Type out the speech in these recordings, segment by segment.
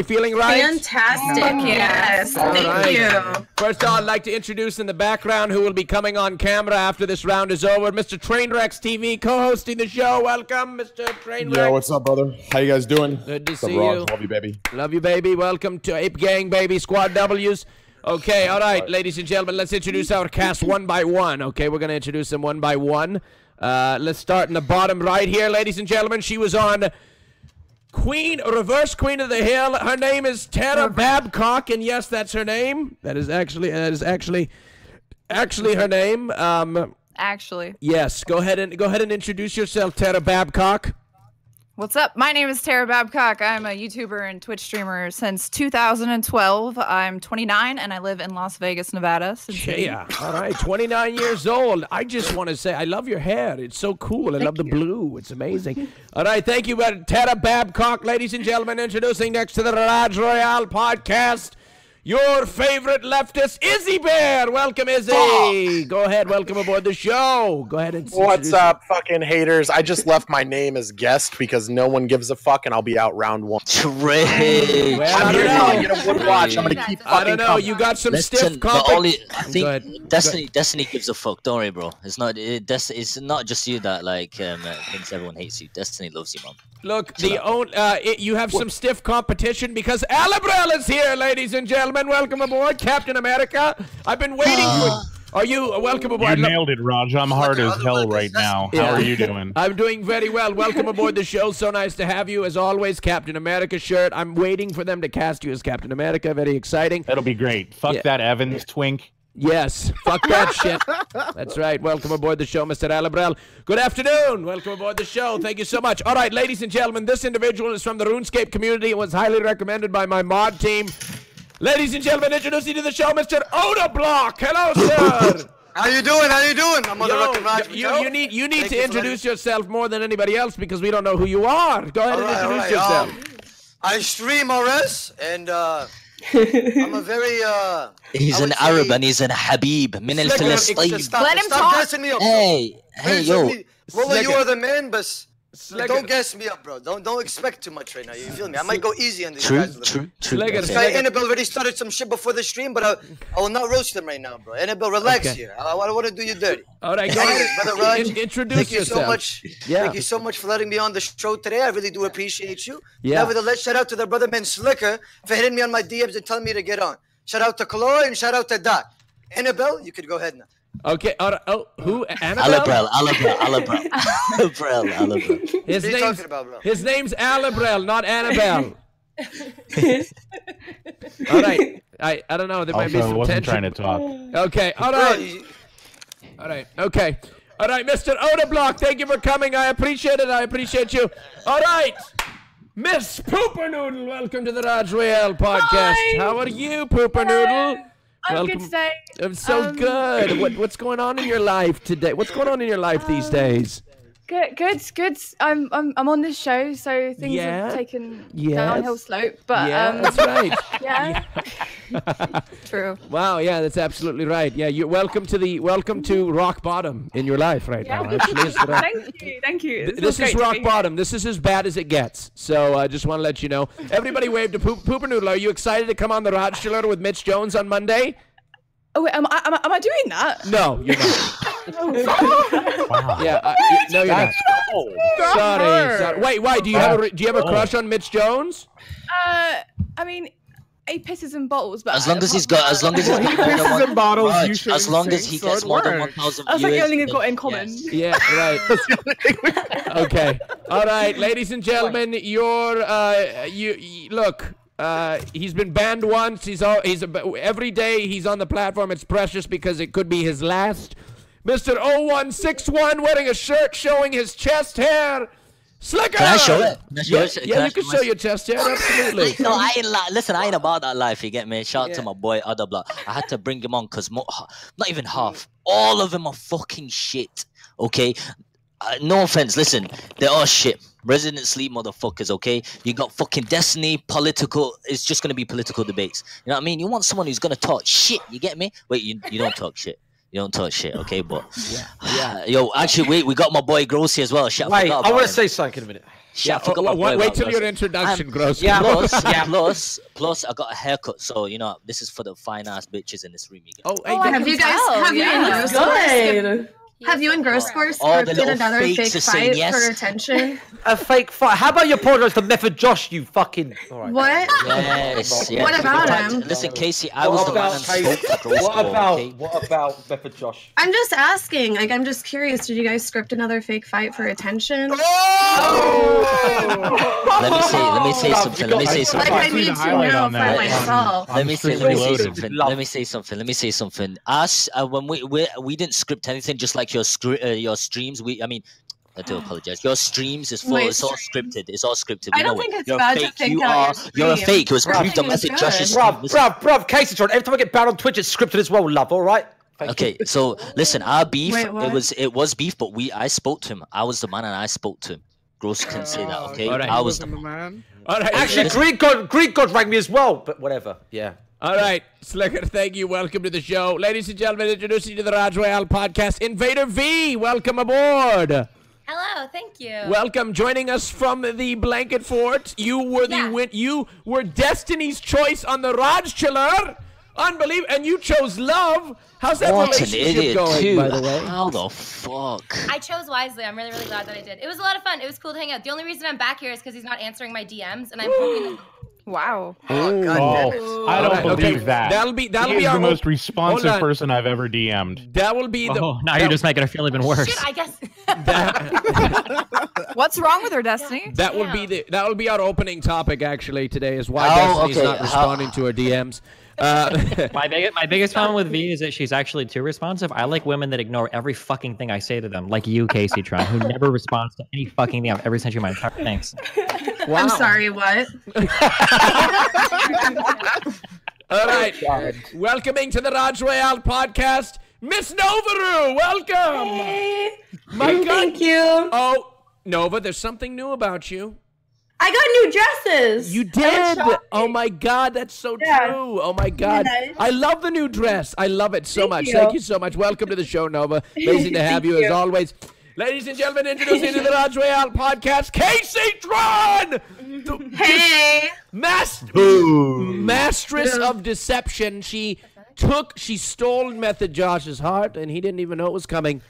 Feeling right? Fantastic, yes. Thank you. First of all, I'd like to introduce in the background who will be coming on camera after this round is over, Mr. Trainwreckstv, co-hosting the show. Welcome, Mr. Trainwreck. Yo, what's up, brother? How you guys doing? Good to what's see up, you. Rajj? Love you, baby. Love you, baby. Welcome to Ape Gang, baby. Squad W's. Okay, all right, ladies and gentlemen, let's introduce our cast one by one. Okay, we're going to introduce them one by one. Let's start in the bottom right here, ladies and gentlemen. She was on Reverse Queen of the Hill. Her name is Tara Babcock, and yes, that's her name. That is actually her name. Actually. Yes. Go ahead and introduce yourself, Tara Babcock. What's up? My name is Tara Babcock. I'm a YouTuber and Twitch streamer since 2012. I'm 29 and I live in Las Vegas, Nevada. Yeah. All right. 29 years old. I just want to say I love your hair. It's so cool. I love the blue. It's amazing. All right. Thank you, Tara Babcock, ladies and gentlemen. Introducing next to the Rajj Royale podcast, your favorite leftist, Izzy Bear. Welcome, Izzy. Oh. Go ahead. Welcome aboard the show. Go ahead and what's up, fucking haters? I just left my name as guest because no one gives a fuck, and I'll be out round one. Trey. Well, I'm here to get a wood watch. I'm gonna keep fucking. I don't know. You got some stiff competition. I think Destiny gives a fuck. Don't worry, bro. It's not. It's not just you that thinks everyone hates you. Destiny loves you, man. Look, you have some stiff competition because Alabrel is here, ladies and gentlemen. Welcome aboard, Captain America. I've been waiting for. Are you welcome aboard? You nailed it, Rajj. I'm hard as hell right now. How are you doing? I'm doing very well. Welcome aboard the show. So nice to have you, as always. Captain America shirt. I'm waiting for them to cast you as Captain America. Very exciting. That'll be great. Fuck that Evans twink. Yes, fuck that shit. That's right. Welcome aboard the show, Mr. Alabrel. Good afternoon. Welcome aboard the show. Thank you so much. All right, ladies and gentlemen, this individual is from the RuneScape community and was highly recommended by my mod team. Ladies and gentlemen, introducing to the show, Mr. Oda Block. Hello, sir. How you doing? How you doing? I'm on the Rock and Rajj. You need to introduce yourself more than anybody else because we don't know who you are. Go ahead and introduce yourself. I stream RS and I'm a very he's an Arab and he's a Habib min al Filistin. Let him talk. Hey, yo. Well, you are the man, but don't gas me up, bro. Don't expect too much right now. You feel me? I might go easy on these guys. True. This guy Annabelle already started some shit before the stream, but I will not roast him right now, bro. Annabelle, relax here. I want to do you dirty. All right, go ahead. Brother Rajj, introduce yourself. So much. Yeah. Thank you so much for letting me on the show today. I really do appreciate you. Yeah. Nevertheless, shout out to the brother man Sliker for hitting me on my DMs and telling me to get on. Shout out to Chloe and shout out to Doc. Annabelle, you could go ahead now. Okay. Who? Annabelle? Alabrel. His name's Alabrel, not Annabelle. All right. I don't know. There might be some tension. Trying to talk. Okay. All right. All right. Okay. All right, Mr. Oda Block, thank you for coming. I appreciate it. I appreciate you. All right. Miss Pooper Noodle, welcome to the Rajj Royale podcast. Hi. How are you, Pooper Noodle? I'm good today. I'm so good. What's going on in your life today? What's going on in your life these days? Good. I'm on this show, so things have taken downhill slope. But that's right. Yeah. True. Wow. Yeah, that's absolutely right. Yeah, you're welcome to rock bottom in your life right now. Actually, Thank you. This is rock bottom. This is as bad as it gets. So I just want to let you know. Everybody wave to Pooper Noodle. Are you excited to come on the Rajj Royale with Mitch Jones on Monday? Oh wait, am I doing that? No, you're not. Wow. Yeah, no, you're not. Sorry. Wait, why? Do you have a crush on Mitch Jones? I mean, he pisses in bottles, but as long as he gets more than 1,000 That's like the only thing we've got in common. Yes. Yeah, right. Okay. All right, ladies and gentlemen, look. He's been banned once. Every day he's on the platform. It's precious because it could be his last. Mr. 0161 wearing a shirt showing his chest hair. Sliker! Can I show it? Yeah, you can show your chest hair, absolutely. No, I ain't about that life, you get me? Shout out to my boy, Oda Block. I had to bring him on because not even half. All of them are fucking shit, okay? No offense, listen, they're all shit. Resident Sleep motherfuckers, okay? You got fucking Destiny, political, it's just gonna be political debates. You know what I mean? You want someone who's gonna talk shit, you get me? Wait, you don't talk shit. You don't touch shit, okay? But yo, actually, wait, we got my boy Grossy as well. Wait, I want to say something in a minute. Shit, I forgot my boy. Wait till your introduction, Gross. Yeah, plus, I got a haircut, so you know this is for the fine ass bitches in this room. Have you guys? Have you and Gross scripted another fake fight for attention? A fake fight? How about you apologize to Method Josh, you fucking... What? Yes. What about him? Listen, Casey, I was the man and spoke to Gross. What about Method Josh? I'm just asking. Like, I'm just curious. Did you guys script another fake fight for attention? Let me say something. Like, I need to know for myself. Let me say something. Us, when we didn't script anything, just like your streams. I do apologize. Your streams is full. It's all scripted. It's all scripted. I don't think it's bad to think You're a fake. It was proved on Method Josh's. Bruv, Casey, every time I get banned on Twitch, it's scripted as well, love. All right. Okay, so listen, our beef. It was beef, but I spoke to him. I was the man, and I spoke to him. Gross can say that. Okay, right. I was the man. All right. Actually, Greek God rang me as well, but whatever. Yeah. All right, Sliker, thank you. Welcome to the show. Ladies and gentlemen, introducing you to the Rajj Royale podcast, Invader V. Welcome aboard. Hello, thank you. Welcome, joining us from the Blanket Fort. You were you were Destiny's choice on the Rajj. Unbelievable, and you chose love. How's that relationship going, by the way? How the fuck? I chose wisely. I'm really, really glad that I did. It was a lot of fun. It was cool to hang out. The only reason I'm back here is because he's not answering my DMs, and I'm hoping. Wow. Oh, I don't believe that. That'll be the most responsive person I've ever DM'd. That will be the. Oh, now you're just making her feel even worse. Shit, I guess. What's wrong with her, Destiny? That will be our opening topic actually today. Is why Destiny's not responding to her DMs. My biggest problem with V is that she's actually too responsive. I like women that ignore every fucking thing I say to them, like you, Casey Tron, who never responds to any fucking thing I've ever sent you my entire. Thanks. Wow. I'm sorry, what? All right. Welcoming to the Rajj Royale podcast, Miss Novaru. Welcome. Hey. My God. Thank you. Oh, Nova, there's something new about you. I got new dresses. You did. Oh my God, that's so true. Oh my God, I love the new dress. I love it so much. Thank you so much. Welcome to the show, Nova. Amazing to have you as always. Ladies and gentlemen, introducing to the Rajj Royale podcast, Casey Tron! Hey! Mastress of deception. She stole Method Josh's heart, and he didn't even know it was coming.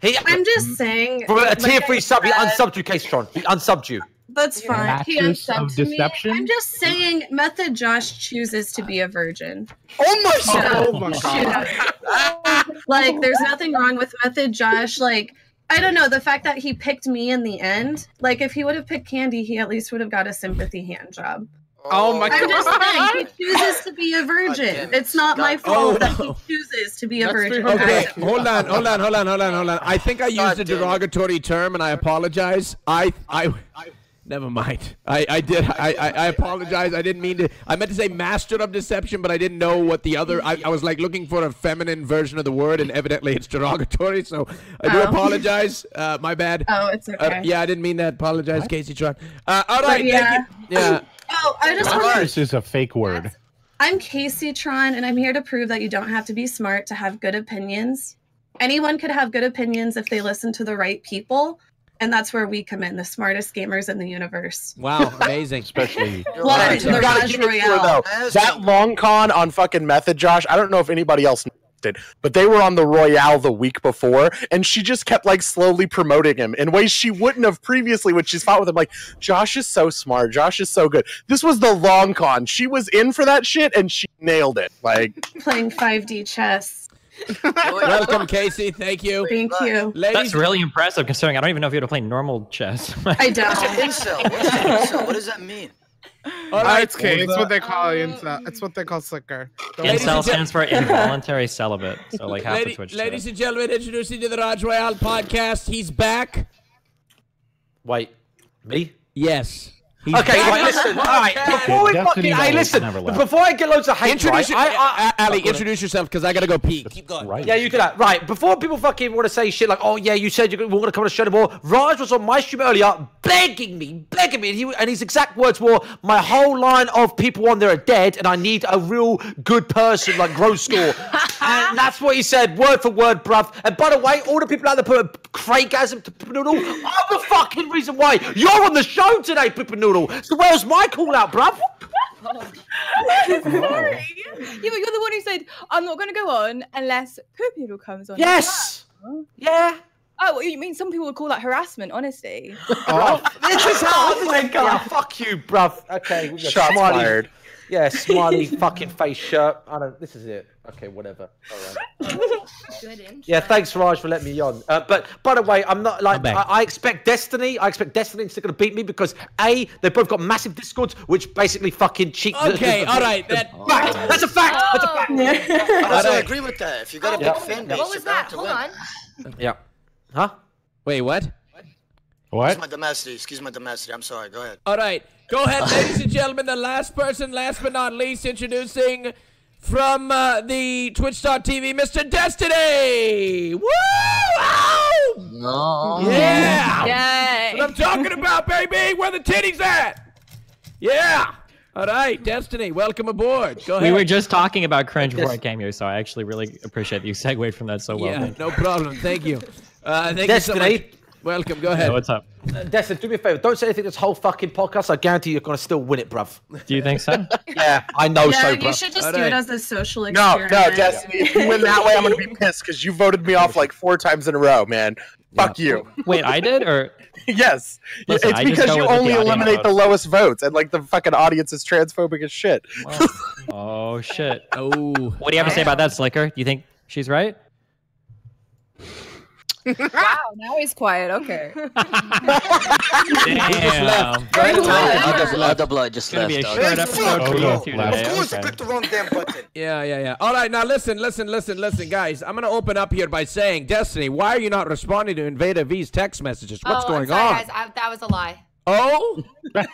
I'm just saying. From a tier 3 sub, he unsubbed you, Casey Tron. He unsubbed you. That's fine. He unsubbed to me. Deception? I'm just saying, Method Josh chooses to be a virgin. Oh my God! Like, there's nothing wrong with Method Josh. Like, I don't know, the fact that he picked me in the end. Like, if he would have picked Candy, he at least would have got a sympathy hand job. Oh my God! I'm just saying, he chooses to be a virgin. It's not my fault that he chooses to be a virgin. Okay, hold on. I think I used a derogatory term, and I apologize. Never mind. I did. I apologize. I didn't mean to. I meant to say master of deception, but I didn't know what the other. I was like looking for a feminine version of the word, and evidently it's derogatory. So I do apologize. My bad. Oh, it's okay. Yeah, I didn't mean that. Apologize, Casey Tron. All right. Thank you. Yeah. Oh, I just want This is a fake word. I'm Casey Tron, and I'm here to prove that you don't have to be smart to have good opinions. Anyone could have good opinions if they listen to the right people. And that's where we come in, the smartest gamers in the universe. Wow, amazing. Especially the Rajj Royale. That long con on fucking Method Josh, I don't know if anybody else did, but they were on the Royale the week before, and she just kept like slowly promoting him in ways she wouldn't have previously when she's fought with him. Like, Josh is so smart. Josh is so good. This was the long con. She was in for that shit, and she nailed it. Like playing 5D chess. Welcome, Casey. Thank you. Thank you. That's really impressive, considering I don't even know if you have to play normal chess. I don't. What does that mean? All right, it's okay. It's what they call incel. It's what they call Sliker. Incel stands for involuntary celibate. So like half the Twitch. Ladies and gentlemen, introducing to the Rajj Royale podcast. He's back. Wait, me? Yes. Okay, right, listen. All right, before we fucking, hey, listen. Before I get loads of hate, introduce Ali, introduce yourself because I gotta go pee. Keep going. Right. Yeah, you do that. Right, before people fucking want to say shit like, oh yeah, you said you weren't gonna come on the show anymore. Raj was on my stream earlier, begging me, and his exact words were, my whole line of people on there are dead, and I need a real good person like Grow Score. And that's what he said, word for word, bruv. And by the way, all the people out there put Craigasm to Pipanoodle, I'm the fucking reason why you're on the show today, Pipanoodle. So where's my call out, bruv? Sorry. Yeah, but you're the one who said, I'm not going to go on unless Pipanoodle comes on. Yes! Yeah. Oh, well, you mean some people would call that harassment, honestly. This is how I yeah, fuck you, bruv. Okay, we got Shots fired. Yeah, smiley fucking face shirt. I don't. This is it. Okay, whatever. All right. Yeah, thanks, Raj, for letting me on. But by the way, I'm not like I expect Destiny. I expect Destiny to gonna beat me because A, they both got massive discords, which basically fucking cheat. Okay, all right. That's a fact. That's a fact. I agree with that. If you got a big fan base, What was that? Hold on. Yeah. Huh? Wait, what? Excuse my domesticity. Excuse my domesticity. I'm sorry. Go ahead. All right. Go ahead, ladies and gentlemen. The last person, last but not least, introducing from the Twitch.tv, Mr. Destiny. Woo! Ow! No. Yeah. Yay. That's what I'm talking about, baby. Where the titties at? Yeah. All right, Destiny, welcome aboard. Go ahead. We were just talking about cringe before I came here, so I actually really appreciate you segued from that so well. Yeah, no problem. Thank you. Thank Destiny. you so much. Welcome. Go ahead. Yeah, what's up? Destiny, do me a favor. Don't say anything this whole fucking podcast. I guarantee you're gonna still win it, bruv. Do you think so? Yeah, I know so, bruv. You should just do it as a social No, experiment. no, Destiny. If you win that way, I'm gonna be pissed because you voted me off like 4 times in a row, man. Fuck you. Wait, I did or? Yes. Listen, it's I just because go you with what only the audience eliminate the votes. lowest votes, and like the fucking audience is transphobic as shit. Oh shit. Oh. What do you have to say about that, Sliker? Do you think she's right? Wow, now he's quiet. Okay. Damn. Other blood just It's gonna left. be a short episode for you two today. Of course, I Okay. clicked the wrong damn button. Yeah. All right, now listen, guys. I'm gonna open up here by saying, Destiny, why are you not responding to Invader V's text messages? What's going I'm sorry, on? guys. That was a lie. Oh?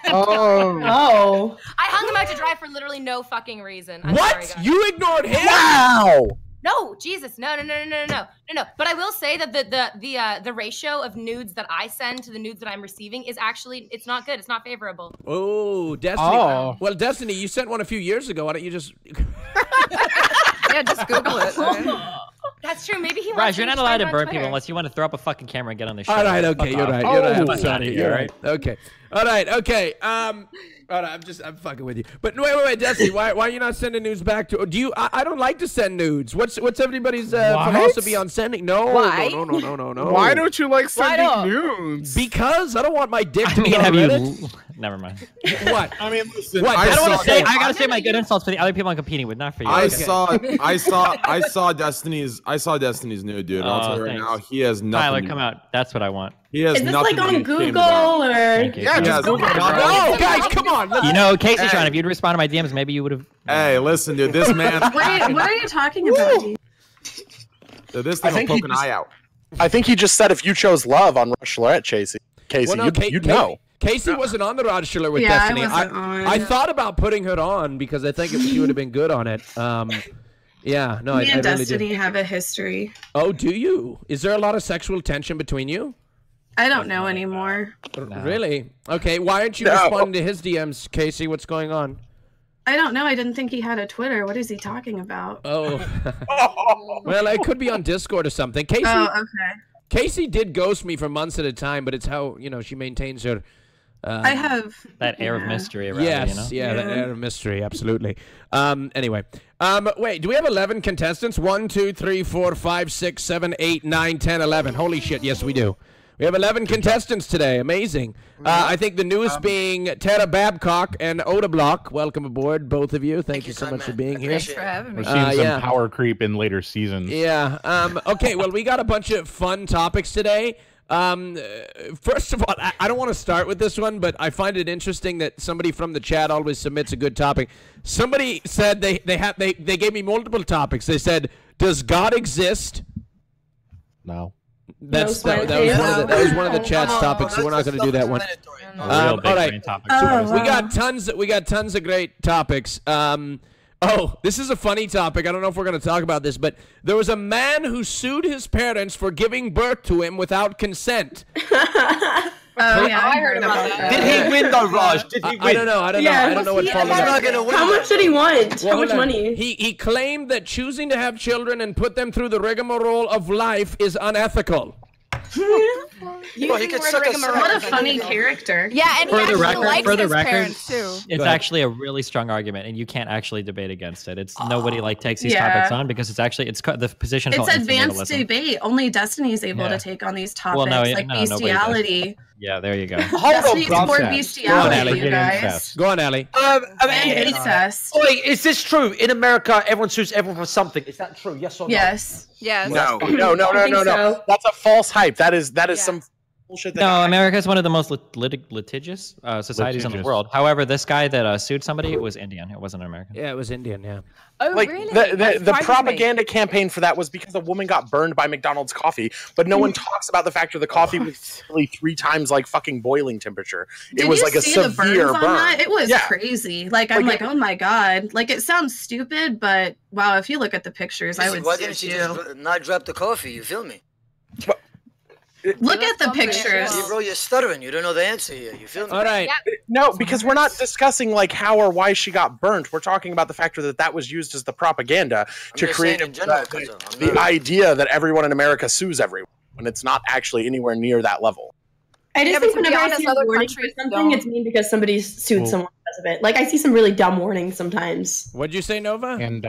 Oh. I hung him out to dry for literally no fucking reason. I'm What? sorry, guys. You ignored him? Wow. No, Jesus, no. But I will say that the ratio of nudes that I send to the nudes that I'm receiving is actually it's not good. It's not favorable. Oh, Destiny. Oh. Well, Destiny, you sent one a few years ago. Why don't you just? Yeah, just Google it. That's true. Maybe he. Raj, wants you're to not allowed to on burn Twitter. people unless you want to throw up a fucking camera and get on the show. All right, okay, Fuck you're off. right. You're right. I'm Fuck sorry. outta You're here. right. Okay. All right. Okay. All right. I'm fucking with you. But wait, Destiny. Why are you not sending nudes back to? Do you? I don't like to send nudes. What's everybody's philosophy on sending? No. Why? No. Why don't you like Why sending not? nudes? Because I don't want my dick I to be mean, on have Reddit. you? Never mind. What? I mean, listen. What? I don't want saw- to say. I gotta say my good insults for the other people I'm competing with, not for you. I Okay. saw Destiny's nude, dude. I'll tell you right thanks. now, he has nothing. Tyler, come out. That's what I want. He has Is this nothing like to on be ashamed Google about. or? Thank you. Yeah, just Google. No, guys, come on. Let's- You know, Casey Tron, if you'd respond to my DMs, maybe you would have. Hey, listen, dude. This man. What are you talking about? Dude? Dude, this I thing think will he poke an just- eye out. I think he just said if you chose love on Rajj Royale, Casey, Well, no, you'd know. Casey wasn't on the Rajj Royale with Yeah, Destiny. I wasn't on. I thought about putting her on because I think she would have been good on it. Yeah, no, Me I and really Destiny did. have a history. Oh, do you? Is there a lot of sexual tension between you? I don't know anymore. Really? Okay, why aren't you No. responding to his DMs, Casey? What's going on? I don't know. I didn't think he had a Twitter. What is he talking about? Oh. Well, it could be on Discord or something. Casey, Oh, okay. Casey did ghost me for months at a time, but it's how, she maintains her... I have That air of mystery around Yes, it, you know? yeah, that air of mystery, absolutely. Anyway, wait, do we have 11 contestants? 1, 2, 3, 4, 5, 6, 7, 8, 9, 10, 11. Holy shit, yes, we do. We have 11 contestants today. Amazing. I think the newest being Tara Babcock and Oda Block. Welcome aboard, both of you. Thank you so much for being here. Thanks for having We're me. seeing some yeah. power creep in later seasons. Yeah. Okay, well, we got a bunch of fun topics today. First of all, I don't want to start with this one, but I find it interesting that somebody from the chat always submits a good topic. Somebody said they gave me multiple topics. They said, "Does God exist?" No. That was one of the chat's topics, so we're not going to do that one. All right, we got tons of great topics. Oh, this is a funny topic. I don't know if we're going to talk about this, but there was a man who sued his parents for giving birth to him without consent. Oh yeah, I heard about that. Did he win though, Raj? Did he win? I don't know. I don't know what followed. How much did he want? How much money? He claimed that choosing to have children and put them through the rigmarole of life is unethical. What a funny character. Yeah, and he actually likes his record, parents too. It's actually a really strong argument, and you can't actually debate against it. It's nobody takes these topics on because it's the position. It's advanced debate. Only Destiny is able to take on these topics, like bestiality. Yeah, there you go. Destiny's for bestiality, you guys. Go on, Allie. Incest. Wait, is this true? In America, everyone sues everyone for something. Is that true? Yes or no? Yes. Yes. No. So. That's a false hype. That is some bullshit. No, America is one of the most litigious societies in the world. However, this guy that sued somebody was Indian. It wasn't American. Yeah, it was Indian. Yeah. Oh, like, really? The propaganda campaign for that was because a woman got burned by McDonald's coffee, but no one talks about the fact that the coffee was really 3 times like fucking boiling temperature. It was like a severe burn. It was crazy. Like I'm like, oh my god. Like it sounds stupid, but wow, if you look at the pictures, I would. Why didn't she just not drop the coffee? You feel me? Look at the pictures. Bro, you're stuttering. You don't know the answer here. You feel me? All right. No, because we're not discussing like how or why she got burnt. We're talking about the factor that was used as the propaganda to create the idea that everyone in America sues everyone, when it's not actually anywhere near that level. I just think whenever I see a warning for something, it's mean because somebody sued someone because of it. Like I see some really dumb warnings sometimes. What'd you say, Nova? And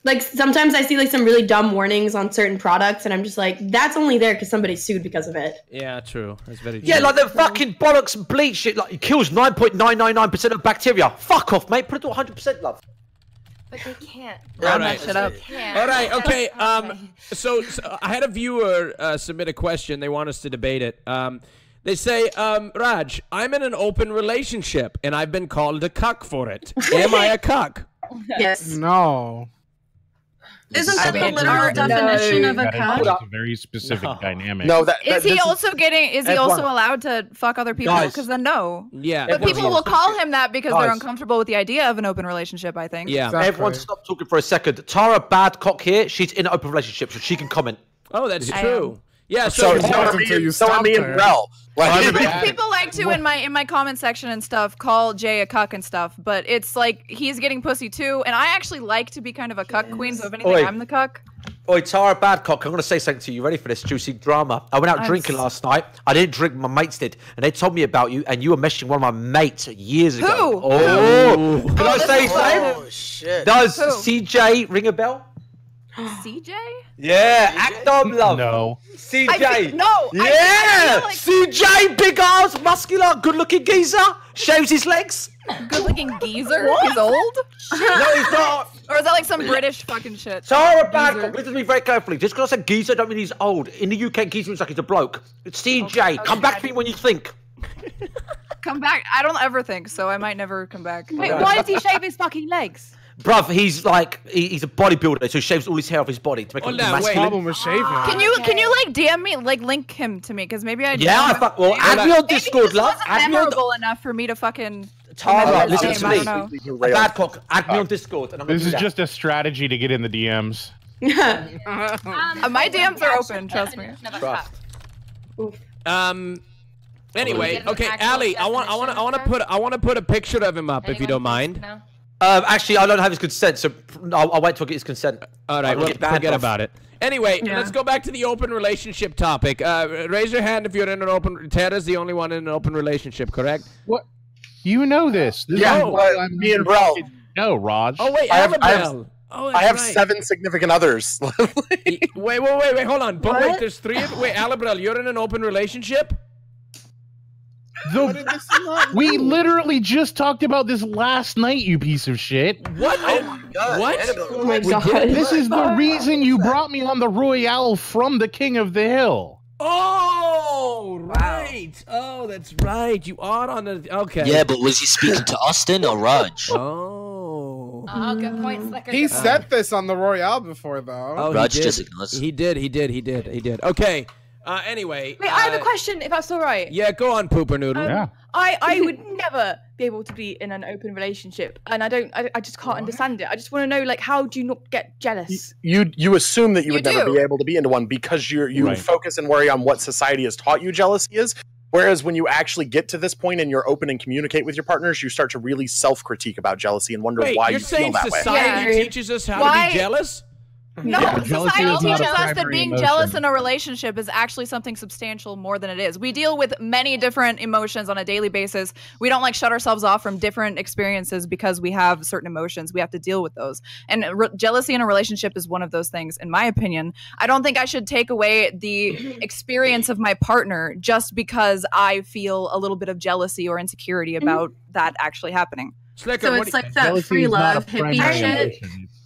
like sometimes I see like some really dumb warnings on certain products, and I'm just like, that's only there because somebody sued because of it. Yeah, true. That's very true. Yeah, like the fucking bollocks and bleach shit. Like it kills 9.999% of bacteria. Fuck off, mate. Put it to 100%, love. But they can't. All right. Shut up. All right. Okay. So I had a viewer submit a question. They want us to debate it. They say, Raj, I'm in an open relationship and I've been called a cuck for it. Am I a cuck? Yes. No. Isn't that the literal definition of a cuck? It's a very specific dynamic. No, is he also allowed to fuck other people? Because then no. Yeah. But people will call him that because they're uncomfortable with the idea of an open relationship, I think. Yeah. Exactly. Everyone stop talking for a second. Tara Badcock here, she's in an open relationship, so she can comment. Oh, that's true. Yeah, so me and Rel. People like to in my comment section and stuff call Jay a cuck and stuff, but it's like he's getting pussy too, and I actually like to be kind of a cuck queen. So if anything, I'm the cuck. Oi, Tara Badcock, I'm gonna say something to you. Ready for this juicy drama? I went out drinking last night. I didn't drink, my mates did, and they told me about you, and you were messaging one of my mates years ago. Who? Oh, can I say something? Oh shit. Does CJ ring a bell? CJ? Yeah, act on love. No. CJ. No. Yeah. CJ, big arms, muscular, good-looking geezer, shaves his legs. Good-looking geezer? He's old? No, he's not. Or is that like some British fucking shit? Tara Badcock, listen to me very carefully. Just because I said geezer, don't mean he's old. In the UK, geezer means like he's a bloke. It's CJ. Okay, come back to me when you think. Come back. I don't ever think, so I might never come back. Wait, why does he shave his fucking legs? Bruv, he's like he's a bodybuilder, so he shaves all his hair off his body to make him masculine. Problem with shaving. Can you like DM me, like link him to me, because maybe I well, add me on Discord, love. Add me memorable enough for me to fucking. Tara, listen to me. Badcock, add me on Discord. And This is just a strategy to get in the DMs. My DMs are open. Trust me. Anyway, okay, Allie, I want to put a picture of him up if you don't mind. Actually, I don't have his consent, so I'll wait till I get his consent. All right, well, forget about it. Anyway, let's go back to the open relationship topic. Raise your hand if you're in an open. Tara's the only one in an open relationship, correct? What? You know this. Me and Rel. No, Raj. Oh wait, I have 7 significant others. wait, hold on. But wait, there's 3 of. Wait, Alibrel, you're in an open relationship? We literally just talked about this last night, you piece of shit. What? Oh my god. What? Oh my god. This is the reason you brought me on the Royale from the King of the Hill. Oh, right. Oh, that's right. You are on the. Okay. Yeah, but was he speaking to Austin or Raj? Oh. Oh, good point, Sliker. He said this on the Royale before, though. Oh, Raj just ignores. He did. Okay. Anyway. Wait, I have a question, if that's all right. Yeah, go on, Pooper Noodle. I would never be able to be in an open relationship, and I just can't understand it. I just want to know, like, how do you not get jealous? You assume that you would never be able to be into one because you focus and worry on what society has taught you jealousy is. Whereas when you actually get to this point and you're open and communicate with your partners, you start to really self-critique about jealousy and wonder why you feel that way. Society teaches us how to be jealous? No, society teaches us that being jealous emotion. in a relationship is actually something substantial more than it is. We deal with many different emotions on a daily basis. We don't like shut ourselves off from different experiences because we have certain emotions. We have to deal with those. And jealousy in a relationship is one of those things, in my opinion. I don't think I should take away the experience of my partner just because I feel a little bit of jealousy or insecurity about that actually happening. Sliker, so it's like that free love hippie shit.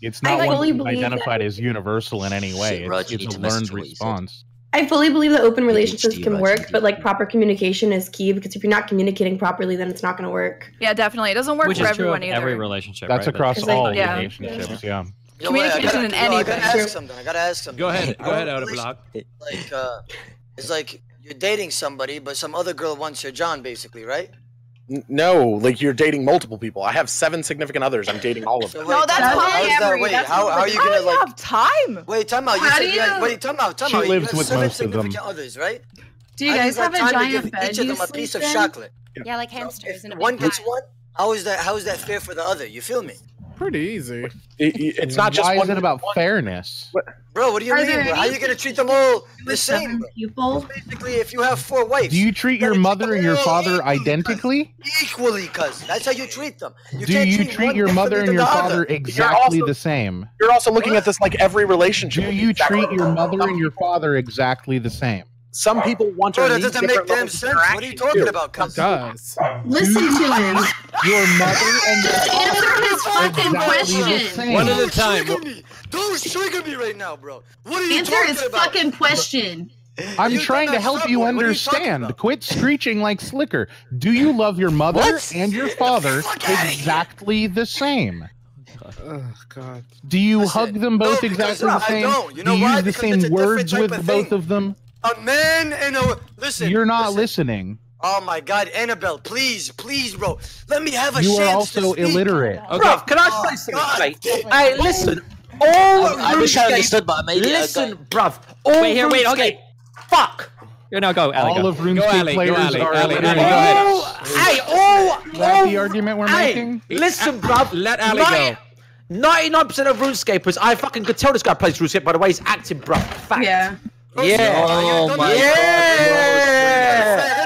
It's not one identified as universal in any way. It's a learned response. I fully believe that open relationships can work, but like proper communication is key because if you're not communicating properly, then it's not going to work. Yeah, definitely. It doesn't work for everyone either. Every relationship. That's right? across all relationships. Yeah. Communication in any. I gotta ask something. I gotta ask something. Go ahead. Go ahead, out of block. Like, it's like you're dating somebody, but some other girl wants your John, basically, right? No, like you're dating multiple people. I have 7 significant others. I'm dating all of them. No, that's polyamory. Wait, how are you gonna like have time? Wait, time out. Wait, time out. She lives with most of them. Others, right? Do you guys have a giant bed? Each of them a piece of chocolate. Yeah, like hamsters. If one gets one, how is that fair for the other? You feel me? Pretty easy. It's not just. Why is it about fairness? Bro, what do you mean, bro? How are you gonna treat them all the same, bro? People? Basically, if you have 4 wives. Do you treat your mother and your father identically? Equally, cuz. That's how you treat them. Do you treat your mother and your father exactly the same? You're also looking at this like every relationship. Do you treat your mother and your father exactly the same? Some people want to. Bro, that doesn't make damn sense. What are you talking about, cuz? It does. Listen to him. Your mother and your Answer his fucking question. One at a time. Don't trigger me right now, bro. What are you Answer talking his about? fucking question. I'm trying to help you understand. Quit screeching like Sliker. Do you love your mother and your father exactly the same? Oh, God. Do you hug them both exactly the same? don't. You know Do you why? use the Because same it's a different words type with of both thing. of them? A man and a listen. You're not listening. Oh my God, Annabelle, please, bro, let me have a You chance. are also to speak. illiterate. Bro, can I say something, mate? Hey, listen. I wish I understood, but I made it. Listen, bruv. Wait, okay. Fuck. No, go, Ali. All go. of RuneScape players are illiterate. Hey, Is that the argument we're making? Listen, bruv. Let Ali go. 99% of RuneScapers, I fucking could tell this guy plays RuneScape by the way he's acting, bruv. Fact. Yeah. Yeah. Oh my Yeah.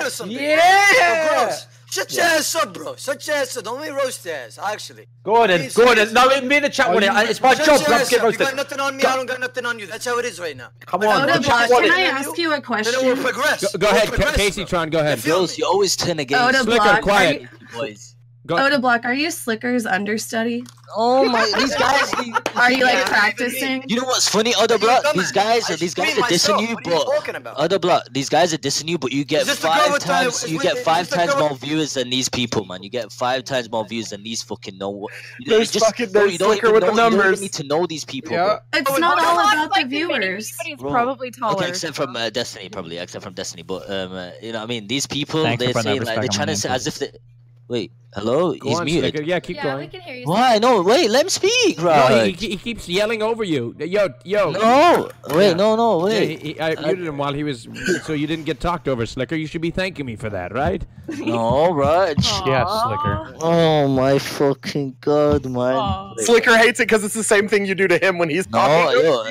Shut your ass up, bro. Shut your ass up. Don't let me roast your ass, actually. Gordon. No, me in the chat with it. It's my job, bruv. Get You roasted. got nothing on me, I don't got nothing on you. That's how it is right now. Come on. Oda Block, can I ask you a Then it will question? progress. Go ahead, Casey Tron, go ahead. Girls, you always turn against Oda Sliker, Block, quiet. boys. Oda Block, are you Slicker's understudy? Oh my, these guys. Are you like practicing? You know what's funny, Other Block? These guys are scream dissing myself. you, What are you but talking about? Other Block, these guys are dissing you, but you get Is this the girl 5 with the- times. is You it- get is 5 this the times girl more with- viewers than these people, man. You get 5 times more views than these fucking know. There's Sliker with the You don't numbers. even need to know these people. Yeah. It's not all about the viewers. Bro. Probably taller. Okay, except from Destiny, probably. Except from Destiny, but you know what I mean. These people, Thanks they for putting say that like they're respect on trying my to say name, as if they. Wait, hello, Go he's on, muted. Sliker. Yeah, keep Yeah, going. we can hear you. Why? No, wait, let him speak, No, right? he keeps yelling over you. Yo. No, wait, Yeah. no, wait. Yeah, I muted him while he was, so you didn't get talked over, Sliker. You should be thanking me for that, right? No, Rajj. Yes, Sliker. Oh my fucking god, man. Sliker hates it because it's the same thing you do to him when he's talking. No, yo.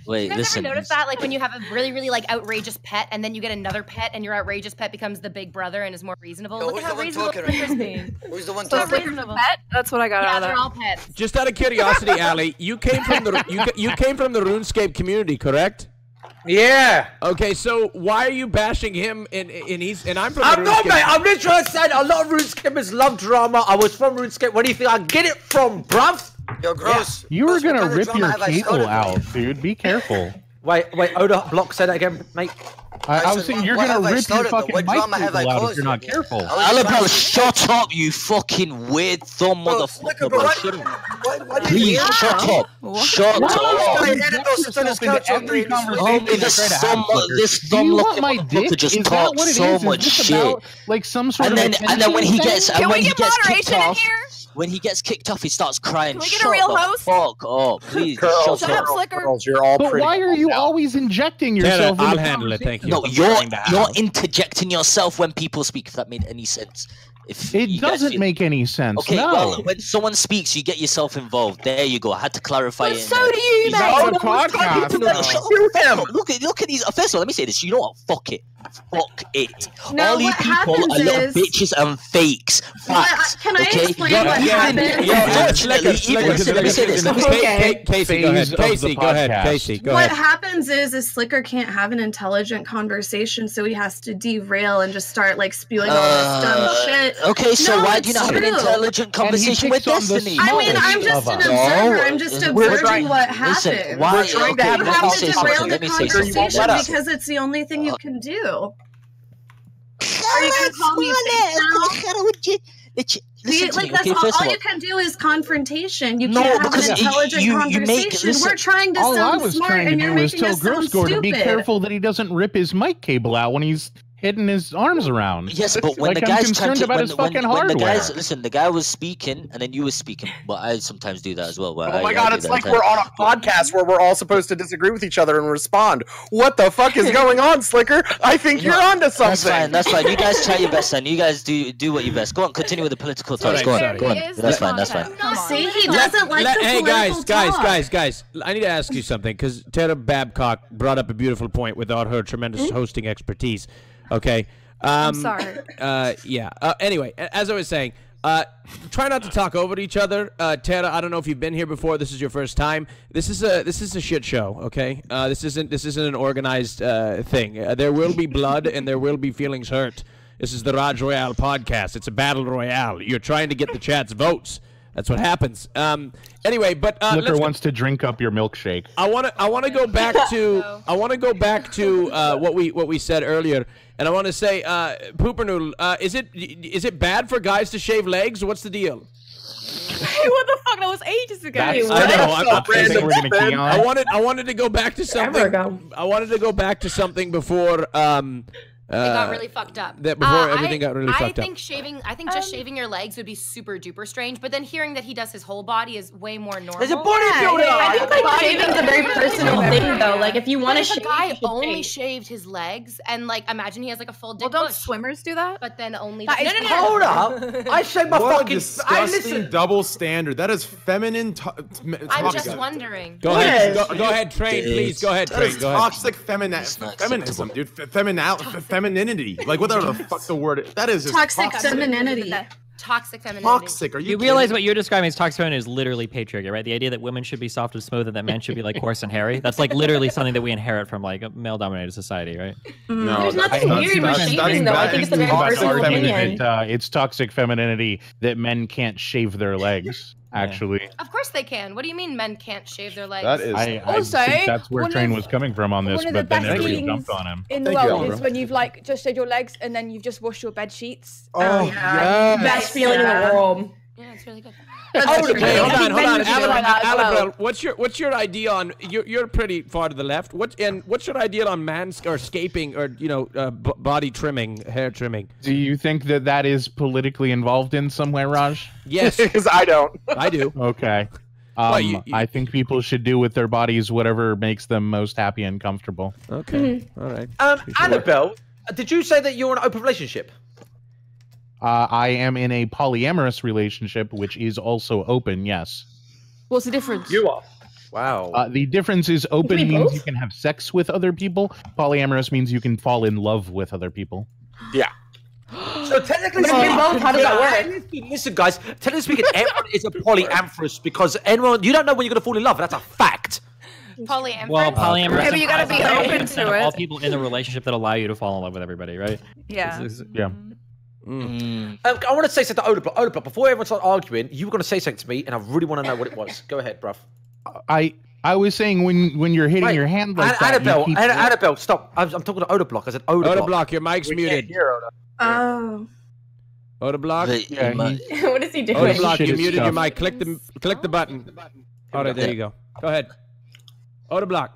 Wait, You guys listen. ever notice that, like, when you have a really, really, like, outrageous pet, and then you get another pet, and your outrageous pet becomes the big brother and is more reasonable? Yo, Look who's at how the one reasonable talking right Slicker's now? being. Who's the one So talking? reasonable pet? That's what I got Yeah, out of they're that. all pets. Just out of curiosity, Ali, you came from the you came from the RuneScape community, correct? Yeah. Okay, so why are you bashing him? And I'm from. I'm the not, RuneScape. mate. I'm literally saying a lot of RuneScapers love drama. I was from RuneScape. Where do you think I get it from, bruv? Yo, gross. You were Gross, what gonna kind of rip drama your have I cable started? out, dude. Be careful. Wait, Oda Block, say that again, mate. I was saying you're gonna rip your fucking mic cable out if you're not careful. Alabel, shut up, you fucking weird thumb motherfucker, bro. Please, shut up. Shut up. This thumb looking motherfucker just talks so much shit. Like some sort and of then when he gets moderation in here? When he gets kicked off, he starts crying. Can we get a real host? Fuck up, please. Girls, shut up, Sliker. Girls, you're all but pretty. why are you always injecting yourself? I'll handle it. Thank you. No, you're interjecting yourself when people speak. If that made any sense. It doesn't make any sense. Okay, no. well, when someone speaks, you get yourself involved. There you go. I had to clarify it. So do you, mate. That's a podcast. Look at these. First of all, let me say this. You know what? Fuck it. Fuck it. No, all you people are little bitches and fakes. Facts. Can I explain what happened? Let me say this. Casey, go ahead. Casey, go ahead. Casey, go ahead. What happens is Sliker can't have an intelligent conversation, so he has to derail and just start like spewing all this dumb shit. Okay, so why do you not have an intelligent conversation with Destiny? I mean, I'm just an observer. I'm just observing what happened. Listen, why? You have to derail the conversation something. because it's the only thing you can do. Are you gonna call me all you can do is confrontation. You can't have an intelligent conversation. We're trying to sound smart, and you're making us sound stupid. To be careful that he doesn't rip his mic cable out when he's hitting his arms around. Yes, but when the guy's trying to, when the guys, listen, the guy was speaking and then you were speaking, but I sometimes do that as well. Oh my god, it's like we're on a podcast where we're all supposed to disagree with each other and respond. What the fuck is going on, Sliker? I think you're onto something. That's fine. You guys try your best, then. You guys do what you best. Go on, continue with the political talk. Go on. That's fine. See, he doesn't like the political talk. Guys, I need to ask you something because Tara Babcock brought up a beautiful point without her tremendous hosting expertise. Okay. I'm sorry. Yeah. Anyway, as I was saying, try not to talk over each other. Tara, I don't know if you've been here before. This is your first time. This is a shit show. Okay. This isn't an organized thing. There will be blood and there will be feelings hurt. This is the Rajj Royale podcast. It's a battle royale. You're trying to get the chat's votes. That's what happens. Anyway, but Sliker wants to drink up your milkshake. I want to go back to what we said earlier, and I want to say, Pooper Noodle, is it bad for guys to shave legs? What's the deal? What the fuck? That was ages ago. I know. I wanted to go back to something. I wanted to go back to something before. It got really fucked up. Before everything got really fucked up. I think just shaving your legs would be super duper strange. But then hearing that he does his whole body is way more normal. There's a bodybuilder. I think like shaving's a very personal thing, though. Like if you want to shave, the guy only shaved his legs, and like imagine he has like a full dick. Well, don't swimmers do that? But then only. No. Hold up! I shaved my fucking. Disgusting double standard. That is feminine. I'm just wondering. Go ahead, Train. Please go ahead, Train. Go ahead. Toxic feminism, dude. Femininity. Like whatever the fuck the word is. That is just toxic femininity. Toxic femininity. Toxic. Are you realize what you're describing as toxic femininity is literally patriarchy, right? The idea that women should be soft and smooth and that men should be like coarse and hairy. That's like literally something that we inherit from like a male-dominated society, right? No, there's nothing weird with shaving, though. I think it's a very personal opinion. It's toxic femininity that men can't shave their legs. Actually, of course they can. What do you mean men can't shave their legs? That is. I think that's where Train was coming from on this, but then everybody jumped on him. In the world is when you've like just shaved your legs and then you've just washed your bed sheets. Oh yeah, best feeling in the world. Yeah, it's really good. Hold on, Alabel, what's your idea on? You're pretty far to the left. What's your idea on manscaping or body trimming, hair trimming? Do you think that is politically involved in some way, Raj? Yes, because I don't. I do. Okay. I think people should do with their bodies whatever makes them most happy and comfortable. Okay. All right. Annabelle, did you say that you're in an open relationship? I am in a polyamorous relationship, which is also open, yes. What's the difference? You are. Wow. The difference is open means you can have sex with other people. Polyamorous means you can fall in love with other people. Yeah. So technically speaking, how does that work? Listen, guys, technically speaking, everyone is a polyamorous because you don't know when you're going to fall in love. That's a fact. Polyamorous. Well, polyamorous. Maybe you gotta be open to it. All people in a relationship that allow you to fall in love with everybody, right? Yeah. Yeah. I want to say something to Oda Block. Before everyone starts arguing, you were going to say something to me, and I really want to know what it was. Go ahead, bruv. I was saying when you're hitting your hand like that. Annabelle, stop. I'm talking to Odablock. I said Odablock. Odablock, your mic's muted. Oh. Odablock? Yeah. What is he doing? Odablock, you muted your mic. Click the button. All right, there you go. Go ahead. Odablock.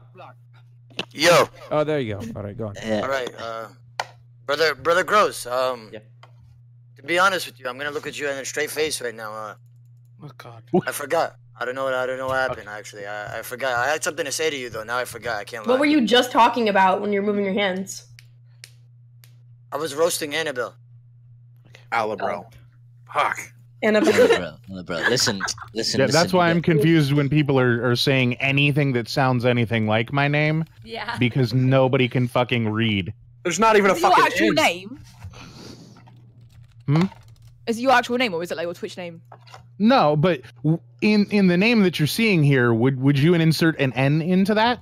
Yo. Oh, there you go. All right, go on. All right, brother Gross. To be honest with you, I'm gonna look at you in a straight face right now. Oh God. I forgot. I don't know what happened. Actually, I forgot. I had something to say to you though. Now I forgot. I can't lie. What were you just talking about when you were moving your hands? I was roasting Annabelle. Alabro. Fuck. Annabelle. Listen. Yeah, that's why I'm confused when people are saying anything that sounds anything like my name. Yeah. Because nobody can fucking read. There's not even a Is it your fucking actual end. name? Hmm? Is it your actual name or is it like your Twitch name? No, but in the name that you're seeing here, would you insert an N into that?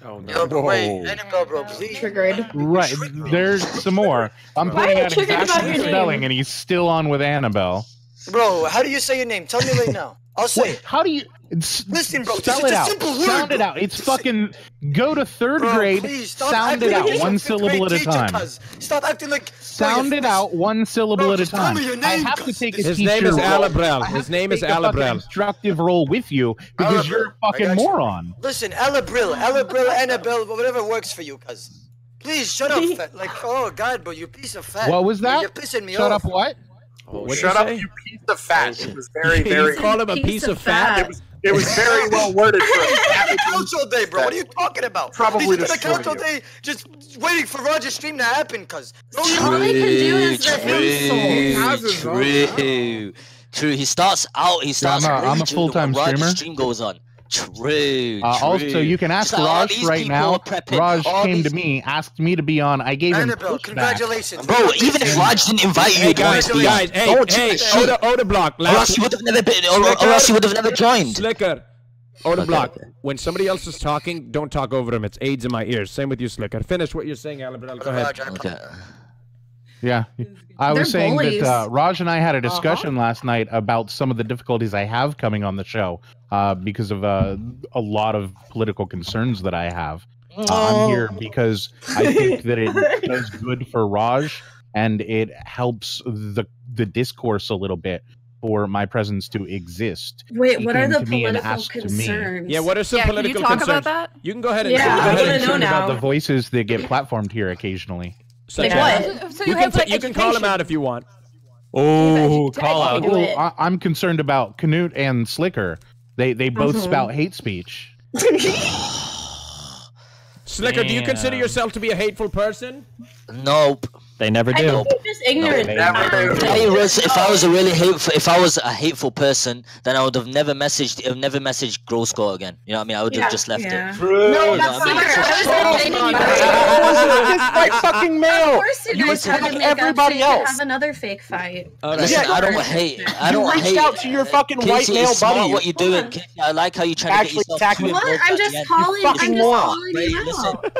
Oh no. Yo, but wait, Annabelle, bro, please. Triggered. Right. There's some more. I'm Why putting are you out triggered about exactly your the name? spelling, and he's still on with Annabelle. Bro, how do you say your name? Tell me right now. I'll say it. How do you Listen, bro, spell this it is a out? simple word, Sound it bro. out. It's fucking go to third Bro, grade. please, stop Sound acting it out like one a fifth syllable grade at a teacher, time. cuz. Stop acting like. Sound it out one syllable at a just tell time. me your I name, have to cuz. take a His teacher name is role. Alabrel. I have His to name is take a fucking Alabrel. instructive role with you because you're a fucking moron. Listen, Alabril, Annabelle, whatever works for you, cuz. Please shut up, fat. Like, oh God, bro, you piece of fat. What was that? You're pissing me Shut off. up! What? Shut up, you piece of fat. It was very, very. You call him a piece of fat? It was very well worded for a Having couch all day, bro. What are you talking about? Probably He's been on the couch destroy all day, just waiting for Raj's stream to happen, cuz. All they can do is their True. He starts out. I'm a raging full-time when Raj's streamer. stream goes on. True. Also, you can ask Just like, all Raj these right people now. are prepping, Raj all came to these- me, asked me to be on. I gave him Annabelle, pushback. congratulations. Bro, even if Raj didn't invite you, Hey you'd want guys, to be on. hey, Odablock. Or else you would have never been. Or else you would have never joined. Sliker. Odablock. Okay. When somebody else is talking, don't talk over him. It's AIDS in my ears. Same with you, Sliker. Finish what you're saying, Alabrel. Go ahead. Okay. Yeah, I was They're saying bullies. that Raj and I had a discussion last night about some of the difficulties I have coming on the show because of a lot of political concerns that I have. I'm here because I think that it does good for Raj and it helps the discourse a little bit for my presence to exist. Wait, He what are came the to me and political asked me. concerns? Yeah, what are some Yeah, can you political talk concerns? about that? You can go ahead and Yeah, go I ahead wanna and know Concerned now. about the voices that get platformed here occasionally. Such Like as- what? So You have, can, like, you can call him education. out if you want. Oh, call out. Do it. Well, I'm concerned about Canute and Sliker. They both spout hate speech. Sliker, do you consider yourself to be a hateful person? Nope. They never I do. think you're just ignorant. Hey, Russ, if I was a hateful person, then I would have never messaged Groscore again. You know what I mean? I would have just left Yeah. it. No, You know that's what I mean? not. my fucking Of mail. course you You guys had to attacked make up so everybody you could else. have another fake fight. Listen, Yeah, I don't hate. I don't reached hate. out to your fucking white Casey, male it's smart buddy. what you're doing. Casey, I like how you're trying to Actually get yourself attacked too me. What? involved I'm at just the end. calling. fucking I'm just moron. calling Ray, you listen. out.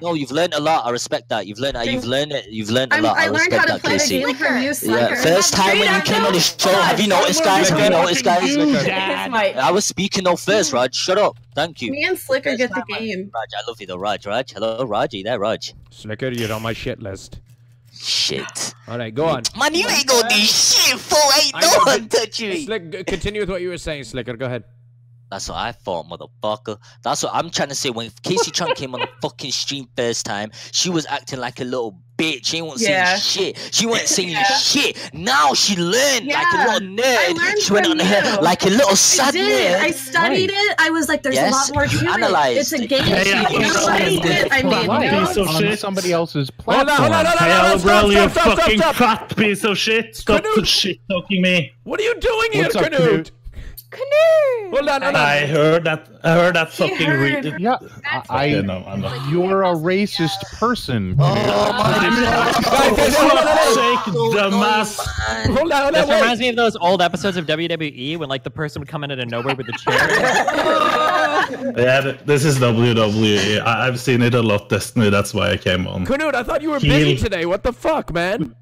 No, you've learned a lot. I respect that. You've learned a lot. I learned respect how to that, play the Casey. game from you, Yeah, Sliker. first time when you came on the show, have you noticed, guys? Have you noticed, guys? Dad. I was speaking though first, Raj. Shut up. Thank you. Me and Sliker get the game. Raj, I love you though, Raj. Hello, Raj. Are you there, Raj? Sliker, you're on my shit list. Shit. All right, go on. Man, you ain't gonna do shit, fool. Ain't I no know, one but- touch me. Continue with what you were saying, Sliker. Go ahead. That's what I thought, motherfucker. That's what I'm trying to say. When Casey Chunk came on the fucking stream first time, she was acting like a little bitch. She wasn't saying shit. She wasn't saying shit. Now she learned like a little nerd. She went on her like a little sad I did. nerd. I studied it. I was like, there's Yes, a lot more you to it. analyzed It's a it. game. Hey, She analyzed it. I made notes. on somebody else's Hold on, platform. hold on, hold on, Hey, hold on, Alabrel, you stop, fucking stop. fat piece of shit. Stop shit talking me. What are you doing here, What's up, Canute? Hold on, hold on. I heard that fucking Yeah, Yeah, no, I'm not. you're a racist person. Dumbass. Hold on, This wait. reminds me of those old episodes of WWE when like the person would come in out of nowhere with a chair. Yeah, this is WWE. I've seen it a lot, Destiny. That's why I came on. Canute, I thought you were Heel. busy today. What the fuck, man?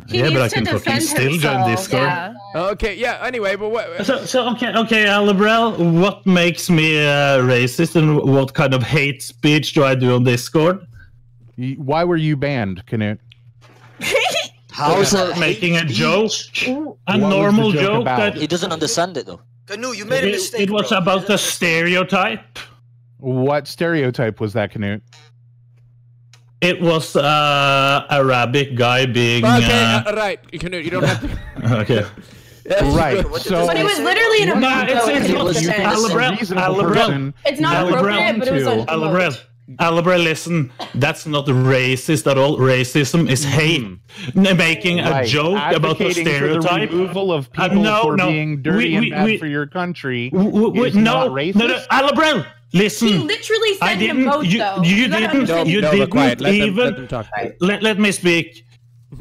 Yeah, but I can fucking still join Discord. Yeah. Okay, yeah. Anyway, but what? So okay, Alibrel, what makes me racist, and what kind of hate speech do I do on Discord? Why were you banned, Canute? How's that making a joke? A What normal was the joke joke about? that He doesn't understand it though. Canoe, you made a mistake. it was bro. about a stereotype. What stereotype was that, Canute? It was Arabic guy being. Okay, right. Canute, you don't have to. Okay. Right. So But it was literally an No, it's Alibrel. It's not appropriate, but it was a Alibrel, listen, that's not racist at all. Racism is hate. Making a joke about a Advocating for the stereotype. removal of people for being dirty and bad for your country is not racist. No, Alibrel, listen. He literally said him both, though. You didn't quiet. Let even. them talk. Let me speak.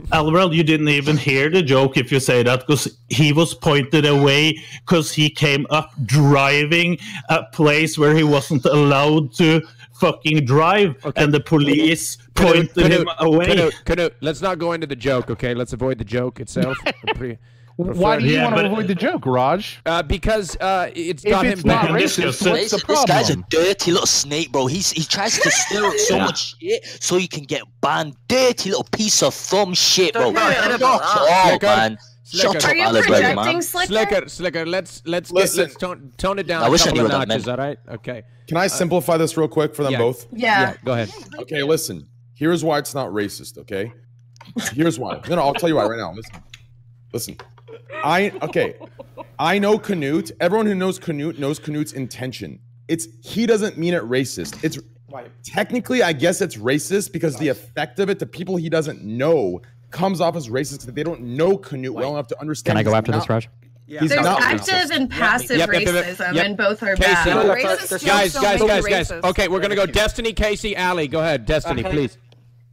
Alibrel, you didn't even hear the joke if you say that, because he was pointed away because he came up driving a place where he wasn't allowed to fucking drive, and the police pointed him away. Canute, let's not go into the joke, okay? Let's avoid the joke itself. Why do you want to avoid the joke, Raj? Because it's got him not banned. racist, what's the This problem? guy's a dirty little snake, bro. He tries to stir up so much shit so he can get banned. Dirty little piece of thumb shit, bro. Shut up, man. Shut up, Are you Alibrel, projecting, man. Sliker? Let's tone it down I a wish I couple knew of what that notches, meant. all right? Okay. Can I simplify this real quick for them both? Yeah. Go ahead. Okay, listen. Here's why it's not racist, okay? Here's why. No, I'll tell you why right now. Listen. I know Canute. Everyone who knows Canute knows Canute's intention. He doesn't mean it racist. It's technically, I guess it's racist because the effect of it to people he doesn't know comes off as racist because they don't know Canute well enough to understand. Can I go after this, Raj? He's There's not active racist. and passive racism, and both are Casey, bad. guys. Okay, we're gonna go Destiny, Casey, Allie. Go ahead, Destiny, please.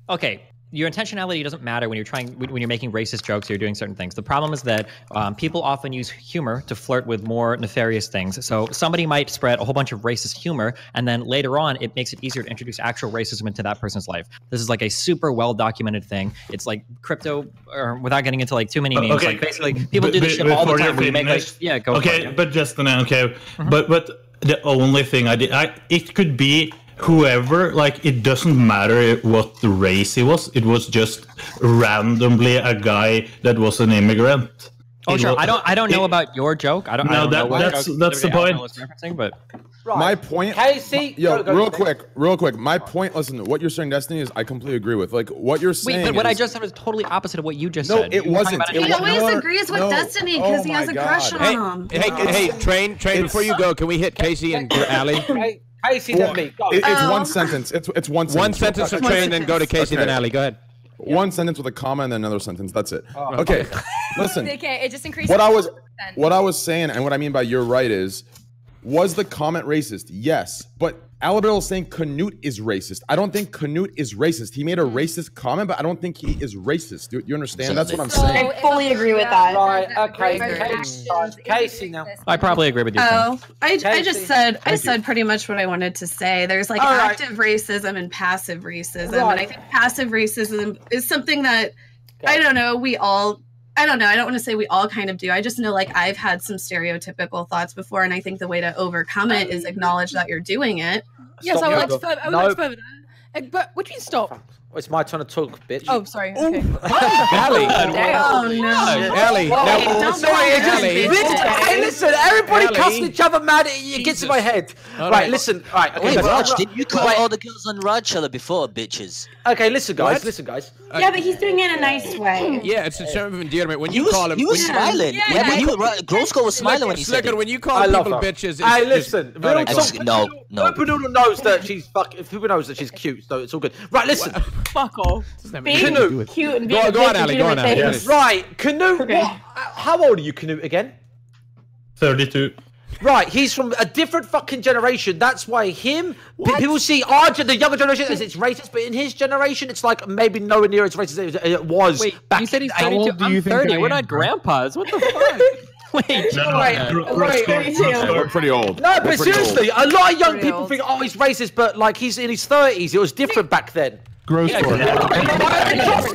Okay. Your intentionality doesn't matter when you're making racist jokes or you're doing certain things. The problem is that people often use humor to flirt with more nefarious things. So somebody might spread a whole bunch of racist humor, and then later on, it makes it easier to introduce actual racism into that person's life. This is like a super well-documented thing. It's like crypto, or without getting into like too many memes. Okay. Like basically, people do this shit all the time. Where you make like, go for it. But just okay. But the only thing it could be whoever, like, it doesn't matter what the race he was. It was just randomly a guy that was an immigrant. Oh, sure. I don't know about your joke. I don't know that's the point. Referencing, but My point, Casey, real quick. My point. Listen, what you're saying, Destiny, is I completely agree with. Like what you're saying. wait, but what I is- just said was totally opposite of what you just No, said. it You were wasn't. talking He about always agrees with Destiny because he has a crush on him. Hey, train. Before you go, can we hit Casey and Allie? Casey, then me. Go. It's one sentence. It's one sentence. One sentence for Train, then go to Casey, then Allie. Go ahead. One sentence with a comma and then another sentence. That's it. Okay. Listen. Okay, it just increases. What I was saying, and what I mean by you're right is, was the comment racist? Yes, but Alibrel is saying Canute is racist. I don't think Canute is racist. He made a racist comment, but I don't think he is racist. Do you understand? That's what I'm saying. I fully agree with that. Right, okay. Casey now. I probably agree with you. I just said pretty much what I wanted to say. There's like active racism and passive racism, and I think passive racism is something that I don't know. I don't know. I don't want to say we all kind of do. I just know like I've had some stereotypical thoughts before, and I think the way to overcome it is acknowledge that you're doing it. Yes, I would like to further that. But would you stop? It's my turn to talk, bitch. Oh, sorry. Okay. Allie. Oh no, Allie. Hey, listen, everybody cussing each other mad. It gets in my head. Right, listen. Right, okay. Wait, Raj, didn't you call all the girls on Rajj Royale before, bitches? Okay, listen, guys. Yeah, but he's doing it in a nice way. Yeah, it's a term of endearment. When you call him, He was smiling. Grosko was smiling when he said Sliker, it. when you call people bitches, Hey, listen. No. People knows that she's fucking. People knows that she's cute, so it's all good. Right, listen. Fuck off. Canute. Cute and Go on, Allie. Go on, Allie. Right, Canute. Okay. How old are you, Canute, again? 32. Right, he's from a different fucking generation. That's why people see the younger generation as it's racist, but in his generation, it's like maybe nowhere near as racist as it was. Wait, back you said he's in the day. 32. I'm 30. We're not grandpas. What the fuck? Wait, We're pretty old. No, but seriously, a lot of young people think, oh, he's racist, but like he's in his 30s. It was different back then. Gross. Trust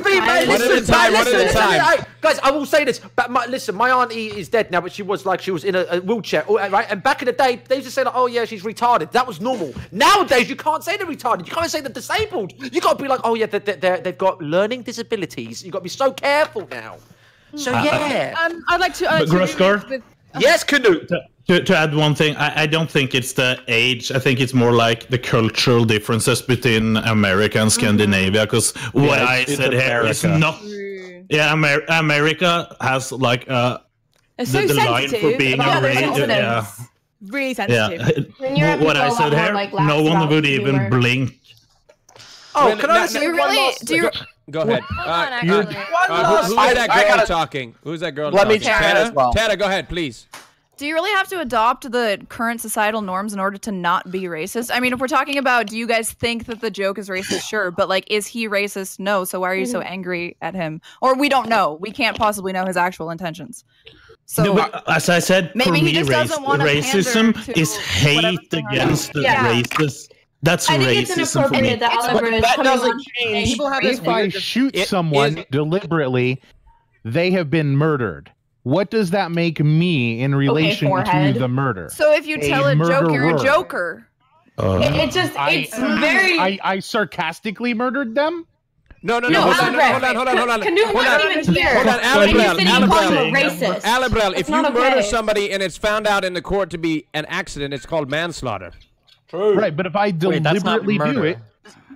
me, man. One at a time, one at a time. Guys, I will say this. But listen, my auntie is dead now, but she was in a wheelchair, right? And back in the day, they used to say like, "Oh yeah, she's retarded." That was normal. Nowadays, you can't say they're retarded. You can't say they're disabled. You got to be like, "Oh yeah, they've got learning disabilities." You got to be so careful now. So yeah. I'd like to. Groskor? Yes, Canute. To add one thing, I don't think it's the age. I think it's more like the cultural differences between America and Scandinavia. Because what I said here is not. Yeah, America has like the line for being a race. Yeah. Really sensitive. Yeah. What I said here, no one would even blink. Oh, can I? Do you really? Do you? Go ahead. Who's that girl talking? Who's that girl Let talking? me chat as well. Tana, go ahead, please. Do you really have to adopt the current societal norms in order to not be racist? I mean, if we're talking about, do you guys think that the joke is racist? Sure, but like, is he racist? No. So why are you so angry at him? Or we don't know. We can't possibly know his actual intentions. So, no, as I said, for maybe he me, just doesn't want to racism pander to is hate against the racists. That's I think racism it's for me. inappropriate that Oliver is that coming doesn't on change. People have If I shoot someone deliberately, they have been murdered. What does that make me in relation to the murder? So if you tell a joke, you're a joker. It's very. I sarcastically murdered them? No. Hold on. Canute wasn't even here. Hold on, racist. Alabrel, if you not murder okay. somebody and it's found out in the court to be an accident, it's called manslaughter. True. Right, but if I deliberately do it,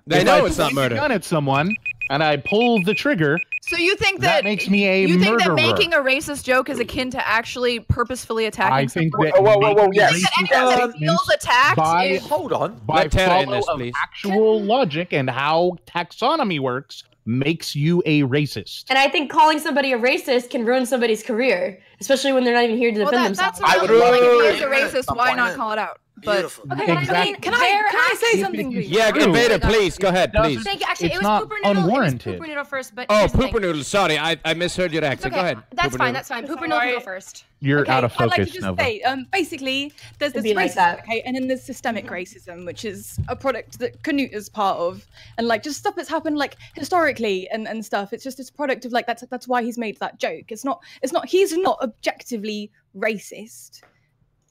they know it's not murder. If I point a gun at someone and I pull the trigger, so you think that makes me a you think murderer. that making a racist joke is akin to actually purposefully attacking I think someone? that Yes. Anyone that feels attacked is... Hold on. By Tara in follow this, of please. actual logic and how taxonomy works makes you a racist. And I think calling somebody a racist can ruin somebody's career, especially when they're not even here to defend themselves. That's like, if he's a racist, why not call it out? But okay, exactly. Can I say something, please? Yeah, Invader, please, go ahead, please. Thank you. Actually, It's it was not Pooper Noodle. unwarranted. It was Pooper Noodle first, but Oh, here's the thing. Pooper Noodle, sorry, I misheard your accent. Okay, Go ahead. That's Pooper fine. Noodle. That's fine. Pooper Noodle can go first. You're out of I'd like focus, to just Nova. say, basically, there's this be like racism, that. okay, and then there's systemic racism, which is a product that Canute is part of, and like just stuff that's happened like historically and stuff. It's just this product of like that's why he's made that joke. It's not he's not objectively racist.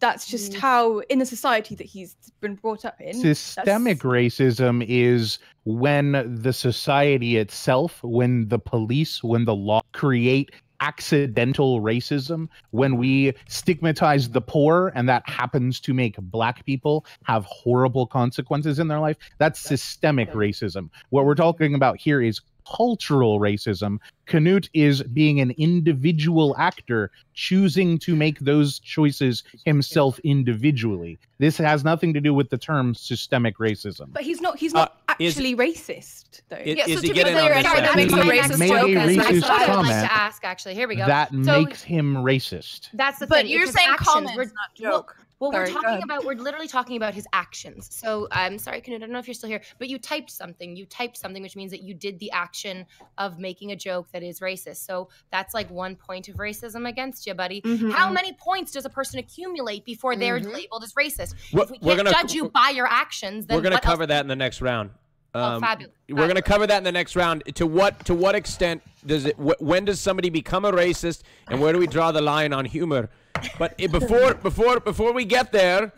That's just how in the society that he's been brought up in. Systemic racism is when the society itself, when the police, when the law create accidental racism, when we stigmatize the poor and that happens to make black people have horrible consequences in their life. That's systemic racism. What we're talking about here is cultural racism. Canute is being an individual actor choosing to make those choices himself individually. This has nothing to do with the term systemic racism. But he's not actually racist though. Is so he to be getting clear, on sorry, this that makes a side? racist Made joke. a That's racist That's what I would like comment to ask, actually. Here we go. that So makes him racist. that's the But thing. you're it's his saying actions. comments, We're not joke. Well, Sorry, go ahead. we're literally talking about his actions. So I'm sorry, Canute, I don't know if you're still here, but you typed something. Which means that you did the action of making a joke that is racist. So that's like 1 point of racism against you, buddy. How many points does a person accumulate before they're labeled as racist? If we can't judge you by your actions, then We're going to what cover else? that in the next round. Fabulous. We're going to cover that in the next round. To what extent does it? When does somebody become a racist, and where do we draw the line on humor? But before we get there,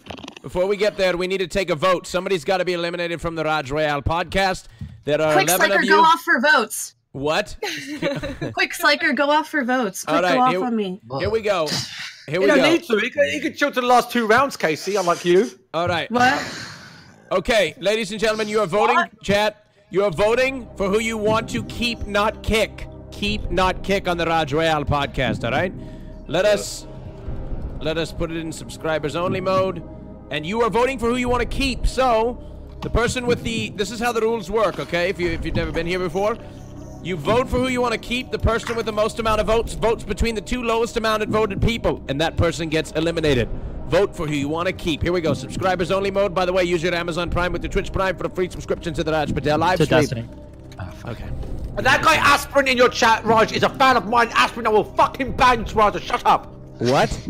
we need to take a vote. Somebody's got to be eliminated from the Rajj Royale podcast. There are Quick, 11 Sliker, of you. go off for votes. What? Quick, Sliker, go off for votes. Quick, All right, go off here- on me. Here we go. Here You we don't go. need to. He could chill to the last 2 rounds, Casey, unlike you. All right. What? Okay, ladies and gentlemen, you are voting. Chat. You are voting for who you want to keep, not kick. Keep, not kick on the Rajj Royale podcast. All right. Let us put it in subscribers only mode, and you are voting for who you want to keep. So, the person with this is how the rules work. Okay, if you've never been here before, you vote for who you want to keep. The person with the most amount of votes votes between the 2 lowest amounted voted people, and that person gets eliminated. Vote for who you want to keep. Here we go. Subscribers only mode. By the way, use your Amazon Prime with your Twitch Prime for a free subscription to the Raj Patel live To stream. Destiny. Okay. And that guy Aspirin in your chat, Raj, is a fan of mine. Aspirin, I will fucking ban you, Raj. Shut up. What?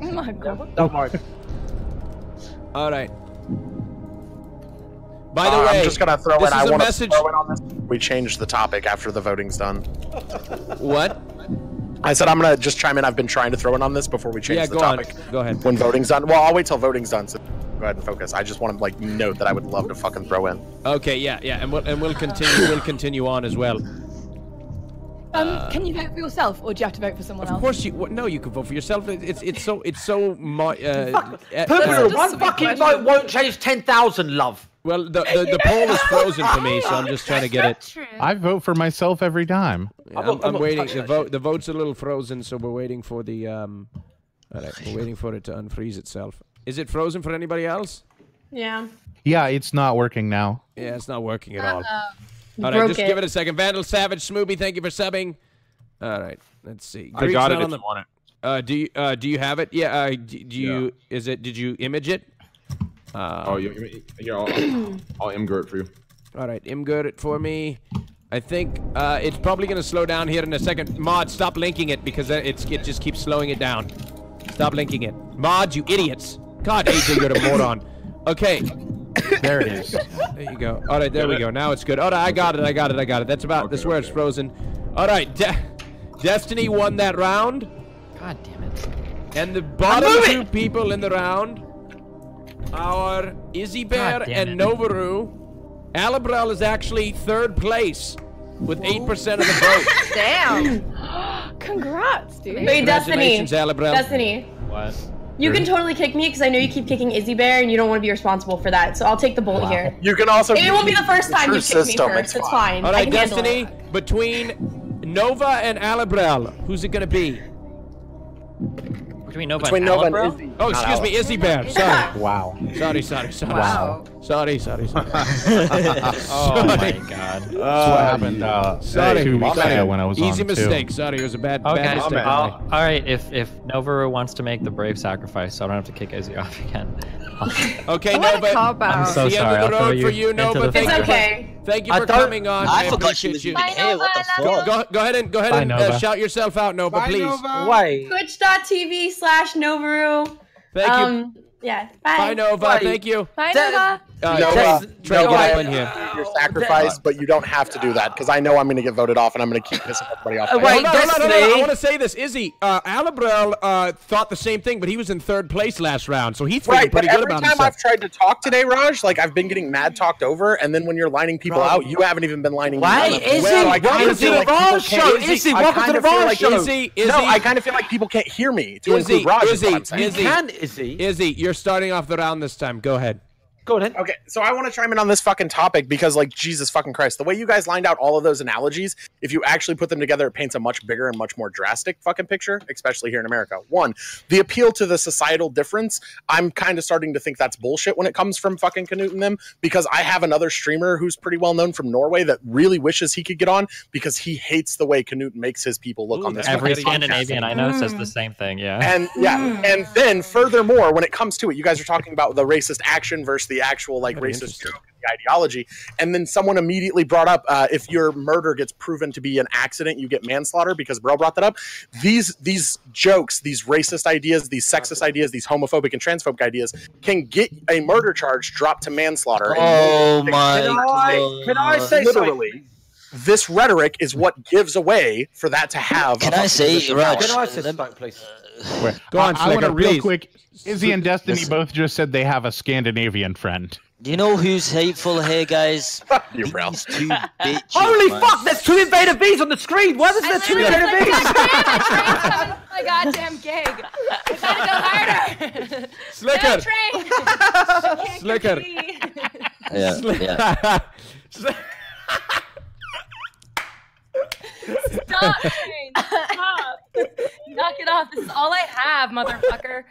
Oh my god. Don't worry. All right. By the way, I'm just gonna throw this in. is I a want to message. throw in on this We changed the topic after the voting's done. What? I said I'm gonna just chime in. I've been trying to throw in on this before we change the topic. Go ahead. When voting's done. Well, I'll wait till voting's done. So go ahead and focus. I just want to like note that I would love to fucking throw in. Okay, yeah, and we'll continue. We'll continue on as well. Can you vote for yourself, or do you have to vote for someone else? Of course you. No, you can vote for yourself. It's so. Pooh, one fucking vote won't change 10,000, love. Well, the poll is frozen for me, so I'm just trying to get it. I vote for myself every time. Yeah, I'm waiting. The vote's a little frozen, so we're waiting for the All right, we're waiting for it to unfreeze itself. Is it frozen for anybody else? Yeah. Yeah, it's not working now. Yeah, it's not working at all. All right, just give it a second. Vandal Savage Smooby, thank you for subbing. All right, let's see. I got it if you want it. Do you have it? Yeah. Did you image it? I'll imgur it for you. All right, imgur it for me. I think it's probably going to slow down here in a second. Mod, stop linking it because it just keeps slowing it down. Stop linking it. Mod, you idiots. God, AJ, you're a moron. Okay. There it is. There you go. All right, there we go. Now it's good. All right, I got it. That's where it's frozen. All right, Destiny won that round. God damn it. And the bottom two people in the round are Izzy Bear and Novaru. Alabrel is actually third place with 8% of the vote. Damn. Congrats, dude. Wait, Destiny. Congratulations, Alabrel. Destiny. What? You can totally kick me because I know you keep kicking Izzy Bear and you don't want to be responsible for that. So I'll take the bullet here. You can also. It won't be the first time you kick me first. It's fine. All right, I can handle Destiny, it. between Nova and Alabrel, who's it going to be? Between Nova and Alabrel? Oh, excuse me, Izzy Bear. Sorry. Wow. Sorry. Wow. Sorry. Oh my god. That's what happened sorry. 2 weeks ago when I was on Easy mistake. Sorry, it was a bad mistake. All right, if Nova wants to make the brave sacrifice, so I don't have to kick Izzy off again. Okay, Nova. I'm so the sorry. end of the I'll road throw for you you, Nova. into the It's okay. Thank you for coming on. I forgot she appreciate was you. even here. What the fuck? Go ahead and shout yourself out, Nova, Bye, please. Nova. Wait. Twitch.tv/Novaru. Thank you. Yeah. Bye. Bye, Nova. Wait. Thank you. Bye, Nova. Trey, get up in here. Your sacrifice, but you don't have to do that because I know I'm going to get voted off and I'm going to keep pissing everybody off. Wait, Hold on. I want to say this. Izzy, Alabrel thought the same thing, but he was in third place last round, so he's feeling pretty good about himself. Every time I've tried to talk today, Raj, like I've been getting mad talked over, and then when you're lining people out, you haven't even been lining me out. Izzy, welcome to the Raj show. Izzy, welcome to the Raj show. No, I kind of feel like people can't hear me to include Raj. Izzy, you're starting off the round this time. Go ahead. Go ahead. Okay, so I want to chime in on this fucking topic because, like, Jesus fucking Christ, the way you guys lined out all of those analogies, if you actually put them together, it paints a much bigger and much more drastic fucking picture, especially here in America. One, the appeal to the societal difference, I'm kind of starting to think that's bullshit when it comes from fucking Canute and them, because I have another streamer who's pretty well known from Norway that really wishes he could get on because he hates the way Canute makes his people look on this. Every Scandinavian I know says the same thing, yeah. And and then furthermore, when it comes to it, you guys are talking about the racist action versus the actual like racist joke and the ideology, and then someone immediately brought up if your murder gets proven to be an accident, you get manslaughter, because Bro brought that up. These jokes, these racist ideas, these sexist ideas, these homophobic and transphobic ideas can get a murder charge dropped to manslaughter. Oh my god. Can I say literally this rhetoric is what gives away for that to have. Can I say, Raj? Can I say something, please? Go on, I want to real please. quick. Izzy and Destiny both just said they have a Scandinavian friend. Do you know who's hateful here, guys? Fuck you, bro. These two bitches. Holy man. fuck! There's two Invader V's on the screen. Why is there two Invader V's? My goddamn gig. I gotta go harder. Sliker. No, Train. Yeah. Stop, Train. Stop. Knock it off. This is all I have, motherfucker.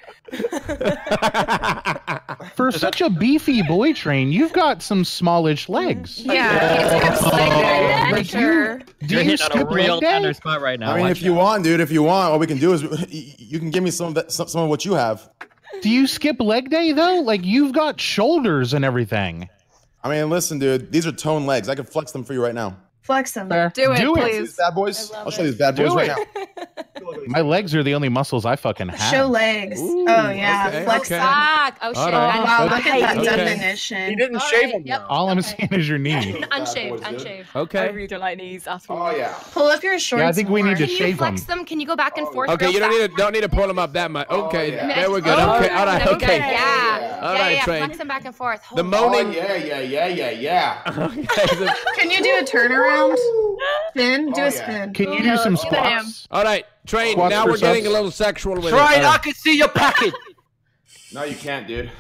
For such a beefy boy Train, you've got some smallish legs. Yeah. Like, You're hitting skip on a real leg day? tender spot right now. I mean, if you want, dude, if you want, what we can do is you can give me some of what you have. Do you skip leg day though? Like you've got shoulders and everything. I mean, listen, dude, these are toned legs. I can flex them for you right now. Flex them. Do it, Do it. See please. these bad boys? I'll show you these bad boys right now. My legs are the only muscles I fucking have. Show legs. Oh yeah, okay, flex. okay. Fuck. Oh shit. All right. Oh, wow, look at that Okay. definition. He didn't All shave right, him. yep. All I'm seeing is your knee. Unshaved. Unshaved. I Okay. really don't like knees at all. Oh yeah. Pull up your shorts. Yeah, I think we need to more. Can you shave them. flex them? Can you go back and forth? Okay, real you fast? don't need to pull them up that much. Okay, yeah. there we're good. Oh, Okay, all right, okay. Yeah. All yeah, right, yeah. Train. Flex them back and forth. The Holy moaning. Yeah. Okay, so- Can you do a turnaround? Spin. Do Oh, a yeah. spin. Can you do some look at him. squats? all right, Train. Squats Now for we're getting a subs. little sexual with Train, it. I can see your package. No, you can't, dude.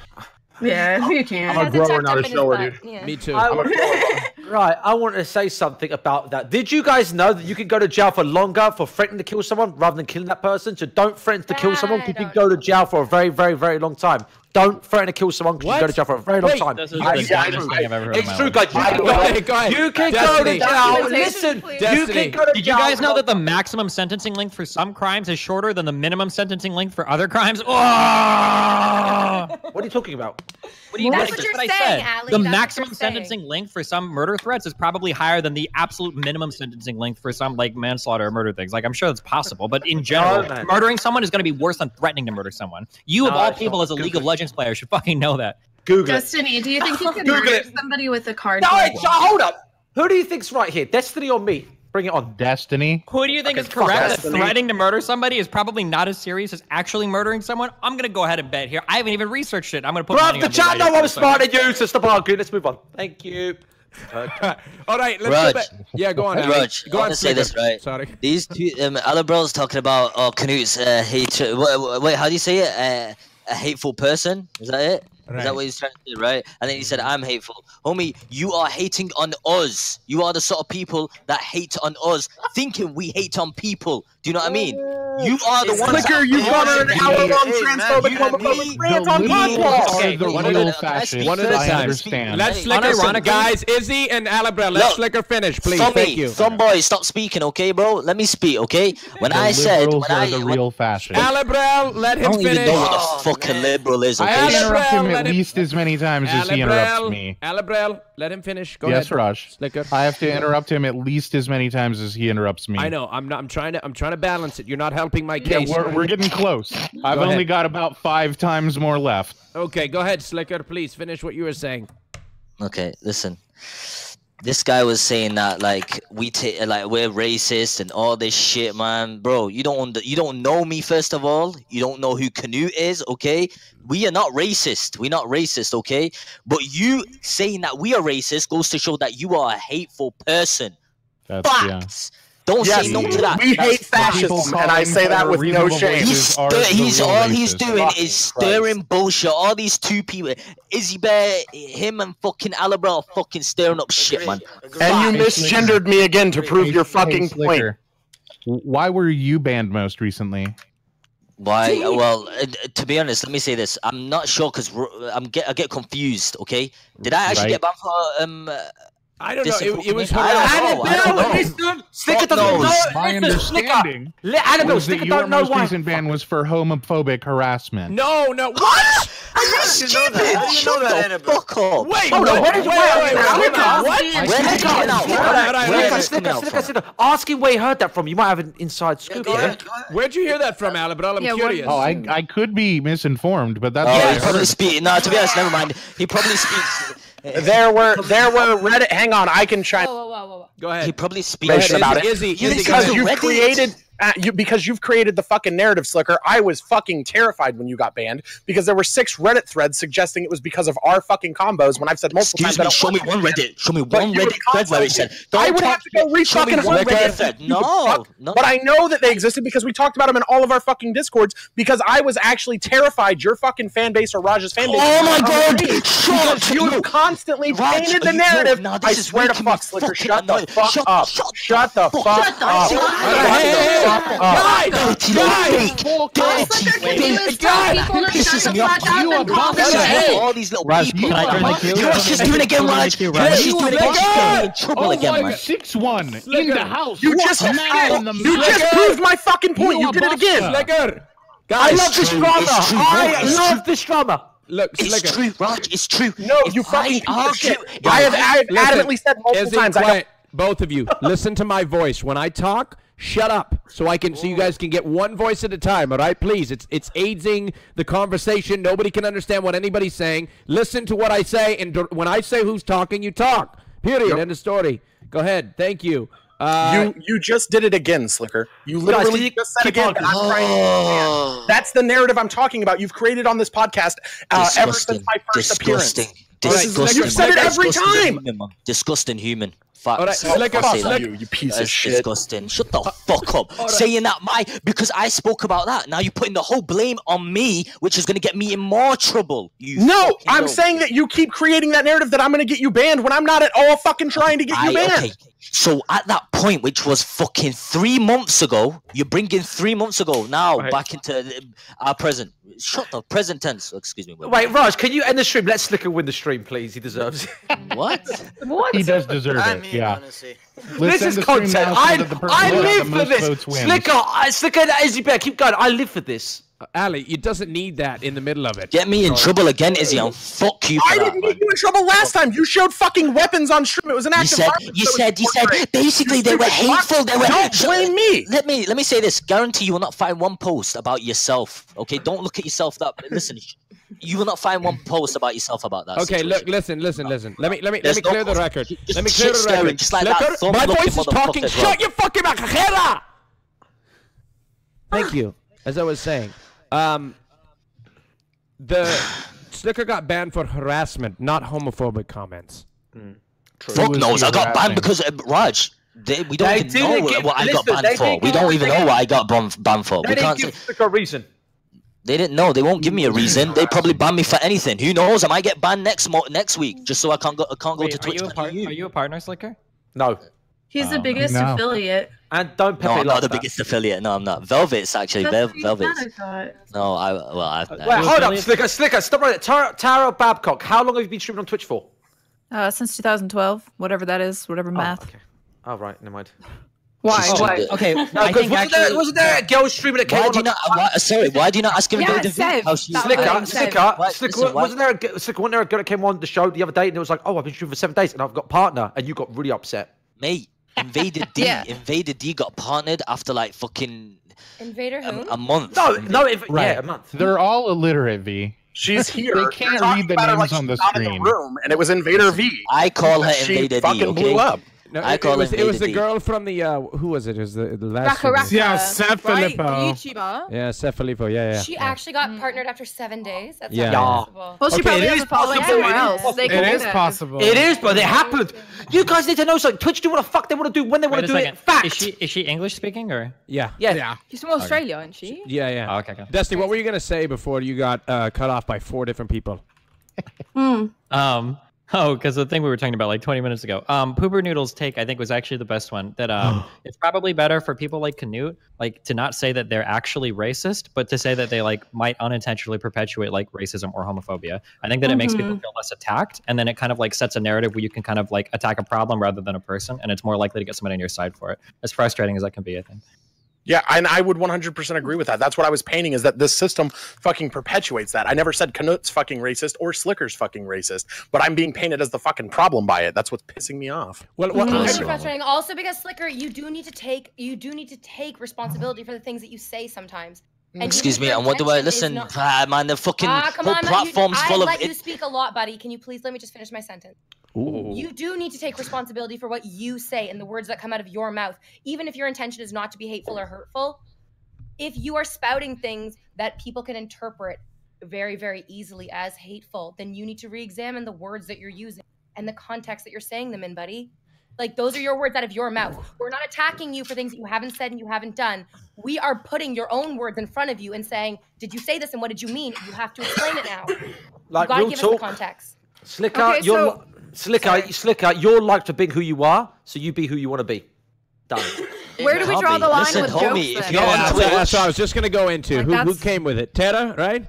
Yeah, you can. I'm a grower, not a shower, dude. Yeah. Me too. Right, I want to say something about that. Did you guys know that you can go to jail for longer for threatening to kill someone rather than killing that person? So don't threaten to kill someone because you can go to jail for a very, very, very long time. Don't threaten to kill someone because you can go to jail for a very long Wait, time. This is the dumbest thing I've ever heard in It's my true, life. guys. Go ahead. You can go Destiny. to jail. Listen, you Destiny. can go to jail. Did you guys know that the maximum sentencing length for some crimes is shorter than the minimum sentencing length for other crimes? Oh! What are you talking about? What do you That's mean? what you're I saying, said. Ali. The That's what maximum you're saying. sentencing length for some murder threats is probably higher than the absolute minimum sentencing length for some like manslaughter or murder things. Like I'm sure that's possible, but in general, man. murdering someone is going to be worse than threatening to murder someone. You of No, all it's people, not. as a League of Legends player, should fucking know that. Google it. Destiny, do you think you could Google murder it. somebody with a card? No, game? hold up. Who do you think's right here? Destiny or me? Bring it on. Destiny. Who do you think Okay, is fuck correct? That Destiny. threatening to murder somebody is probably not as serious as actually murdering someone? I'm going to go ahead and bet here. I haven't even researched it. I'm going to put Bruv, money the on chat right know here I'm for a second. smarter than you, so stop arguing. Let's move on. Thank you. All right, let's Raj. go back. Yeah, go on. Hey, Ali. Raj, Go I on. want to say this, Sliker. right? Sorry. These two, Alabro's talking about Canute's hatred. Wait, how do you say it? A hateful person? Is that it? Is Right. that what he's trying to say, right? And then he said, I'm hateful. Homie, you are hating on us. You are the sort of people that hate on us, thinking we hate on people. Do you know what I mean? You are the ones Sliker, you've gone on an hour-long transphobic homophobic rant on podcast. Okay, the one at real a- fascists. one at a I time. understand. Let's Hey, Sliker, unironically- guys. Izzy and Alabra, let's Look, Sliker finish, please. Some Thank you. Some boys, stop speaking, okay, bro? Let me speak, okay? When The I said, liberals when are I, the when, real fascists. Alabra, let I him don't even finish. know what the fucking liberal is, I okay? have to interrupt him Alabrel, at let him- least as many times as he interrupts me. Alabrel, let him finish. Go Yes, ahead. Raj. Sliker. I have to interrupt him at least as many times as he interrupts me. I know. I'm trying to balance it. You're not helping my Yeah, case. we're getting close. I've Go only ahead. got about 5 times more left. Okay, go ahead, Sliker. Please finish what you were saying. Okay, listen. This guy was saying that like we're racist and all this shit, man. Bro, you don't know me first of all. You don't know who Canute is, okay? We are not racist. We're not racist, okay? But you saying that we are racist goes to show that you are a hateful person. That's Facts. Don't Yes, say no to that. we hate That's fascism, People and I calling say that for with no reasonable shame. voices are the He's real all he's racists. doing Fucking is stirring bullshit. All these two people, Izzy Bear, him and fucking Alabra are fucking stirring up shit, man. And you misgendered me again to prove your fucking Hey, point. Sliker, why were you banned most recently? Why? Well, to be honest, let me say this. I'm not sure because I get confused. Okay, did I actually Right. get banned for I don't know. It was I don't know. Listen, Sliker doesn't knows? know. My Listen, Sliker. understanding Annabelle, was that Sliker your don't know most why. recent ban was for homophobic harassment. No. What? Are you stupid? Shut the fuck up. Wait. Hold on, where did you wait. Sliker, What? Where did it come out? Sliker, ask him where he heard that from. You might have an inside scoop. Yeah, Where'd you hear that from, Alabra? I'm Yeah, curious. Oh, I could be misinformed, but that's Oh, what I he probably heard. speaks. No, to be honest, never mind. He probably speaks. There were Reddit. Hang on, I can try. Whoa. Go ahead. He probably speaks Information about it. Izzy, go Because ahead. you've Reddit. created because you've created the fucking narrative, Sliker. I was fucking terrified when you got banned because there were 6 Reddit threads suggesting it was because of our fucking combos. When I've said multiple Excuse times, I me. don't Show me want one to. Reddit. Show me But one you would Reddit thread where it said. I Don't would have talk to go read show me fucking one Reddit Reddit thread. thread. You would No, fuck. no. But I know that they existed because we talked about them in all of our fucking discords. Because I was actually terrified your fucking fan base or Raj's fan base. Oh my God! Because Shut you up. have constantly Raj, painted the are you- narrative. no, I this is swear to making me fuck, Sliker. fucking Shut the annoyed. fuck Shut up. the Shut the fuck up. Shut the all these little Raj, people. can I join the queue? You watch this doing it again, Raj. You watch this doing it again. She's getting in trouble again, man. 6-1 in the house. You just Sliker. proved my fucking point. You did it again. Sliker. I Guys, love this true, drama. it's true, I it's love this drama. look, It's Sliker. true, Raj. It's true. No, If you fucking I piece of argue- shit. I have Listen, adamantly said multiple Izzy, times. I quiet. Both of you, listen to my voice. When I talk, shut up so you guys can get one voice at a time. All right, please. It's aiding the conversation. Nobody can understand what anybody's saying. Listen to what I say, and when I say who's talking, you talk. Period. End of story. Go ahead. Thank you. You just did it again, Sliker. You literally just said again. That's the narrative I'm talking about. You've created on this podcast ever since my first appearance. Disgusting. You've said it every time. Disgusting human. Fuck. All right, Sliker, you piece of shit. Disgusting. Shut the fuck up. Saying that because I spoke about that. Now you're putting the whole blame on me, which is going to get me in more trouble. No, I'm saying that you keep creating that narrative that I'm going to get you banned when I'm not at all fucking trying to get you banned. Okay. So at that point, which was fucking 3 months ago, you're bringing 3 months ago now back into our present. Shut the present tense. Excuse me. Wait, Raj, can you end the stream? Let Sliker win the stream, please. He deserves it. What? He does deserve it. Yeah. This is content. I live for this. Sliker, Izzy Bear, keep going. I live for this. Ali, you doesn't need that in the middle of it. Get me in trouble again, Izzy. I'll fuck you for I didn't get you in trouble last time. You showed fucking weapons on stream. It was an act of violence. You said basically they were hateful. They were. Don't blame me. Let me say this. Guarantee you will not find one post about yourself. Okay, don't look at yourself that. Listen, you will not find one post about yourself about that. Okay, situation. look, listen. Let me clear the record. Let me clear the record. Just like that. My voice is talking. Shut your fucking mouth. Thank you. As I was saying, the Sliker got banned for harassment, not homophobic comments. Fuck knows. I got banned because Raj. We don't even know what I got banned for. We don't even know what I got banned for. They didn't give Sliker a reason. They didn't know. They won't give me a reason. They probably ban me for anything. Who knows? I might get banned next week just so I can't go to Twitch. Are you a partner, Sliker? No. He's the biggest affiliate. And don't No, I'm not the biggest affiliate. No, I'm not. Velvet's actually. Velvet's. No, Wait, hold up, Sliker, stop right there. Tara Babcock, how long have you been streaming on Twitch for? Since 2012, whatever that is, whatever math. Okay. Oh, right, never mind. Why? Okay, no, wasn't there a girl streamer that came why do you not ask him Sliker, wasn't there a girl that came on the show the other day and it was like, oh, I've been streaming for 7 days and I've got partner, and you got really upset. Mate, Invader D got partnered after like fucking Invader who? a month. Right. A month. They're all illiterate, V. She's here. They can't read the names on the screen. In the room, and it was Invader V. I call her Invader D. Fucking blew up. No, it was the girl from the who was it? It was the last one. Yeah, Seth Filippo. YouTuber. Yeah, Seth Filippo. Yeah. She actually got partnered after 7 days. That's Yeah. not possible. Well, she probably has a following somewhere else. It is possible. It is, but it happened. You guys need to know something. Twitch do what the fuck they want to do when they want to do it. Fact. Is she English speaking or? Yeah. She's from Australia, isn't she? Yeah. Oh, okay. Dusty, what were you gonna say before you got cut off by 4 different people? Because the thing we were talking about like 20 minutes ago, Pooper Noodle's take I think was actually the best one. That it's probably better for people like Canute, like to not say that they're actually racist, but to say that they like might unintentionally perpetuate like racism or homophobia. I think that it makes people feel less attacked, and then it kind of like sets a narrative where you can kind of like attack a problem rather than a person, and it's more likely to get somebody on your side for it. As frustrating as that can be, I think. Yeah, and I would 100% agree with that. That's what I was painting, is that this system fucking perpetuates that. I never said Canute's fucking racist or Sliker's fucking racist, but I'm being painted as the fucking problem by it. That's what's pissing me off. It's frustrating. Also, because Sliker, you do need to take responsibility for the things that you say sometimes. And excuse me, and what do I listen? Man, the fucking whole platform's full of. I let you speak a lot, buddy. Can you please let me just finish my sentence? Ooh. You do need to take responsibility for what you say and the words that come out of your mouth, even if your intention is not to be hateful or hurtful. If you are spouting things that people can interpret very, very easily as hateful, then you need to re-examine the words that you're using and the context that you're saying them in, buddy. Like, those are your words out of your mouth. We're not attacking you for things that you haven't said and you haven't done. We are putting your own words in front of you and saying, did you say this and what did you mean? You have to explain it now. Like, you gotta give us the context. Sliker, Sliker, you're like to be who you are, so you be who you want to be. Done. Where do we draw the line with homie, jokes? if you're on Twitch, that's what I was just gonna go into. Like, who came with it? Tara, right?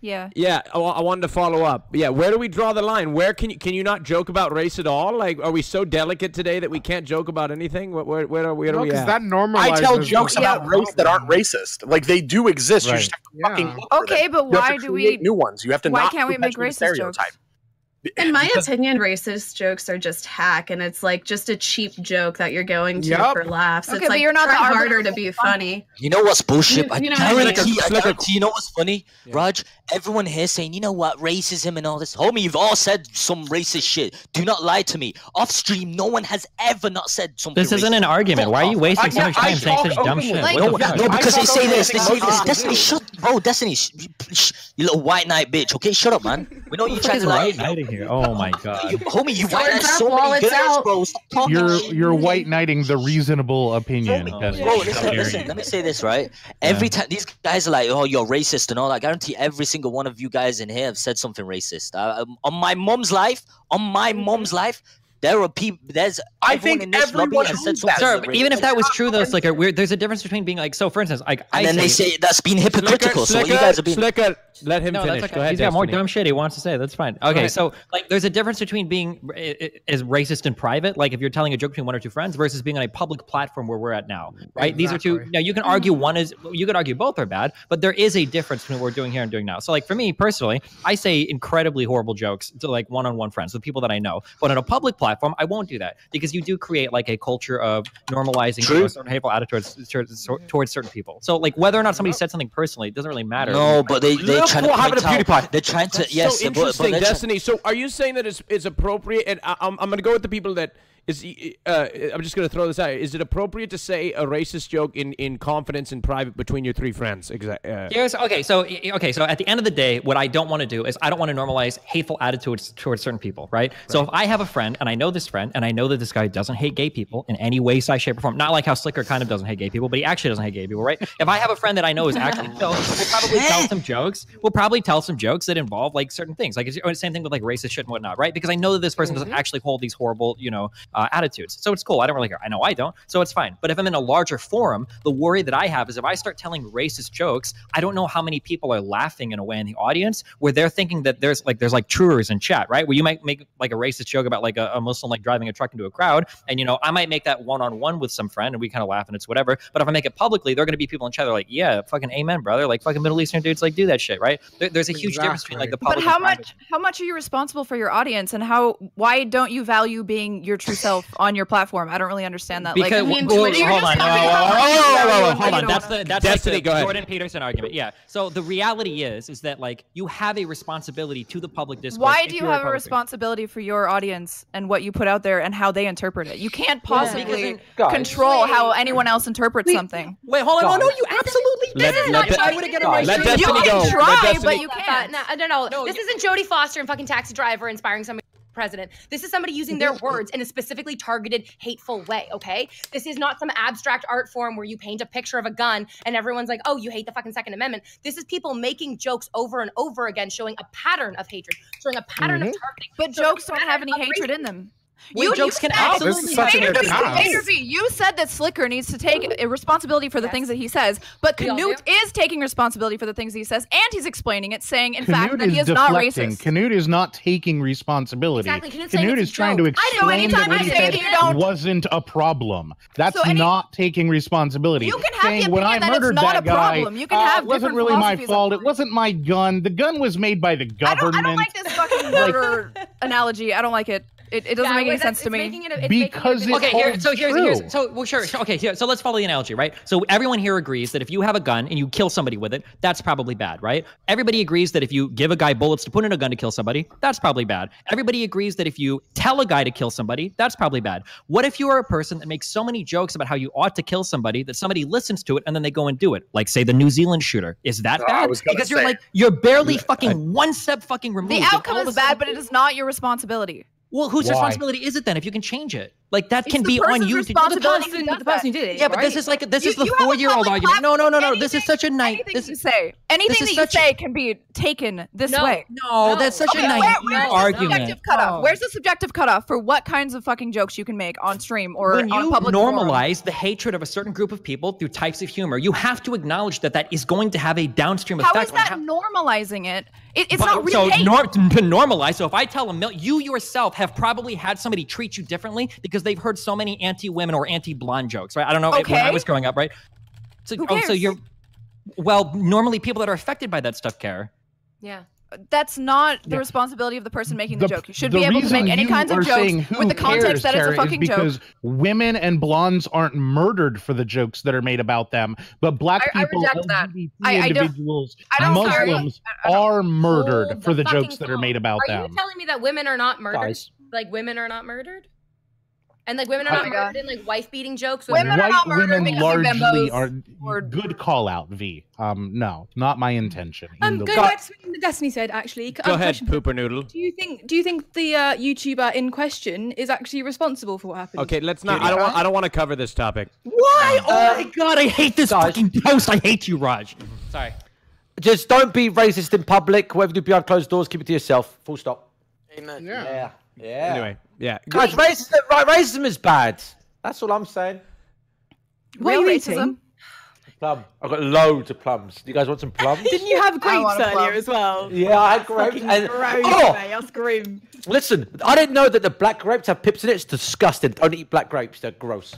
Yeah. Yeah, I wanted to follow up. Yeah, where do we draw the line? Where can you not joke about race at all? Like, are we so delicate today that we can't joke about anything? Where are we at? That normalizes. I tell jokes about race that aren't racist. Like, they do exist. You just have to fucking look for them. Okay, but You have why to do we create new ones? You have to why not can't we make perpetuate racist jokes? In my opinion, racist jokes are just hack, and it's like just a cheap joke that you're going to for laughs. Okay, it's but like you're not try the harder to be funny. You know what's bullshit? You know I what I mean? guarantee, you know what's funny? Raj, everyone here saying, you know what, racism and all this. Homie, you've all said some racist shit. Do not lie to me. Off stream, no one has ever not said something This isn't an argument. Why are you wasting so much time saying such dumb shit? No, because they say this. They say this. Destiny, shut, bro. Destiny, you little white knight bitch. Okay, shut up, man. We know you trying to lie. Here. Oh my god. Homie, you white knight so many girls, bro. Stop talking. You're white knighting the reasonable opinion. Bro, listen, let me say this, right? Every time these guys are like, oh, you're racist and all that, I guarantee every single one of you guys in here have said something racist. On my mom's life, there are people. I think everyone has said something. Sir, even if that was true, though, Sliker, there's a difference between being like, so for instance, like, and then they say that's being hypocritical. So what you guys are being. Sliker, let him finish. That's okay. Go ahead, He's got more Destiny. dumb shit he wants to say. That's fine. Okay, so like, there's a difference between being as racist in private, like if you're telling a joke between one or two friends, versus being on a public platform where we're at now, right? Exactly. These are two. Now you can argue you could argue both are bad, but there is a difference between what we're doing here and doing now. So like for me personally, I say incredibly horrible jokes to like one-on-one friends, the people that I know, but on a public platform, I won't do that because you do create like a culture of normalizing certain hateful attitudes towards certain people. So like whether or not somebody said something personally, it doesn't really matter. No, but they're trying to point out. They're trying to. Yes, so interesting, Destiny. So are you saying that it's appropriate? And I'm going to go with the people that is. I'm just going to throw this out. Is it appropriate to say a racist joke in confidence in private between your three friends? Okay. So at the end of the day, what I don't want to do is I don't want to normalize hateful attitudes towards certain people, right? So if I have a friend and I know this friend and I know that this guy doesn't hate gay people in any way, size, shape, or form, not like how Sliker kind of doesn't hate gay people, but he actually doesn't hate gay people, right? If I have a friend that I know is actually chill, we'll probably tell some jokes. We'll probably tell some jokes that involve like certain things, like it's the same thing with like racist shit and whatnot, right? Because I know that this person doesn't actually hold these horrible, attitudes. So it's cool. I don't really care. I know I don't. So it's fine. But if I'm in a larger forum, the worry that I have is if I start telling racist jokes, I don't know how many people are laughing in a way in the audience where they're thinking that there's truers in chat, right? Where you might make like a racist joke about like a Muslim like driving a truck into a crowd, and I might make that one-on-one with some friend and we kind of laugh and it's whatever. But if I make it publicly, there are going to be people in chat that are like, yeah, fucking amen, brother. Like fucking Middle Eastern dudes like do that shit, right? There's a huge difference between like the public. But how much are you responsible for your audience, and why don't you value being your true self on your platform? I don't really understand that. Because like, hold on. That's Destiny, like the Jordan Peterson argument. Yeah. So the reality is that like you have a responsibility to the public discourse. Why do you have a responsibility for your audience and what you put out there and how they interpret it? You can't possibly control how anyone else interprets something. Wait, hold on. No, you absolutely did. Let Destiny you go. can try, but you can't. No, this isn't Jodie Foster and fucking Taxi Driver inspiring somebody president. This is somebody using their words in a specifically targeted, hateful way, okay? This is not some abstract art form where you paint a picture of a gun and everyone's like, oh, you hate the fucking Second Amendment. This is people making jokes over and over again, showing a pattern of hatred, showing a pattern of targeting. But jokes don't have any hatred in them. Jokes can absolutely you said that Sliker needs to take a responsibility for the things that he says, but Canute is taking responsibility for the things he says, and he's explaining it, saying, in fact, that he is not racist. Canute is not taking responsibility. Exactly. Canute is trying to explain that what he said wasn't a problem. That's not taking responsibility. You can have the opinion that it's not a problem. You can have it wasn't really my fault. It wasn't my gun. The gun was made by the government. I don't like this fucking murder analogy. I don't like it. It doesn't make any sense to me. So let's follow the analogy, right? So everyone here agrees that if you have a gun and you kill somebody with it, that's probably bad, right? Everybody agrees that if you give a guy bullets to put in a gun to kill somebody, that's probably bad. Everybody agrees that if you tell a guy to kill somebody, that's probably bad. What if you are a person that makes so many jokes about how you ought to kill somebody that somebody listens to it and then they go and do it? Like, say, the New Zealand shooter. Is that bad? Because you're barely fucking one step fucking removed. The outcome is bad, but it is not your responsibility. Well, whose responsibility is it then if you can change it? Like, that can be on you. The person who did it. Yeah, but this is like this is the 4-year-old argument. No. This is such a nice. Anything that you say can be taken this way. No, that's such a naive argument. Where's the subjective cutoff for what kinds of fucking jokes you can make on stream or on a public forum? When you normalize the hatred of a certain group of people through types of humor, you have to acknowledge that is going to have a downstream effect. How is that normalizing it? It's not real so hate. To normalize. So if I tell you yourself have probably had somebody treat you differently because they've heard so many anti-women or anti-blonde jokes, right? I don't know when I was growing up, right? So, Who cares? so you're normally people that are affected by that stuff care. Yeah. That's not the responsibility of the person making the joke. You should the be able to make reason any you kinds of are saying jokes who with the context cares, that it's a Tara, fucking is because joke. women and blondes aren't murdered for the jokes that are made about them, but black people, reject that. LGBT individuals, I don't- Muslims are murdered Hold for the fucking jokes that are phone. made about Are them. you telling me that women are not murdered? Guys. Like women are not murdered? And like women are Oh not my God. murdered in like wife beating jokes? Women are White not murdered women because of largely bimbos are good call out, V. No, not my intention. in the Going back to something that Destiny said, actually. Go ahead, question. Pooper Noodle. Do you think the YouTuber in question is actually responsible for what happened? Okay, let's not. I don't want to cover this topic. Why? Oh my god, I hate this fucking post. I hate you, Raj. Sorry. Just don't be racist in public. Whatever you do behind closed doors, keep it to yourself. Full stop. Amen. Yeah. Anyway, yeah. Guys, racism is bad. That's all I'm saying. What are you eating? Plum. I've got loads of plums. Do you guys want some plums? Didn't you have grapes want a plum. earlier as well? Yeah, I had grapes. Fucking And, gross, oh, mate. That's grim. listen, I didn't know that the black grapes have pips in it. It's disgusting. Don't eat black grapes. They're gross.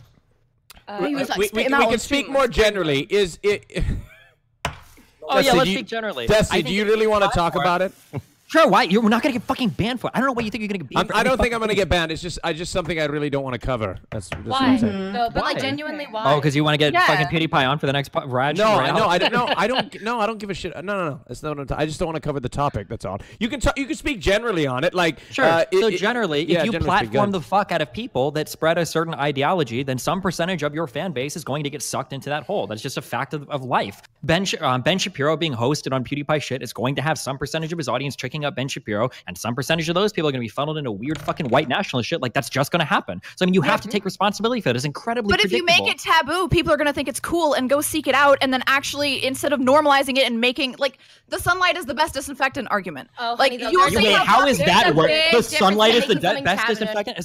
He was like, we spit him out can on speak stream. more generally. Is it? Oh yeah, Dusty, let's do you- speak generally. Dusty, I do think you it's really want to fine talk for it. about it? Sure, why? We're not gonna get fucking banned for it. I don't know what you think you're gonna get banned for. I don't think I'm gonna get banned. It's just something I really don't want to cover. That's what Why? I'm saying. No, but like Why? genuinely, why? Oh, because you want to get Yeah. fucking PewDiePie on for the next Rajj No, Royale? I don't give a shit. No. That's not what I just don't want to cover the topic. That's all. You can you can speak generally on it, like Sure. So generally, yeah, if you generally speak, platform go the fuck out of people that spread a certain ideology, then some percentage of your fan base is going to get sucked into that hole. That's just a fact of life. Ben Shapiro being hosted on PewDiePie shit is going to have some percentage of his audience checking out Ben Shapiro, and some percentage of those people are going to be funneled into weird fucking white nationalist shit. Like, that's just going to happen. So, I mean, you have to take responsibility for it. It's incredibly But if you make it taboo, people are going to think it's cool and go seek it out, and then actually, instead of normalizing it and making, like, the sunlight is the best disinfectant argument. Oh, like, honey, you were there's saying a- how is there's that a work? big The difference sunlight is the between something best cabinet- disinfectant?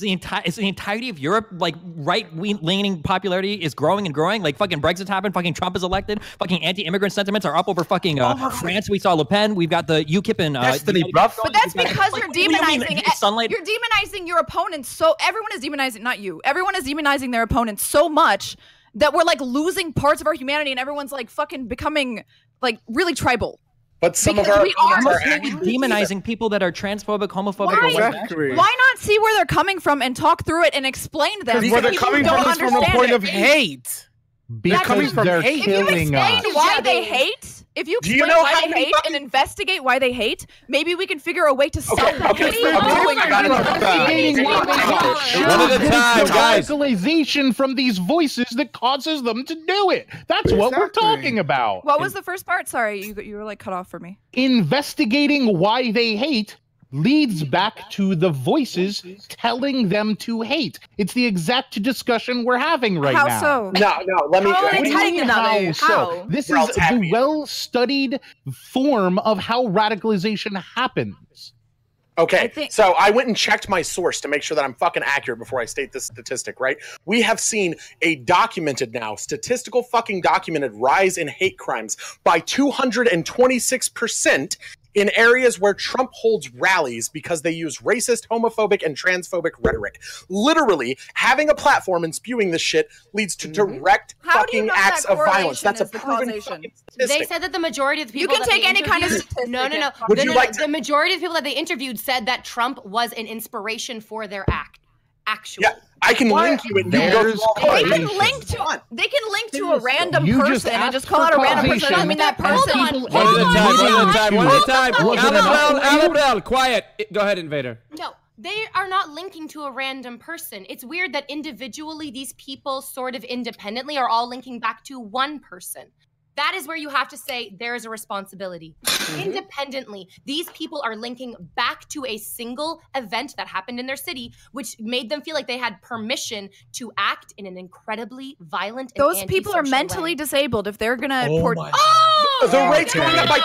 Is the entirety of Europe, like, right-leaning popularity is growing and growing? Like, fucking Brexit's happened, fucking Trump is elected, fucking anti-immigrant sentiments are up over fucking France. We saw Le Pen. We've got the UKIP and Destiny, bruv. But that's because you're what do you mean? demonizing Sunlight. You're demonizing your opponents. So everyone is demonizing, not you. Everyone is demonizing their opponents so much that we're like losing parts of our humanity, and everyone's like fucking becoming like really tribal. But some Because of our we are opponents are You're demonizing people that are transphobic, homophobic, Why? or white Exactly. Why not see where they're coming from and talk through it and explain them? Because where they're People coming don't from is from a understand point it. of hate. Because from they're hate. If you killing explain us. why they hate, if you Do you explain know why how they many hate and investigate why they hate, maybe we can figure a way to stop them. okay, What are you okay, doing? I got it. One at a time, guys. Radicalization from these voices that causes them to do it. That's what we're Exactly. talking about. What was the first part? Sorry, you were like cut off for me. Investigating why they hate leads back to the voices telling them to hate. It's the exact discussion we're having right How now. so? No, let me. How are they What do you telling mean another? how so? How? This Well, is the well-studied form of how radicalization happens. Okay, so I went and checked my source to make sure that I'm fucking accurate before I state this statistic, right? We have seen a documented now, statistical fucking documented rise in hate crimes by 226% in areas where Trump holds rallies because they use racist, homophobic, and transphobic rhetoric. Literally, having a platform and spewing this shit leads to direct How do you fucking know acts that of violence. correlation That's a is the proven causation? fucking statistic. They said that the majority of the You people can that take they any kind of interviewed- statistic No. Would No, you no, like no. to- The majority of the people that they interviewed said that Trump was an inspiration for their act. Actually. Yeah, I can link you and you can go There's through all the They can causation. link to a random You just person and asked just call for out a random person. causation, I mean that and person. people One at a time. One at a time. One at a time. Was it enough for you? Alabel, quiet. Go ahead, Invader. No, they are not linking to a random person. It's weird that individually these people sort of independently are all linking back to one person. That is where you have to say there is a responsibility. Independently, these people are linking back to a single event that happened in their city, which made them feel like they had permission to act in an incredibly violent and Those people are antisocial mentally way. disabled if they're gonna The rate's going up by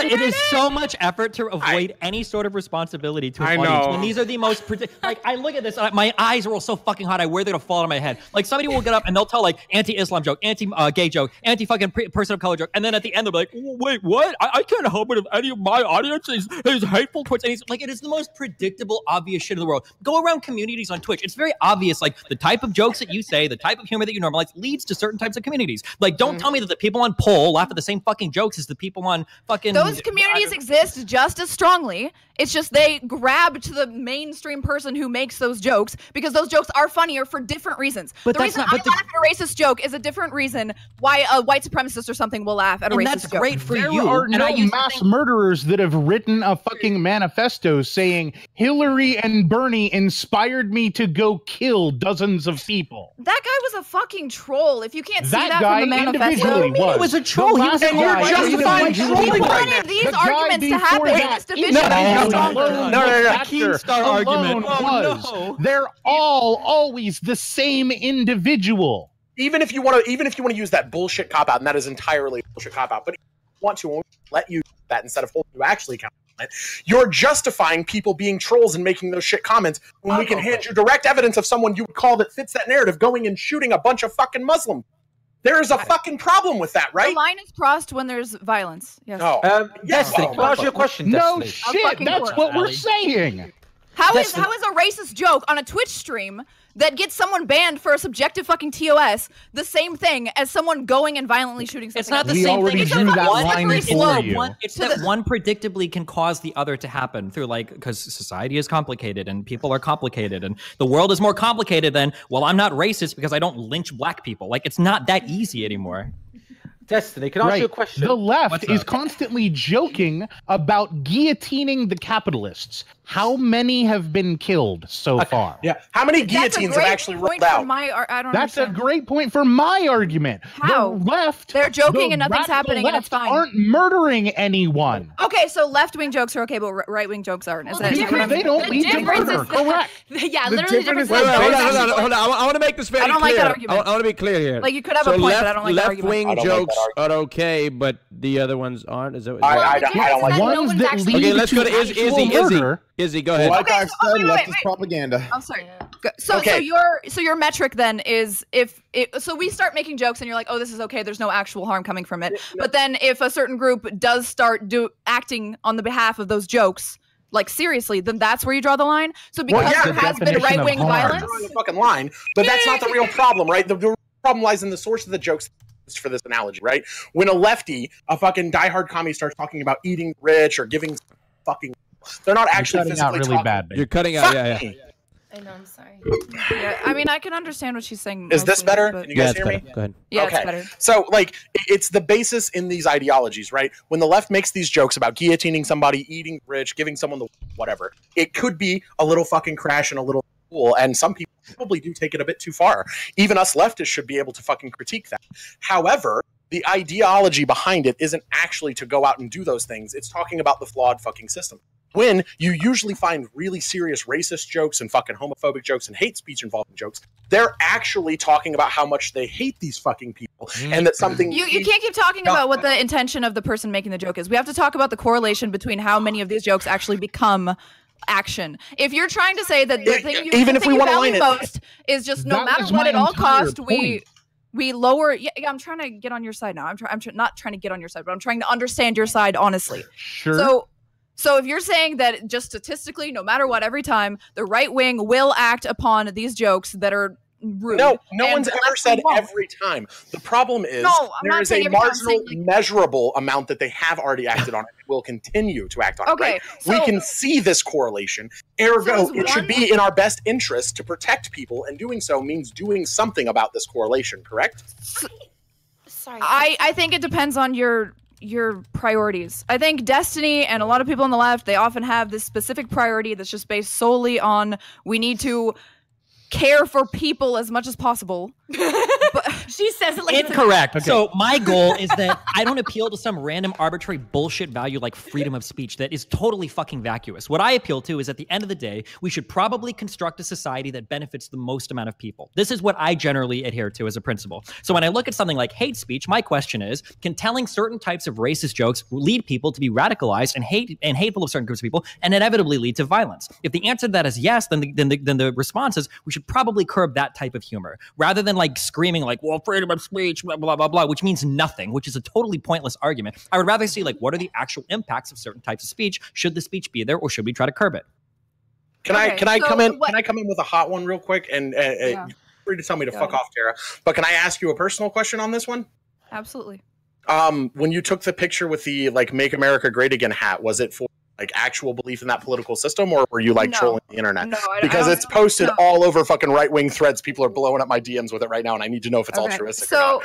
It is so much effort to avoid any sort of responsibility to an I audience. know. When these are the most like, I look at this, my eyes are all so fucking hot. I wear they're gonna fall on my head. Like somebody will get up and they'll tell like anti-Islam joke, anti-gay joke, anti-fucking person of color joke, and then at the end they'll be like, wait, what? I can't help it if any of my audience is hateful towards any. Like it is the most predictable, obvious shit in the world. Go around communities on Twitch. It's very obvious. Like the type of jokes that you say, the type of humor that you normalize leads to certain types of communities. Like don't tell me that the people on Poll laugh at the same fucking jokes jokes is the people on fucking. Those communities exist just as strongly. It's just they grab to the mainstream person who makes those jokes because those jokes are funnier for different reasons. But the that's reason not- I but the- laugh at a racist joke is a different reason why a white supremacist or something will laugh at a And racist that's joke. great for There you. are And no I used to mass think- murderers that have written a fucking manifesto saying Hillary and Bernie inspired me to go kill dozens of people. That guy was a fucking troll. If you can't see That that guy from the manifesto, individually was. He was a troll. The He was last a guy justifying individually trolling was. right wanted these The guy arguments to before happen in that this division. Keemstar argument. Was. They're all always the same individual. Even if you want to use that bullshit cop out, and that is entirely a bullshit cop out, but if you want to let you do that instead of holding you actually accountable, you're justifying people being trolls and making those shit comments when we can hand you direct evidence of someone you would call that fits that narrative going and shooting a bunch of fucking Muslims. There is a fucking problem with that, right? The line is crossed when there's violence. Yes. Oh. Destiny, can I ask you a question, No Destiny? shit, that's what we're saying. How is a racist joke on a Twitch stream that gets someone banned for a subjective fucking TOS the same thing as someone going and violently shooting something? It's not the We same already thing. drew that One- line it's for that you. It's that one predictably can cause the other to happen through because society is complicated and people are complicated and the world is more complicated than, well, I'm not racist because I don't lynch black people. Like, it's not that easy anymore. Destiny, can I ask you a question? The left What's is up? constantly joking about guillotining the capitalists. How many have been killed so far? Yeah. How many That's a guillotines have great actually point rolled out? for my I don't That's understand. a great point for my argument. How? The left, They're joking the and nothing's radical happening and it's left fine. aren't murdering anyone. Okay, so left-wing jokes are okay, but right-wing jokes aren't. Is that Because they don't lead to murder. Correct. Yeah, The literally the difference difference is- Wait, is hold those on, hold on, actually- hold on. I want to make this very I don't clear. like that argument. I want to be clear here. Like, you could have a point, but I don't like that argument. Left-wing I don't like that jokes are okay, but the other ones aren't. Is that what I don't like that. Ones one's that actually- lead Okay, let's go to actual Izzy. murder. Izzy, go ahead. Like I've said, wait, leftist wait. propaganda. I'm sorry. So Okay. your metric then is so we start making jokes and you're like, oh, this is okay. There's no actual harm coming from it. But then if a certain group does start acting on the behalf of those jokes, like seriously, then that's where you draw the line. So because What's there the has been definition of right-wing harm? violence, Drawing a fucking line, but that's not the real problem, right? The real problem lies in the source of the jokes for this analogy, right? When a lefty, a fucking diehard commie, starts talking about eating rich or giving fucking, they're not actually Cutting out physically really talking. bad. babe. You're cutting out. Yeah, Fuck yeah. me. I know, I'm sorry. yeah, I mean, I can understand what she's saying. Is this mostly, better? but- Can you Yeah, guys it's hear better. me? Go ahead. Yeah, Okay. it's better. So, like, it's the basis in these ideologies, right? When the left makes these jokes about guillotining somebody, eating rich, giving someone the whatever, it could be a little fucking crash and a little cool, and some people probably do take it a bit too far. Even us leftists should be able to fucking critique that. However, the ideology behind it isn't actually to go out and do those things. It's talking about the flawed fucking system. When you usually find really serious racist jokes and fucking homophobic jokes and hate speech involving jokes, they're actually talking about how much they hate these fucking people and that something You can't keep talking about what the intention of the person making the joke is. We have to talk about the correlation between how many of these jokes actually become action. If you're trying to say that the thing you, even the if thing we you wanna value line it- most is just no That matter was what my at all entire cost, point. we lower. Yeah, I'm trying to get on your side now. I'm not trying to get on your side, but I'm trying to understand your side honestly. Sure. So if you're saying that just statistically, no matter what, every time the right wing will act upon these jokes that are rude. No and one's the ever left said wing won't. every time. The problem is No, I'm there not is saying a every time, I'm marginal, saying, measurable amount that they have already acted on and will continue to act on. Okay, Right? We so- can see this correlation. Ergo, So is it should one- be in our best interest to protect people, and doing so means doing something about this correlation. Correct? Sorry. I think it depends on your priorities. I think Destiny and a lot of people on the left, they often have this specific priority that's just based solely on we need to care for people as much as possible. She says it like it's a- Incorrect. So my goal is that I don't appeal to some random arbitrary bullshit value like freedom of speech that is totally fucking vacuous. What I appeal to is at the end of the day, we should probably construct a society that benefits the most amount of people. This is what I generally adhere to as a principle. So when I look at something like hate speech, my question is, can telling certain types of racist jokes lead people to be radicalized and hateful of certain groups of people and inevitably lead to violence? If the answer to that is yes, then the response is we should probably curb that type of humor rather than like screaming like, well, freedom of speech, blah, blah, blah, blah, which means nothing, which is a totally pointless argument. I would rather see like, what are the actual impacts of certain types of speech? Should the speech be there or should we try to curb it? Can I Okay, come so in? what- Can I come in with a hot one real quick? And Yeah. you're free to tell me to Go fuck ahead. off, Tara. But can I ask you a personal question on this one? Absolutely. When you took the picture with the like "Make America Great Again" hat, was it for like actual belief in that political system, or were you like trolling the internet? No, because it's posted all over fucking right wing threads. People are blowing up my DMs with it right now, and I need to know if it's altruistic. So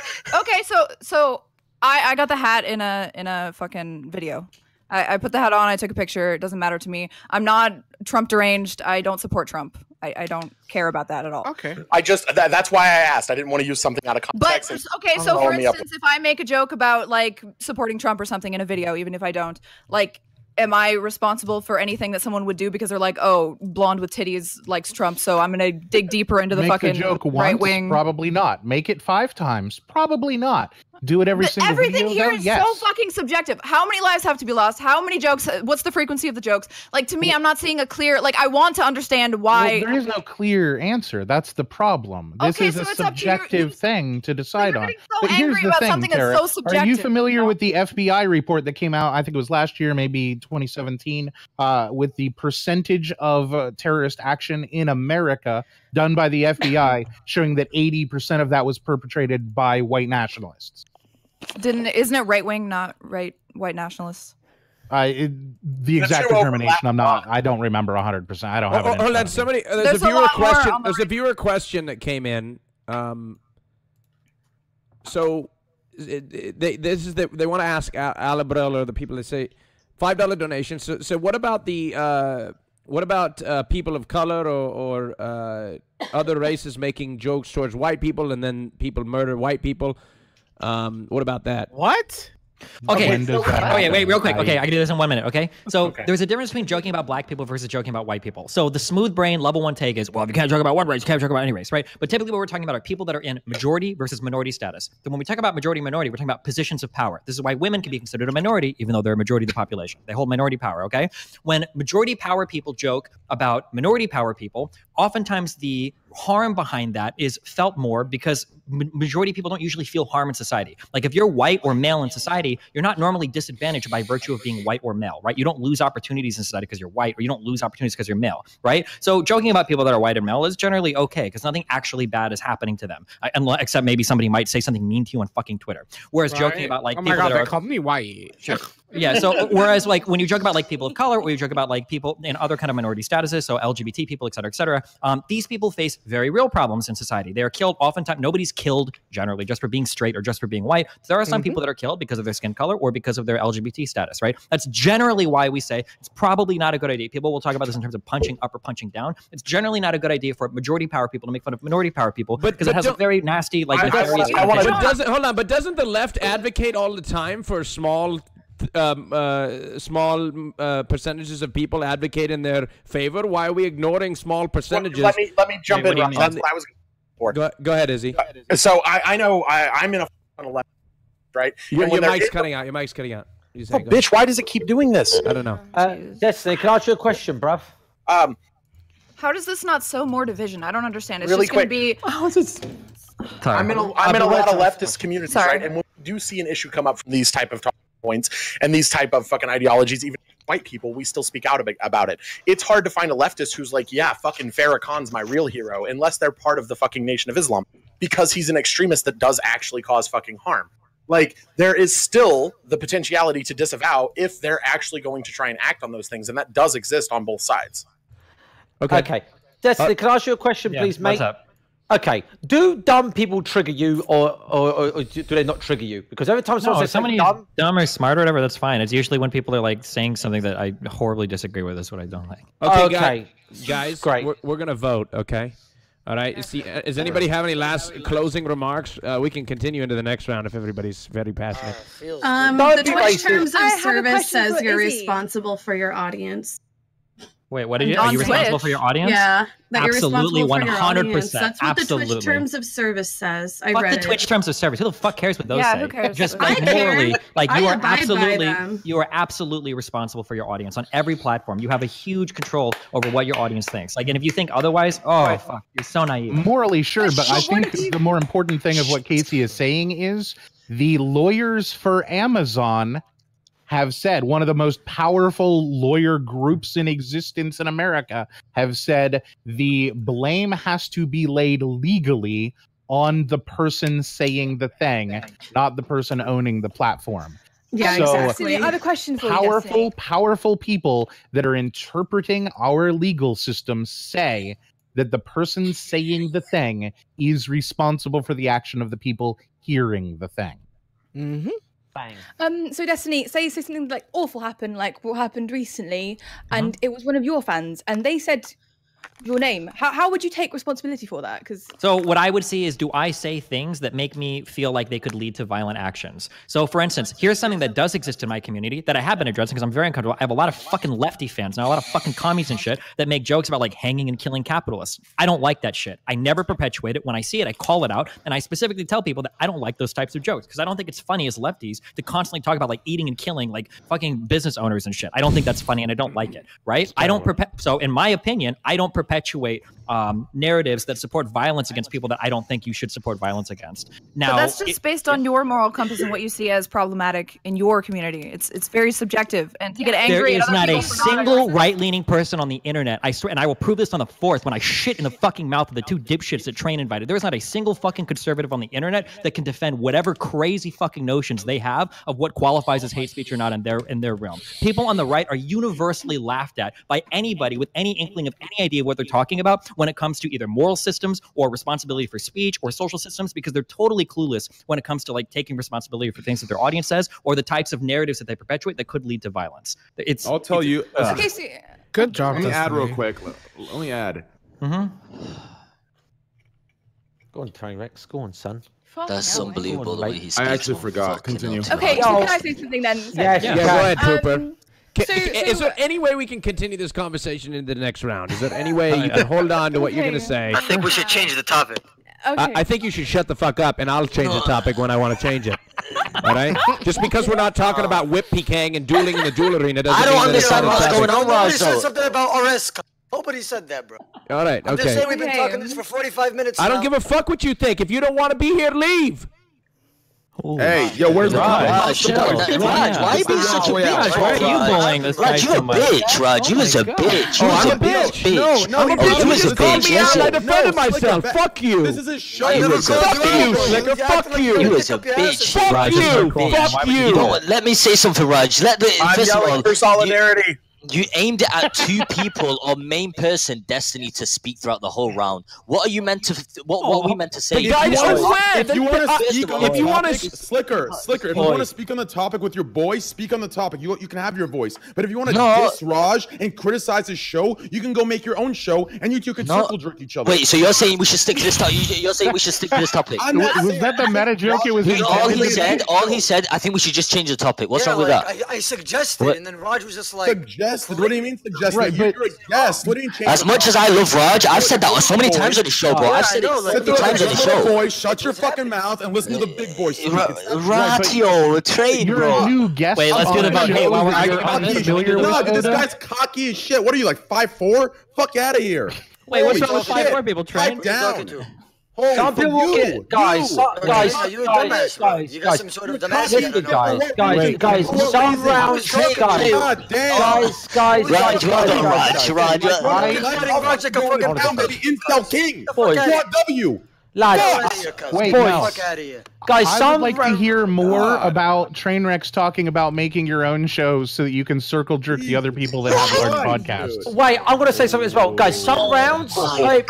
I got the hat in a fucking video. I put the hat on. I took a picture. It doesn't matter to me. I'm not Trump deranged. I don't support Trump. I don't care about that at all. Okay. I just that's why I asked. I didn't want to use something out of context. But okay, so for instance, if I make a joke about like supporting Trump or something in a video, even if I don't, like, am I responsible for anything that someone would do because they're like, oh, blonde with titties likes Trump, so I'm gonna dig deeper into the fucking right wing? Probably not. Make it 5 times? Probably not. Do it every single Everything video, here is yes. so fucking subjective. How many lives have to be lost? How many jokes? What's the frequency of the jokes? Like, to me, I'm not seeing a clear, like, I want to understand why. Well, there is no clear answer. That's the problem. This is a subjective thing to decide on. But here's the thing, Tara. Are you familiar with the FBI report that came out, I think it was last year, maybe 2017, with the percentage of terrorist action in America done by the FBI, showing that 80% of that was perpetrated by white nationalists? Isn't it right wing, not white nationalists? The exact determination, I don't remember 100%. I don't have it. Hold on, somebody. There's a viewer question. There's a viewer question that came in. So they want to ask Alabrel or the people that say $5 donation. So what about the people of color or other races making jokes towards white people and then people murder white people? What about that? What? Okay. Wait, real quick. Okay, I can do this in 1 minute. Okay. So there's a difference between joking about black people versus joking about white people. So the smooth brain level 1 take is, well, if you can't joke about one race, you can't joke about any race, right? But typically what we're talking about are people that are in majority versus minority status. Then when we talk about majority minority, we're talking about positions of power. This is why women can be considered a minority, even though they're a majority of the population. They hold minority power. Okay. When majority power people joke about minority power people, oftentimes the harm behind that is felt more because majority of people don't usually feel harm in society. Like if you're white or male in society, you're not normally disadvantaged by virtue of being white or male, right? You don't lose opportunities in society because you're white, or you don't lose opportunities because you're male, right? So joking about people that are white and male is generally okay because nothing actually bad is happening to them, except maybe somebody might say something mean to you on fucking Twitter. Whereas joking about like people that they called me white. Sure. Yeah, so whereas like when you joke about like people of color or you joke about like people in other kind of minority statuses, so LGBT people, et cetera, these people face very real problems in society. They are killed oftentimes. Nobody's killed generally just for being straight or just for being white. There are some people that are killed because of their skin color or because of their LGBT status, right? That's generally why we say it's probably not a good idea. People will talk about this in terms of punching up or punching down. It's generally not a good idea for majority power people to make fun of minority power people because it has a very nasty like nefarious connotation. Hold on, but doesn't the left advocate all the time for small percentages of people advocate in their favor? Why are we ignoring small percentages? Let me jump in. That's what I was go ahead, Izzy. So I know I'm in a on the left, right? Your mic's cutting out. Your mic's cutting out. Oh, bitch, why does it keep doing this? I don't know. Destiny, can I ask you a question, bruv? How does this not sow more division? I don't understand. It's really just going to be. I'm in a lot of leftist communities, right? And when we do see an issue come up from these type of talking points and these type of fucking ideologies, even white people, we still speak out about it. It's hard to find a leftist who's like, yeah, fucking Farrakhan's my real hero, unless they're part of the fucking Nation of Islam, because he's an extremist that does actually cause fucking harm. Like, there is still the potentiality to disavow if they're actually going to try and act on those things, and that does exist on both sides. Okay. Destiny, can I ask you a question, please, mate? What's up? Okay, do dumb people trigger you, or do they not trigger you? Because every time someone says something dumb or smart or whatever, that's fine. It's usually when people are like saying something that I horribly disagree with. Is what I don't like. Okay. Guys, great. We're gonna vote. Okay. All right. See, does anybody have any last closing remarks? We can continue into the next round if everybody's very passionate. The Twitch terms of service says you're responsible for your audience. Wait, what did you? Are you responsible for your audience? Yeah, that absolutely, you're responsible for your 100%. audience. That's what the Twitch terms of service says. I read the Twitch terms of service. Who the fuck cares what those say? who cares? Just like morally, like I you are abide by you are absolutely responsible for your audience on every platform. You have a huge control over what your audience thinks. Like, and if you think otherwise, fuck, you're so naive. Morally, sure, but I think the more important thing of what Casey is saying is the lawyers for Amazon have said, one of the most powerful lawyer groups in existence in America have said the blame has to be laid legally on the person saying the thing, not the person owning the platform. Yeah, So, exactly. I have a question for you. Powerful people that are interpreting our legal system say that the person saying the thing is responsible for the action of the people hearing the thing. Mm-hmm. Bang. So Destiny, say something like awful happened, like what happened recently, and it was one of your fans, and they said your name. How would you take responsibility for that? Because So what I would see is, do I say things that make me feel like they could lead to violent actions? So for instance, here's something that does exist in my community that I have been addressing because I'm very uncomfortable. I have a lot of fucking lefty fans and a lot of fucking commies and shit that make jokes about like hanging and killing capitalists. I don't like that shit. I never perpetuate it. When I see it, I call it out, and I specifically tell people that I don't like those types of jokes because I don't think it's funny as lefties to constantly talk about like eating and killing like fucking business owners and shit. I don't think that's funny, and I don't like it, right? I don't so in my opinion, I don't perpetuate narratives that support violence against people that I don't think you should support violence against. Now, but that's just based on your moral compass and what you see as problematic in your community. It's very subjective, and to get angry. There is at other not a people for not single right-leaning person on the internet, I swear, and I will prove this on the 4th when I shit in the fucking mouth of the 2 dipshits that Train invited. There is not a single fucking conservative on the internet that can defend whatever crazy fucking notions they have of what qualifies as hate speech or not in their realm. People on the right are universally laughed at by anybody with any inkling of any idea what they're talking about when it comes to either moral systems or responsibility for speech or social systems, because they're totally clueless when it comes to like taking responsibility for things that their audience says or the types of narratives that they perpetuate that could lead to violence. I'll tell you. okay, so, Good job. Let me add real quick. Let me add. Go on, Trainwreck. Go on, son. That's unbelievable the way he speaks. I actually forgot. Continue. okay, so can I say something then? Yes, Yeah, go ahead, Trooper. Is there any way we can continue this conversation into the next round? Is there any way you can hold on to what you're going to say? I think we should change the topic. Okay. I think you should shut the fuck up, and I'll change the topic when I want to change it. All right? Just because we're not talking about whip PKing and dueling in the duel arena doesn't I mean don't that it's understand not a what's topic. going on, Nobody Rajj. said something about RS. Nobody said that, bro. All right, I'm just saying okay. we've been talking this for 45 minutes I don't now. give a fuck what you think. If you don't want to be here, leave. Hey, yo, where's the Rajj, why are you being such a bitch? Why are you bullying this guy Rajj, you so a much? bitch, Rajj. You was a bitch. You was I'm a a bitch. bitch. No, I'm a bitch. You You was a just called bitch. me out and I Listen. defended myself. Fuck you. This is a show. You was a Fuck you, bitch. Sliker. Fuck you. You was a bitch. Fuck Rajj. you. Fuck You know you. what? Let me say something, Rajj. I'm First of all, yelling for solidarity. you aimed it at 2 people or main person Destiny to speak throughout the whole round. What are you meant to? What are we meant to say? The guy If you want to speak on the if you want topic, to Sliker, if you want to speak on the topic with your boy, speak on the topic. You can have your voice. But if you want to diss Rajj and criticize his show, you can go make your own show, and you two can circle jerk each other. Wait, so you're saying we should stick to this topic? You're saying we should stick to this topic? Was that the meta joke? It was All he said, I think we should just change the topic. What's wrong with that? I suggested, and then Rajj was just like, suggested? What do you mean suggested? Right, You're a guest. What do you change? As much as I love Rajj, I've said that so many times on the show, bro. I've said it so many times on the show. Boy, shut your fucking mouth and listen to the big boy. Ratio, Train, You're bro. a new guest. Wait, let's do it about hate while we're unfamiliar with No, dude, this Oda. guy's cocky as shit. What are you, like 5'4"? Fuck out of here. Wait, what's Holy wrong with shit. 5'4" people, Train? Pipe down. Some people get guys. you're a dumbass, bro. You got some sort of dumbass. Listen, guys. Some rounds, guys. God damn. Guys. Rajj, Rajj like a fucking Down, baby. Intel King. Boys. Squad W. Lads, Wait, boys. no. Fuck out of here. Guys, I some would like to hear more about Trainwrecks talking about making your own shows so that you can circle jerk the other people that have large podcasts. Wait, I'm gonna say something as well, guys. Some rounds, like,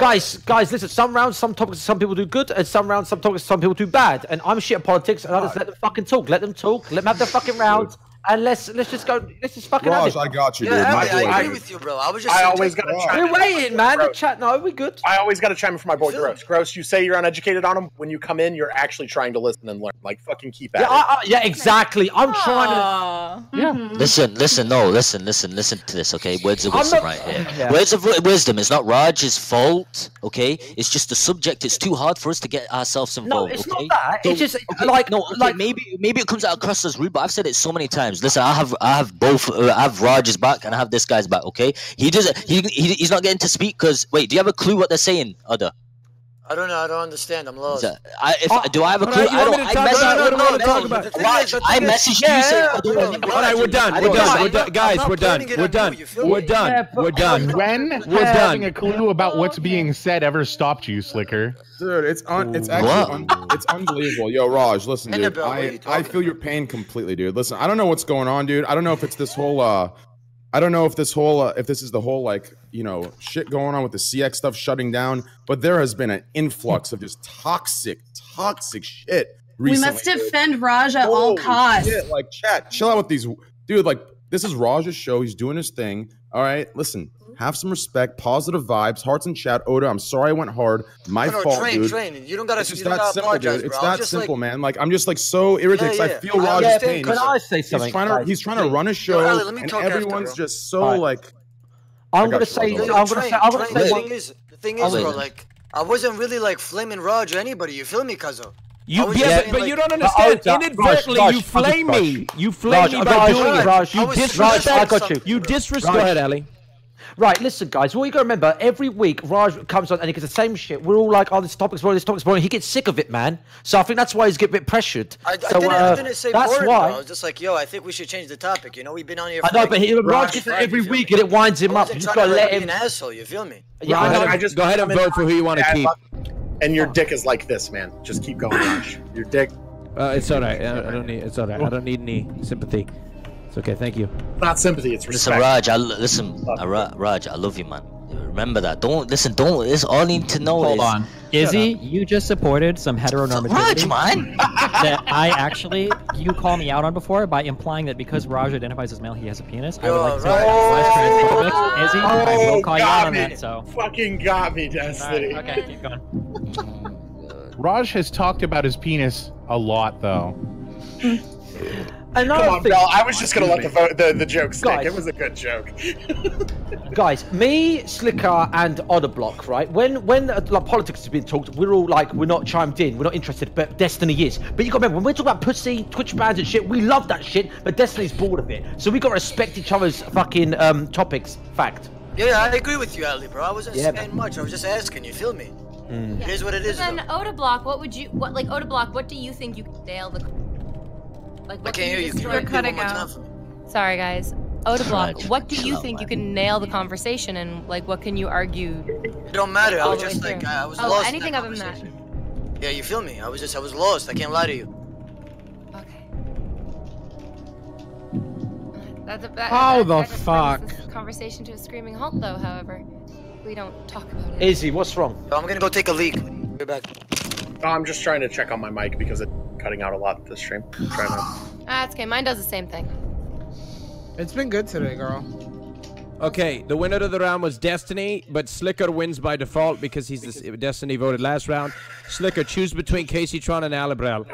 guys, listen. Some rounds, some topics, some people do good, and some rounds, some topics, some people do bad. And I'm shit at politics, and I just let them fucking talk. Let them talk. Let them have their fucking rounds. And let's just go. Let's just fucking have Rajj, it. I got you, dude. Yeah, My boy. I agree with you, bro. I was just. I always gotta chime in. We're waiting, man. The chat. No, we good. I always gotta chime in for my boy Gross. Gross, you say you're uneducated on him. When you come in, you're actually trying to listen and learn. Like, fucking keep at it. Yeah, exactly. I'm trying to. Yeah. Listen to this, okay? Words of wisdom right here. Yeah. Words of wisdom. It's not Raj's fault, okay? It's just the subject. It's too hard for us to get ourselves No, involved. it's okay? not that. So- It's just okay, like no, okay, maybe it comes out across as rude, but I've said it so many times. Listen, I have both. I have Raj's back and I have this guy's back. Okay, he doesn't. He's not getting to speak because. Wait, do you have a clue what they're saying, Oda? I don't know. I don't understand. I'm lost. Do I have a clue? I don't. I messaged you saying I don't know. All right, we're done. We're done. Guys, we're done. We're done. We're done. We're done. When has having a clue about what's being said ever stopped you, Sliker? Dude, it's actually it's unbelievable. Yo, Raj, listen, dude. I feel your pain completely, dude. Listen, I don't know what's going on, dude. I don't know if it's this whole I don't know if this whole if this is the whole like, you know, shit going on with the CX stuff shutting down, but there has been an influx of just toxic shit recently. We must defend Raj at all costs. Shit. Like, chat, chill out with these, dude. Like, this is Raj's show. He's doing his thing. All right, listen. Have some respect, positive vibes, hearts in chat. Oda, I'm sorry I went hard. My fault, dude. You don't gotta. It's just that simple, dude. It's that simple, man. Like, I'm just like so irritated. I feel Raj's pain. Can I say something? He's trying to run a show, and everyone's just so like. I'm gonna say. The thing is, bro. Like, I wasn't really like flaming Raj or anybody. You feel me, Cuzzo? But you don't understand. Inadvertently, you flame me. You flame me by doing it. You disrespect. You disrespect. Go ahead, Ali. Right, listen, guys. What you gotta remember? Every week, Raj comes on and he gets the same shit. We're all like, "Oh, this topic's boring. This topic's boring." He gets sick of it, man. So I think that's why he's getting a bit pressured. I didn't say that's boring, why. bro. I was just like, "Yo, I think we should change the topic." You know, we've been on here. I know, but Raj gets it every week and it winds him up. You just gotta let him. Be an asshole. You feel me? Yeah, I just go ahead and vote for who you want to keep. And your dick is like this, man. Just keep going, Raj. Your dick. It's alright. I don't need. It's alright. I don't need any sympathy. It's okay. Thank you. Not sympathy. It's respect. Listen, Raj. Raj, I love you, man. Remember that. Don't listen. Don't. It's all you need to know. Hold on, Izzy. You just supported some heteronormativity. Raj, man. That I actually you call me out on before by implying that because Raj identifies as male, he has a penis. I would like to say that less transphobic. Izzy, I will call you out on that. So fucking got me, Destiny. Right, okay, keep going. Raj has talked about his penis a lot, though. Come on, bro. I was just gonna let the joke stick. Guys, it was a good joke. Guys, me, Sliker, and Odderblock, right? When like politics has been talked, we're all like, we're not chimed in, we're not interested, but Destiny is. But you got to remember, when we're talking about pussy, Twitch bans and shit, we love that shit, but Destiny's bored of it. So we got to respect each other's fucking topics. Fact. Yeah, I agree with you, Ali, bro. I wasn't saying much. I was just asking. You feel me? It is what it is. Then Odablock, Odablock, what do you think you could nail the? Like, I can't hear you. You're cutting out. Sorry, guys. Odablock, what do you think you can nail the conversation and like what can you argue? It don't matter. I was just like I was lost. Anything other than that. Yeah, you feel me? I was lost. I can't lie to you. Okay. How the fuck? This conversation to a screaming halt, though. However, we don't talk about it. Izzy, what's wrong? I'm gonna go take a leak. Be back. Oh, I'm just trying to check on my mic because it's cutting out a lot this stream. That's okay. Mine does the same thing. It's been good today, girl. Okay, the winner of the round was Destiny, but Sliker wins by default because he's Destiny voted last round. Sliker, choose between Casey Tron and Alibrel.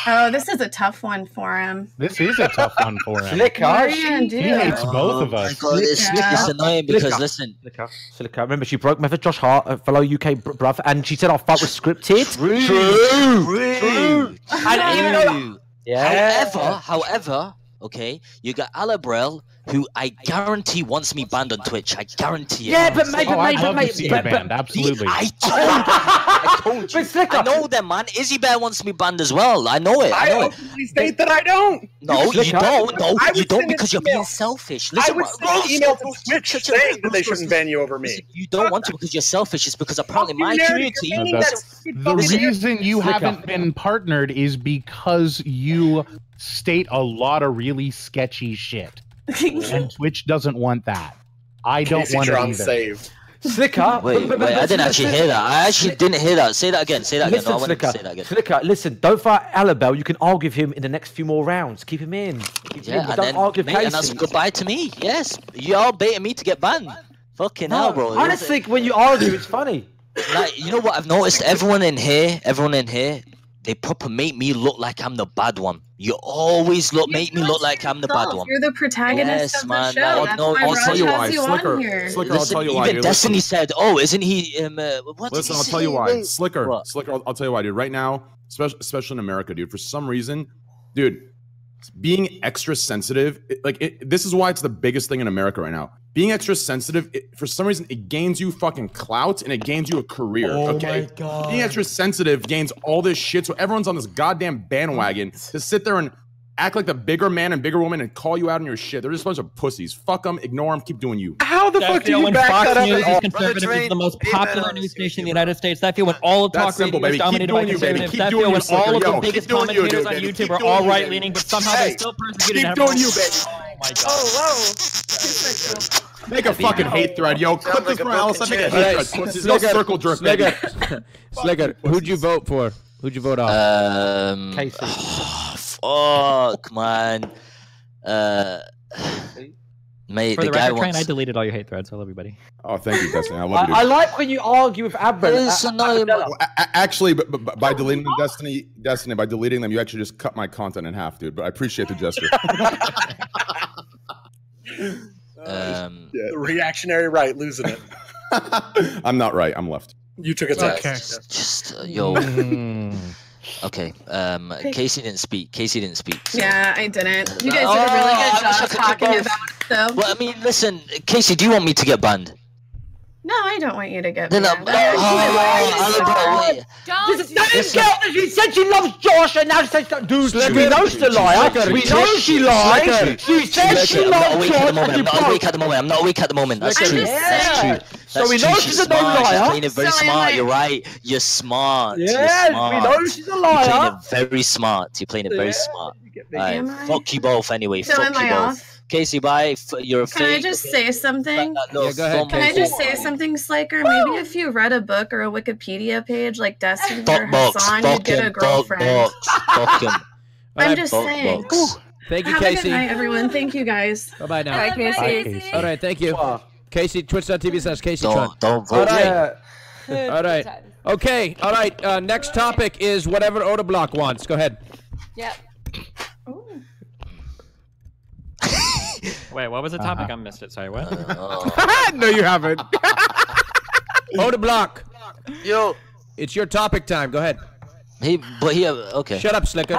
Oh, this is a tough one for him. This is a tough one for him. Sliker, he hates both of us. It's annoying because listen. Sliker, remember she broke Method Josh Hart, a fellow UK bruv, and she said our fight was scripted. True. And even though, However, okay, you got Alibrel, who I guarantee wants me banned on Twitch. I guarantee it. Yeah, but maybe, I'd love to see you banned. Absolutely. I told you. I know them, man. Izzy Bear wants me banned as well. I know it. I openly state that I don't. No, you don't. No, you don't because you're being selfish. Listen, I would send an email to Twitch saying that they shouldn't ban you over me. Listen, you don't want to because you're selfish. It's because apparently my community. The reason you haven't been partnered is because you state a lot of really sketchy shit. And Twitch doesn't want that. I don't want it either. Saved. Sliker, wait, I didn't actually hear that. I actually didn't hear that. Say that again. Say that again. No, I want to say that again. Sliker, listen, don't fight Alabel. You can argue with him in the next few more rounds. Keep him in. And that's goodbye to me. Yes, you all baiting me to get banned. Fucking hell, bro. I just think when you argue, it's funny. Like, you know what I've noticed? Everyone in here, they proper make me look like I'm the bad one. You always make me look like I'm the bad one. You're the protagonist of the show. That's why I'll tell you why. Sliker, I'll tell you why. Even Destiny said, "Oh, isn't he?" Listen, I'll tell you why. Sliker, I'll tell you why, dude. Right now, especially in America, dude. For some reason, dude, being extra sensitive, this is why it's the biggest thing in America right now. Being extra sensitive, for some reason, it gains you fucking clout and it gains you a career. Oh okay, my God. Being extra sensitive gains all this shit, so everyone's on this goddamn bandwagon to sit there and act like the bigger man and bigger woman and call you out on your shit. They're just a bunch of pussies. Fuck them, ignore them, keep doing you. How the fuck do you when back Fox that up? News is at all? conservative, is the most popular news station in the United States. That feel when all of That's talk simple, radio is baby. Keep dominated by doing you, baby. conservatives. Keep That doing feel you, when Sliker. all of Yo, the keep biggest doing you, commentators dude, on baby. YouTube Keep are doing all you, right baby. leaning, but somehow Hey, they still persecute keep and doing you, baby. Oh my God. Oh, Make a fucking hate thread, yo. Clip this from Alice. Make a hate thread. Pussies. Go circle jerk, baby. Sliker, who'd you vote for? Who'd you vote off? Casey. Fuck, man. Mate, For the guy record, Train, wants. I deleted all your hate threads. I love you, buddy. Oh, thank you, Destiny. I love you, I dude. like when you argue with Abra. Actually, but by deleting them, Destiny, by deleting them, you actually just cut my content in half, dude. But I appreciate the gesture. The reactionary right losing it. I'm not right. I'm left. You took a test. Okay. Just yo. Okay. Casey didn't speak. Yeah, I didn't. You guys did a really good job talking about it, though. Well, I mean, listen, Casey, do you want me to get banned? No, I don't want you to get Then banned. She said she loves Josh, and now she says, dude, we know she's a liar. We know she lies. She said she loves Josh. I'm not awake at the moment. That's true. That's true. So we know she's a no liar. She's playing it very smart. You're right. You're smart. Yes, we know she's a liar. You're playing it very smart. You're playing it very smart. Right. Fuck you both anyway. So Fuck am you I both. off? Casey, bye. You're a Can I fake. just say something? Yeah, go ahead. Can I just say something, Sliker? Maybe if you read a book or a Wikipedia page like Destiny or Fuck box. Hassan, Fuck you'd get a him. Fuck girlfriend. box. Fuck him. I'm just Fuck saying. box. Thank you, Have a good Casey. night, everyone. Thank you, guys. Bye-bye now. Bye, Casey. All right, thank you. Casey, twitch.tv/Casey. Don't All vote. right. All right. Okay. All right. Next topic is whatever Odablock wants. Go ahead. Yep. Wait, what was the topic? I missed it. Sorry, what? No, you haven't. Odablock. Yo. It's your topic time. Go ahead. Okay. Shut up, Sliker.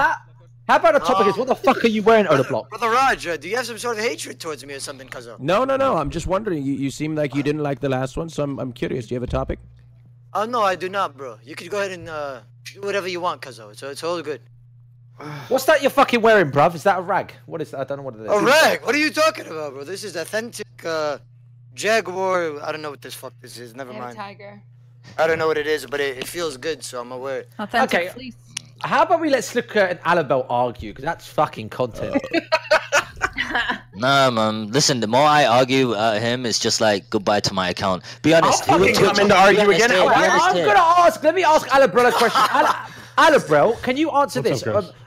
How about the topic is, what the fuck are you wearing, Odablock? Brother Raj, do you have some sort of hatred towards me or something, Cuzzo? No. I'm just wondering. You seem like you didn't like the last one, so I'm curious. Do you have a topic? Oh, no, I do not, bro. You could go ahead and do whatever you want, Cuzzo. It's all good. What's that you're fucking wearing, bruv? Is that a rag? What is that? I don't know what it is. A rag? What are you talking about, bro? This is authentic Jaguar. I don't know what this fuck this is. Never mind. Tiger. I don't know what it is, but it feels good, so I'm gonna wear it. Okay. How about we let Sliker and Alabel argue? Because that's fucking content. Nah, man. Listen, the more I argue at him, it's just like goodbye to my account. Be honest. I'll fucking come in to argue again. I'm gonna ask. Let me ask Alabel a question. Alabel, can you answer this?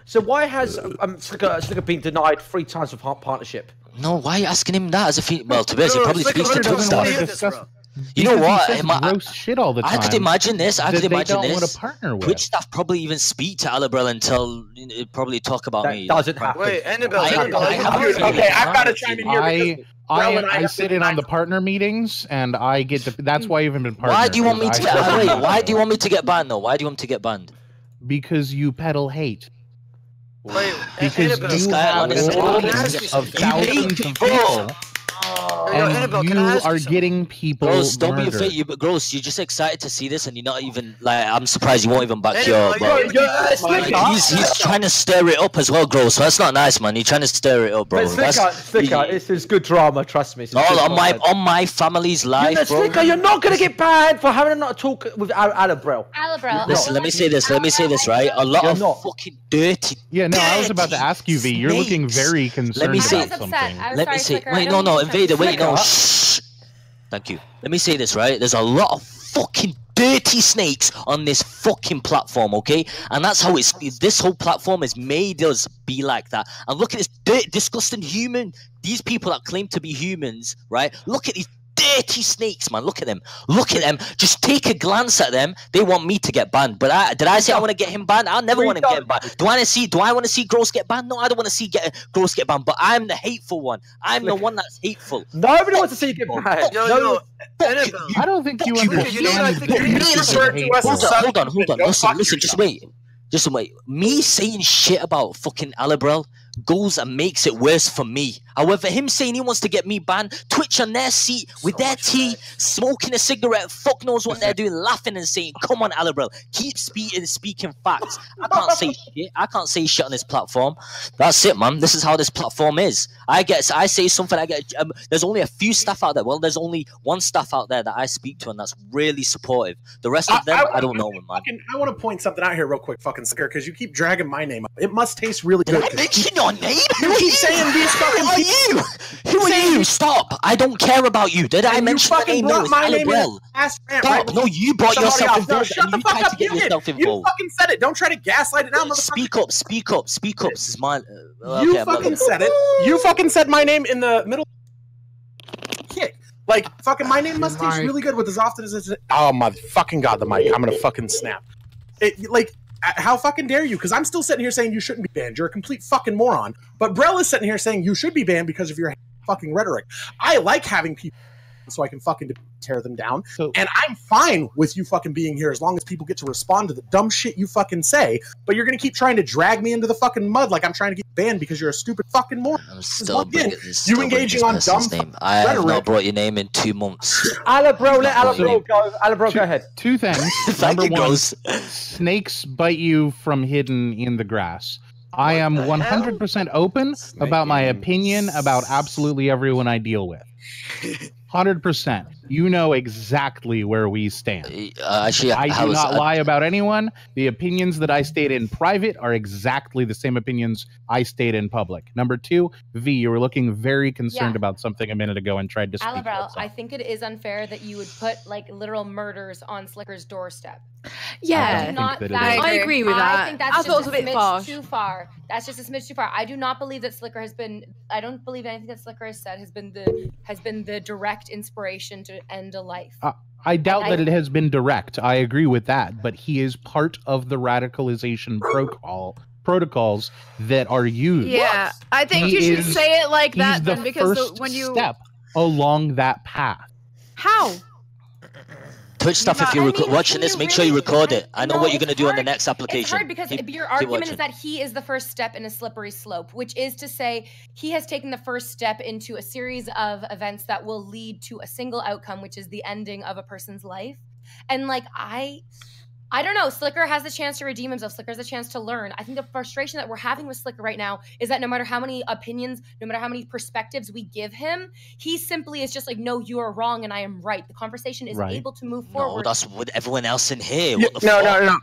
So why has Sliker been denied 3 times of partnership? No, why are you asking him that as if he... Well, to be honest, he probably speaks to Twitch stuff. You know Because what? he says gross shit all the time. I could imagine this. that they don't want to partner with. Twitch staff probably even speak to Alabrel until probably talk about me. Doesn't happen. Wait, Annabelle. Okay, I've got to chime in here. I sit in on the partner meetings, and I get to. That's why I haven't been partnered. Why do you want me to get? Wait, why do you want me to get banned though? Why do you want me to get banned? Because you peddle hate. Wait, Because you have an audience of thousands of people. And you are getting people Gross, don't be murdered. afraid. Gross, you're just excited to see this, and you're not even like. I'm surprised you won't even back your. He's trying to stir it up as well, Gross. So that's not nice, man. You're trying to stir it up, bro. Sliker, this is good drama. Trust me. On my family's life, bro. Sliker, you're not gonna get banned for having a talk with Alabrel. Listen, let me say this, right? A lot of fucking dirty. Yeah, no, I was about to ask you, V. You're looking very concerned Let me say. about something. Let me say. Wait, no, Invader. Wait, no. Shh. Thank you. Let me say this, right? There's a lot of fucking dirty snakes on this fucking platform, okay? And that's how this whole platform has made us be like that. And look at this dirty, disgusting human. These people that claim to be humans, right? Look at these dirty snakes, man. Look at them. Just take a glance at them. They want me to get banned. But did I say I want to get him banned? I never want him to get banned. Do I want to see Gross get banned? No, I don't want to see Gross get banned. But I'm the hateful one. I'm the one that's hateful. Nobody wants to see you get banned. I don't think you understand. Hold on. Listen, just wait. Me saying shit about fucking Alabrel goes and makes it worse for me. However, him saying he wants to get me banned, Twitch on their seat with their tea, smoking a cigarette, fuck knows what they're doing, laughing and saying, come on, Alibrel, keep speaking facts. I can't say shit. I can't say shit on this platform. That's it, man. This is how this platform is. I say something, I get, there's only a few staff out there. Well, there's only one staff out there that I speak to, and that's really supportive. The rest of them, I don't know, man. I want to point something out here real quick, fucking Sliker, because you keep dragging my name up. It must taste really good. Did I mention your name? You keep saying these fucking people. Who are you? Stop! I don't care about you. Did I mention your name? No, it's Alibrel. Stop! Right? No, you brought yourself involved. Shut the fuck up! You fucking said it. Don't try to gaslight it now, motherfucker. Speak up! Speak up! Speak up! This is my. You fucking said it. You fucking said my name in the middle. Kick. Like fucking, my name must taste really good with as often as it's. Oh my fucking god, the mic! I'm gonna fucking snap. How fucking dare you? Because I'm still sitting here saying you shouldn't be banned. You're a complete fucking moron. But Brell is sitting here saying you should be banned because of your fucking rhetoric. I like having people so I can fucking tear them down. And I'm fine with you fucking being here as long as people get to respond to the dumb shit you fucking say. But you're going to keep trying to drag me into the fucking mud like I'm trying to get banned because you're a stupid fucking moron. You engaging on dumb I have not brought your name in 2 months. Alibrel, let Alibrel go. Alibrel, go ahead. Two things. Number one, snakes bite you from hidden in the grass. I am 100% open about my opinion about absolutely everyone I deal with. 100%. You know exactly where we stand. I do not lie about anyone. The opinions that I state in private are exactly the same opinions I state in public. Number two, V, you were looking very concerned about something a minute ago and tried to speak about something. I think it is unfair that you would put like literal murders on Slicker's doorstep. Yeah, I agree with that. I think that's just a a bit smidge too far. That's just a smidge too far. I do not believe that Sliker has been. I don't believe anything that Sliker has said has been the direct inspiration to end a life. I doubt that it has been direct. I agree with that, but he is part of the radicalization protocols that are used. Yeah, I think you should say it like that then, because when you step along that path. How? Twitch stuff, if you're watching this, make sure you record it. I know what you're going to do on the next application. It's hard because your argument is that he is the first step in a slippery slope, which is to say he has taken the first step into a series of events that will lead to a single outcome, which is the ending of a person's life. And like, I don't know. Sliker has the chance to redeem himself. Sliker has the chance to learn. I think the frustration that we're having with Sliker right now is that no matter how many opinions, no matter how many perspectives we give him, he simply is just like, no, you are wrong and I am right. The conversation is able to move forward. No, that's with everyone else in here. No.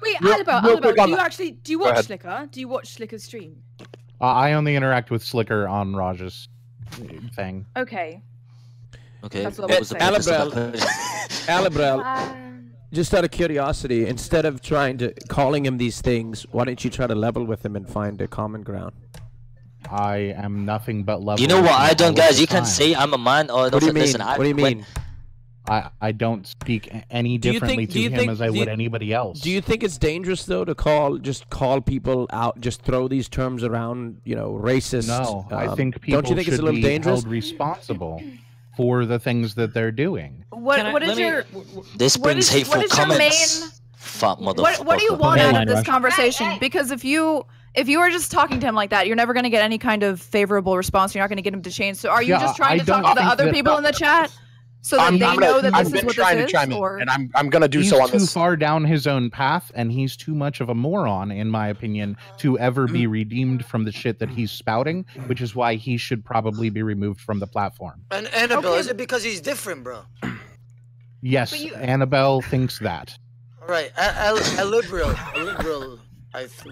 Wait, Alibrel, do you watch Sliker? Do you watch Slicker's stream? I only interact with Sliker on Raj's thing. Okay. That's what Alibrel. Just out of curiosity, instead of calling him these things, why don't you try to level with him and find a common ground? I am nothing but level. You know what I don't, guys? You can say I'm a man or what do you mean? Listen, what do you mean? I don't speak any differently to him as I would anybody else. Do you think it's dangerous though to call people out, just throw these terms around, racist? No, I think people don't you think it's a little dangerous? Held responsible for the things that they're doing. What is your this brings hateful comments. Fat motherfucker. What do you want out of this conversation? Because if you are just talking to him like that, you're never going to get any kind of favorable response. You're not going to get him to change. So are you just trying to talk to the other people in the chat so that they know that this is what this is? And I'm going to do so on this. He's too far down his own path, and he's too much of a moron, in my opinion, to ever be redeemed from the shit that he's spouting, which is why he should probably be removed from the platform. And Annabelle, is it because he's different, bro? Yes, Annabelle thinks that. All right, a liberal.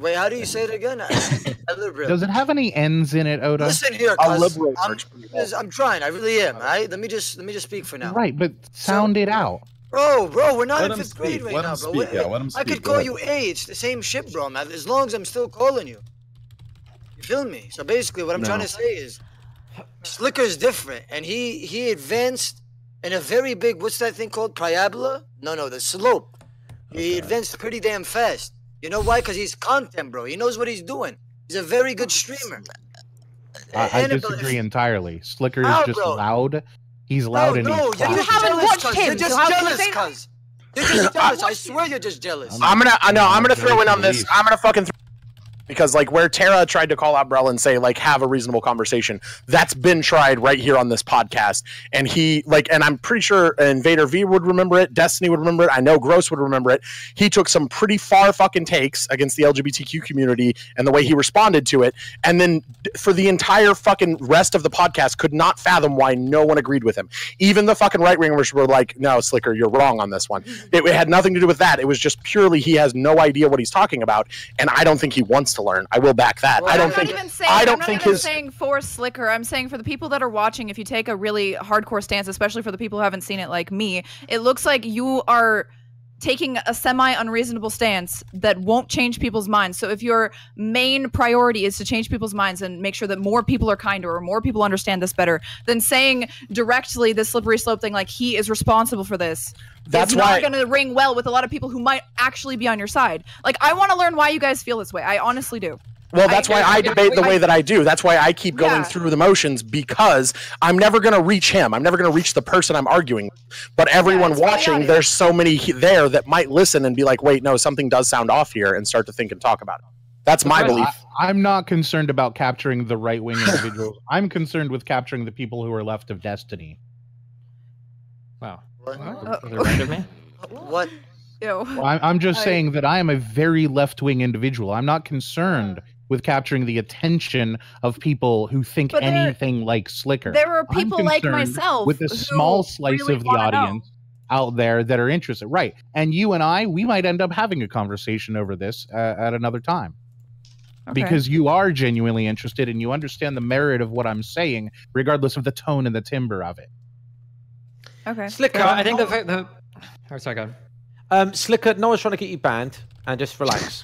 Wait, how do you say it again? A liberal. Does it have any N's in it, Oda? Listen here, I'm trying. I really am. All right, let me just speak for now. Right, but sound it out. Bro, we're not in 5th grade right now, bro. Let him speak. I could call you A. It's the same shit, bro, man. As long as I'm still calling you. You feel me? So basically, what I'm trying to say is, Slicker's different, and he advanced in a very big, what's that thing called? Parabola? No, the slope. He advanced pretty damn fast. You know why? Because he's content, bro. He knows what he's doing. He's a very good streamer. I disagree entirely. Slicker is just loud. He's loud and he's quiet. You haven't watched him. You're just jealous, cuz. You're just jealous. I swear you're just jealous. I'm gonna throw in on this. I'm gonna fucking because like where Tara tried to call out Brell and say like have a reasonable conversation, that's been tried right here on this podcast. And he like, and I'm pretty sure Invader V would remember it, Destiny would remember it, I know Gross would remember it. He took some pretty far fucking takes against the LGBTQ community and the way he responded to it, and then for the entire fucking rest of the podcast could not fathom why no one agreed with him. Even the fucking right-wingers were like, no, Sliker, you're wrong on this one. It had nothing to do with that. It was just purely he has no idea what he's talking about, and I don't think he wants to learn. I will back that. Well, I don't I'm think. not even saying, I don't I'm not think even his. saying for Sliker. I'm saying for the people that are watching, if you take a really hardcore stance, especially for the people who haven't seen it like me, it looks like you are taking a semi-unreasonable stance that won't change people's minds. So if your main priority is to change people's minds and make sure that more people are kinder or more people understand this better, then saying directly this slippery slope thing like he is responsible for this is not going to ring well with a lot of people who might actually be on your side. Like, I want to learn why you guys feel this way. I honestly do. Well, that's why I debate the way that I do. That's why I keep going through the motions, because I'm never going to reach him. I'm never going to reach the person I'm arguing with. But everyone watching, there's so many there that might listen and be like, wait, no, something does sound off here, and start to think and talk about it. That's my belief. I'm not concerned about capturing the right-wing individuals. I'm concerned with capturing the people who are left of Destiny. Wow. What? Well, I'm just saying that I am a very left-wing individual. I'm not concerned with capturing the attention of people who think anything like Sliker. There are people like myself with a small slice of the audience out there that are interested. Right. And you and I, we might end up having a conversation over this at another time. Okay. Because you are genuinely interested and you understand the merit of what I'm saying, regardless of the tone and the timbre of it. Okay. Sliker, I think the oh, sorry, go on. Sliker, no one's trying to get you banned, and just relax.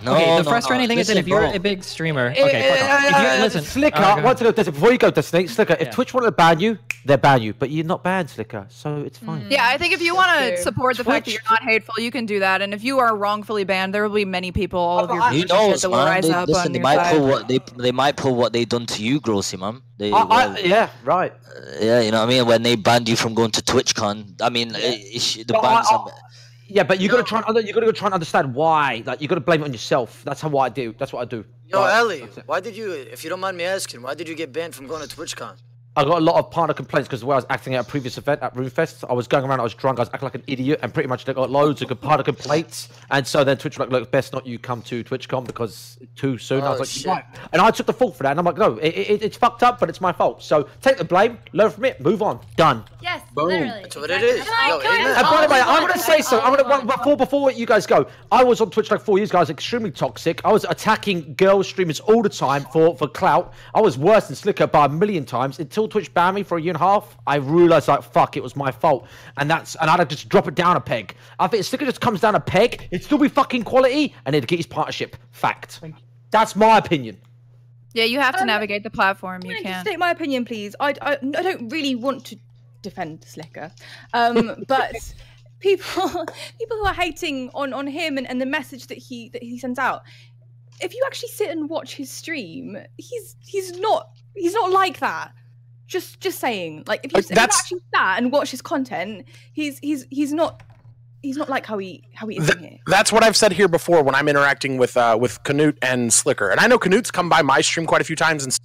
Okay, the frustrating thing is that if you're a big streamer, okay, listen, Sliker, before you go, Destiny, Sliker, if Twitch wanted to ban you, they ban you, but you're not banned, Sliker, so it's fine. Yeah, I think if you want to support the fact that you're not hateful, you can do that. And if you are wrongfully banned, there will be many people, all of your Who knows, that will man? rise up Listen, on they your might side. pull what they might pull what they done to you, Grossy, man. Yeah, right. Yeah, you know what I mean. When they banned you from going to TwitchCon, I mean, the bans. Yeah, but you gotta try and understand why. Like, you gotta blame it on yourself. That's what I do. Yo, Ellie, why did you, if you don't mind me asking, why did you get banned from going to TwitchCon? I got a lot of partner complaints because the way I was acting at a previous event at Roomfest, I was going around, I was drunk, I was acting like an idiot, and pretty much they got loads of partner complaints. And so then Twitch was like, look, best not you come to TwitchCon because too soon. I was like, shit. right. And I took the fault for that, and I'm like, no, it's fucked up, but it's my fault. So take the blame, learn from it, move on, done. Yes, Boom. literally. That's what it is. Yo, And by the way, I'm gonna say so. Before you guys go, I was on Twitch like 4 years ago. I was extremely toxic. I was attacking girl streamers all the time for clout. I was worse than Sliker by a million times until Twitch banned me for a year and a half. I realized like fuck, it was my fault, and I had to just drop it down a peg. I think if Sliker just comes down a peg, it'd still be fucking quality, and it'd get his partnership. Fact. That's my opinion. Yeah, you have to navigate the platform. You Can I can't. just state my opinion, please? I don't really want to defend Sliker, but people who are hating on him and the message that he sends out, if you actually sit and watch his stream, he's not like that. Just saying, like if you actually sat and watch his content, he's not like how he is in here. That's what I've said here before when I'm interacting with Canute and Sliker, and I know Canute's come by my stream quite a few times and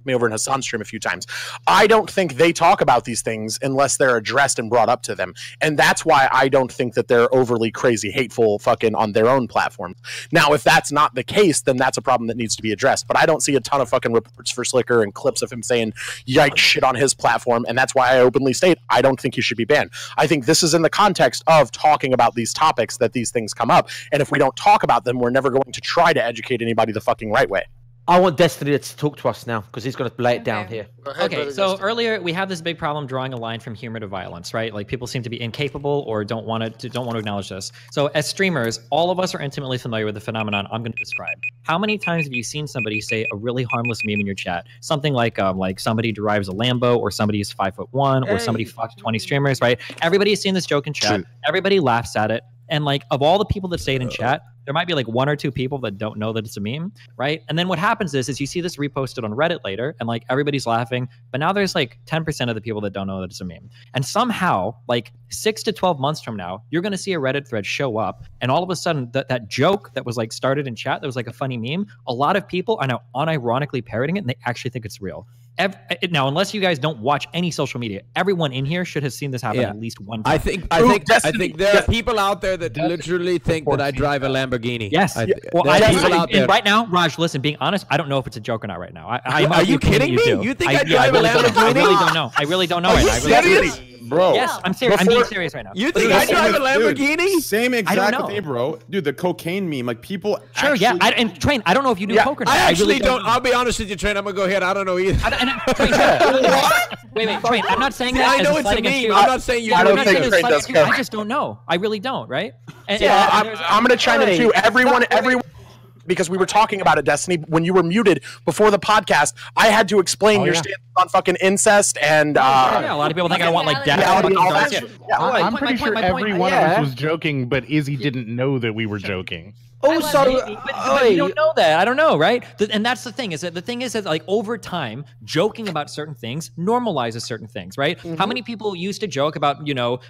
me over in Hassan's stream a few times. I don't think they talk about these things unless they're addressed and brought up to them, and that's why I don't think that they're overly crazy hateful fucking on their own platforms. Now, if that's not the case, then that's a problem that needs to be addressed, but I don't see a ton of fucking reports for Sliker and clips of him saying yikes shit on his platform, and that's why I openly state I don't think he should be banned. I think this is in the context of talking about these topics that these things come up, and if we don't talk about them, we're never going to try to educate anybody the fucking right way. I want Destiny to talk to us now because he's going to lay it down here. Okay, so earlier we have this big problem drawing a line from humor to violence, right? Like people seem to be incapable or don't want to acknowledge this. So as streamers, all of us are intimately familiar with the phenomenon I'm going to describe. How many times have you seen somebody say a really harmless meme in your chat? Something like somebody drives a Lambo, or somebody is 5'1", or somebody fucked 20 streamers, right? Everybody's seen this joke in chat. Everybody laughs at it. And like, of all the people that say it in chat, there might be like 1 or 2 people that don't know that it's a meme, right? And then what happens is you see this reposted on Reddit later, and like everybody's laughing, but now there's like 10% of the people that don't know that it's a meme. And somehow, like 6 to 12 months from now, you're going to see a Reddit thread show up, and all of a sudden that joke that was like started in chat that was like a funny meme, a lot of people are now unironically parroting it, and they actually think it's real. Now, unless you guys don't watch any social media, everyone in here should have seen this happen at least one time. I think there are people out there that literally think that I drive a Lamborghini. Yes. Right now, Raj, listen, being honest, I don't know if it's a joke or not right now. Are you kidding me? You think I drive a Lamborghini? I really don't know. I really don't know. Are you serious? Bro. Yes, I'm serious. I'm being serious right now. You think I drive a Lamborghini? Dude, same exact know. thing, bro. Dude, the cocaine meme, like people. Sure, actually... yeah. And Train, I don't know if you do coke or not. I actually really don't. I'll be honest with you, Train. I'm gonna go ahead. I don't know either. Wait, Train. I'm not saying that. I know it's a meme. I'm not saying you. I don't think Train does. I just don't know. I really don't. Right? I'm gonna chime in too. Everyone. Because we were talking about it, Destiny, when you were muted before the podcast, I had to explain your stance on fucking incest and a lot of people think I want like death. I'm pretty sure every one of us was joking, but Izzy didn't know that we were joking. But you don't know that. I don't know, right? And that's the thing is that like over time, joking about certain things normalizes certain things, right? How many people used to joke about,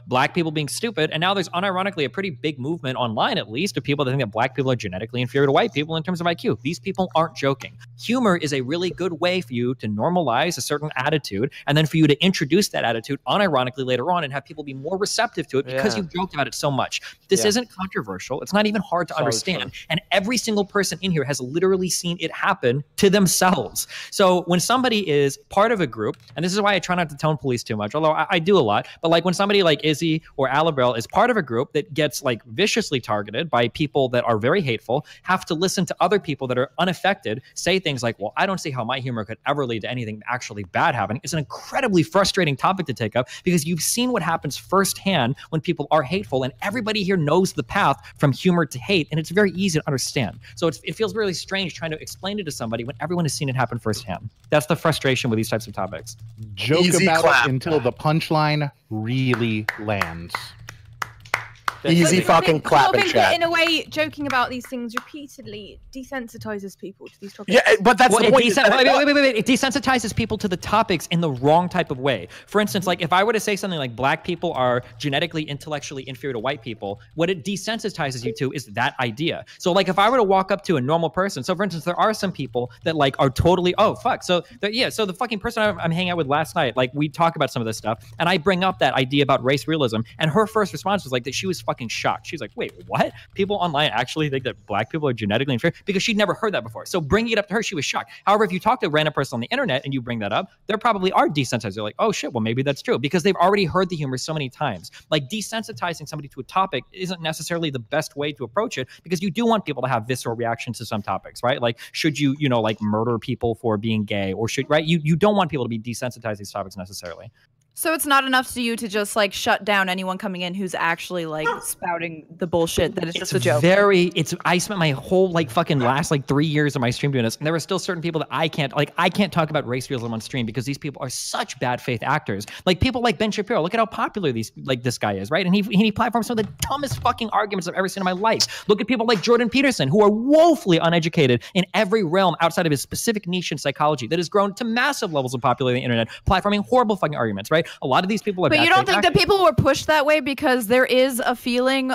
black people being stupid, and now there's unironically a pretty big movement online, at least, of people that think that black people are genetically inferior to white people in terms of IQ. These people aren't joking. Humor is a really good way for you to normalize a certain attitude, and then for you to introduce that attitude unironically later on and have people be more receptive to it because you've joked about it so much. This isn't controversial. It's not even hard to understand. And every single person in here has literally seen it happen to themselves. So when somebody is part of a group, and this is why I try not to tone police too much, although I do a lot, but like when somebody like Izzy or Alabrel is part of a group that gets like viciously targeted by people that are very hateful, have to listen to other people that are unaffected say things like, well, I don't see how my humor could ever lead to anything actually bad happening. It's an incredibly frustrating topic to take up because you've seen what happens firsthand when people are hateful, and everybody here knows the path from humor to hate, and it's very easy to understand. So it feels really strange trying to explain it to somebody when everyone has seen it happen firsthand. That's the frustration with these types of topics. Joke about it until the punchline really lands. Easy fucking clap and chat. In a way, joking about these things repeatedly desensitizes people to these topics. Yeah, but that's the point. Wait. It desensitizes people to the topics in the wrong type of way. For instance, like if I were to say something like black people are genetically, intellectually inferior to white people, what it desensitizes you to is that idea. So like if I were to walk up to a normal person, so for instance, there are some people that like are totally, so the fucking person I'm hanging out with last night, like we talk about some of this stuff, and I bring up that idea about race realism, and her first response was like that she was fucking shocked. She's like, wait, what? People online actually think that black people are genetically inferior? Because she'd never heard that before. So bringing it up to her, she was shocked. However, if you talk to a random person on the internet and you bring that up, they probably are desensitized. They're like, oh shit, well maybe that's true, because they've already heard the humor so many times. Like desensitizing somebody to a topic isn't necessarily the best way to approach it, because you do want people to have visceral reactions to some topics, right? Like should you, like murder people for being gay, or should, right? You don't want people to be desensitized to these topics necessarily. So it's not enough to you to just like shut down anyone coming in who's actually like spouting the bullshit that is just a joke. I spent my whole like fucking last like 3 years of my stream doing this, and there are still certain people that I can't talk about race realism on stream because these people are such bad faith actors. Like people like Ben Shapiro, look at how popular this guy is, right? And he platforms some of the dumbest fucking arguments I've ever seen in my life. Look at people like Jordan Peterson, who are woefully uneducated in every realm outside of his specific niche in psychology that has grown to massive levels of popularity on the internet, platforming horrible fucking arguments, right? A lot of these people are. But you don't think that people were pushed that way because there is a feeling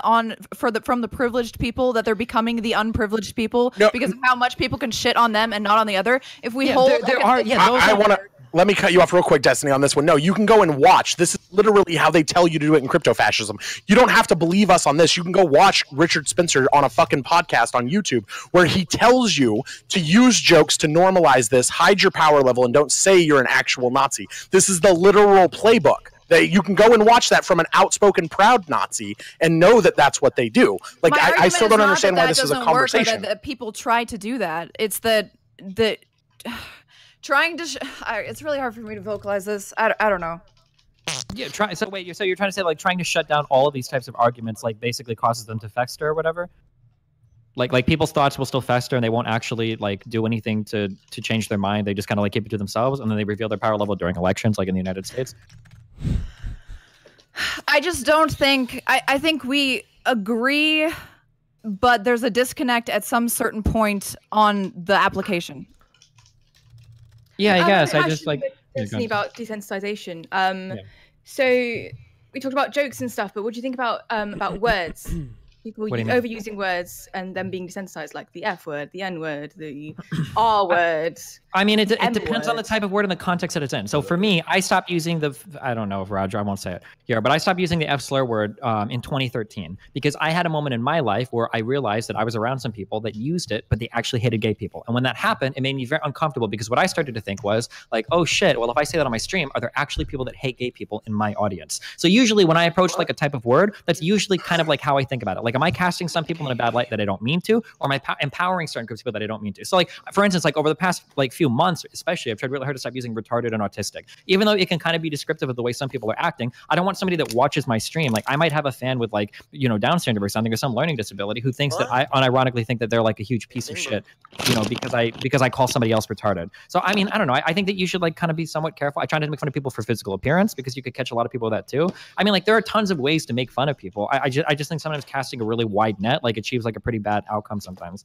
from the privileged people that they're becoming the unprivileged people because of how much people can shit on them and not on the other? If we Let me cut you off real quick, Destiny, on this one. No, you can go and watch. This is literally how they tell you to do it in crypto fascism. You don't have to believe us on this. You can go watch Richard Spencer on a fucking podcast on YouTube where he tells you to use jokes to normalize this, hide your power level, and don't say you're an actual Nazi. This is the literal playbook. You can go and watch that from an outspoken proud Nazi and know that that's what they do. Like I still don't understand why this is a conversation. That people try to do that. It's that trying to it's really hard for me to vocalize this. I don't know. Yeah, so you're trying to say like trying to shut down all of these types of arguments like basically causes them to fester or whatever? Like people's thoughts will still fester and they won't actually like do anything to change their mind. They just kind of like keep it to themselves, and then they reveal their power level during elections like in the United States. I just don't think I think we agree but there's a disconnect at some certain point on the application. Yeah, I guess. I just like thinking about desensitization. So we talked about jokes and stuff, but what do you think about words? People overusing words and them being desensitized, like the F word, the N word, the R word. I mean, it depends on the type of word and the context that it's in. So for me, I stopped using I don't know if Roger, I won't say it here, but I stopped using the F slur word in 2013 because I had a moment in my life where I realized that I was around some people that used it, but they actually hated gay people. And when that happened, it made me very uncomfortable because what I started to think was like, oh shit, well, if I say that on my stream, are there actually people that hate gay people in my audience? So usually when I approach like a type of word, that's usually kind of like how I think about it. Like, am I casting some people in a bad light that I don't mean to, or am I empowering certain groups of people that I don't mean to? So like, for instance, like over the past like few months, especially, I've tried really hard to stop using retarded and autistic, even though it can kind of be descriptive of the way some people are acting. I don't want somebody that watches my stream. Like I might have a fan with like, you know, Down syndrome or something, or some learning disability who thinks that I unironically think that they're like a huge piece of shit, you know, because I call somebody else retarded. So, I mean, I don't know. I think that you should like kind of be somewhat careful. I try not to make fun of people for physical appearance because you could catch a lot of people with that too. I mean, like there are tons of ways to make fun of people. I just think sometimes casting a really wide net like achieves like a pretty bad outcome sometimes.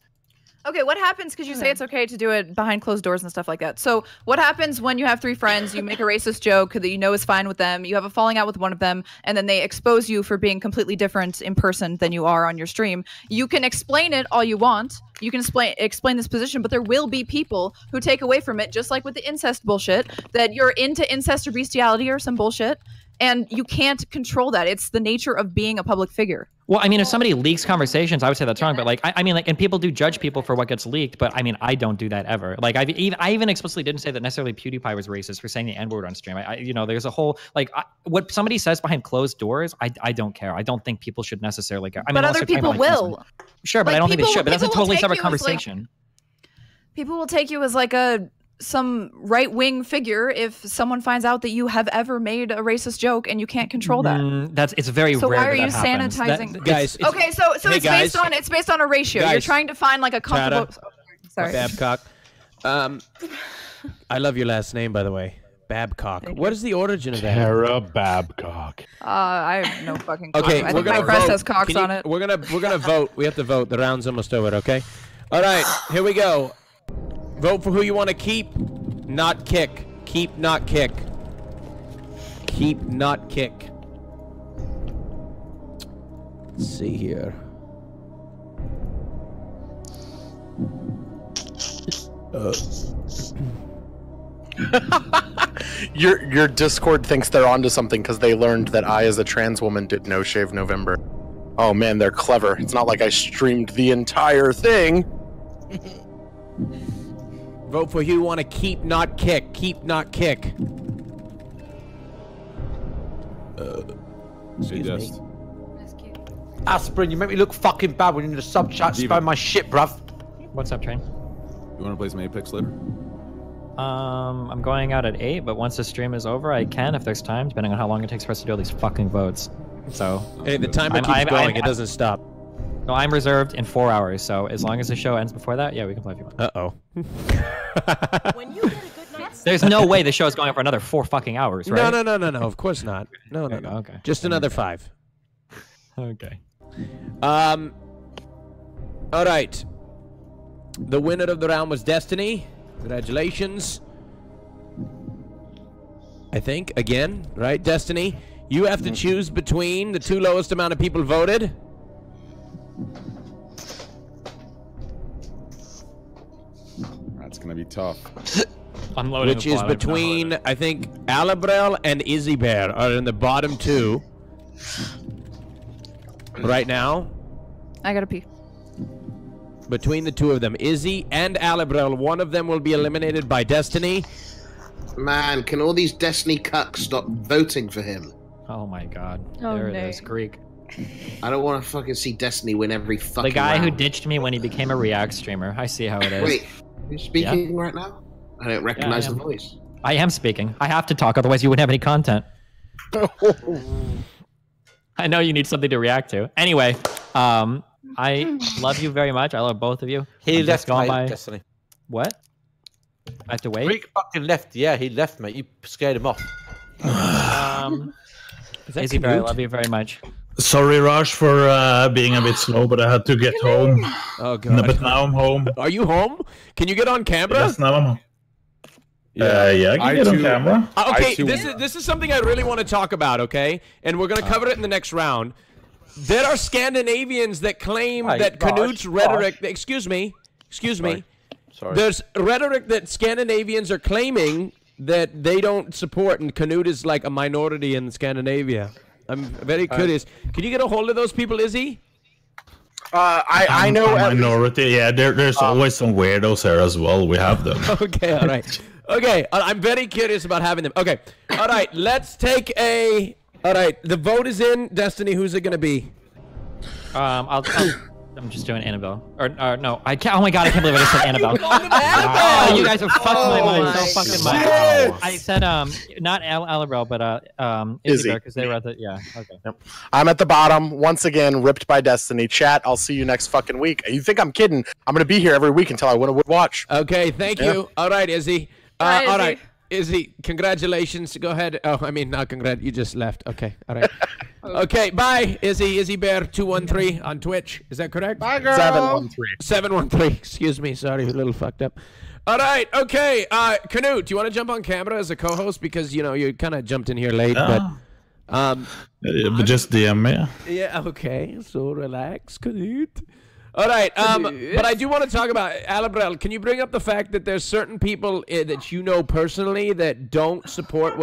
Okay, what happens, because you say it's okay to do it behind closed doors and stuff like that. So what happens when you have 3 friends, you make a racist joke that you know is fine with them, you have a falling out with one of them, and then they expose you for being completely different in person than you are on your stream? You can explain it all you want. You can explain this position, but there will be people who take away from it, just like with the incest bullshit, that you're into incest or bestiality or some bullshit, and you can't control that. It's the nature of being a public figure. Well, I mean, if somebody leaks conversations, I would say that's wrong. But like, I mean, like, and people do judge people for what gets leaked. But I mean, I don't do that ever. Like, I even explicitly didn't say that necessarily PewDiePie was racist for saying the N-word on stream. You know, there's a whole like what somebody says behind closed doors. I don't care. I don't think people should necessarily care. I mean, but other people will. Sure, but like, I don't think they should. But that's a totally separate like, conversation. People will take you as like some right-wing figure if someone finds out that you have ever made a racist joke and you can't control that. It's very rare. So why are you happens. sanitizing? Guys, okay, so hey it's based on a ratio. Guys, you're trying to find like a comfortable. Sorry, Babcock. I love your last name, by the way, Babcock. What is the origin of that? Tara Babcock. I have no fucking. Okay, I think my crest has cocks on it. We're gonna vote. We have to vote. The round's almost over. Okay. All right, here we go. Vote for who you want to keep, not kick. Keep, not kick. Keep, not kick. Let's see here. Your Discord thinks they're onto something because they learned that I, as a trans woman, did No Shave November. Oh man, they're clever. It's not like I streamed the entire thing. Vote for who you want to keep, not kick. Keep, not kick. Excuse me. Aspirin, you make me look fucking bad when you're in the sub chat spamming my shit, bruv. What's up, Train? You want to play some Apex later? I'm going out at 8, but once the stream is over, I can if there's time, depending on how long it takes for us to do all these fucking votes. So, hey, the timer keeps going. It doesn't stop. No, I'm reserved in 4 hours, so as long as the show ends before that, yeah, we can play if you want. Uh-oh. There's no way the show is going on for another 4 fucking hours, right? No. Of course not. No. Okay. Just another 5. Okay. All right. The winner of the round was Destiny. Congratulations. I think, again, right, Destiny? You have to choose between the 2 lowest amount of people voted. That's gonna be tough. Unloading which is between, I think, Alabrel and Izzy Bear are in the bottom 2 right now. I gotta pee. Between the 2 of them, Izzy and Alabrel, one of them will be eliminated by Destiny. Man, can all these Destiny cucks stop voting for him? Oh my god. Oh, there no. it is, Greek. I don't want to fucking see Destiny win every fucking The guy who round. ditched me when he became a React streamer. I see how it is. Wait, you're speaking right now? I don't recognize the voice. I am speaking. I have to talk, otherwise you wouldn't have any content. I know you need something to react to. Anyway, I love you very much. I love both of you. He left, mate, Destiny. What? I have to wait? Greek fucking left. Yeah, he left, mate. You scared him off. Izzy Bear, I love you very much. Sorry, Raj, for being a bit slow, but I had to get home. Oh god! No, but now I'm home. Are you home? Can you get on camera? Yes, now I'm home. Yeah, I can get on camera. Okay, this is something I really want to talk about. Okay, and we're gonna cover it in the next round. There are Scandinavians that claim that Knut's rhetoric. Excuse me. Sorry. There's rhetoric that Scandinavians are claiming that they don't support, and Knut is like a minority in Scandinavia. I'm very curious. Can you get a hold of those people, Izzy? I know a minority. Yeah, there's always some weirdos there as well. We have them. Okay, all right. Okay, I'm very curious about having them. Okay, all right. Let's take a. All right, the vote is in. Destiny, who's it gonna be? I'm just doing Annabelle. Or no, I can't. Oh my god, I can't believe I just said Annabelle. Annabelle! You guys have fucked my mind so fucking much. Shit. I said not Annabelle, but Izzy, because they were at the Okay. Yep. I'm at the bottom once again, ripped by Destiny. Chat. I'll see you next fucking week. You think I'm kidding? I'm gonna be here every week until I win a watch. Okay, thank you. All right, Izzy. Bye, all right. Izzy, congratulations. Go ahead. Oh, I mean, not congrats. You just left. Okay, all right. Okay, bye, Izzy. Izzy Bear 213 on Twitch. Is that correct? Bye, girl. 713. 713. Excuse me. Sorry, a little fucked up. All right. Okay. Knut, do you want to jump on camera as a co-host because you kind of jumped in here late, but just DM me. Yeah. Okay. So relax, Knut. All right, but I do want to talk about Alabrel. Can you bring up the fact that there's certain people that you know personally that don't support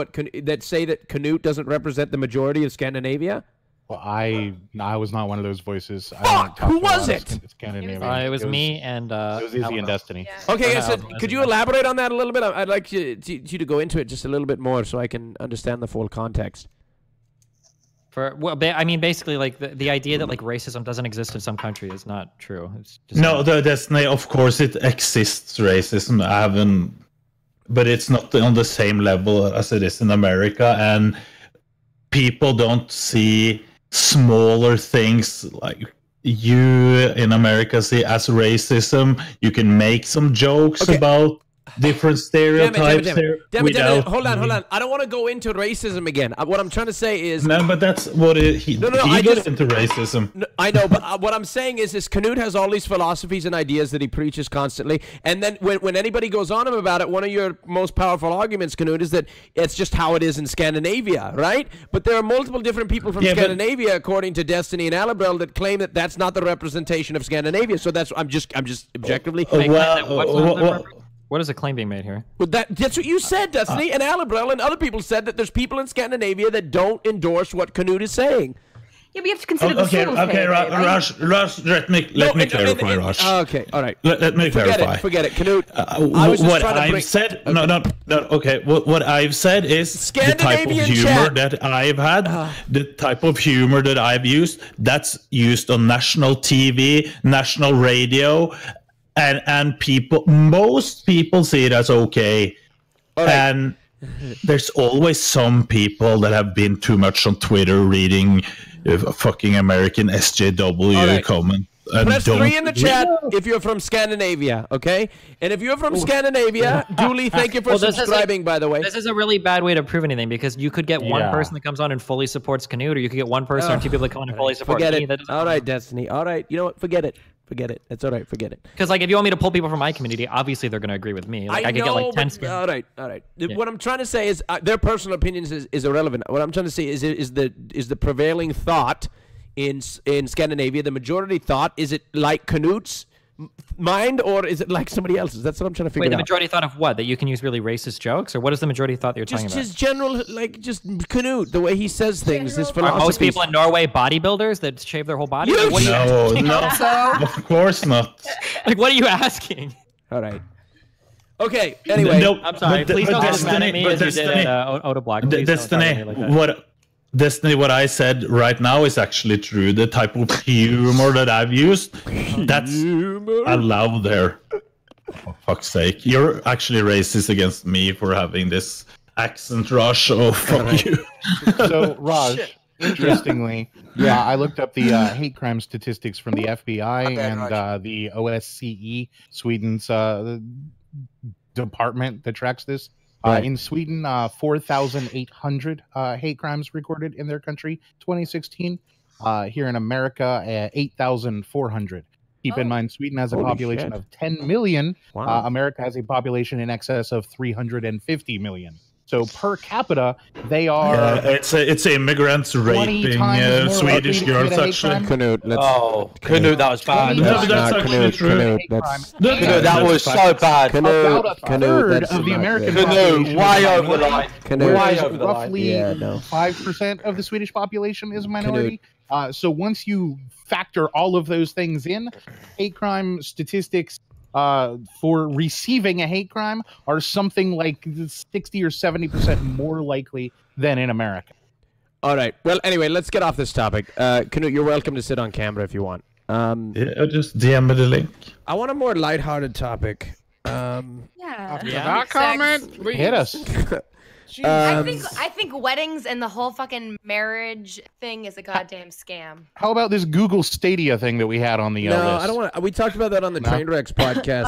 that say that Knut doesn't represent the majority of Scandinavia? Well, I was not one of those voices. Fuck! Who was it? It was me and it was Izzy and Destiny. Yeah. Okay, so could you elaborate on that a little bit? I'd like you to go into it just a little bit more so I can understand the full context. I mean, basically, like the idea that like racism doesn't exist in some country is not true. It's just no, Destiny. Of course, it exists racism. But it's not on the same level as it is in America, and people don't see smaller things like you in America see as racism. You can make some jokes about different stereotypes there. Damn it. Hold on. I don't want to go into racism again. What I'm trying to say is... No, but that's what he got into racism. No, I know, but what I'm saying is Knut has all these philosophies and ideas that he preaches constantly, and then when anybody goes on him about it, one of your most powerful arguments, Knut, is that it's just how it is in Scandinavia, right? But there are multiple different people from Scandinavia, according to Destiny and Alabrel, that claim that that's not the representation of Scandinavia. So that's I'm just objectively... What is the claim being made here? Well, that's what you said, Destiny, and Alabrel and other people said that there's people in Scandinavia that don't endorse what Knut is saying. Yeah, we have to consider the source. Okay, Raj, let me clarify, Raj. Okay, all right. Let me clarify. Forget it, Knut. What I've said, okay. What I've said is the type of humor that I've had, the type of humor that I've used, that's used on national TV, national radio. And most people see it as okay. Right. And there's always some people that have been too much on Twitter reading fucking American SJW comment. Press 3 in the chat if you're from Scandinavia, okay? And if you're from Scandinavia, Dooley, thank you for subscribing, by the way. This is a really bad way to prove anything because you could get one person that comes on and fully supports Knut, or you could get one person or two people that come on and fully support me. All right, Destiny. All right. You know what? Forget it. Forget it. It's all right. Forget it. Because like, if you want me to pull people from my community, obviously they're going to agree with me. Like, I could get like 10. All right. All right. Yeah. What I'm trying to say is their personal opinions is irrelevant. What I'm trying to say is the prevailing thought in Scandinavia, the majority thought, is it like Knut's mind or is it like somebody else's? That's what I'm trying to figure out. Wait, the majority thought of what? That you can use really racist jokes, or what is the majority thought that you're talking about? Just general, like just Knut, the way he says things, his philosophy. Are most people in Norway bodybuilders that shave their whole body? No, of course not. Like, what are you asking? All right. Okay. Anyway, I'm sorry. Please don't get mad at me as you did at Autoblock. Destiny, what I said right now is actually true. The type of humor that I've used, that's allowed there. For fuck's sake. You're actually racist against me for having this accent, Raj. Oh, fuck you. So, Raj, interestingly, I looked up the hate crime statistics from the FBI and the OSCE, Sweden's department that tracks this. In Sweden, 4,800 hate crimes recorded in their country, 2016. Here in America, 8,400. Keep in mind, Sweden has a Holy population shit. of 10 million. Wow. America has a population in excess of 350 million. So per capita, they are. It's immigrants 20 raping times more Swedish likely to girls. commit a hate Actually, crime. Canute, let's. Oh, Canute, that was bad. No, but that's actually true. Canute, that's. Canute, that was so bad. Canute, About a third of the American population. Canute, way over the line. Canute. Way over the line. Roughly 5% of the Swedish population is a minority. So once you factor all of those things in, hate crime statistics for receiving a hate crime are something like 60 or 70% more likely than in America. All right. Well, anyway, let's get off this topic. Canute, you're welcome to sit on camera if you want. Yeah, just DM me the link. I want a more lighthearted topic. After that comment, Hit us. I think weddings and the whole fucking marriage thing is a goddamn scam. How about this Google Stadia thing that we had on the No, list? I don't want to. We talked about that on the Trainwrecks podcast.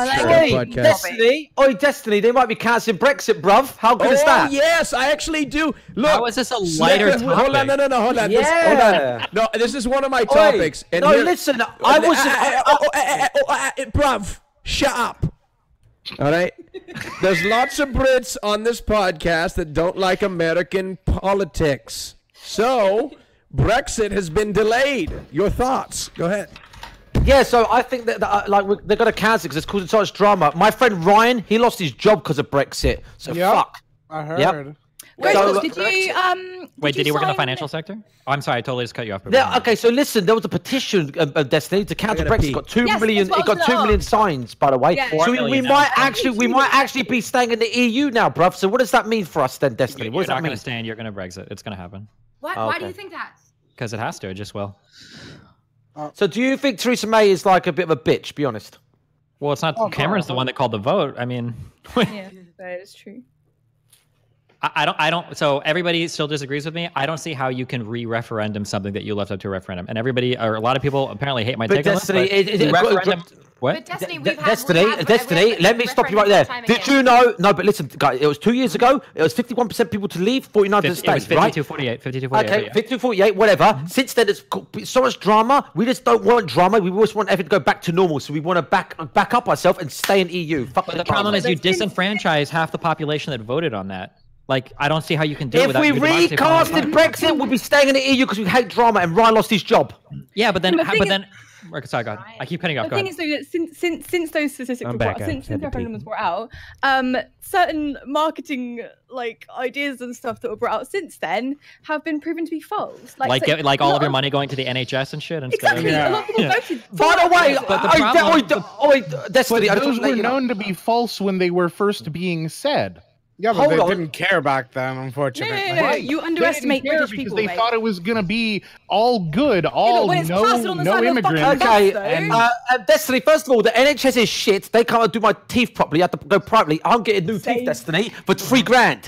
Wait, Destiny. Oh, Destiny. They might be cancelling Brexit, bruv. How good is that? Oh, yes, I actually do. Look. How is this a lighter Sliker, hold on, topic? hold on. Yeah. Hold on. No, this is one of my topics. And no, here- listen. I wasn't. Bruv, shut up. All right? There's lots of Brits on this podcast that don't like American politics. So, Brexit has been delayed. Your thoughts? Go ahead. Yeah, so I think that they're going to cancel because it's causing so much drama. My friend Ryan, he lost his job because of Brexit. So fuck. I heard. Yep. Wait, So- did you Wait, did he work in the sign- financial sector? Oh, I'm sorry, I totally just cut you off. Yeah, okay, so listen, there was a petition, Destiny, to cancel gotta Brexit. pee. It got 2 Yes, million. that's what It got I was 2 gonna million ask. signs, by the way. Yeah. So 4 we million might now. actually be staying in the EU now, bruv. So what does that mean for us then, Destiny? You're What does not that going mean? to stand. You're going to Brexit. It's going to happen. Why Okay. do you think that? Because it has to. It just will. So do you think Theresa May is like a bit of a bitch? Be honest. Well, it's not. Cameron's the one that called the vote. I mean, Yeah, that is true. I don't. So everybody still disagrees with me. I don't see how you can re-referendum something that you left up to a referendum. And everybody, or a lot of people, apparently hate my But take on this. Destiny, Referendum. What? But Destiny, Destiny, let me stop you right there. Did you know? No, but listen, guys, it was 2 years ago. It was 51% people to leave, 49% to stay, It was 52-48. 52-48. Okay, 52-48, whatever. Since then, it's so much drama. We just don't want drama. We always want everything to go back to normal. So we want to back up ourselves and stay in EU. Fuck But the problem is you disenfranchise half the population that voted on that. Like, I don't see how you can do it If without we your democracy falling recasted apart. Brexit, we'd be staying in the EU because we hate drama, and Ryan lost his job. Yeah, but then, The thing sorry, God, I keep cutting you off. The Go thing ahead. is, though, that since those statistics I'm were back, brought, I since had the to pee. referendum was brought out, certain marketing ideas and stuff that were brought out since then have been proven to be false. Like all of your money going to the NHS and shit. Exactly. A lot of people voted. By the way, But the problem- Destiny, But I just those want to let were you know. known to be false when they were first being said. Yeah, but Hold they on. didn't care back then, unfortunately. No. You underestimate They didn't care British because people. they mate. thought it was going to be all good, all when it's plastered on the no side of the fucking immigrants. bus, Okay, though. Destiny, first of all, the NHS is shit. They can't do my teeth properly. I have to go privately. I'm getting new teeth, Destiny, for $3,000.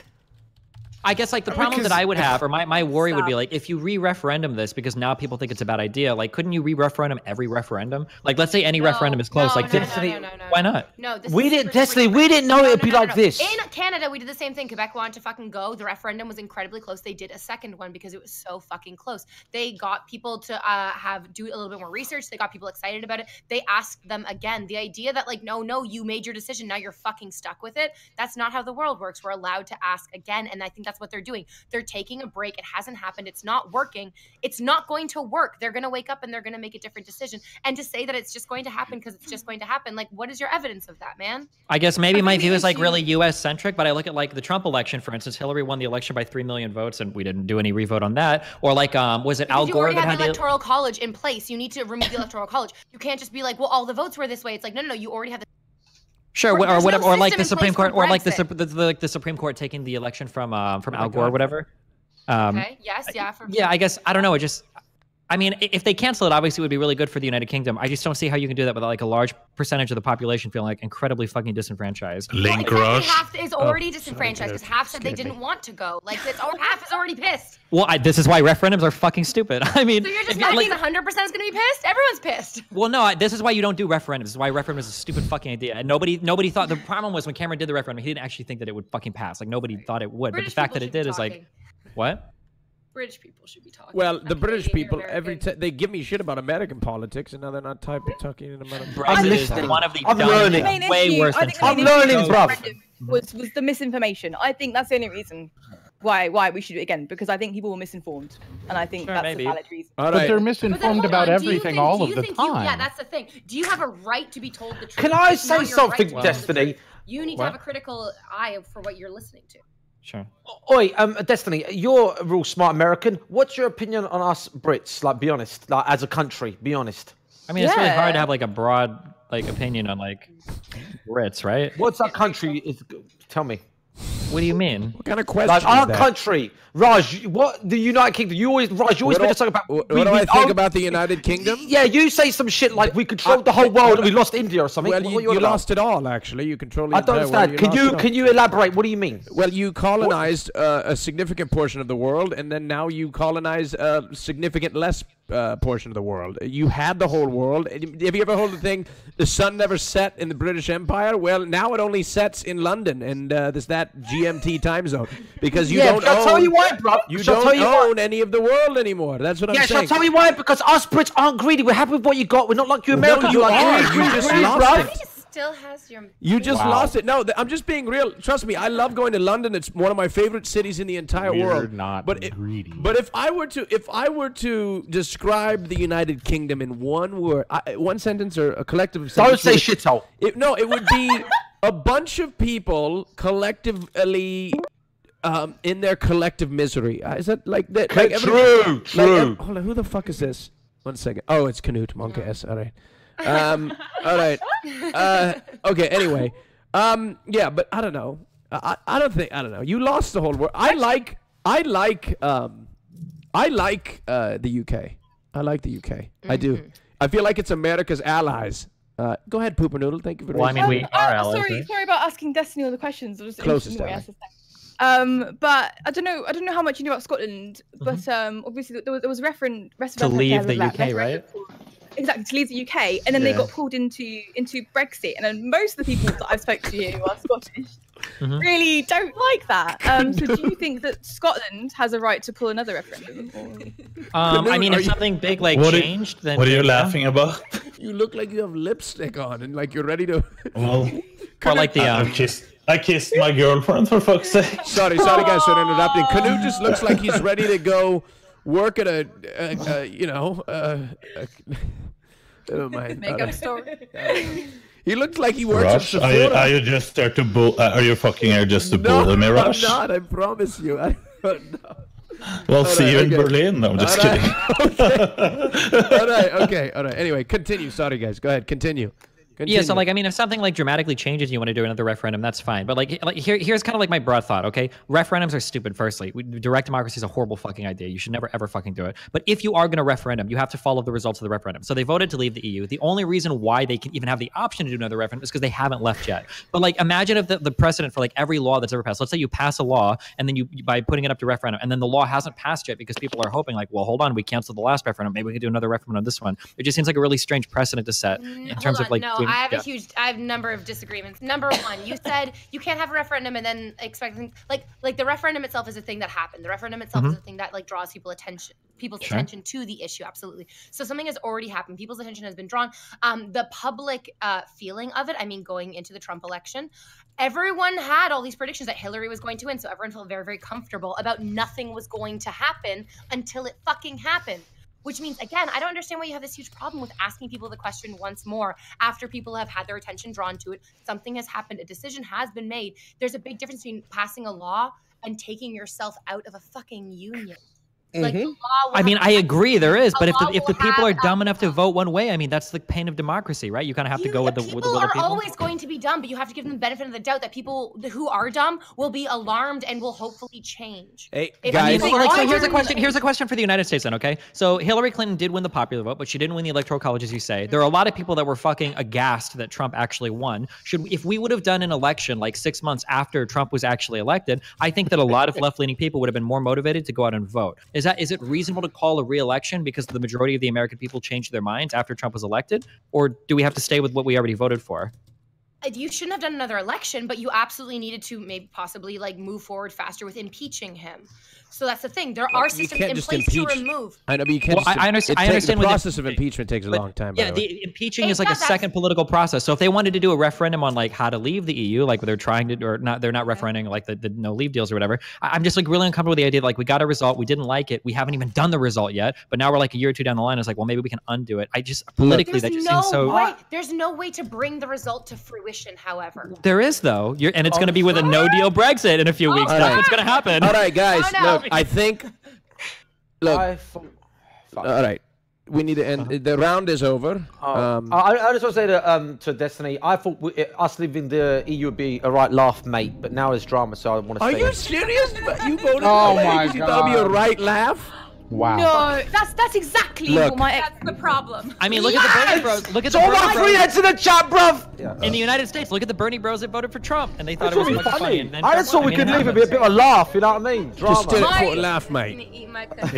I guess like the problem that I would have, or my worry would be like, if you re-referendum this because now people think it's a bad idea, like couldn't you re-referendum every referendum? Like let's say any referendum is close, like Destiny, why not? No, this We is didn't, super Destiny, different. we didn't know it'd be like No. this. In Canada, we did the same thing. Quebec wanted to fucking go. The referendum was incredibly close. They did a second one because it was so fucking close. They got people to do a little bit more research. They got people excited about it. They asked them again. The idea that like, no, you made your decision. Now you're fucking stuck with it. That's not how the world works. We're allowed to ask again. And I think that's what they're doing. They're taking a break. It hasn't happened. It's not working. It's not going to work. They're going to wake up and they're going to make a different decision. And to say that it's just going to happen because it's just going to happen, like, what is your evidence of that, man? I guess maybe my think view the is like issue- really U.S. centric, but I look at like the Trump election, for instance. Hillary won the election by 3 million votes, and we didn't do any revote on that. Or like, was it Al You Gore already that have had the the electoral college in place. You need to remove the electoral college. You can't just be like, well, all the votes were this way. It's like, no, you already have the Sure, There's or no whatever, or like system the in Supreme place Court, for or like Brexit. the Supreme Court taking the election from Al Gore, whatever. Okay. Yes. Yeah. Yeah, I guess I don't know. It just, I mean, if they cancel it, obviously it would be really good for the United Kingdom. I just don't see how you can do that with like a large percentage of the population feeling like incredibly fucking disenfranchised. Link Exactly, rush. half is already disenfranchised because half said they didn't want to go. Like half is already pissed. Well, this is why referendums are fucking stupid. I mean, So you're just if you- like 100% is going to be pissed. Everyone's pissed. well, no, this is why you don't do referendums. This is why referendum is a stupid fucking idea. And nobody thought, the problem was when Cameron did the referendum, he didn't actually think that it would fucking pass. Like nobody thought it would. British but the fact people that it should be did is like, talking. what? British people should be talking. Well, the British Canadian people, American. they give me shit about American politics, and now they're not talking in American. Brexit is one of the I'm learning. main way issue, worse I than think the I'm main learning, issue bruv. was the misinformation. I think that's the only reason why we should do it again, because I think people were misinformed, and I think that's maybe. a valid reason. All But right. they're But then misinformed hold about on, do you everything think- all do of you the think time. yeah, that's the thing. Do you have a right to be told the truth? Can I It's not say your right something, to be told the Destiny? truth. You need to have a critical eye for what you're listening to. Sure. Oi, Destiny, you're a real smart American. What's your opinion on us Brits? Like, be honest. Like, as a country, be honest. I mean, it's really hard to have like a broad like opinion on like Brits, right? What's our country? Tell me. What do you mean? What kind of question Like is our that? country, Raj. What the United Kingdom? You always, Raj. You always What make do- us talk about. What do I think about the United Kingdom? Yeah, you say some shit like we controlled the whole world and we lost India or something. Well, What you, are on you about? lost it all, actually. You control the I don't entire world. understand. Can you elaborate? What do you mean? Well, you colonized a significant portion of the world, and then now you colonize a significant less portion of the world. You had the whole world. Have you ever heard the thing, the sun never set in the British Empire? Well, now it only sets in London, and there's that GMT time zone. Because you don't I'll tell own, you why, bro. you Shall I don't tell you why? own any of the world anymore. That's what I'm Yes, saying. I'll tell you why. Because us Brits aren't greedy. We're happy with what you got. We're not like you No, Americans. you You're like, are. greed, You just greed, lost bro. it. Still has your. You just Wow. lost it. No, I'm just being real. Trust me, I love going to London. It's one of my favorite cities in the entire We're world. not greedy. But if I were to describe the United Kingdom in one word, one sentence or a collective of Don't sentences, say shithole. No, it would be a bunch of people collectively. In their collective misery. Is that like that? Like True. hold on, who the fuck is this? 1 second. Oh, it's Canute Monk S. All right. All right. Okay. Anyway. Yeah, but I don't know. I don't know. You lost the whole world. I like the UK. I like the UK. I do. I feel like it's America's allies. Go ahead, Pooper Noodle. Thank you for. Well, I mean, we are allies. Sorry about asking Destiny all the questions. I was Closest interested in what he ally. has to say. But I don't know how much you know about Scotland, but obviously there was reference To leave the UK, right? Exactly, to leave the UK, and then they Yeah. got pulled into Brexit, and then most of the people that I've spoken to who are Scottish really don't like that. So do you think that Scotland has a right to pull another referendum? I mean, if something big like changed, then What are you yeah. laughing about? You look like you have lipstick on and like you're ready to. Well, Or like the I kissed my girlfriend for fuck's sake. Sorry guys for interrupting. Canute just looks like he's ready to go work at never mind. Makeup store. He looks like he works Rush, at are Sephora. you just there to bull? Are you fucking here just to No, bully me, I'm Rush? not. I promise you. I don't know. Well, see you in Berlin. No, I'm just All right, kidding. All right. Anyway, continue. Sorry, guys. Go ahead. Continue. Yeah, so like I mean, if something like dramatically changes, and you want to do another referendum, that's fine. But like here's kind of like my broad thought. Okay, referendums are stupid. Firstly, direct democracy is a horrible fucking idea. You should never ever fucking do it. But if you are going to referendum, you have to follow the results of the referendum. So they voted to leave the EU. The only reason why they can even have the option to do another referendum is because they haven't left yet. But like, imagine if the precedent for like every law that's ever passed. Let's say you pass a law and then you by putting it up to referendum, and then the law hasn't passed yet because people are hoping like, well, hold on, we canceled the last referendum. Maybe we can do another referendum on this one. It just seems like a really strange precedent to set in terms of like. No, doing, I have yeah. I have a number of disagreements. Number one, you said you can't have a referendum and then expect like the referendum itself is a thing that happened. The referendum itself is a thing that like draws people's attention to the issue. Absolutely. So something has already happened. People's attention has been drawn. The public feeling of it. I mean, going into the Trump election, everyone had all these predictions that Hillary was going to win. So everyone felt very, very comfortable about nothing was going to happen until it fucking happened. Which means, again, I don't understand why you have this huge problem with asking people the question once more after people have had their attention drawn to it. Something has happened. A decision has been made. There's a big difference between passing a law and taking yourself out of a fucking union. Like, the law will I mean, have- I agree there is, but a if the law will people are have- dumb enough to vote one way, I mean, that's the pain of democracy, right? You kind of have to go with the will People of are people. always going to be dumb, but you have to give them the benefit of the doubt that people who are dumb will be alarmed and will hopefully change. Hey, If guys. people Like, so are here's a dumb, question. Here's a question for the United States, then. Okay, so Hillary Clinton did win the popular vote, but she didn't win the electoral college, as you say. There are a lot of people that were fucking aghast that Trump actually won. If we would have done an election like 6 months after Trump was actually elected, I think that a lot of left-leaning people would have been more motivated to go out and vote. Is it reasonable to call a re-election because the majority of the American people changed their minds after Trump was elected, or do we have to stay with what we already voted for? You shouldn't have done another election, but you absolutely needed to maybe possibly like move forward faster with impeaching him. So that's the thing. There are systems in place to remove. I know, but you can't. Well, I understand. The process of impeachment takes a long time. Yeah, the impeaching is like a second political process. So if they wanted to do a referendum on like how to leave the EU, like they're trying to, or not, they're not referending like the no leave deals or whatever. I'm just like really uncomfortable with the idea that like we got a result, we didn't like it, we haven't even done the result yet, but now we're like a year or two down the line. It's like, well, maybe we can undo it. I just politically that just seems so. There's no way to bring the result to fruition. However, there is though, and it's going to be with a no deal Brexit in a few weeks. That's what's going to happen. All right, guys, look, I think. Look, all right, we need to end. The round is over. I just want to say to Destiny, I thought us leaving the EU would be a right laugh, mate, but now it's drama, so I want to. Are you serious? You voted for it because you thought it'd be a right laugh? Wow. No, that's exactly what that's the problem. I mean, look at the Bernie Bros. Look at the Bernie Bernie Bros. Heads in the chat, bruv. In the United States, look at the Bernie Bros that voted for Trump, and they thought it was fucking funny. And then I just thought we could leave it be a bit of a laugh. You know what I mean? Drama. Just did it for a laugh, mate.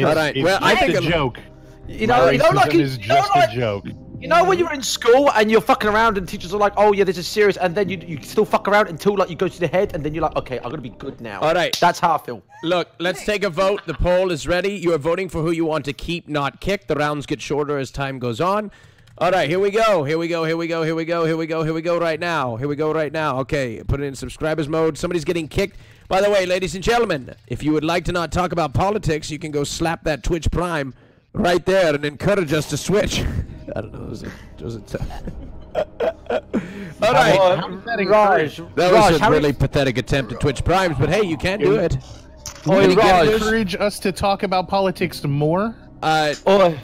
All right. Well, I think a joke. You know, like is just a joke. You know when you're in school and you're fucking around and teachers are like, "Oh yeah, this is serious," and then you still fuck around until like you go to the head, and then you're like, "Okay, I'm gonna be good now." All right. That's how I feel. Look, let's take a vote. The poll is ready. You are voting for who you want to keep, not kick. The rounds get shorter as time goes on. All right, here we go. Here we go. Here we go. Here we go. Here we go. Here we go right now. Here we go right now. Okay, put it in subscribers mode. Somebody's getting kicked. By the way, ladies and gentlemen, if you would like to not talk about politics, you can go slap that Twitch Prime right there and encourage us to switch. I don't know. All right. Raj, that was a really pathetic attempt at Twitch Primes, but hey, you can do it. Raj, encourage us to talk about politics more? No, I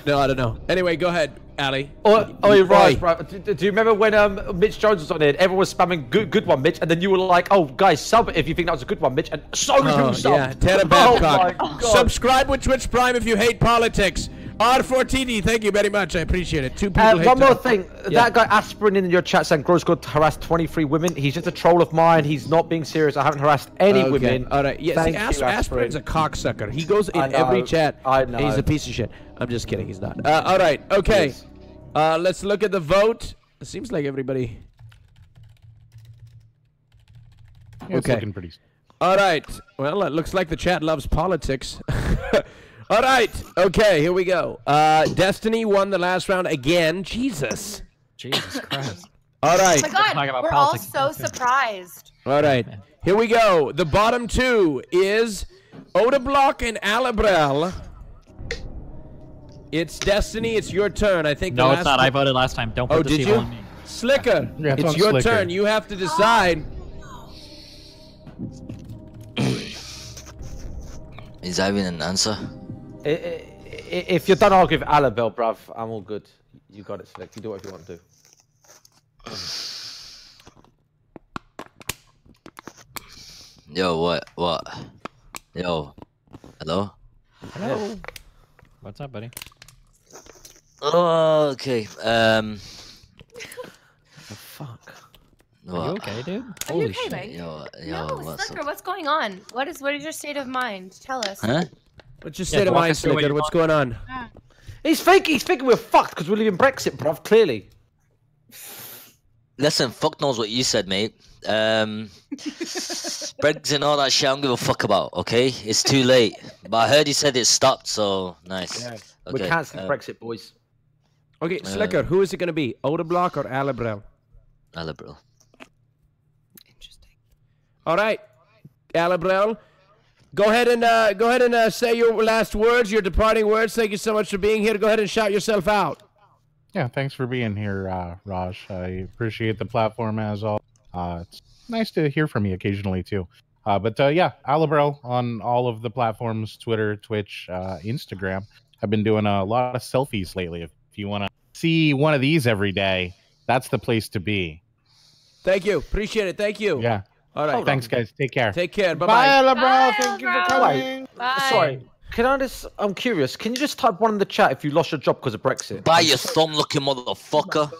don't know. Anyway, go ahead, Ali. Raj, bro, do you remember when Mitch Jones was on it? Everyone was spamming good one, Mitch, and then you were like, "Oh, guys, sub if you think that was a good one, Mitch," and so many people subbed. Yeah, Tara Babcock. Subscribe with Twitch Prime if you hate politics. R4TD, thank you very much. I appreciate it. 2 people hate one more thing. That guy Aspirin in your chat saying Gross got harassed 23 women. He's just a troll of mine. He's not being serious. I haven't harassed any women. All right. Yes, Aspirin's a cocksucker. He goes in every chat. I know. He's a piece of shit. I'm just kidding. He's not. All right. Okay. Let's look at the vote. It seems like everybody. Yeah, it's looking pretty. All right. Well, it looks like the chat loves politics. All right. Okay, here we go. Destiny won the last round again. Jesus Christ. All right. Oh my God, we're all so surprised. All right. Here we go. The bottom two is Odablock and Alabrel. It's Destiny. It's your turn. I think. No, it's not. I voted last time. Don't put the seal on me. Sliker. Yeah, it's your turn. You have to decide. Is that even an answer? If you're done, I'll give Alabel, bruv. I'm all good. You got it, Slick. You do whatever you want to do. Yo, what? Yo, hello? Hello. What's up, buddy? Oh, okay. The fuck? Are you okay, dude? Are you okay, mate? Yo, Sliker, what's going on? What is your state of mind? Tell us. Huh? What's your state of mind, Sliker? What's going on? He's thinking we're fucked because we're leaving Brexit, bruv, clearly. Listen, fuck knows what you said, mate. Brexit and all that shit I don't give a fuck about, okay? It's too late. But I heard you said it stopped, so nice. Yeah. Okay, we're cancelling Brexit, boys. Okay, Sliker, who is it going to be? Odablock or Alabrel? Alabrel. Interesting. All right, Alabrel. Go ahead and say your last words, your departing words. Thank you so much for being here. Go ahead and shout yourself out. Yeah, thanks for being here, Raj. I appreciate the platform as all. It's nice to hear from you occasionally too. But yeah, Alabrel on all of the platforms: Twitter, Twitch, Instagram. I've been doing a lot of selfies lately. If you want to see one of these every day, that's the place to be. Thank you. Appreciate it. Thank you. Yeah. All right. Thanks, guys. Take care. Take care. Bye-bye. Bye, Alabrel. Thank you for coming. Bye. Sorry. I'm curious. Can you just type one in the chat if you lost your job because of Brexit? By your thumb-looking motherfucker.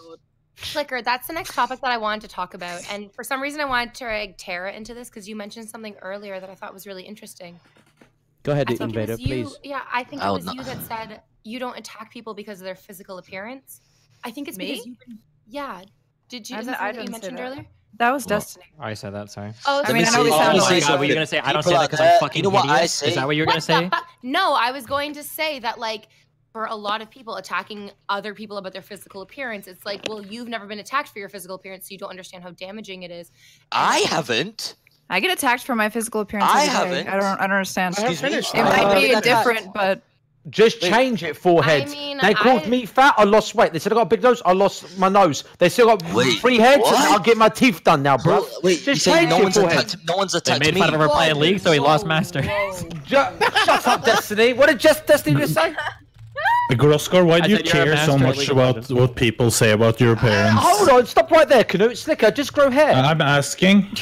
Sliker, that's the next topic that I wanted to talk about. And for some reason, I wanted to drag Tara into this because you mentioned something earlier that I thought was really interesting. Go ahead, Invader, please. Yeah, I think it was you that said you don't attack people because of their physical appearance. I think it's because you... Yeah. Did you? Isn't that what you mentioned earlier? That was Destiny. I said that. Sorry. Oh, I mean, I know we sound like. Were you gonna say I don't say that because I'm fucking hideous? Is that what you're gonna say? No, I was going to say that like for a lot of people attacking other people about their physical appearance, it's like, well, you've never been attacked for your physical appearance, so you don't understand how damaging it is. I haven't. I get attacked for my physical appearance. I every day. haven't. I don't understand. It might be different, but. Just change it, forehead. I mean, they called me fat, I lost weight. They said I got a big nose, I lost my nose. They still got 3 heads, and I'll get my teeth done now, bro. Wait, just you say change no it, one's forehead. attacked? No one's attacked They made me. fun of her playing League, so he lost Master. Shut up, Destiny. What did Destiny just say? Groskar, why do you care so much about what people say about your appearance? Hold on, stop right there, Canute. Sliker, just grow hair. I'm asking.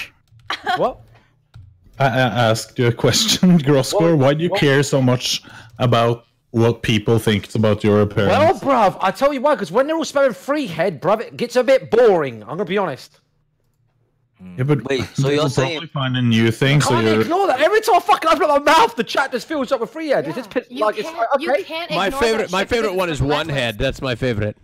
What? I asked you a question, Groskar. Why do you care so much about what people think about your appearance? Well, bruv, I tell you why, because when they're all spamming free head, bruv, it gets a bit boring. I'm gonna be honest. Yeah, but wait, so you're saying probably find a new thing. So Can't you're ignore that. Every time I fucking open up my mouth, the chat just fills up with free head. It's just like it's okay. You can't My ignore favorite, that my shit 'cause favorite it's one is one head. That's my favorite.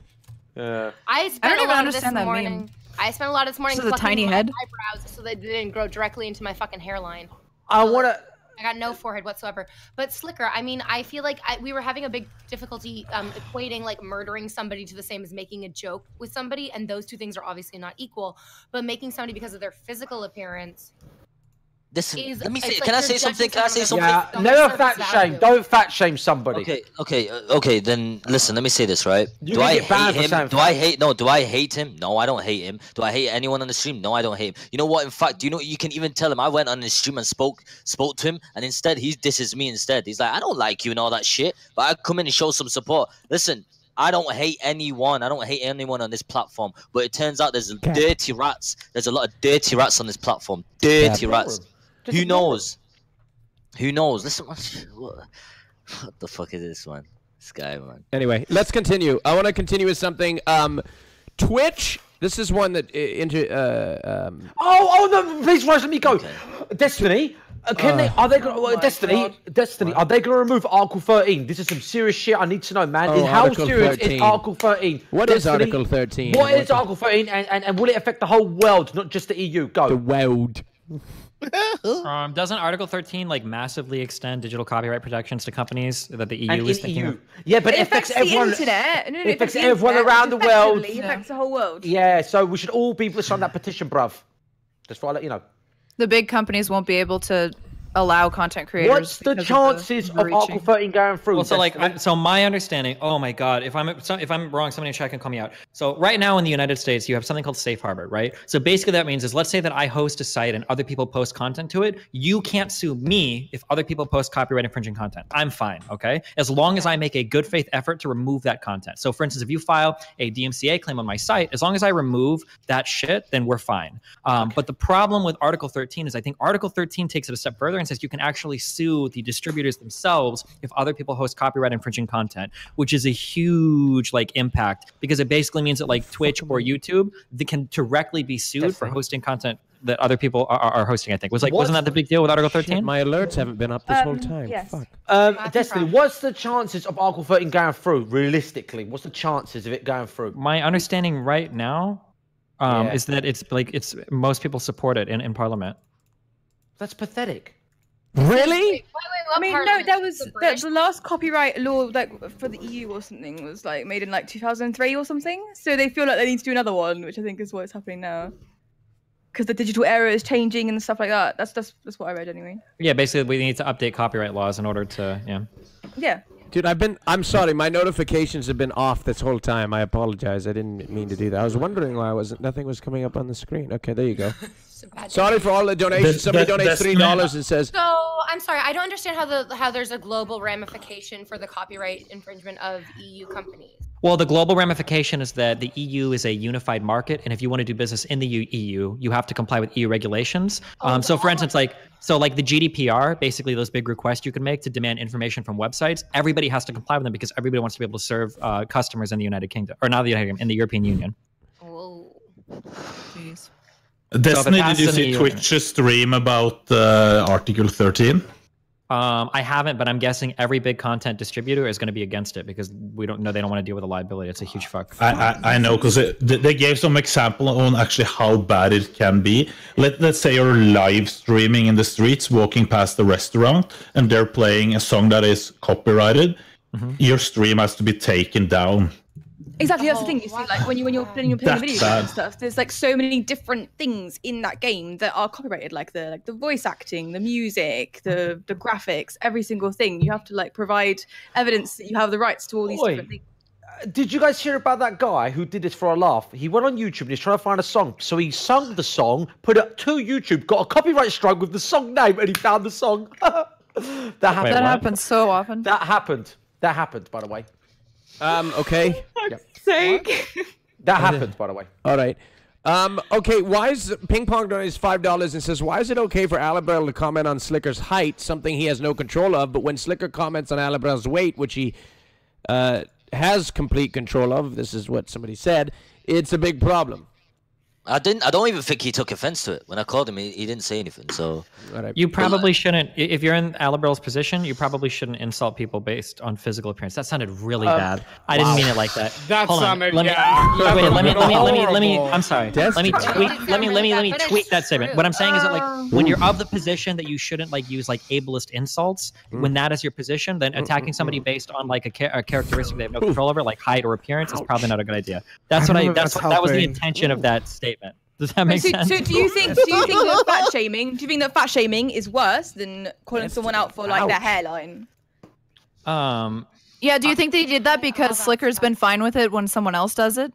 I spent don't a even lot understand of this that morning. meme. I spent a lot of this morning This is a plucking tiny my head? eyebrows so they didn't grow directly into my fucking hairline. I wanna. I got no forehead whatsoever. But Sliker, I mean, I feel like we were having a big difficulty equating like murdering somebody to the same as making a joke with somebody, and those two things are obviously not equal. But making somebody because of their physical appearance. Listen, let me it's say. like Can I you're say something? judging Can I say someone something? Yeah, on never surface fat value. shame. Don't fat shame somebody. Okay. Then listen. Let me say this, right? You Do can I get banned hate for him? saying Do I hate? No. Do I hate him? No, I don't hate him. Do I hate anyone on the stream? No, I don't hate him. You know what? In fact, do you know you can even tell him? I went on his stream and spoke to him, and instead he disses me. Instead, he's like, I don't like you and all that shit, but I come in and show some support. Listen. I don't hate anyone. I don't hate anyone on this platform. But it turns out there's dirty rats. There's a lot of dirty rats on this platform. Dirty rats. Who knows? Who knows? Listen, what the fuck is this, man? This guy, man. Anyway, let's continue. I want to continue with something. Twitch. This is one that Oh no! Please, Raj, let me go. Okay. Destiny. Can they? Are they going? Destiny. Are they going to remove Article 13? This is some serious shit. I need to know, man. Oh, How Article serious 13. is Article 13? What is Article 13? What is Article 13? And will it affect the whole world, not just the EU? Go. The world. Doesn't Article 13 like massively extend digital copyright protections to companies that the EU And is in thinking EU. of? Yeah, but it affects everyone. The internet. And It affects everyone around the world. It affects the whole world. Yeah, so we should all be signing that petition, bruv. Just for I let you know. The big companies won't be able to allow content creators. What's the chances of Article 13 going through? Well, so like, so my understanding. Oh my God, if I'm wrong, somebody in chat can call me out. So right now in the United States, you have something called safe harbor, right? So basically, that means is let's say that I host a site and other people post content to it. You can't sue me if other people post copyright infringing content. I'm fine, okay? As long as I make a good faith effort to remove that content. So for instance, if you file a DMCA claim on my site, as long as I remove that shit, then we're fine. But the problem with Article 13 is I think Article 13 takes it a step further and says you can actually sue the distributors themselves if other people host copyright infringing content, which is a huge like impact because it basically means that like Twitch or YouTube, they can directly be sued for hosting content that other people are hosting. I think wasn't that the big deal with Article 13? Shit, my alerts haven't been up this whole time. Yes. Fuck. Destiny, what's the chances of Article 13 going through realistically? What's the chances of it going through? My understanding right now is that it's most people support it in Parliament. That's pathetic. Really? I mean, no, that was the last copyright law like for the EU or something was like made in like 2003 or something. So they feel like they need to do another one, which I think is what's happening now. Because the digital era is changing and stuff like that. That's what I read anyway. Yeah, basically we need to update copyright laws in order to Yeah. Dude, I'm sorry, my notifications have been off this whole time. I apologize. I didn't mean to do that. I was wondering why nothing was coming up on the screen. Okay, there you go. Sorry for all the donations. Somebody donates $3 and says. So I'm sorry, I don't understand how there's a global ramification for the copyright infringement of EU companies. Well, the global ramification is that the EU is a unified market, and if you want to do business in the EU, you have to comply with EU regulations. So, for instance, like the GDPR, basically those big requests you can make to demand information from websites, everybody has to comply with them because everybody wants to be able to serve customers in the United Kingdom, or not the United Kingdom, in the European Union. Whoa. Jeez. Destiny, did you see Twitch's stream about Article 13? I haven't, but I'm guessing every big content distributor is going to be against it because we don't know they don't want to deal with the liability. It's a huge fuck. I know, because they gave some example on actually how bad it can be. Let's say you're live streaming in the streets, walking past the restaurant, and they're playing a song that is copyrighted. Your stream has to be taken down. Exactly, that's the thing. You see, like when you're playing a video game and stuff, there's like so many different things in that game that are copyrighted, like the voice acting, the music, the graphics, every single thing. You have to like provide evidence that you have the rights to all these different things. Did you guys hear about that guy who did this for a laugh? He went on YouTube and he's trying to find a song. So he sung the song, put it to YouTube, got a copyright strike with the song name, and he found the song. That happens so often. That happened, by the way. Okay. That happened, by the way. All right. Okay, why is Ping Pong donates $5 and says, why is it okay for Alibrel to comment on Sliker's height, something he has no control of, but when Sliker comments on Alibrel's weight, which he has complete control of, this is what somebody said, it's a big problem. I don't even think he took offense to it. When I called him, he didn't say anything. So you probably shouldn't. If you're in Alibrel's position, you probably shouldn't insult people based on physical appearance. That sounded really bad. I didn't mean it like that. That sounded let me. I'm sorry. Let me tweak that statement. What I'm saying is that like when you're of the position that you shouldn't like use like ableist insults. When that is your position, then attacking somebody based on like a characteristic they have no control over, like height or appearance, is probably not a good idea. That was the intention of that statement. Does that make sense? So do you think that fat shaming? Do you think that fat shaming is worse than calling someone out for like their hairline? Yeah. Do you think they did that because Sliker's been fine with it when someone else does it,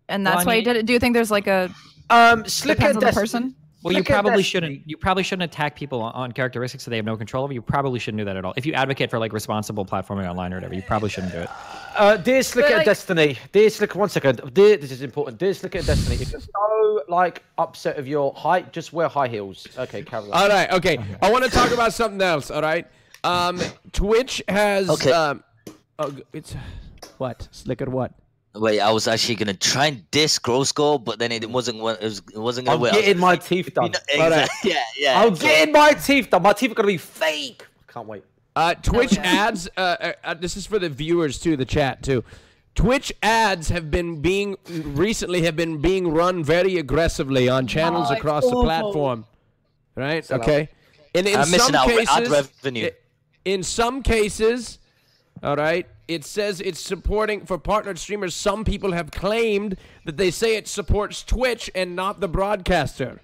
and that's why he did it? Do you think there's like a Sliker on the person? Well, you probably shouldn't. You probably shouldn't attack people on characteristics that they have no control over. You probably shouldn't do that at all. If you advocate for like responsible platforming online or whatever, you probably shouldn't do it. Dear Sliker and Destiny, dear Sliker, 1 second. This is important. Dear Sliker and Destiny, if you're so like upset of your height, just wear high heels. Okay, carry on. All right, okay. I want to talk about something else. All right. Twitch has. Okay. It's what Sliker? What? Wait, I was actually gonna try and diss Gross Go, but then it wasn't. It wasn't gonna. I'm getting my teeth done. Exactly. Yeah. I'm getting my teeth done. My teeth are gonna be fake. Can't wait. Twitch ads. This is for the viewers too, the chat too. Twitch ads have been being run very aggressively on channels across the platform. Right? Okay. And in some cases, ad revenue. In some cases, all right. It says it's supporting for partnered streamers. Some people have claimed that they say it supports Twitch and not the broadcaster.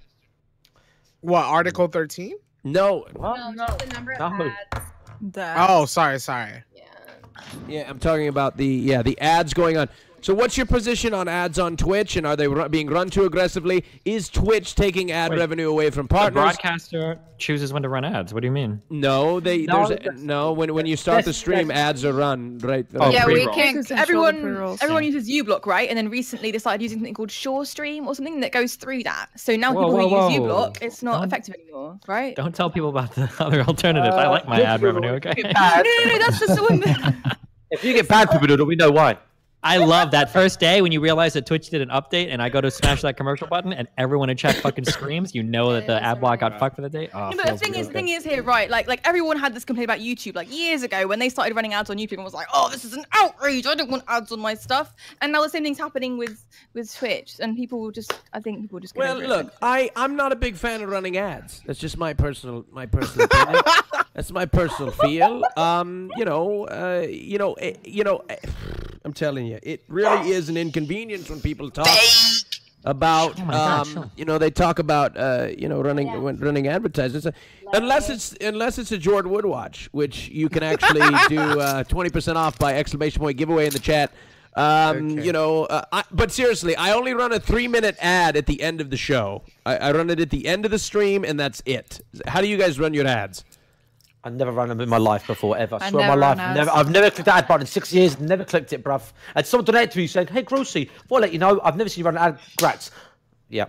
What, Article 13? No. No, just the number of ads. Oh, sorry. Yeah, I'm talking about the ads going on. So what's your position on ads on Twitch, and are they being run too aggressively? Is Twitch taking ad revenue away from partners? The broadcaster chooses when to run ads. What do you mean? No, when you start the stream, ads are run, right? Yeah, we can't. Everyone uses uBlock, right? And then recently they started using something called SureStream or something that goes through that. So now people who use uBlock, it's not effective anymore, right? Don't tell people about the other alternatives. I like my ad revenue, okay? No, that's just the one. If you get banned, people we know why. I love that first day when you realize that Twitch did an update and I go to smash that commercial button and everyone in chat fucking screams. You know that the ad block got fucked for the day. Oh, but the thing is here, right? Like everyone had this complaint about YouTube like years ago when they started running ads on YouTube and was like, oh, this is an outrage. I don't want ads on my stuff. And now the same thing's happening with Twitch, and people will just, I think people just. Well, look, I'm not a big fan of running ads. That's just my personal opinion. That's my personal feel. I'm telling you, it really is an inconvenience when people talk about, they talk about, running advertisements. Unless it's a Jordan Wood watch, which you can actually do 20% off by ! Giveaway in the chat. But seriously, I only run a 3-minute ad at the end of the show. I run it at the end of the stream, and that's it. How do you guys run your ads? I've never run them in my life before, ever. I swear on my life. I've never clicked the ad button in 6 years. Never clicked it, bruv. And someone donated to me saying, hey, Grossy, before I let you know, I've never seen you run an ad. Grats. Yeah.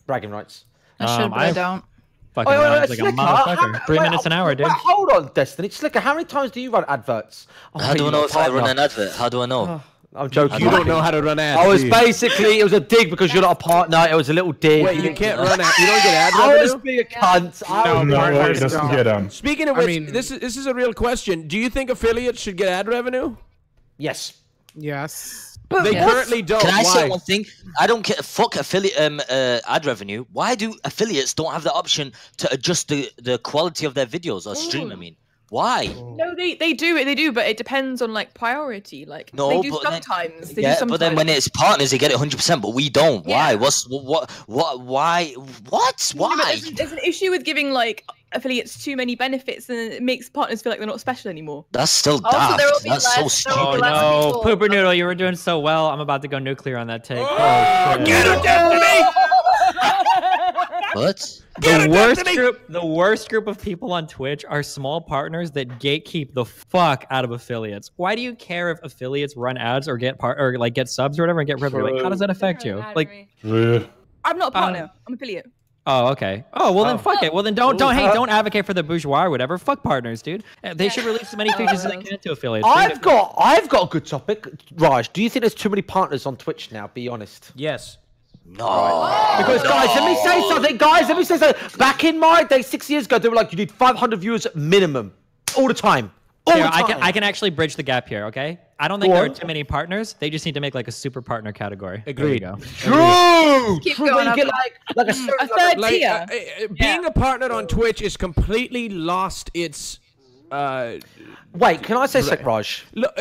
Bragging rights. I should, but I don't. Fucking like a motherfucker. 3 minutes an hour, dude. Hold on, Destiny. Sliker, how many times do you run adverts? How do I know if I run an advert? How do I know? I'm joking. You don't know how to run ads. I was do you? basically, it was a dig because you're not a partner. It was a little dig. Wait, you can't run ad. You don't get ad revenue? I was being a cunt. No, it doesn't get Speaking of which, this is a real question. Do you think affiliates should get ad revenue? Yes. Yes. They currently don't. Can I say Why? one thing? I don't care. Fuck affiliate ad revenue. Why do affiliates don't have the option to adjust the quality of their videos or stream? I mean, why? No, they do, but it depends on like priority. Like No, they do but then- sometimes. They Yeah, do sometimes. but then when it's partners, they get it 100%. But we don't. Why? Why? What? Why? There's an issue with giving like affiliates too many benefits, and it makes partners feel like they're not special anymore. That's still Also, daft. there will be That's so less- stupid. Oh no, Pooper Noodle, you were doing so well. I'm about to go nuclear on that take. Oh, get him, Destiny! What? The worst group of people on Twitch are small partners that gatekeep the fuck out of affiliates. Why do you care if affiliates run ads or get get subs or whatever and get revenue? Like, how does that affect you? Like, I'm not a partner. I'm affiliate. oh, okay. Oh, well then fuck it. Well then don't advocate for the bourgeois or whatever. Fuck partners, dude. They should release as many features as they can to affiliates. I've got a good topic. Raj, do you think there's too many partners on Twitch now? Be honest. Yes. No. Because guys, let me say something. Guys, let me say something. Back in my day, 6 years ago, they were like, you need 500 viewers minimum, all the time. Here, I can actually bridge the gap here. Okay. I don't think there are too many partners. They just need to make like a super partner category. Agreed. There you go. True. Keep True. going You up. get like a third tier. Being a partner on Twitch is completely lost its. Wait, can I say something, Raj? Look,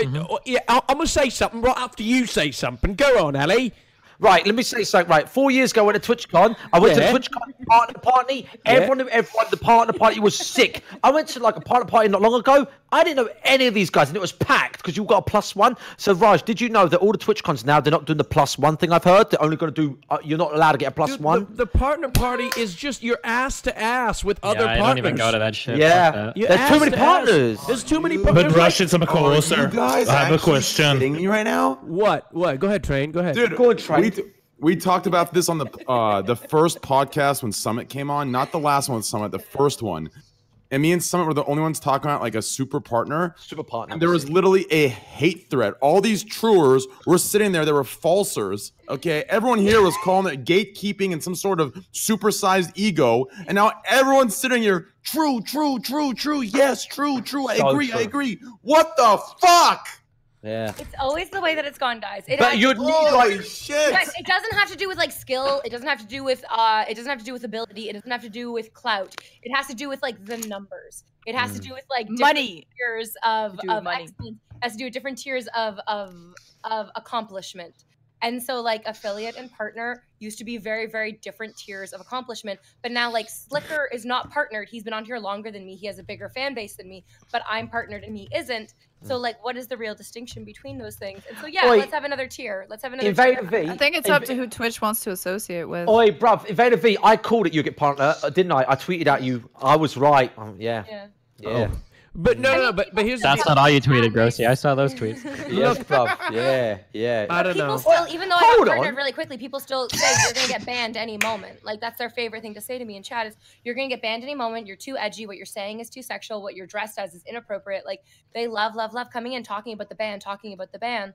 yeah, I'm gonna say something right after you say something. Go on, Ali. Right, let me say something. Right, 4 years ago, I went to TwitchCon. I went to TwitchCon partner party. Everyone, the partner party was sick. I went to like a partner party not long ago. I didn't know any of these guys, and it was packed because you got a +1. So, Raj, did you know that all the TwitchCons now they're not doing the +1 thing? I've heard they're only going to do. You're not allowed to get a +1. The partner party is just your ass to ass with other I partners. don't even go to that shit. Yeah, there's too many partners. There's too many partners. But Rush, it's a closer. guys I have a actually question. kidding me right now? What? Go ahead, Train. Go ahead. Dude, we talked about this on the first podcast when Summit came on, not the last one with Summit, the first one. And me and Summit were the only ones talking about like a super partner. Super partner. And there was literally a hate thread. All these truers were sitting there. They were falsers. Okay, everyone here was calling it gatekeeping and some sort of supersized ego. And now everyone's sitting here. True. Yes, true. I agree. What the fuck? Yeah. It's always the way that it's gone, guys. But you'd need like shit. Guys, it doesn't have to do with like skill. It doesn't have to do with ability. It doesn't have to do with clout. It has to do with like the numbers. It has to do with like Money. tiers of money. excellence. It has to do with different tiers of accomplishment. And so like affiliate and partner used to be very, very different tiers of accomplishment. But now like Sliker is not partnered. He's been on here longer than me. He has a bigger fan base than me, but I'm partnered and he isn't. So like what is the real distinction between those things? And so yeah, let's have another tier. Let's have another Invader tier. V. I think it's up to who Twitch wants to associate with. Oi, bruv, Invader V, I called it you get partner, didn't I? I tweeted at you. I was right. Yeah. But no, but here's That's not all you tweeted, Grossy. I saw those tweets. Yes, bruv. Yeah. I don't know. People still, even though I Hold got on. partnered really quickly, people still say you're gonna get banned any moment. Like that's their favorite thing to say to me in chat is you're gonna get banned any moment. You're too edgy. What you're saying is too sexual. What you're dressed as is inappropriate. Like they love coming in talking about the ban.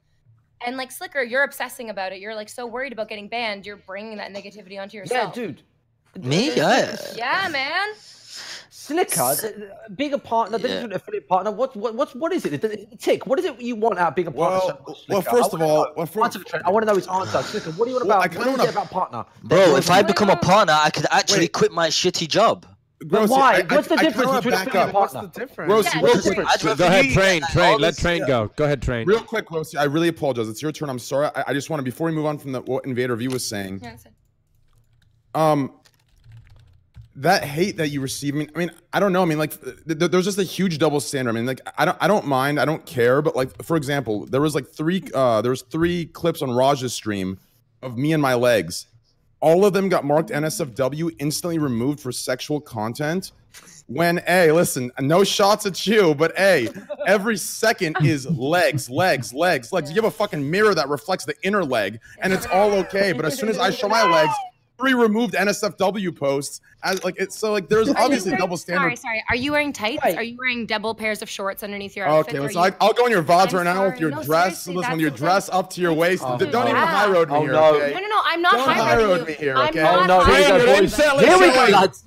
And like Sliker, you're obsessing about it. You're like so worried about getting banned. You're bringing that negativity onto yourself. Yeah, dude. Me? Yeah, man. Sliker, being a partner, an affiliate partner. What is it? Tick. What is it you want out of being a partner? Well, first of all, I want to know his answer. Sliker, what do you want about? What is it about partner? Bro, if I become a partner, I could actually quit my shitty job. But why? What's the difference between affiliate and partner? What's the difference? Real quick. Go ahead, Train. Let Train go. Go ahead, Train. Real quick, Rosie, I really apologize. It's your turn. I'm sorry. I just want to, before we move on from what Invader V was saying. That hate that you receive, I mean, I don't know. I mean, like, there's just a huge double standard. I mean, like, I don't mind, I don't care. But like, for example, there was like three clips on Raj's stream of me and my legs. All of them got marked NSFW, instantly removed for sexual content. When, hey, listen, no shots at you, but hey, every second is legs. You have a fucking mirror that reflects the inner leg, and it's all okay. But as soon as I show my legs, 3 removed NSFW posts. As like it's so like there's obviously double standard. Sorry. Are you wearing tights? Are you wearing double pairs of shorts underneath your outfit? Okay, so I'll go in your VODs right now with your dress. Listen, when your dress up to your waist. Don't even high road me here. Okay? No, I'm not high road me here. Okay. I'm not Here we go, lads.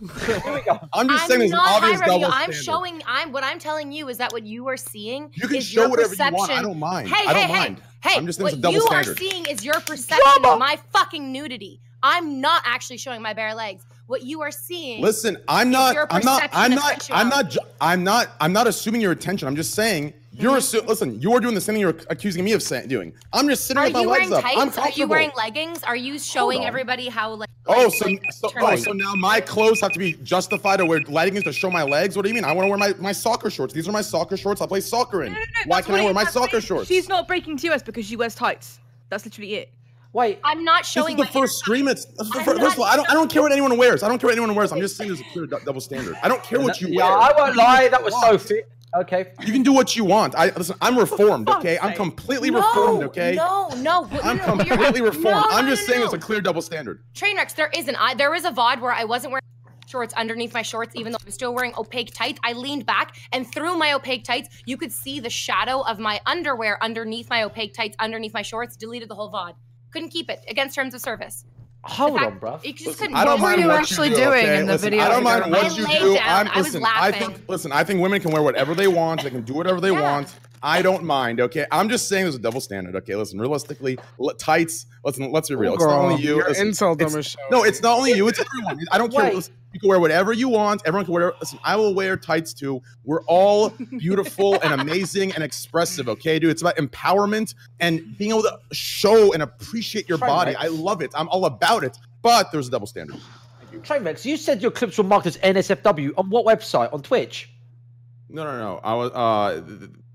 I'm just saying there's an obvious double standard. What I'm telling you is that what you are seeing. You can is show your whatever perception. you want. I don't mind. Hey, I don't mind. I'm just saying it's a double standard. What you are seeing is your perception of my fucking nudity. I'm not actually showing my bare legs. What you are seeing. Listen, I'm not assuming your attention. I'm just saying you're listen, you are doing the same thing you're accusing me of doing. I'm just sitting with my legs up. I'm comfortable. Are you wearing leggings? Are you showing everybody how like so now my clothes have to be justified to wear leggings to show my legs? What do you mean? I want to wear my soccer shorts. These are my soccer shorts I play soccer in. Why can't I wear my soccer shorts? She's not breaking to us because she wears tights. That's literally it. Wait, I'm not showing. This is the first stream. First of all, I don't care what anyone wears. I don't care what anyone wears. I'm just saying there's a clear double standard. I don't care what you wear. Yeah, I won't lie. That was so fit. Okay. You can do what you want. Listen. I'm reformed. Okay. I'm completely reformed. Okay. No. I'm completely reformed. I'm just saying it's a clear double standard. Trainwrecks, there isn't. There was a VOD where I wasn't wearing shorts underneath my shorts, even though I was still wearing opaque tights. I leaned back, and through my opaque tights, you could see the shadow of my underwear underneath my opaque tights, underneath my shorts. Deleted the whole VOD. Couldn't keep it against terms of service. Hold on, bro. What were you actually doing in the video? I don't mind what you do. I think women can wear whatever they want. They can do whatever they want. I don't mind. Okay, I'm just saying there's a double standard. Okay, listen, realistically, tights. Listen, let's be real. It's not only you. No, it's not only you. It's everyone. I don't care. Listen, you can wear whatever you want. Everyone can wear. Listen, I will wear tights too. We're all beautiful and amazing and expressive. Okay, dude. It's about empowerment and being able to show and appreciate your body. I love it. I'm all about it. But there's a double standard. Trainwrecks, you said your clips were marked as NSFW. On what website? On Twitch? No. I was.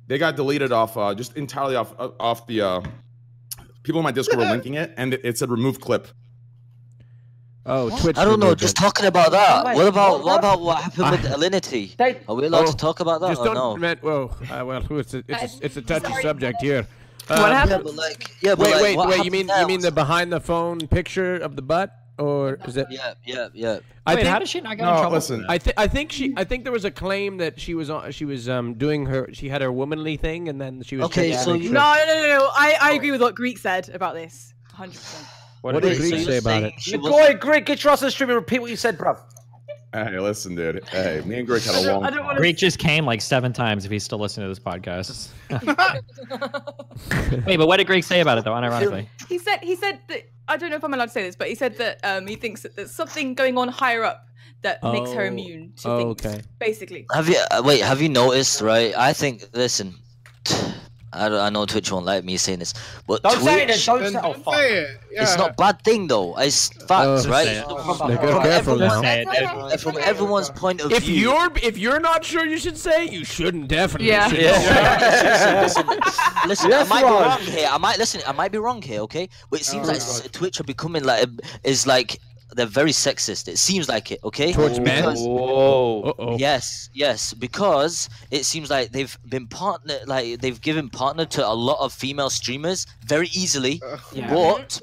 They got deleted off, just entirely off the. People in my Discord were linking it, and it said remove clip. Oh, Twitch. I don't know. Just talking about that. What about what happened with Alinity? Are we allowed to talk about that? Just or no? Well, it's a touchy subject here. What happened? Wait. You mean the behind the phone picture of the butt? Or is it? Yeah. Wait, how did she not get in trouble? Listen, I think there was a claim that she was doing she had her womanly thing, and then she was. Okay, so no. I agree with what Greek said about this. 100%. What did Greek say about it? Go ahead, Greek, get your ass on the stream and repeat what you said, bro. Hey, listen, dude. Hey, me and Greek had a long. Greek just came like 7 times if he's still listening to this podcast. Wait, but what did Greek say about it though? Unironically, he said that I don't know if I'm allowed to say this, but he said that he thinks that there's something going on higher up that makes her immune to things. Okay. Basically. Have you noticed? Right, I think. Listen, I know Twitch won't like me saying this, but don't Twitch, say it. Don't say it. Yeah. It's not a bad thing though. It's facts, right? From everyone's point of view. If you're not sure you should say it, you shouldn't definitely. Listen, I might be wrong here. I might be wrong here. Okay, but it seems like Twitch are becoming they're very sexist. It seems like it, okay? Towards men? Whoa. Yes, because it seems like they've been they've given partner to a lot of female streamers very easily. But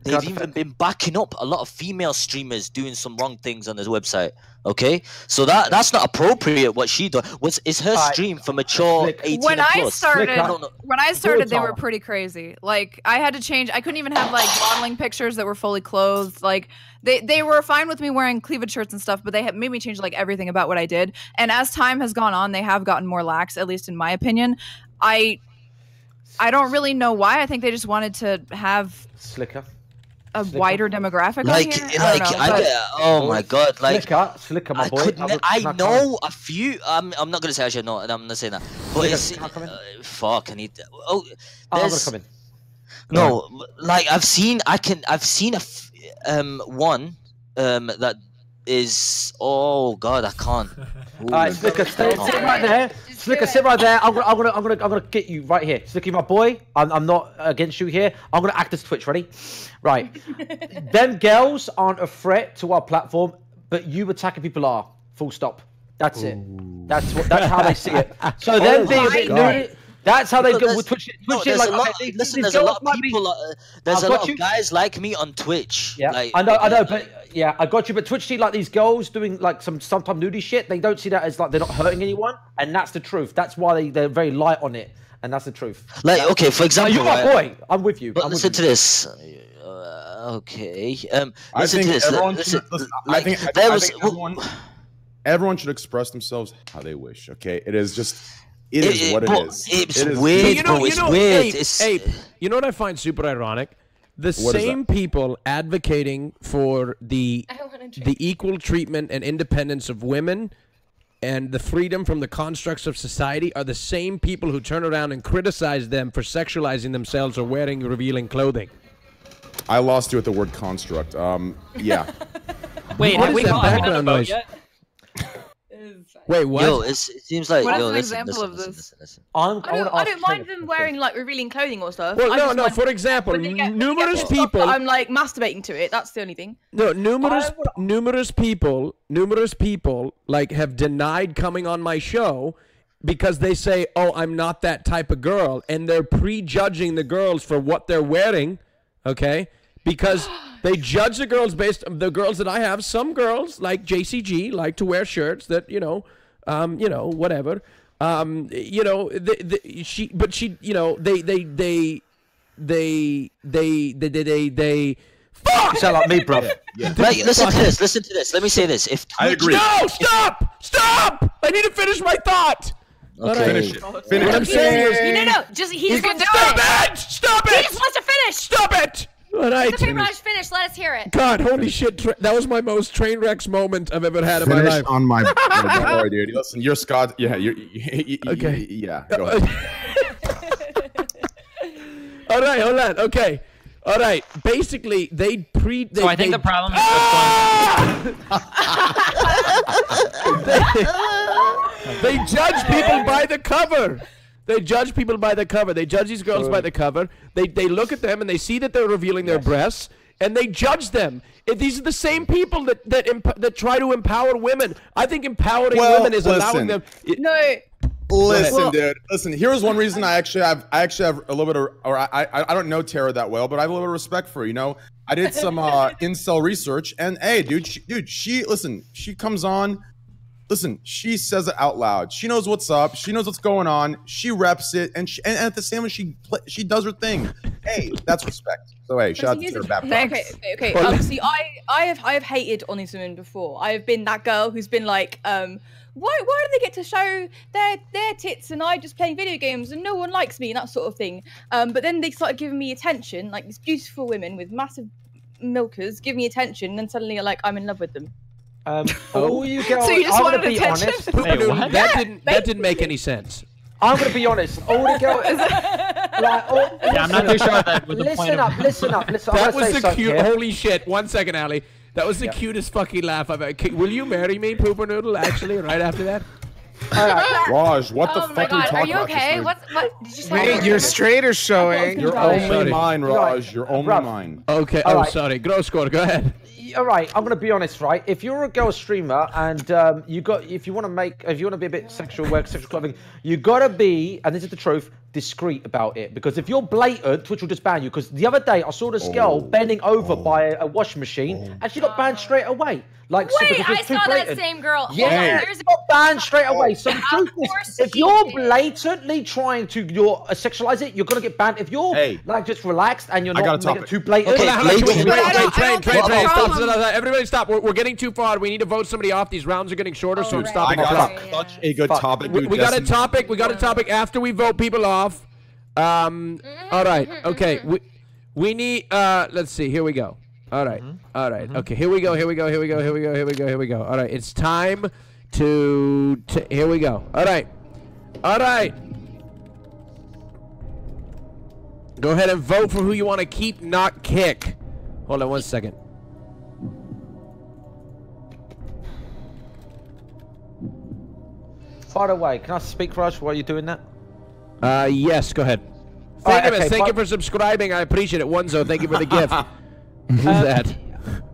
they've even been backing up a lot of female streamers doing some wrong things on this website. Okay, so that's not appropriate. What she done is her stream for mature 18 when plus. When I started, they were pretty crazy. Like I had to change. I couldn't even have like modeling pictures that were fully clothed. Like they were fine with me wearing cleavage shirts and stuff, but they made me change like everything about what I did. And as time has gone on, they have gotten more lax, at least in my opinion. I don't really know why. I think they just wanted to have Sliker. A wider demographic. Oh my god! Like Sliker, my boy. I know a few. I'm not gonna say actually no. I'm not saying that. But it's fuck. I need. Oh, I'm gonna come in. No, like I've seen one that is. Oh god, I can't. Alright, Sliker, sit right there. Sliker, sit right there. I'm gonna get you right here. Sliker, my boy. I'm not against you here. I'm gonna act as Twitch. Ready? Right. Them girls aren't a threat to our platform, but you attacking people are. Full stop. That's it. That's how they see it. So them being a bit nude. That's how they Look, go there's- with Twitch. No, Twitch there's like, a lot. okay, Listen, these there's a girls lot of might be- people. There's a I've lot got of you. guys like me on Twitch. Yeah, like, I know, but yeah, I got you. But Twitch see like these girls doing like sometimes nudie shit. They don't see that as like they're not hurting anyone, and that's the truth. That's why they're very light on it, and that's the truth. Like, okay, for example, you're my right? boy. I'm with you. But I'm with listen you. to this. Okay. I Listen think to this. everyone Listen, should, listen, like, I think there was. everyone should express themselves how they wish. Okay, it is just. It is what it but is. It's It is- weird, bro. It's weird. Ape, you know what I find super ironic? The What is same people advocating for the equal treatment and independence of women and the freedom from the constructs of society are the same people who turn around and criticize them for sexualizing themselves or wearing revealing clothing. I lost you at the word construct. Yeah. Wait, What have is we that caught him on the background boat noise? yet? Wait, what? Yo, it seems like. What is yo, an listen, example listen, of listen, this? listen. I don't mind them wearing like revealing clothing or stuff. Well, I no, just no. mind For example, when they get numerous stuff that people. I'm like masturbating to it. That's the only thing. No, numerous people like have denied coming on my show because they say, "Oh, I'm not that type of girl," and they're prejudging the girls for what they're wearing. Okay, because they judge the girls based on the girls that I have. Some girls like JCG like to wear shirts that whatever. They fuck! You sound like me, bro. Right, listen to this. Listen to this. Let me say this. If I agree. No, stop! I need to finish my thought. Okay. Finish it. Finish What I'm it. saying is, No. Just he just wants to stop finish. it! Stop He it! just wants to finish. Stop it! All right. Okay, Raj, finish. Let us hear it. God, holy shit! That was my most train wrecks moment I've ever had in my Finish life. on my. Don't worry, dude. Listen, you're Scott. Yeah, you're. Okay. Yeah. Go ahead. All right, hold on. Okay. All right. Basically, So I think the problem is they judge people by the cover. They judge people by the cover. They judge these girls by the cover. They look at them and they see that they're revealing their breasts, and they judge them. These are the same people that try to empower women. I think empowering women is allowing them. No. Listen, dude. Listen. Here's one reason I actually have a little bit of, or I don't know Tara that well, but I have a little bit of respect for her. You know, I did some incel research, and hey, dude, she comes on. Listen, she says it out loud. She knows what's up. She knows what's going on. She reps it, and at the same time, she does her thing. Hey, that's respect. So hey, shout out to her back. Okay. See, I have hated on these women before. I have been that girl who's been like, why do they get to show their tits and I just playing video games and no one likes me and that sort of thing. But then they started giving me attention, like these beautiful women with massive milkers give me attention, and then suddenly you're like, I'm in love with them. All you girls, So you just I'm wanted gonna be attention? honest. Wait, what? That didn't make any sense. I'm gonna be honest. All the girls, Yeah, I'm not too sure that was the point of. Listen up. That was the cute. Here. Holy shit! 1 second, Ali. That was the cutest fucking laugh I've ever. Will you marry me, Pooper Noodle? Actually, right after that. Raj, what the Oh my fuck are you god, are talking you about? okay? What did you say? Wait, your straight is showing. You're only mine, Raj. You're only mine. Okay. All Oh, right. sorry. Gross score. Go ahead. All right, I'm gonna be honest, right? If you're a girl streamer and if you want to be a bit sexual clothing, you gotta be, and this is the truth, discreet about it. Because if you're blatant, Twitch will just ban you. Because the other day I saw this girl bending over by a washing machine, and she got banned straight away. Like, Wait, because I it's too saw that blatant. same girl. Yeah, There's she got banned straight away. So the truth course is, if she you're did. blatantly trying to sexualize it, you're gonna get banned. If you're like just relaxed and you're I got not a making it topic. too blatant, Train. Stop. Everybody stop. We're getting too far. We need to vote somebody off. These rounds are getting shorter, so stop. I got such a good topic, dude. We got a topic. We got a topic after we vote people off. All right. Okay. We need. Let's see. Here we go. All right. All right. Okay. Here we go. All right. It's time to. Here we go. All right. Go ahead and vote for who you want to keep, not kick. Hold on 1 second. By the way, can I speak, Raj, while you're doing that? Yes, go ahead. Thank you for subscribing. I appreciate it. Onezo, thank you for the gift. Who's that?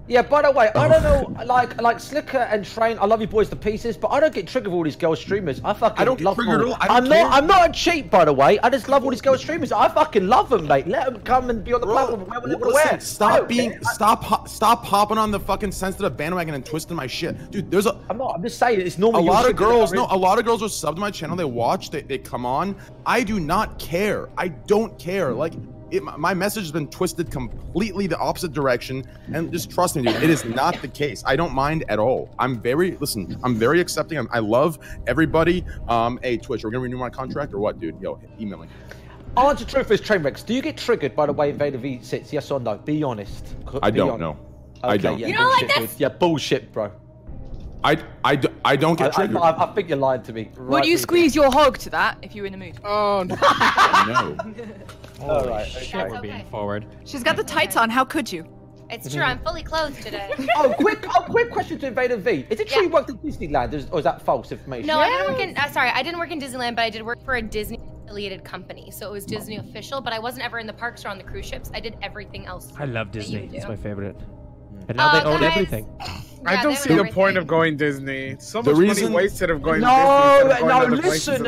Yeah, by the way, I don't know, like Sliker and Train, I love you boys to pieces, but I don't get triggered with all these girl streamers. I don't love them all. I'm not a cheat, by the way. I just love all these girl streamers. I fucking love them, mate. Let them come and be on the platform and wear whatever they wear. Stop hopping on the fucking sensitive bandwagon and twisting my shit, dude. I'm just saying it's normal. A lot of girls will sub to my channel. They watch. They come on. I do not care. I don't care. Like. My message has been twisted completely the opposite direction, and just trust me, dude, it is not the case. I don't mind at all. I'm very accepting. I love everybody. Hey, Twitch, are we gonna renew my contract or what, dude? Yo, email me. Answer truth is Trainwrecks. Do you get triggered by the way Invader V sits? Yes or no? Be honest. I don't know. Okay, I don't. Yeah, you don't like dude. Yeah, bullshit, bro. I don't get triggered. I think you're lying to me. Would you squeeze your hog to that if you were in the mood? Oh no. No. All right. Okay. We're being forward. She's got the tights on. How could you? It's true. I'm fully clothed today. quick question to Invader V. Is it true you worked at Disneyland, or is that false information? No, I didn't work in. Sorry, I didn't work in Disneyland, but I did work for a Disney affiliated company, so it was Disney official. But I wasn't ever in the parks or on the cruise ships. I did everything else. I love Disney. It's my favorite. And now they own everything. I don't see the point of going Disney. So much money wasted of going Disney. No, listen,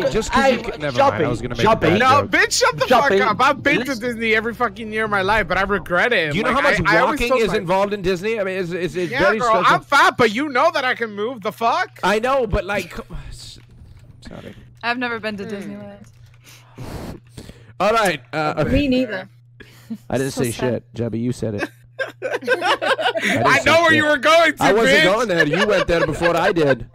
just because you can, never mind, I was gonna make a bad joke. Bitch, shut the fuck up. I've been to Disney every fucking year of my life, but I regret it. Do you know how much walking is involved in Disney? I mean, it's very girl, I'm fat, but you know that I can move. The fuck? I know, but like, sorry. I've never been to Disneyland. All right. Me neither. I didn't say shit, Jubby. You said it. I know where you were going to. I wasn't going there. You went there before I did.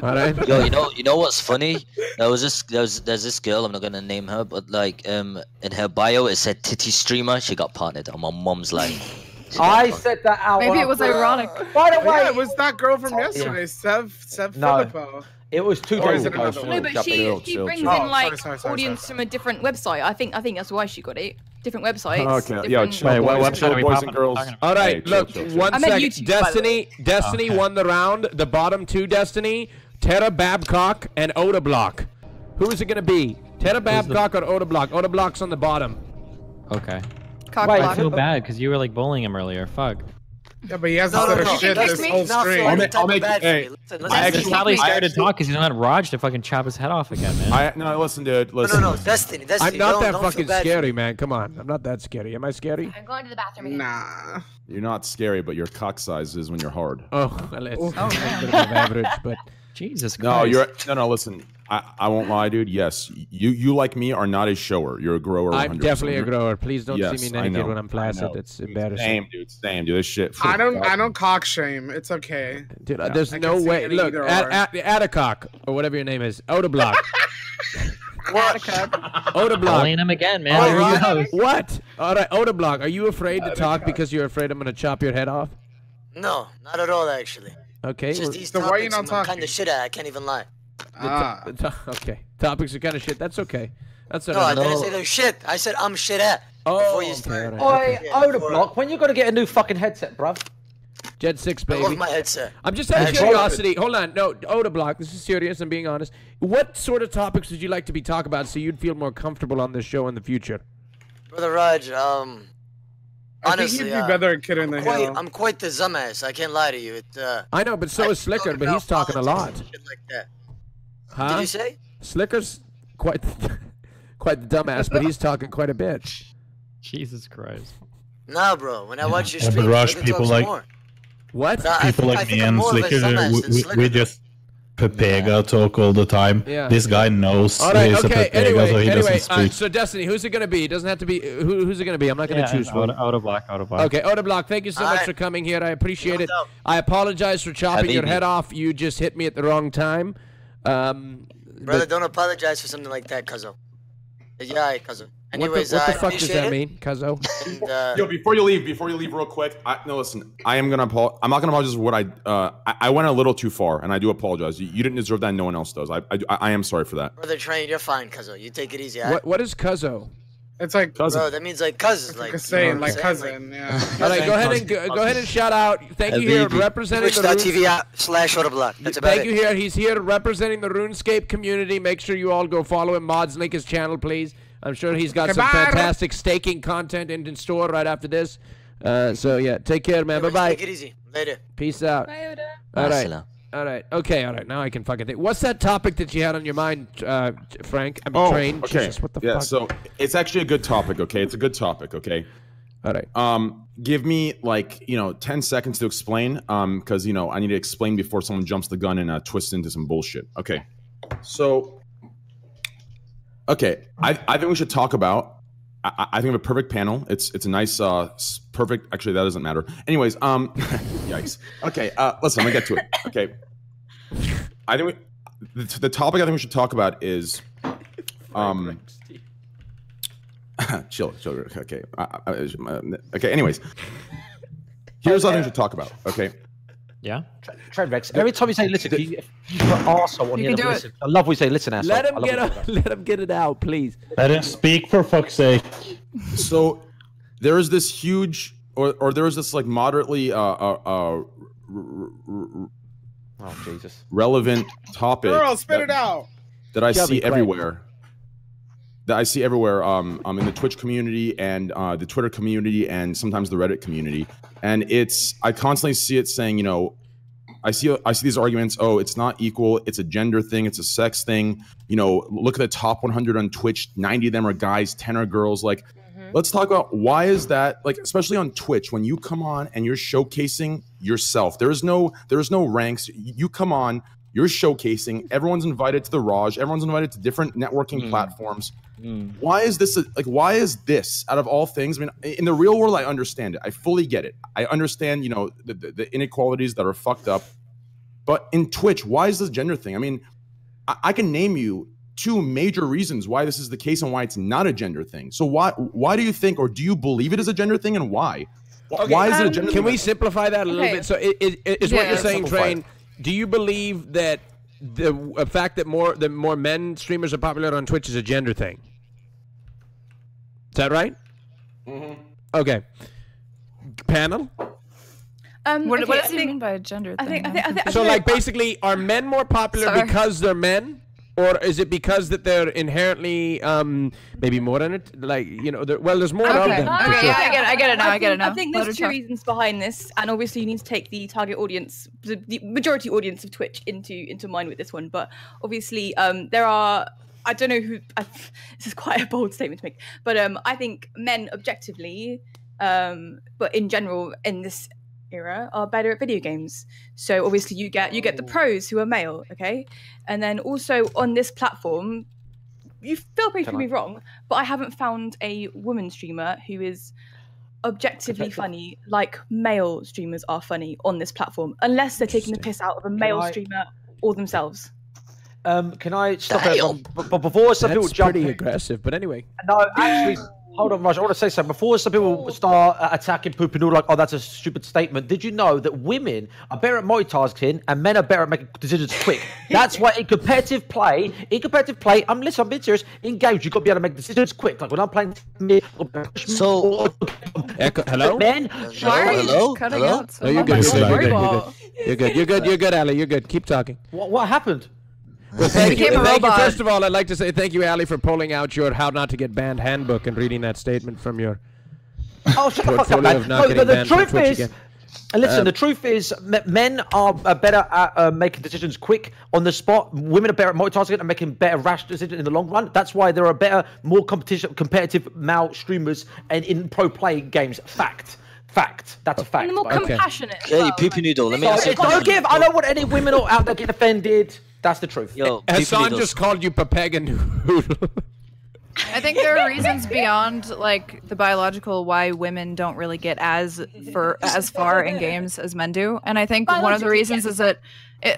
All right. Yo, you know what's funny? There's this girl. I'm not gonna name her, but like in her bio it said titty streamer. She got partnered on my mom's life. I said that out. Maybe it was ironic. By the way, it was that girl from yesterday, Sev Filippo. It was two days ago. No, but she brings in like audience from a different website. I think that's why she got it. Different websites. Okay, yeah, chill. What website are we boys and girls? All right, look, one second. Destiny won the round. The bottom two, Destiny, Tara Babcock and Oda Block. Who is it gonna be? Tara Babcock or Oda Block? Oda Block's on the bottom. Okay. I feel bad because you were like bullying him earlier. Fuck. Yeah, but he hasn't said a shit this whole stream. I'll make He's probably scared to talk because he's not Rajj to fucking chop his head off again, man. No, listen, dude. Listen. No, Destiny. I'm not that fucking scary, man. Come on. I'm not that scary. Am I scary? I'm going to the bathroom again. Nah. You're not scary, but your cock size is when you're hard. Oh, well, it's a bit of average, but... Jesus Christ. No, listen. I won't lie, dude. Yes, you like me are not a shower. You're a grower. I'm definitely a grower. Please don't see me naked when I'm flaccid. It's embarrassing. Same, dude. This shit. I don't cock shame. It's okay. Dude, there's no way. Look, at a cock or whatever your name is, Oda Block. Oda Block. Calling him again, man. What? All right, Oda Block. Are you afraid to talk because you're afraid I'm gonna chop your head off? No, not at all, actually. Okay. It's just these topics I'm kind of shit at. I can't even lie. Okay. Topics are kind of shit. That's okay. That's no, I didn't say they're shit. I said I'm shit at. Before you start. Oi, Oda Block, when you gonna get a new fucking headset, bruv? Gen 6, baby. I love my headset. I'm just out of curiosity. Hold on. No, Oda Block, this is serious. I'm being honest. What sort of topics would you like to be talking about so you'd feel more comfortable on this show in the future? Brother Rajj, honestly, you'd be better at Kid in the Hill. I'm quite the dumbass. I can't lie to you. I know, but so is Sliker, but he's talking a lot. Shit like that. Huh? Did you say? Slicker's quite the dumbass, but he's talking quite a bit. Jesus Christ. Nah, bro. When I watch your stream, people like more. What? People like me and Sliker, we just Pepega talk all the time. Yeah. This guy knows all right, he's okay. a Pepega, so he doesn't speak. So Destiny, who's it gonna be? It doesn't have to be. Who's it gonna be? I'm not gonna choose one. Oda Block. Okay, Oda Block. Thank you so much for coming here. I appreciate it. I apologize for chopping your head off. You just hit me at the wrong time. Brother, don't apologize for something like that, Cuzzo. Yeah, Cuzzo. Anyways, what the fuck does that mean, Cuzzo? Yo, before you leave real quick. No, listen. I'm not gonna apologize for what I went a little too far, and I do apologize. You didn't deserve that. And no one else does. I am sorry for that. Brother Train, you're fine, Cuzzo. You take it easy. What is Cuzzo? It's like cousin. Bro, that means like cousins, like saying like cousin. Yeah. All right, go ahead and shout out. Thank you here representing the Twitch.tv/OdaBlock. That's about it. Thank you here. He's here representing the RuneScape community. Make sure you all go follow him. Mods, link his channel, please. I'm sure he's got some fantastic staking content in store right after this. So yeah, take care, man. Bye bye. Take it easy. Later. Peace out. Bye, Oda. All right. All right. Okay. All right. Now I can fucking think. What's that topic that you had on your mind, Frank? I'm trained. Okay. Jesus, what the yeah. fuck? So it's actually a good topic. Okay. It's a good topic. Okay. All right. Give me like 10 seconds to explain. Because I need to explain before someone jumps the gun and twists into some bullshit. Okay. So. Okay. I think we should talk about. I think we have a perfect panel. It's a nice, perfect. Actually, that doesn't matter. Anyways, yikes. Okay, listen, let me get to it. Okay, I think the topic I think we should talk about is, chill. Okay, okay. Anyways, here's what I think we should talk about. Okay. Yeah. Trainwreckstv. Every time you say listen, you put arsehole on the end of listen. I love when you say listen, asshole. Let him get it out, please. Let him speak for fuck's sake. So there is this huge, or there is this like moderately oh Jesus, relevant topic. Girl, spit it out. That I see everywhere. That I see everywhere. In the Twitch community and the Twitter community and sometimes the Reddit community, and I constantly see it saying, I see these arguments. Oh, it's not equal. It's a gender thing. It's a sex thing. Look at the top 100 on Twitch. 90 of them are guys. 10 are girls. Like, let's talk about why is that? Like, especially on Twitch, when you come on and you're showcasing yourself, there is no ranks. You come on, you're showcasing. Everyone's invited to the Rajj. Everyone's invited to different networking platforms. Why is this why is this out of all things? I mean, in the real world, I understand it. I fully get it. I understand, the inequalities that are fucked up. But in Twitch, why is this gender thing? I mean, I can name you 2 major reasons why this is the case and why it's not a gender thing. So why do you think, or do you believe it is a gender thing, and why? Okay, why is it a gender thing? Can we simplify that a little bit? So is what you're saying, Train? Do you believe that the fact that more men streamers are popular on Twitch is a gender thing? Is that right? Mm-hmm. Okay. Panel? What does he mean by a gender thing? So, like, basically, are men more popular because they're men? Or is it because that they're inherently maybe more in it? Like, there's more of them. Okay, sure. yeah, I get it now. I get it now. I think there's 2 reasons behind this, and obviously you need to take the target audience, the majority audience of Twitch into mind with this one. But obviously, there are. I don't know who. This is quite a bold statement to make, but I think men objectively, but in general in this era, are better at video games. So obviously you get the pros who are male, okay, and then also on this platform, you feel free to be wrong, but I haven't found a woman streamer who is objectively funny like male streamers are funny on this platform, unless they're taking the piss out of a male streamer or themselves. Can I stop there? But before some people jump, pretty aggressive. But anyway, no, actually, hold on, Raj. I want to say something. Before some people start attacking Poopinoo like, oh, that's a stupid statement. Did you know that women are better at multitasking and men are better at making decisions quick? That's why in competitive play, I'm being serious. In games, you've got to be able to make decisions quick. Like when I'm playing. So, hello. Men, hello. Oh, you're good. You're good, Ali. You're good. Keep talking. What happened? Well, thank you. First of all, I'd like to say thank you, Ali, for pulling out your "How Not to Get Banned" handbook and reading that statement from your portfolio of not getting banned from Twitch again. Listen, the truth is, men are better at making decisions quick on the spot. Women are better at multitasking and making better rash decisions in the long run. That's why there are better, more competitive male streamers and in pro play games. Fact. That's a fact. And more compassionate. Hey, Poopy Noodle. Let me ask you a question. I don't want any women out there getting offended. That's the truth. Yo, Hassan just called you Papega Noodle. I think there are reasons beyond like the biological why women don't really get as far in games as men do, and I think one of the reasons is that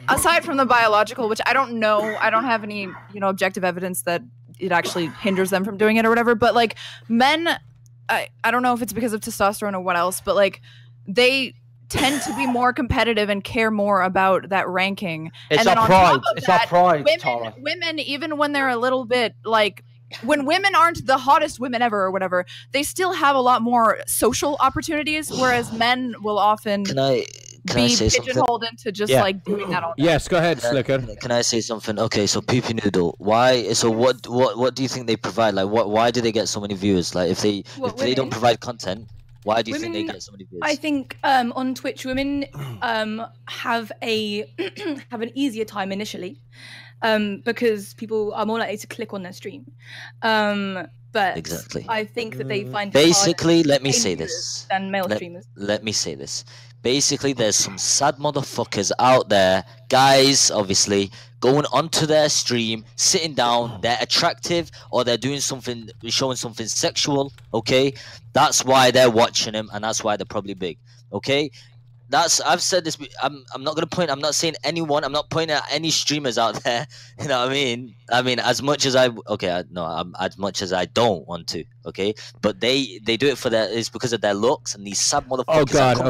aside from the biological, which I don't know, I don't have any objective evidence that it actually hinders them from doing it or whatever, but like men, I don't know if it's because of testosterone or what else, but like they tend to be more competitive and care more about that ranking. It's and our pride. It's our pride, Tara. Women, even when they're a little bit like, when women aren't the hottest women ever or whatever, they still have a lot more social opportunities, whereas men will often Can I say pigeonholed something? into just like doing that all day. Yes, go ahead, Sliker. Can I say something? Okay, so Poopy Noodle. Why? So what do you think they provide? Like, why do they get so many viewers? Like, if they don't provide content. Why do you think they get so many views? I think on Twitch, women have have an easier time initially because people are more likely to click on their stream. But exactly. I think that they find basically. Let me say this. Than male streamers. Let me say this. Basically, there's some sad motherfuckers out there, guys, obviously, going onto their stream, sitting down, they're attractive, or they're doing something, showing something sexual, okay? That's why they're watching them, and that's why they're probably big, okay? I've said this, I'm not gonna point, I'm not saying anyone, I'm not pointing at any streamers out there, you know what I mean? I mean, as much as as much as I don't want to, okay? But they do it it's because of their looks and these sad motherfuckers.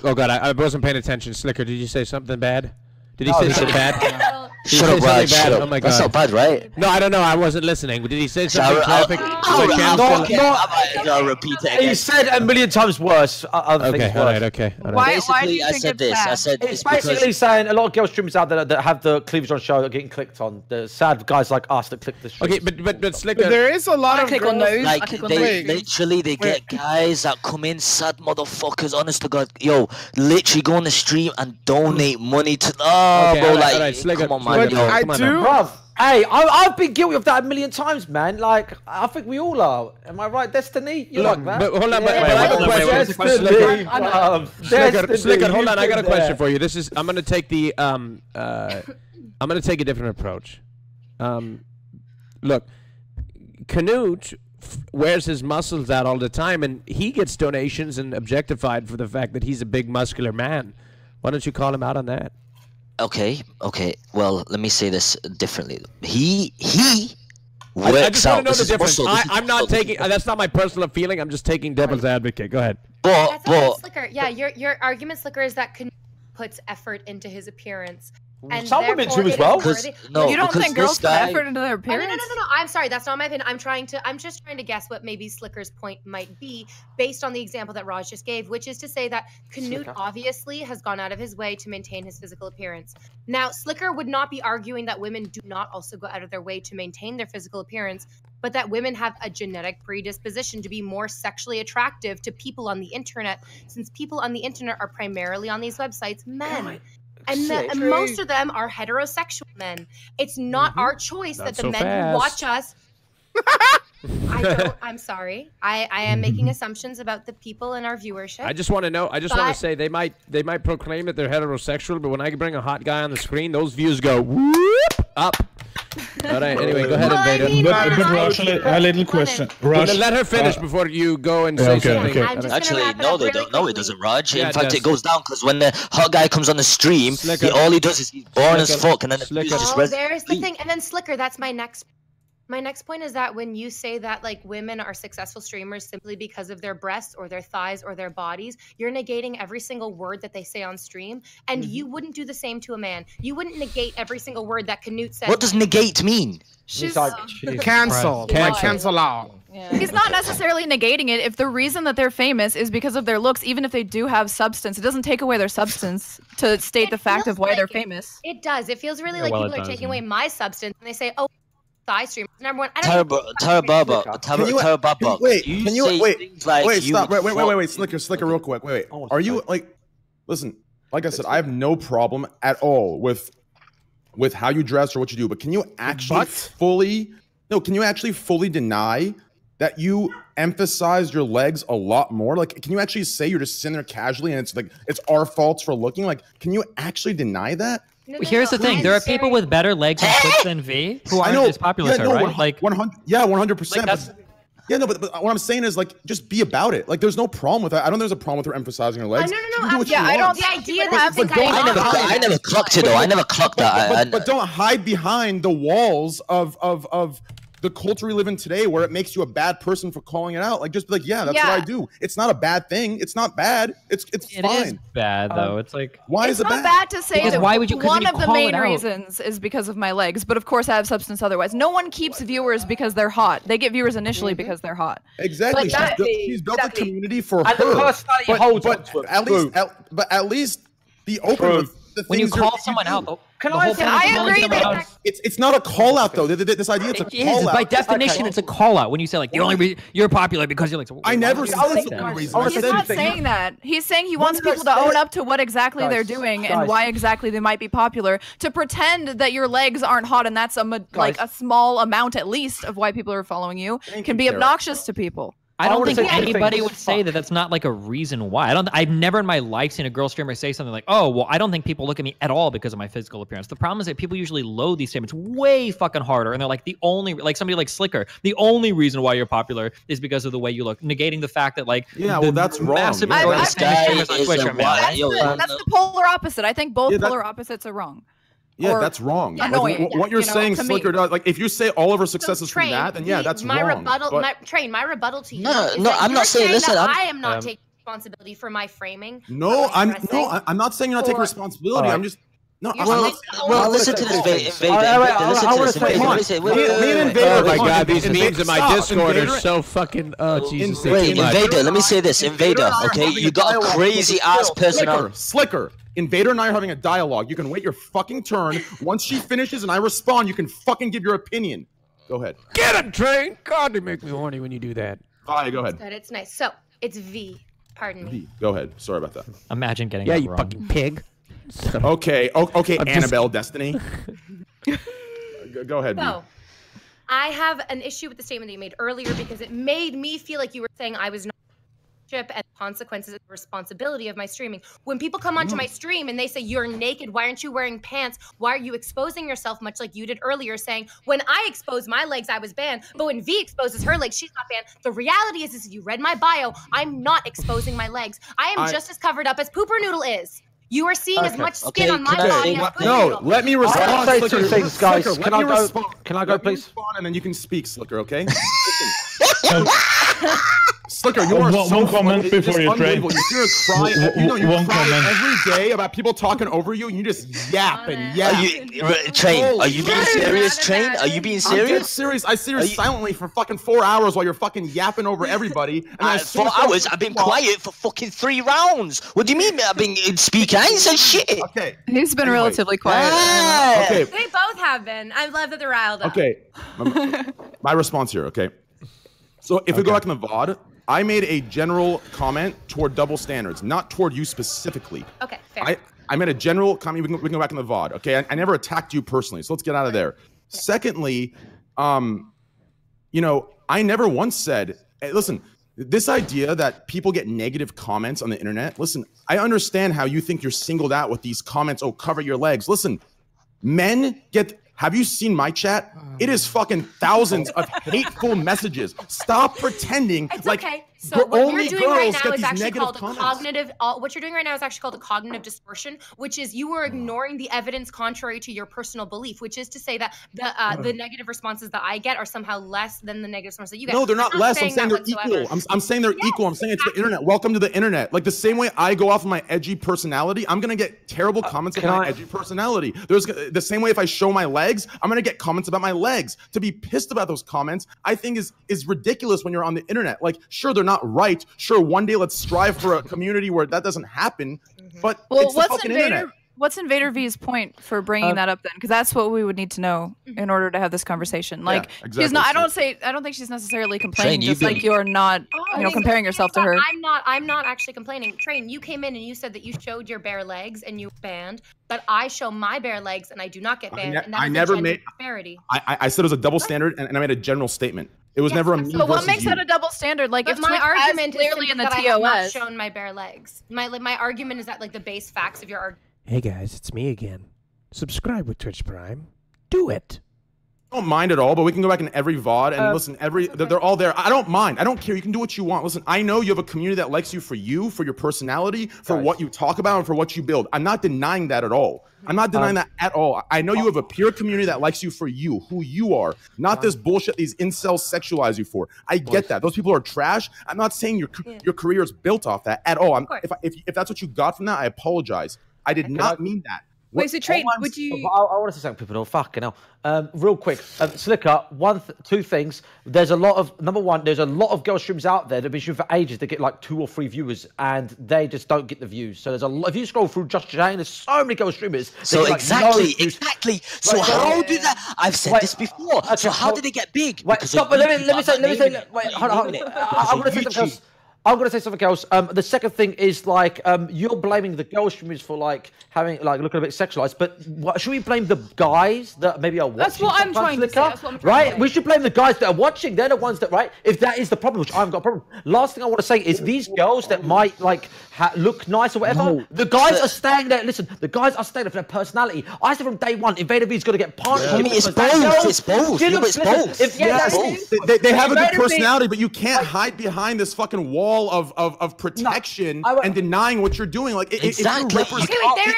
Oh god, I wasn't paying attention. Sliker, did you say something bad? Did he say something bad? Shut up, Raj. Oh my god. That's not bad, right? No, I don't know. I wasn't listening. Did he say something traffic? I'll repeat it again. He said a million times worse. Okay, all right. Why do you I think said it's this. bad? I said it's basically saying a lot of girl streamers out there that have the cleavage on show are getting clicked on. The sad guys like us that click the stream. Okay, but Sliker, there is a lot of click on those. Like they get guys that come in, sad motherfuckers. Honest to God, yo, literally go on the stream and donate money to. Bro, like, come on, man. I do. Bruv, hey, I've been guilty of that a million times, man. Like, I think we all are. Am I right, Destiny? You like that? But hold on, but I have a question. Sliker, hold on. I got a question for you. I'm gonna take the I'm gonna take a different approach. Look, Canute wears his muscles out all the time, and he gets donations and objectified for the fact that he's a big muscular man. Why don't you call him out on that? Okay. Well, let me say this differently. He works I just want to know the difference. Muscle. I'm not taking. That's not my personal feeling. I'm just taking devil's advocate. Go ahead. But Sliker, yeah, your argument, Sliker, is that Canute puts effort into his appearance. And some women do as well. You don't think girls put effort into their appearance? No. I'm sorry, that's not my opinion. I'm just trying to guess what maybe Slicker's point might be based on the example that Raj just gave, which is to say that Canute obviously has gone out of his way to maintain his physical appearance. Now, Sliker would not be arguing that women do not also go out of their way to maintain their physical appearance, but that women have a genetic predisposition to be more sexually attractive to people on the internet, since people on the internet are primarily on these websites men. And most of them are heterosexual men. It's not our choice that the men who watch us. I'm sorry. I am making assumptions about the people in our viewership. I just want to know. I just want to say they might proclaim that they're heterosexual, but when I bring a hot guy on the screen, those views go whoop up. All right. Anyway, go ahead, Invader. But Raj, a little question. Raj, let her finish before you go and say something. Okay. Actually, no, they don't. No, it doesn't, Raj. In fact, it goes down because when the hot guy comes on the stream, all he does is he's boring as fuck, and then there's the thing. And then Sliker, that's my next. My next point is that when you say that like women are successful streamers simply because of their breasts or their thighs or their bodies, you're negating every single word that they say on stream, and you wouldn't do the same to a man. You wouldn't negate every single word that Canute says. What does negate mean? Cancel. Like cancel out. Yeah. He's not necessarily negating it. If the reason that they're famous is because of their looks, even if they do have substance, it doesn't take away their substance to state the fact of why they're famous. It does. It feels really like people are taking away my substance, and they say, "Oh, thigh streamers." Number one, Tara Baba. Wait, stop. Wait, Sliker, real quick. Wait. Are you like? Listen, like I said, I have no problem at all with how you dress or what you do, but can you actually fully deny that you emphasize your legs a lot more? Like, can you actually say you're just sitting there casually and it's like it's our faults for looking? Like, can you actually deny that? Here's the thing: there are people with better legs and foot than V who aren't as popular, right? Like 100%. Yeah, no, but what I'm saying is, like, just be about it. Like, there's no problem with that. I don't think there's a problem with her emphasizing her legs. No. I don't. The idea that I never clocked it though. I never clocked that. But don't hide behind the walls of the culture we live in today, where it makes you a bad person for calling it out. Like, just be like, yeah, that's what I do. It's not a bad thing. It's not bad. It's fine. It is bad though. It's like, why is it bad? It's not bad to say because that why would you, one of the main reasons is because of my legs, but of course I have substance otherwise. No one keeps viewers because they're hot. They get viewers initially because they're hot. Exactly. She's built a community for her. But at least be open with the when you things call someone out, Can The I whole say point of I calling agree someone that out- It's not a call out though. This idea it's a It call is. out. By definition, it's a call out. When you say like the only reason you're popular because you're like. So I never said said the only reason. He's not saying that. He's saying he wants people to own up to what exactly they're doing and why exactly they might be popular. To pretend that your legs aren't hot and that's like a small amount at least of why people are following you can be obnoxious to people. I don't think anybody would say that that's not like a reason why. I've never in my life seen a girl streamer say something like, "Oh, well, I don't think people look at me at all because of my physical appearance." The problem is that people usually load these statements way fucking harder, and they're like like somebody like Sliker. The only reason why you're popular is because of the way you look, negating the fact that like that's wrong. That's the polar opposite. I think both polar opposites are wrong. Yeah, that's wrong. Annoying. Like, what you're saying, Sliker, like if you say all of her success is from Train, that, then yeah, that's my wrong. rebuttal. But- My rebuttal to you. No, is no, that I'm you're not saying. Listen, that I am not taking responsibility for my framing. I'm not saying you're not taking responsibility. I'm just. No, well, listen to this, Oh my God, these memes in my Discord are so fucking. Oh Jesus! Wait, Invader. Let me say this, Invader. Okay, you got a crazy ass personality. Sliker. Invader and I are having a dialogue. You can wait your fucking turn. Once she finishes and I respond, you can fucking give your opinion. Go ahead. Get him, Train. God, they make me horny when you do that. Bye. Go ahead. It's nice. So it's V. Pardon me. Go ahead. Sorry about that. Imagine getting you fucking pig. Okay, Annabelle Destiny. Go ahead. So, I have an issue with the statement that you made earlier because it made me feel like you were saying I was not and consequences and responsibility of my streaming. When people come onto my stream and they say you're naked, why aren't you wearing pants? Why are you exposing yourself much like you did earlier, saying when I exposed my legs I was banned, but when V exposes her legs she's not banned. The reality is you read my bio, I'm not exposing my legs. I am just as covered up as Pooper Noodle is. You are seeing as much skin on my body as Pooper Noodle. Let me respond. I'll say two things, guys. Sliker, Can I go, please? And then you can speak, Sliker, okay? Sliker, you are one comment before you Train. You're crying every day about people talking over you, and you just yap and yap. Train, are you being serious, Train? Are you being serious? I'm serious. I sit here silently for fucking 4 hours while you're fucking yapping over everybody. And 4 hours? I've been quiet for fucking 3 rounds. What do you mean I've been speaking? I ain't said shit. Okay. He's been relatively quiet. Okay. They both have been. I love that they're riled up. Okay. My response here, okay? So if we go back in the VOD, I made a general comment toward double standards, not toward you specifically. Okay, fair. I made a general comment. We can go back in the VOD, okay? I never attacked you personally, so let's get out of there. Secondly, you know, I never once said, hey, listen, this idea that people get negative comments on the internet, listen, I understand how you think you're singled out with these comments, oh, cover your legs. Listen, men get... Have you seen my chat? It is fucking thousands of hateful messages. Stop pretending like okay. So what only you're doing right girls now get is these actually negative called a comments. cognitive. What you're doing right now is actually called a cognitive distortion, which is you are ignoring the evidence contrary to your personal belief, which is to say that the negative responses that I get are somehow less than the negative responses that you get. No, they're not less. I'm saying they're whatsoever. equal. I'm saying they're equal. I'm saying it's the internet. Welcome to the internet. Like the same way I go off of my edgy personality, I'm gonna get terrible comments about my edgy personality. There's the same way if I show my legs, I'm gonna get comments about my legs. To be pissed about those comments, I think is ridiculous when you're on the internet. Like, sure, they're not right. Sure, one day let's strive for a community where that doesn't happen. But it's the fucking internet. What's Invader V's point for bringing that up then? Because that's what we would need to know in order to have this conversation. Like, exactly. she's not. I don't think she's necessarily complaining. Just like you're not, comparing yourself to her. I'm not actually complaining. Train, you came in and you said that you showed your bare legs and you banned, but I show my bare legs and I do not get banned. And that's I never a made disparity. I said it was a double standard, and I made a general statement. It was never a me So what versus makes you. that a double standard? Like, But if my Twitch argument has clearly is in the that I have not TOS. shown my bare legs. My argument is that like the base facts of your argument. Hey guys, it's me again. Subscribe with Twitch Prime. Do it. I don't mind at all, but we can go back in every VOD and listen, they're all there. I don't mind. I don't care. You can do what you want. Listen, I know you have a community that likes you, for your personality, for what you talk about, and for what you build. I'm not denying that at all. I'm not denying that at all. I know you have a pure community that likes you for you, who you are, not this bullshit these incels sexualize you for. I get that. Those people are trash. I'm not saying your career is built off that at all. If that's what you got from that, I apologize. I did not mean that. Wait, so Train, would you? I want to say something, people. Fucking hell. Real quick, Sliker. Two things. There's a lot of number one. There's a lot of girl streams out there that've been streaming for ages. They get like 2 or 3 viewers, and they just don't get the views. So there's a lot. If you scroll through Just Jane, there's so many girl streamers. So get, like, exactly. So how do that? I've said this before. So how did they get big? Wait, stop. Let me say. Wait, hold on. I'm going to say something else. I'm going to say something else. The second thing is like you're blaming the girl streamers for like having like looking a bit sexualized, but should we blame the guys that maybe are watching? That's what I'm trying to say. That's what I'm trying to say. We should blame the guys that are watching. They're the ones that if that is the problem, which I haven't got a problem. Last thing I want to say is these girls that might like look nice or whatever. No. The guys are staying there. Listen, the guys are staying there for their personality. I said from day one, Invader V is going to get punched. Yeah. I mean, it's both. It's both. It's both. They have a good personality, but you can't hide behind this fucking wall of protection and denying what you're doing. Like exactly.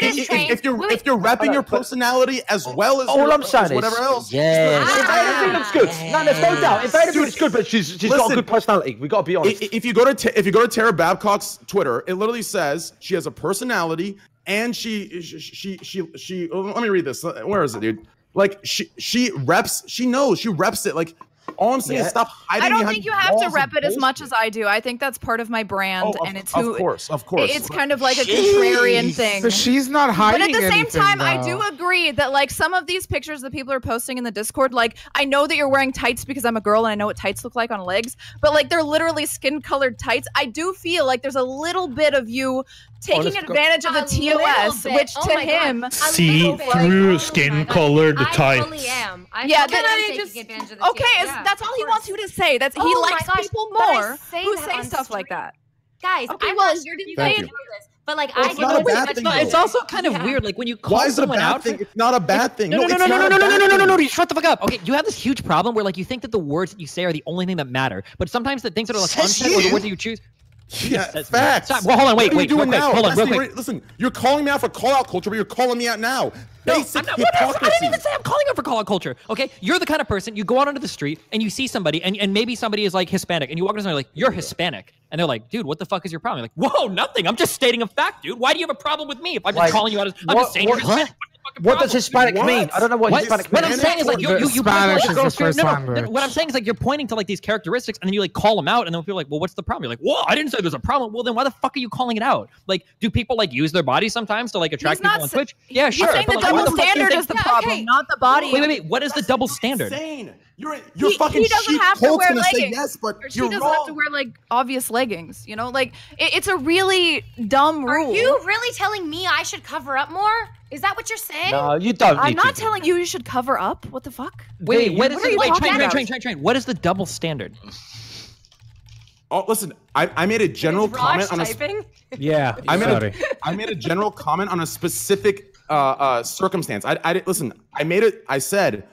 If you're repping your personality as well as all I'm saying is whatever else. Yeah. Invader V looks good. No, there's no doubt. Invader V looks good, but she's got a good personality. We got to be honest. If you go to Tara Babcock's Twitter, it literally says she has a personality and she let me read this. Where is it, dude? Like she reps. She knows. She reps it. Like. All I'm saying is stop hiding. I don't think you have to rep it as much as I do. I think that's part of my brand, and it's who. Of course. It's kind of like a contrarian thing. But she's not hiding. But at the same time, though. I do agree that like some of these pictures that people are posting in the Discord, like I know that you're wearing tights because I'm a girl and I know what tights look like on legs, but like they're literally skin-colored tights. I do feel like there's a little bit of you taking advantage of the TOS, which to him see-through skin-colored tights. I fully am. Yeah, then I just that's all he wants you to say. That's he likes people more who say stuff like that. Guys, okay, well, you're saying this, but like I get it's also kind of weird. Like when you call someone out. It's not a bad thing. No. Shut the fuck up. Okay, you have this huge problem where like you think that the words that you say are the only thing that matter, but sometimes the things that are like unsaid or the words that you choose. Yeah, facts. Well, hold on, wait, real quick. Hold on, real quick. Listen, you're calling me out for call-out culture, but you're calling me out now. Basic I didn't even say I'm calling out for call-out culture, okay? You're the kind of person, you go out onto the street, and you see somebody, and maybe somebody is, like, Hispanic, and you walk up to somebody like, you're Hispanic. And they're like, dude, what the fuck is your problem? You're like, whoa, nothing. I'm just stating a fact, dude. Why do you have a problem with me if I'm just calling you out as... I'm just saying you're Hispanic. What does Hispanic mean? I don't know what Hispanic means. What I'm saying is like you Spanish is the first language. What I'm saying is like you're pointing to like these characteristics and then you like call them out and then people are like, well, what's the problem? You're like, well, I didn't say there's a problem. Well, then why the fuck are you calling it out? Like, do people like use their bodies sometimes to like attract people on Twitch? Yeah, sure. He's saying the double standard is the problem, not the body. Wait. What is the double standard? Insane. You're fucking he doesn't have to wear leggings. Yes, but she doesn't have to wear like obvious leggings, you know? Like it's a really dumb rule. Are you really telling me I should cover up more? Is that what you're saying? No, you don't. I'm not telling you should cover up. What the fuck? Wait, Train. What is the double standard? Oh, listen, I made a general comment on a Yeah, I made a general comment on a specific circumstance. Listen, I said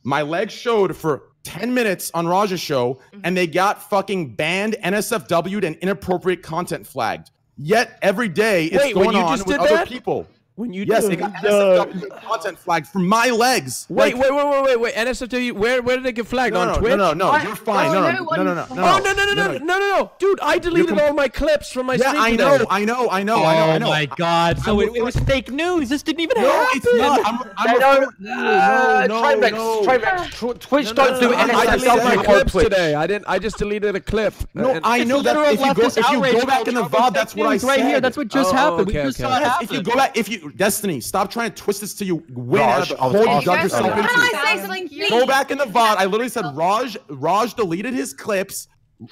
my legs showed for 10 minutes on Raj's show, and they got fucking banned, NSFW'd, and inappropriate content flagged. Yet every day it's going on with other people. When you they got NSFW content flagged for my legs. Wait. NSFW, where did they get flagged? On Twitch? No, you're fine. No. Dude, I deleted all my clips from my stream today. I know. Oh my god. So it was fake news. This didn't even happen. It's not. Twitch don't do I deleted my clips today. I just deleted a clip. No, I know that if you go back in the VOD, that's what I said. Right here, that's what just happened. We just saw it happen. If you go back, Destiny, stop trying to twist this till you win out of the hole you dug yourself into. Go back in the VOD. I literally said Raj deleted his clips.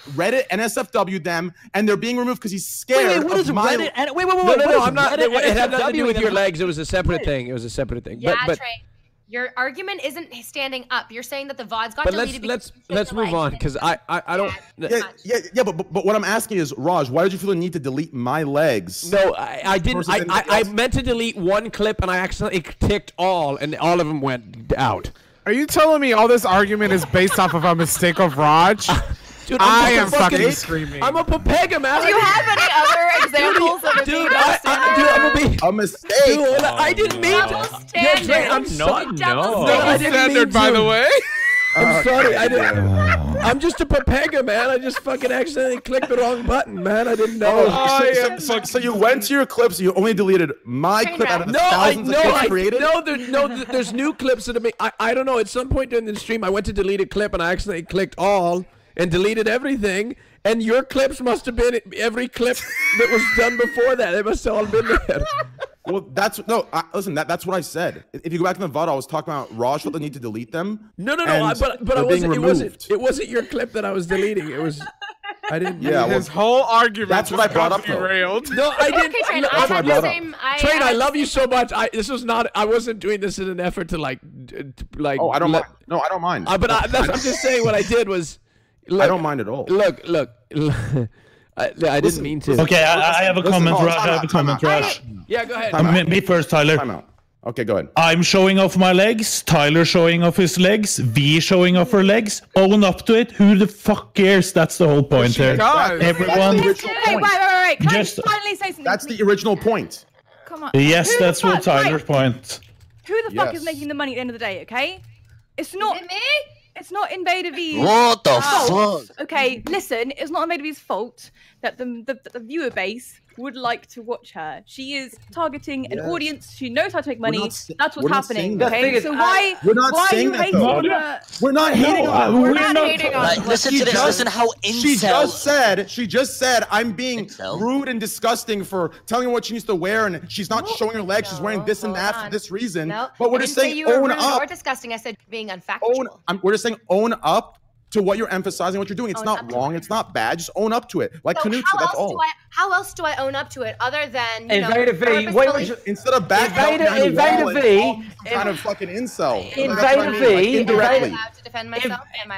Reddit NSFW them, and they're being removed because he's scared. Wait, what is Reddit? No, I'm not. It had nothing to do with your legs. It was a separate thing. Yeah, but Trey, your argument isn't standing up. You're saying that the VODs got deleted. Let's move on because I don't. Yeah, but what I'm asking is, Raj, why did you feel the need to delete my legs? No, I didn't. I meant to delete one clip, and I accidentally ticked all, and all of them went out. Are you telling me all this argument is based off of a mistake of Raj? Dude, I am fucking screaming. I'm a Papega, man. Do you have any other examples of a mistake? Dude, I didn't mean to. Standard. I'm no. Double standard, by the way. I'm sorry. I didn't. I'm just a Papega, man. I just fucking accidentally clicked the wrong button, man. I didn't know. So you went to your clips. You only deleted my clip out of the thousands of clips created. There's new clips that I don't know. At some point during the stream, I went to delete a clip and I accidentally clicked all and deleted everything. And your clips must have been every clip that was done before that. They must have all been there. Well, listen. That's what I said. If you go back in the VOD, I was talking about Raj felt the need to delete them. No. But I wasn't. It wasn't your clip that I was deleting. It was. I didn't. Yeah. His whole argument. That's what I brought up. Derailed. No, I didn't. Okay, Train, That's I what had I the same. Train, I love you so much. This was not. I wasn't doing this in an effort to like. Oh, I don't mind. No, I don't mind. But I'm just saying what I did was. Look, I don't mind at all. Look. I didn't mean to. Okay, I have a comment, Raj. I have a comment, Raj. Yeah, go ahead. Me first, Tyler. Okay, go ahead. I'm showing off my legs. Tyler showing off his legs. V showing off her legs. Own up to it. Who the fuck cares? That's the whole point here. Everyone. Hey, wait. Can I finally say something? That's the original point. Come on. Yes, that's what Tyler's point. Who the fuck is making the money at the end of the day? Okay, it's not me. It's not Invader V's What the fault. fuck? Okay, listen, it's not Invader V's fault that the viewer base would like to watch her. She is targeting an audience. She knows how to make money. That's what's happening. Okay, so why are you hating on her? We're not hating on her. We're not hating on her. Listen to this. Listen how incel. She just said I'm being rude and disgusting for telling her what she needs to wear, and she's not showing her legs. She's wearing this and that for this reason. But we're just saying own up. Or disgusting. I said being unfactual. We're just saying own up to what you're emphasizing, what you're doing. It's not wrong. It's not bad. Just own up to it. Like Canute, that's all. How else do I own up to it other than Invader V? Instead of back Invader V, kind of fucking incel. Invader V, indirectly.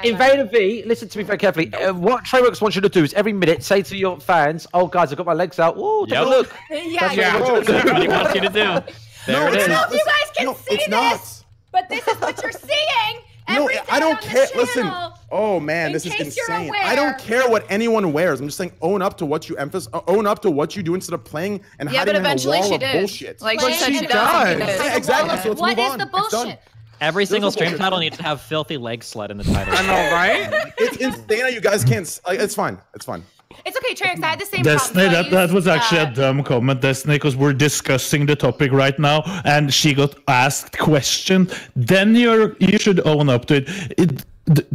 Invader V, listen to me very carefully. What Trainwreckstv wants you to do is every minute say to your fans, "Oh guys, I've got my legs out. Ooh, take a look." That's what he wants you to do. There it is. I don't know if you guys can see this, but this is what you're seeing. No, I don't care. Listen. Oh man, this is insane. I don't care what anyone wears. I'm just saying, own up to what you emphasize. Own up to what you do instead of playing and hiding behind a wall of bullshit. Like she does. Yeah, exactly. So let's what move is on. the bullshit? Every single stream title needs to have filthy leg sled in the title. I know, right? It's insane how you guys can't. It's fine. It's fine. It's okay, Trainwreckstv. I had the same Destiny, problem. that was actually a dumb comment, Destiny, because we're discussing the topic right now, and she got asked question. Then you should own up to it.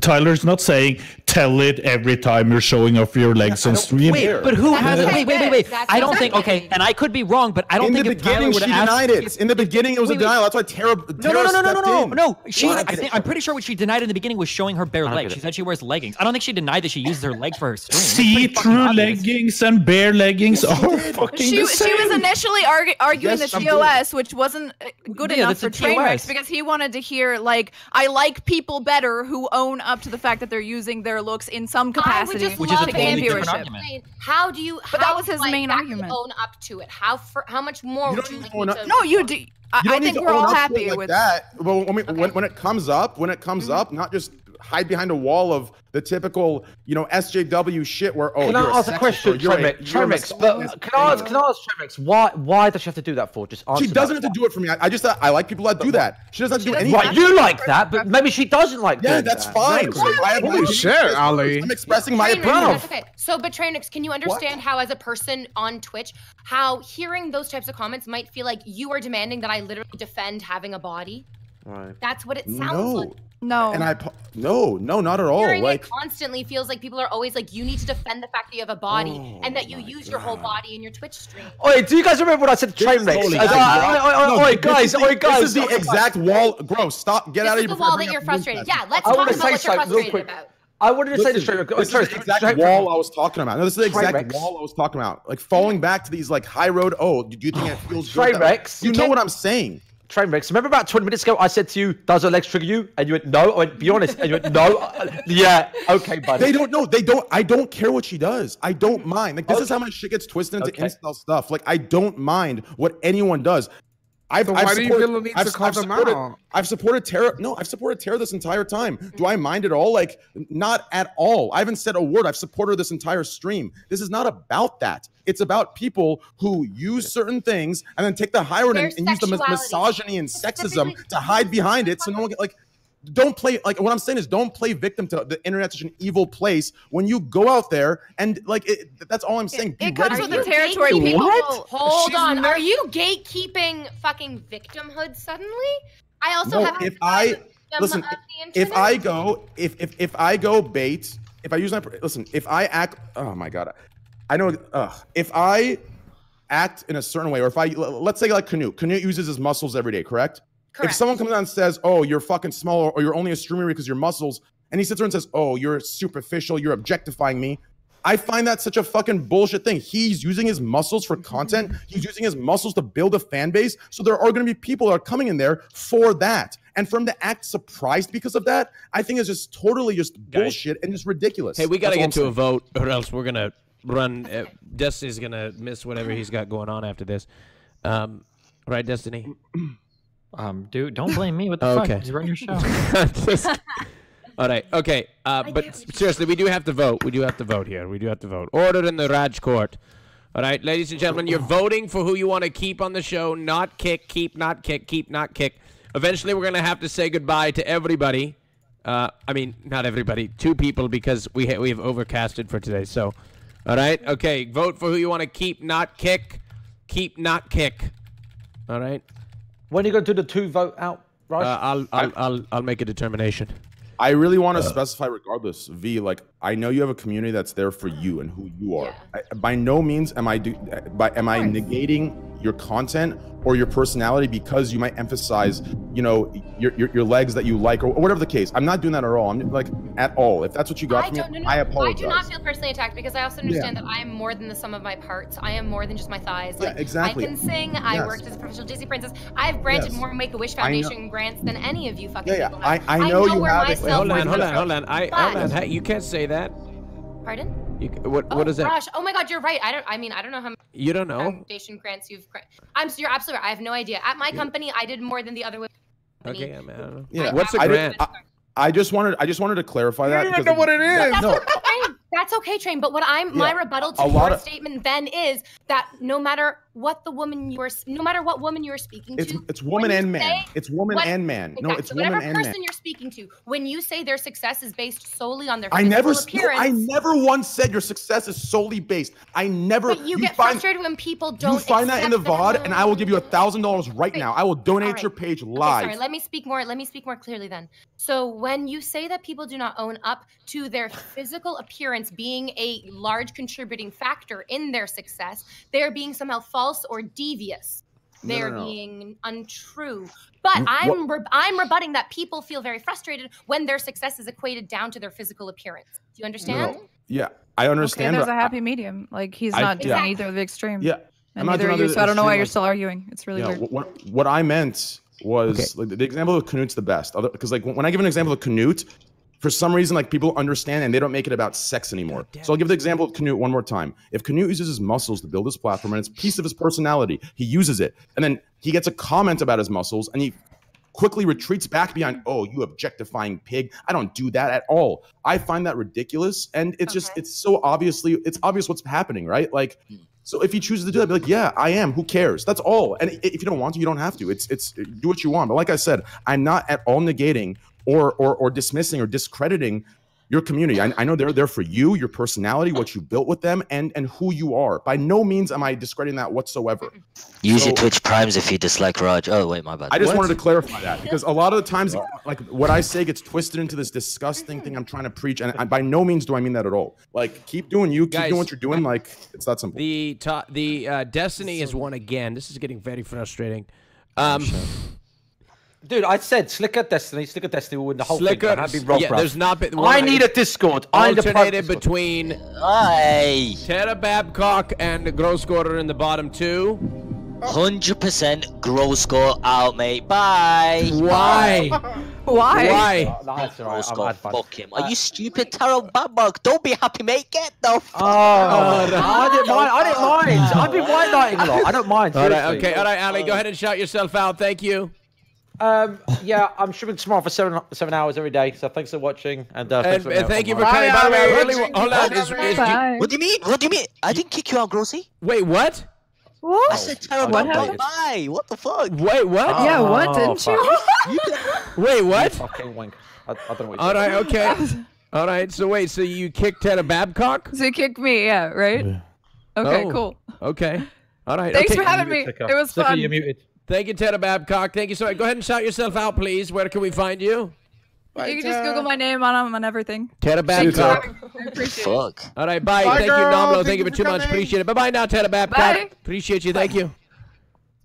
Tyler's not saying tell it every time you're showing off your legs on stream. Wait, but who has it? Wait. I don't think. Okay, and I could be wrong, but I don't think if Tyler would have denied it. In the beginning, it was a denial. That's why Tara. No. I'm pretty sure what she denied in the beginning was showing her bare legs. She said she wears leggings. I don't think she denied that she uses her legs for her stream. See-through leggings and bare leggings are fucking the same. She was initially arguing the TOS, which wasn't good enough for Trainwreckstv because he wanted to hear like, I like people better who own up to the fact that they're using their looks in some capacity, which is a totally different argument. How do you? But that was his main argument. Own up to it. How much more would you like me to? No, you do. I think we're all happy with that. Well, when it comes up, not just hide behind a wall of the typical, SJW shit where Can I ask a question, Trainwreckstv? Can I ask Trainwreckstv? Why does she have to do that for? Just answer. She doesn't have to do it for me. I like people that do that. She doesn't have to do anything. Right, you like that, but maybe she doesn't like that. Yeah, that's fine. Holy shit, Ali. I'm expressing my opinion. That's okay. So, but Trainwreckstv, can you understand how, as a person on Twitch, how hearing those types of comments might feel like you are demanding that I literally defend having a body? Right. That's what it sounds like. No. And no, not at all. Hearing it constantly feels like people are always like, you need to defend the fact that you have a body and that you use your whole body in your Twitch stream. Oi, do you guys remember what I said to Trainwreckstv? Oi, guys. This is the exact wall. Gross. Stop. Get out of here. This is the wall that you're frustrated. Yeah, let's talk about what you're frustrated about. I wanted to say this straight. This is the exact wall I was talking about. No, this is the exact wall I was talking about. Like falling back to these like high road. Oh, do you think it feels good? Trainwreckstv. You know what I'm saying. Trainwreckstv. Remember about 20 minutes ago, I said to you, does her legs trigger you? And you went, no. I went, be honest. And you went, no. Yeah, okay, buddy. They don't know. I don't care what she does. I don't mind. Like, this is how my shit gets twisted into incel stuff. Like, I don't mind what anyone does. I've supported Tara. No, I've supported Tara this entire time. Do I mind it all? Like, not at all. I haven't said a word. I've supported her this entire stream. This is not about that. It's about people who use certain things and then take the high road and use the misogyny and sexism to hide behind it. So no one get like. don't play, like, what I'm saying is don't play victim to the internet's such an evil place when you go out there and, like, that's all I'm saying. It comes with the territory. Hold on. Are you gatekeeping fucking victimhood suddenly? I also have if I go bait, if I use my, listen, if I act, oh my God, I know, if I act in a certain way, or if let's say like Canute uses his muscles every day, correct? If someone comes out and says, oh, you're fucking small, or you're only a streamer because your muscles, and he sits there and says, oh, you're superficial, you're objectifying me, I find that such a fucking bullshit thing. He's using his muscles for content. He's using his muscles to build a fan base. So there are going to be people that are coming in there for that. And for him to act surprised because of that, I think is just totally just bullshit and just ridiculous. Hey, we got to get to a vote, or else we're going to run. Destiny's going to miss whatever he's got going on after this. Right, Destiny? Dude, don't blame me. What the fuck? Just run your show. All right, okay, but seriously, we do have to vote. We do have to vote here. We do have to vote. Order in the Rajj court. All right, ladies and gentlemen, you're voting for who you want to keep on the show, not kick, keep, not kick, keep, not kick. Eventually, we're going to have to say goodbye to everybody. I mean, not everybody, 2 people, because we have overcasted for today. So, all right, okay, vote for who you want to keep, not kick, keep, not kick. All right. When are you going to do the 2 vote out, Raj? I'll make a determination. I really want to specify regardless, V, like, I know you have a community that's there for you and who you are. By no means am I negating your content or your personality because you might emphasize, you know, your legs that you like or whatever the case. I'm not doing that at all. I'm like, at all. If that's what you got from me, I apologize. I do not feel personally attacked because I also understand that I am more than the sum of my parts. I am more than just my thighs. Like, exactly. I can sing. I worked as a professional Disney princess. I've granted more Make-A-Wish Foundation grants than any of you fucking people have. I know you have it. Hold on. Hey, you can't say that. Pardon? What is that? Gosh, oh my God, you're right. I don't know how many you don't know foundation grants you've. You're absolutely right. I have no idea. At my company, I did more than the other women. Okay, I don't know. Yeah. What's the grant? I just wanted to clarify that. You don't even know what it is. That's okay, Train. But my rebuttal to your statement then is that no matter what woman you are speaking to, it's woman and man. It's woman and man. Exactly. No, it's woman and man. Whatever person you're speaking to, when you say their success is based solely on their I appearance, never once said your success is solely based. But you get frustrated when people don't. You find that in the VOD, and I will give you $1,000 right now. I will donate your page live. Okay, sorry, let me speak more clearly then. So when you say that people do not own up to their physical appearance being a large contributing factor in their success, they're being somehow false or devious. They're being untrue. But I'm rebutting that people feel very frustrated when their success is equated down to their physical appearance. Do you understand? No. Yeah, I understand. Okay, there's a happy medium. Like, he's not doing either of the extreme. Yeah. And neither are you, so I don't know why you're still arguing. It's really weird. What I meant was like, the example of Canute's the best. Because like when I give an example of Canute, for some reason, like, people understand and they don't make it about sex anymore. So I'll give the example of Canute one more time. If Canute uses his muscles to build his platform and it's a piece of his personality, he uses it. And then he gets a comment about his muscles and he quickly retreats back behind, oh, you objectifying pig. I don't do that at all. I find that ridiculous. And it's just, it's obvious what's happening, right? Like, so if he chooses to do that, be like, yeah, I am. Who cares? That's all. And if you don't want to, you don't have to. It's do what you want. But like I said, I'm not at all negating or dismissing or discrediting your community. I know they're there for you, your personality, what you built with them, and who you are. By no means am I discrediting that whatsoever. Use your Twitch Primes if you dislike Raj. Oh, wait, my bad. I just wanted to clarify that because a lot of the times, like, what I say gets twisted into this disgusting thing I'm trying to preach, and by no means do I mean that at all. Like, keep doing you, keep doing what you're doing. Like, it's that simple. The Destiny has won again. This is getting very frustrating. Dude, I said Sliker Destiny will win the whole thing. I've been wrong, there's not been. I need a Discord. Alternated between Tara Babcock and Gross Scorer in the bottom 2. 100% Gross Score out, mate. Bye. Why? Why? That's all right. Fuck him. Are you stupid, Tara Babcock? Don't be happy, mate. Get the fuck out. I didn't mind. I've been white knighting a lot. I don't mind. All right, Ali, go ahead and shout yourself out. Thank you. Yeah, I'm streaming tomorrow for 7 hours every day. So thanks for watching, and thank you for coming. By the way, hold on. What do you mean? What do you mean? I didn't kick you out, Grossy. Wait, what? What? I said Tara What don't happened? bye. What the fuck? Wait, what? Yeah, what? Didn't you? Wait, what? Fucking wink. I don't know what you All right, okay. All right, so wait, so you kicked Tara Babcock? So you kicked me, yeah, right? Okay, Oh, cool. Okay. All right. Thanks okay. for having me. It was Sliker, fun. you're muted. Thank you, Tara Babcock. Thank you so much. Go ahead and shout yourself out, please. Where can we find you? You can just Google my name on everything. Tara Babcock. I appreciate it. Fuck. All right, bye. Bye, Thank you, girl. Nomlo. Thank Thank you you for too much. coming. Appreciate it. Bye-bye now, Tara Babcock. Bye. Appreciate you. Thank you.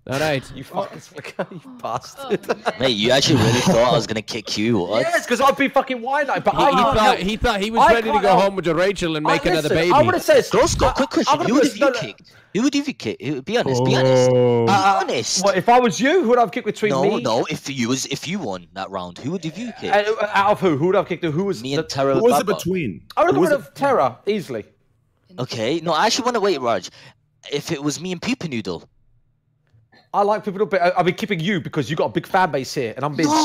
All right. You fucking Sliker, you bastard. Mate, you actually really thought I was gonna kick you? What? Yes, because I'd be fucking wide like. But He thought he was ready to go home with Rachel and make another baby. I want to say, Scott, quick question. Who would have you kicked? Who would you kick? Be honest. Be honest. Be honest. What, if I was you, who would I have kicked between me? No. If you won that round, who would have you kicked? Out of who? Who would I have kicked? Who was me and Tara? Who was it between? I would have Tara easily. Okay. No, I actually want to wait, Raj. If it was me and Pooper Noodle. I like people, but I'll be keeping you because you got a big fan base here, and I'm being No.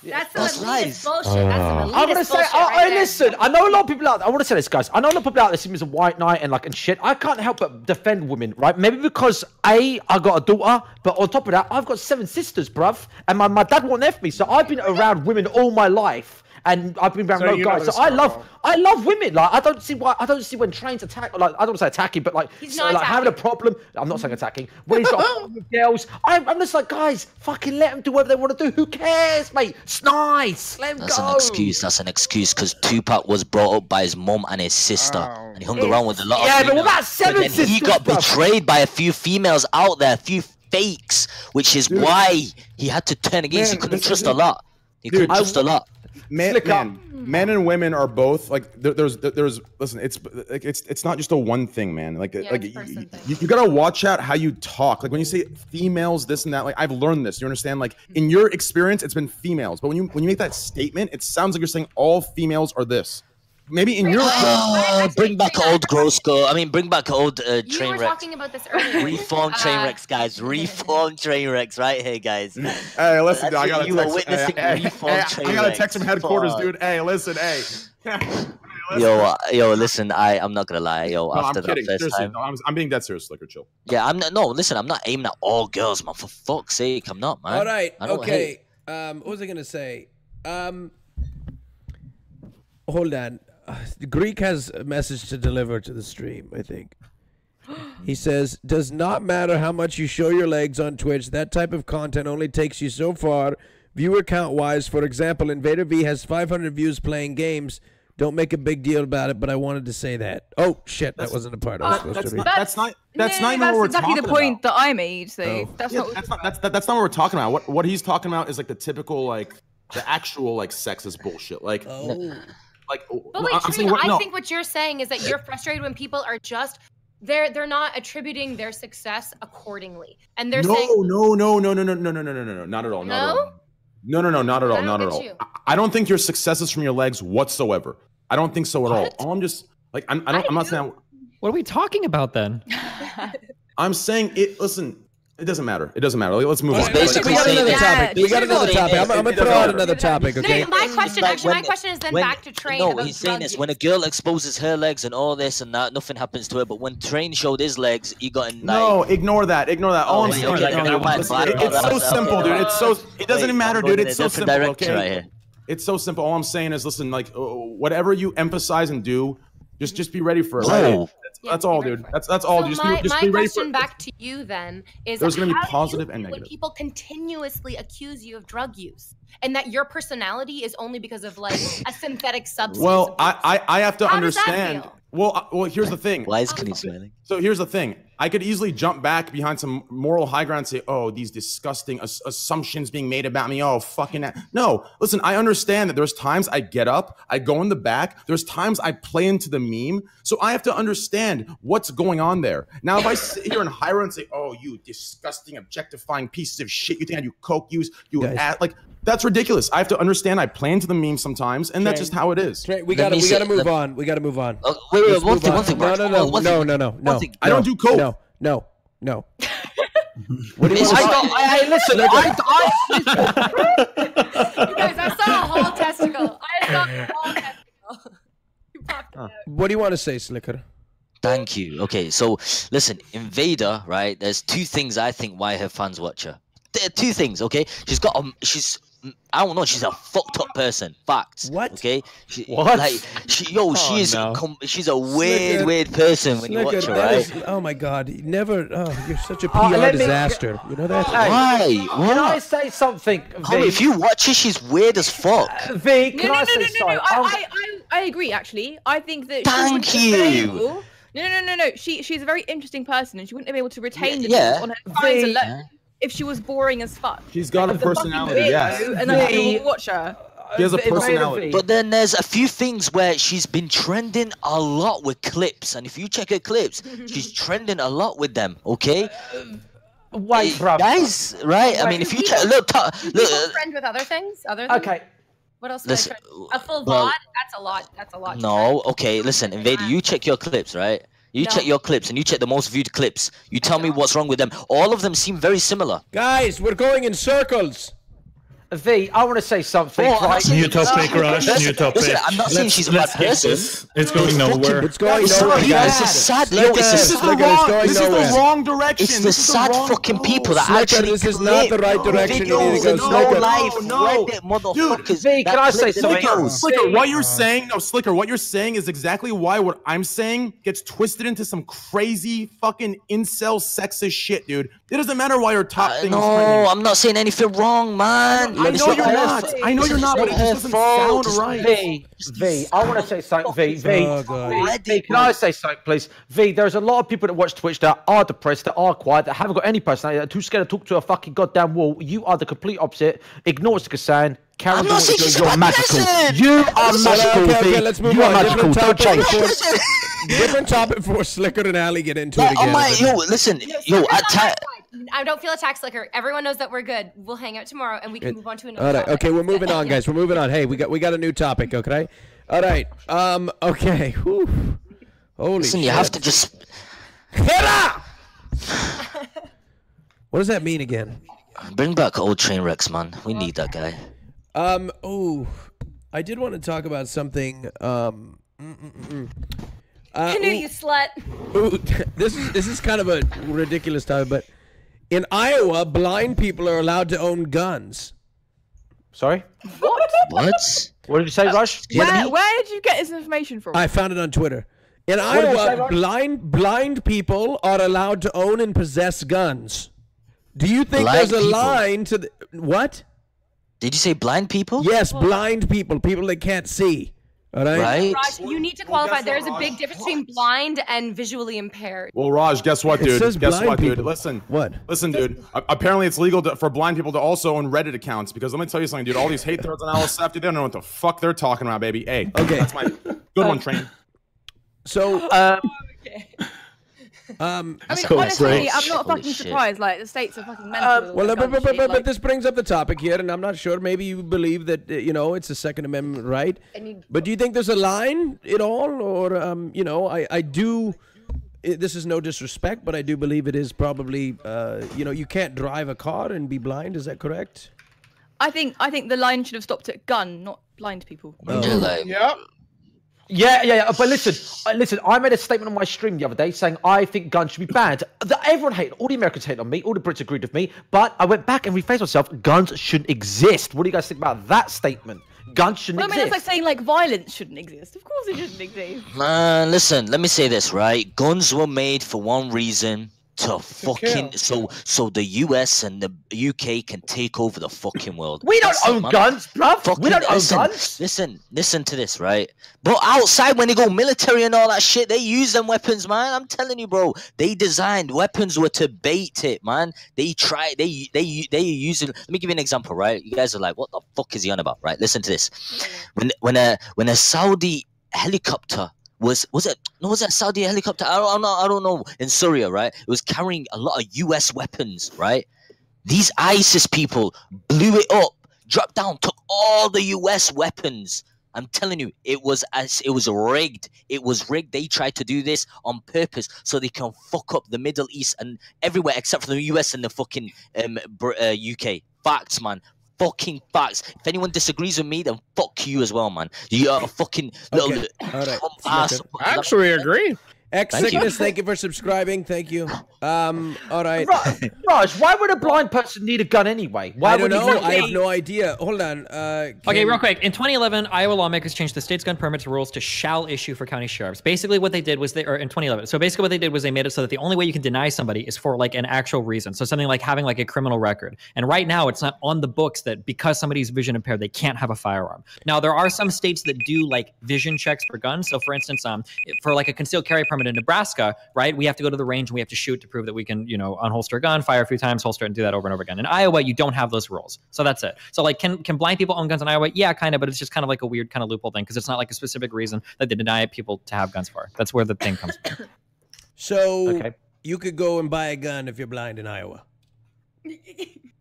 That's That's lies. bullshit. That's an elitist I'm gonna say, bullshit right there. listen. I know a lot of people out there. I want to say this, guys. I know a lot of people out there see me as a white knight and shit. I can't help but defend women, right? Maybe because I got a daughter, but on top of that, I've got 7 sisters, bruv, and my dad won't F me, so I've been around women all my life. And I've been around no guys, so I love women. Like I don't see when trains attack. Like I don't say attacking, but like having a problem. I'm not saying attacking. When he's got a problem with girls, I'm just like, guys, fucking let them do whatever they want to do. Who cares, mate? It's nice. Let them That's go. an excuse. That's an excuse because Tupac was brought up by his mum and his sister, and he hung around with a lot of but females. what about 7 then sisters? he got betrayed by a few females out there, a few fakes, which is why he had to turn against. He couldn't trust a lot. He couldn't trust a lot. Men and women are both like there's listen, it's not just a one thing, man. Like you gotta watch out how you talk. Like when you say females, this and that, like I've learned this. You understand? Like in your experience, it's been females, but when you make that statement, it sounds like you're saying all females are this. Maybe in your bring back old Grosco. I mean, bring back old You were Trainwrecks. talking about this earlier. Reform Trainwrecks, guys. Reform Trainwrecks, right here, guys. Hey, listen, That's I got what you were witnessing. Reform I Trainwrecks. got a text from headquarters, dude. Hey, listen, hey. Yo, listen. I'm not gonna lie. Yo, No, after I'm kidding. that first Seriously, time. no, I'm being dead serious, Sliker. Chill. Yeah, I'm not. No, listen. I'm not aiming at all girls, man. For fuck's sake, I'm not, man. All right. I don't Okay. hate. What was I gonna say? Hold on. Greek has a message to deliver to the stream, I think. He says, does not matter how much you show your legs on Twitch, that type of content only takes you so far. Viewer count wise, for example, Invader V has 500 views playing games. Don't make a big deal about it, but I wanted to say that. Oh shit, that wasn't a part I was supposed to read. That's not even what we're exactly talking the point about. that I made. So that's not. That's not what we're talking about. What he's talking about is like the typical like the actual like sexist bullshit. Like But wait, Trina, I think what you're saying is that you're frustrated when people are just they're not attributing their success accordingly, and they're saying no, not at all. No? No, not at all. Not at get all. you. I don't think your success is from your legs whatsoever. I don't think so at all. All I'm just like I'm not saying. What are we talking about then? I'm saying it. Listen, it doesn't matter. It doesn't matter. Like, let's move on. We got another topic. We got another topic. I'm gonna throw out another topic. Okay. No, my question, my question is then back to Train. No, about he's saying drug this. use. When a girl exposes her legs and all this and that, nothing happens to her. But when Train showed his legs, he got in like... No, ignore that. Ignore that. All I'm saying it's so simple, dude. It's so it doesn't even matter, dude. It's so simple. Okay. It's so simple. All I'm saying is, listen, like whatever you emphasize and do, just be ready for it. Right? That's all, dude. That's all. So Just my be ready for question it. back to you then is: There's going to be how do positive you and feel negative. when people continuously accuse you of drug use, and that your personality is only because of like a synthetic substance? Well, I have to How does that understand. feel? Well, here's the thing. Why is Kenny smiling? So here's the thing. I could easily jump back behind some moral high ground and say, oh, these disgusting assumptions being made about me. Oh, fucking that. No, listen, I understand that there's times I get up, I go in the back. There's times I play into the meme. So I have to understand what's going on there. Now, if I sit here and hire and say, oh, you disgusting, objectifying pieces of shit. You think I do coke use? Like, that's ridiculous. I have to understand I play into the meme sometimes, and that's just how it is. We gotta move on. We gotta move on. Wait, one thing. No. I don't do coke. No. What do you want? Listen. You guys, I saw a whole testicle. I saw a whole testicle. You popped What do you want to say, Sliker? Thank you. Okay, so listen, Invader, right? There's two things I think why her fans watch her. There are two things, okay? I don't know. She's a fucked up person. Facts. What? Okay. What? Like she's a weird person when you watch her, right? Oh my God! Never. Oh, you're such a PR disaster. You know that? Why? Can I say something? Homie, if you watch her, she's weird as fuck. V, can I say something? I agree. Actually, I think that. Thank you. No. She's a very interesting person, and she wouldn't be able to retain the Yeah. on her fans alone if she was boring as fuck. She's got a personality, yes. And then people will watch her. She has a personality. But then there's a few things where she's been trending a lot with clips, and if you check her clips, she's trending a lot with them. Okay. Wait, bro. Guys, right? I mean, if you check, look. People friend with other things. Okay. What else? Listen, A full well, VOD? That's a lot. That's a lot. No, okay, listen, Invader, you check your clips, right? You No. check your clips and you check the most viewed clips. You tell me what's wrong with them. All of them seem very similar. Guys, we're going in circles. V, I want to say something. Oh, right? New topic, Raj. New topic. Listen, I'm not saying she's a bad Let's skip person. this. It's going nowhere. It's going It's nowhere, not- guys. It's a sad. Sliker, Yo, This is the Sliker, wrong. going This is nowhere. the wrong direction. It's the This is sad wrong. fucking people that Sliker, actually this is not the right direction. You need to go. Videos and Sliker. no life, No. Reddit motherfuckers. V, can that I say clip the something? videos. Sliker, what you're saying, what you're saying is exactly why what I'm saying gets twisted into some crazy fucking incel sexist shit, dude. It doesn't matter why your top thing is No, trending. I'm not saying anything wrong, man. I It's know you're her not. fault. I know you're not, but it It's just her doesn't fault. sound right. V, I want to say something. V, Oh, God. V, can I say something, please? V, there's a lot of people that watch Twitch that are depressed, that are quiet, that haven't got any personality, that are too scared to talk to a fucking goddamn wall. You are the complete opposite. Ignore what's saying. Carry on I'm not doing what saying you're she's doing. a You're bad magical. person. You are magical, Okay, V. let's move You are on. magical. Don't change. Different topic before Sliker and Ali get into it Oh again. my, yo, listen, yo, at time. I don't feel attacked, Sliker. Everyone knows that we're good. We'll hang out tomorrow and we can move on to another. All right, topic. okay, we're moving on, guys. We're moving on. Hey, we got a new topic, okay? All right. Okay. Whew. Holy Listen, shit. you have to just. What does that mean again? Bring back old Trainwrecks, man. We need that guy. Oh, I did want to talk about something. I knew you slut. Ooh, this is kind of a ridiculous topic, but in Iowa, blind people are allowed to own guns. Sorry? What? What did you say, Rush? Where did you get this information from? I found it on Twitter. In What did you say, Iowa, Rush? blind people are allowed to own and possess guns. Do you think Blind there's a people? line to the what? Did you say blind people? Yes, blind people, people that can't see. All right. Right? Raj, you need to qualify. There's a big difference between blind and visually impaired. Well, Raj, guess what, It dude? says Guess blind what, dude? people. Listen. What? Listen, dude. Apparently, it's legal for blind people to also own Reddit accounts because let me tell you something, dude. All these hate threads on LSF, dude, they don't know what the fuck they're talking about, baby. Hey, Okay. that's my good one, Train. So, I mean, cool. honestly, I'm Holy not fucking shit. surprised. Like, the states are fucking mental. well, with gun shit, but like- this brings up the topic here, and I'm not sure. Maybe you believe that it's a Second Amendment right. But do you think there's a line at all, or I do. This is no disrespect, but I do believe it is probably. You can't drive a car and be blind. Is that correct? I think the line should have stopped at gun, not blind people. Yeah. Yeah. But listen. I made a statement on my stream the other day saying I think guns should be banned. Everyone hated. All the Americans hated on me. All the Brits agreed with me. But I went back and rephrased myself. Guns shouldn't exist. What do you guys think about that statement? Guns shouldn't Well, I mean, exist. it's like saying like violence shouldn't exist. Of course, it shouldn't exist. Man, listen, let me say this, right? Guns were made for one reason. To fucking so the US and the UK can take over the fucking world. We don't That's it, own man. guns, bruv. Fucking We don't own listen, guns. Listen to this, right? But outside when they go military and all that shit, they use them weapons, man. I'm telling you, bro. They designed weapons were to bait it, man. They use it. Let me give you an example, right? You guys are like, what the fuck is he on about, right? Listen to this. When a Saudi helicopter was it a Saudi helicopter? I don't know. In Syria, right? It was carrying a lot of US weapons, right? These ISIS people blew it up, dropped down, took all the US weapons. I'm telling you, it was rigged. It was rigged. They tried to do this on purpose so they can fuck up the Middle East and everywhere except for the US and the fucking UK. Facts, man. fucking facts. If anyone disagrees with me, then fuck you as well, man. You are a fucking little ass. I actually agree. X-Sickness, thank you for subscribing. Thank you. All right. Raj, why would a blind person need a gun anyway? Why I don't would know. I have no idea. Hold on. Okay, real quick. In 2011, Iowa lawmakers changed the state's gun permits rules to shall issue for county sheriffs. Basically, what they did was in 2011. So basically, what they did was they made it so that the only way you can deny somebody is for like an actual reason. So something like having like a criminal record. And right now, it's not on the books that because somebody's vision impaired, they can't have a firearm. Now, there are some states that do like vision checks for guns. So for instance, for like a concealed carry permit in Nebraska, right? We have to go to the range and we have to shoot to prove that we can, unholster a gun, fire a few times, holster it, and do that over and over again. In Iowa, you don't have those rules. So that's it. So like, can blind people own guns in Iowa? Yeah, kind of, but it's just kind of like a weird kind of loophole thing because it's not like a specific reason that they deny people to have guns for. That's where the thing comes from. So you could go and buy a gun if you're blind in Iowa.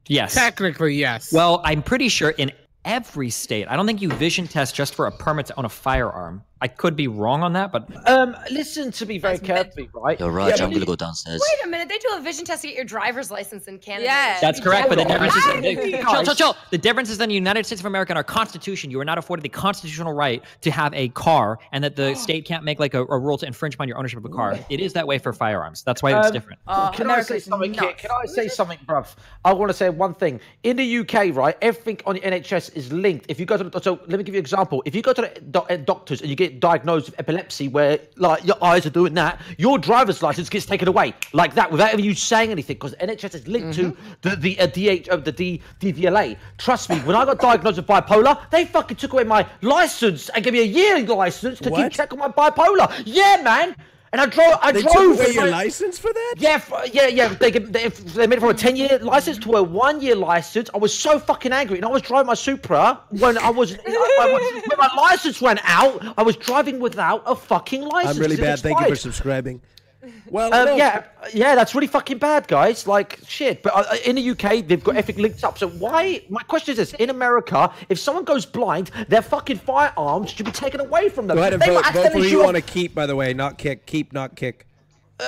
Yes. Technically, yes. Well, I'm pretty sure in every state, I don't think you vision test just for a permit to own a firearm. I could be wrong on that, but listen to me very carefully, right? Yo, Raj, I'm gonna go downstairs. Wait a minute, they do a vision test to get your driver's license in Canada. Yeah, that's correct. But the difference is chill. The difference is in the United States of America, in our Constitution, you are not afforded the constitutional right to have a car, and that the state can't make like a rule to infringe upon your ownership of a car. It is that way for firearms. That's why it's different. Can I say something here? Can I say something, bruv? I want to say one thing. In the UK, right, everything on the NHS is linked. If you go to so let me give you an example. If you go to the doctors and you get diagnosed with epilepsy, where like your eyes are doing that, your driver's license gets taken away like that without even you saying anything, because NHS is linked to the DVLA. Trust me, when I got diagnosed with bipolar, they fucking took away my license and gave me a year license to keep check on my bipolar. Yeah, man. And I drove. They took away your license for that? Yeah. They made it from a 10-year license to a 1-year license. I was so fucking angry, and I was driving my Supra when I was when my license went out. I was driving without a fucking license. I'm really bad. Thank you for subscribing. Well, yeah, that's really fucking bad, guys. Like, shit. But in the UK, they've got everything linked up. So why? My question is this: in America, if someone goes blind, their fucking firearms should be taken away from them. Go ahead and vote for who you want to keep, by the way. Not kick. Keep, not kick.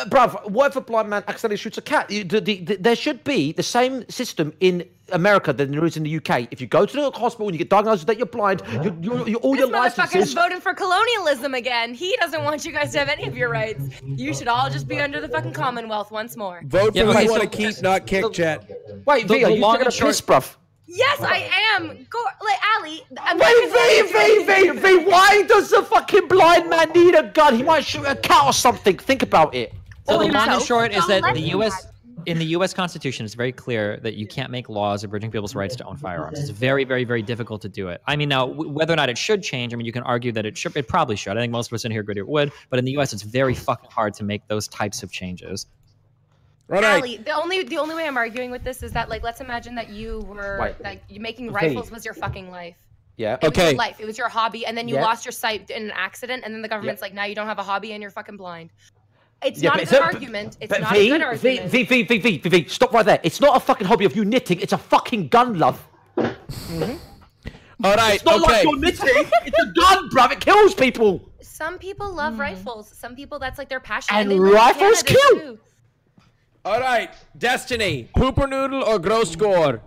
Bruv, what if a blind man accidentally shoots a cat? There should be the same system in America than there is in the UK. If you go to the hospital and you get diagnosed that you're blind, all your licenses... This motherfucker's voting for colonialism again. He doesn't want you guys to have any of your rights. You should all just be under the fucking Commonwealth once more. Vote for who you want to keep, not kick, chat. Wait, V, are you taking a piss, bruv? Yes, I am. Ali. V, why does the fucking blind man need a gun? He might shoot a cat or something. Think about it. So the long and short is that in the U.S. Constitution, it's very clear that you can't make laws abridging people's rights to own firearms. It's very, very, very difficult to do it. I mean, now, whether or not it should change, I mean, you can argue that it should. It probably should. I think most of us in here agree it would. But in the U.S., it's very fucking hard to make those types of changes. Ali, the only way I'm arguing with this is that, like, let's imagine that you were making rifles was your fucking life. Yeah. It was your life. It was your hobby, and then you lost your sight in an accident, and then the government's like, now you don't have a hobby and you're fucking blind. It's not a good argument. It's not a good argument. V, stop right there. It's not a fucking hobby of you knitting. It's a fucking gun, love. All right, it's not like you're knitting. It's a gun, bruv. It kills people. Some people love rifles. Some people, that's like their passion. And rifles kill. Too. All right, Destiny, Pooper Noodle or Gross Gore?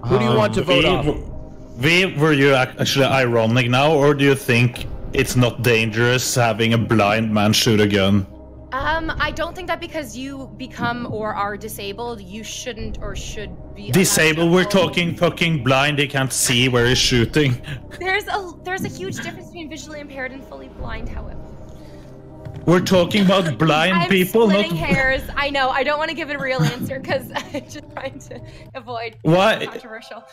Who do you want to vote on? V, were you actually ironic now, or do you think it's not dangerous having a blind man shoot a gun? I don't think that because you become or are disabled, you shouldn't or should be disabled. We're talking fucking blind. They can't see where he's shooting. There's a huge difference between visually impaired and fully blind, however. We're talking about blind people, not hairs. I know. I don't want to give a real answer because I'm just trying to avoid controversial.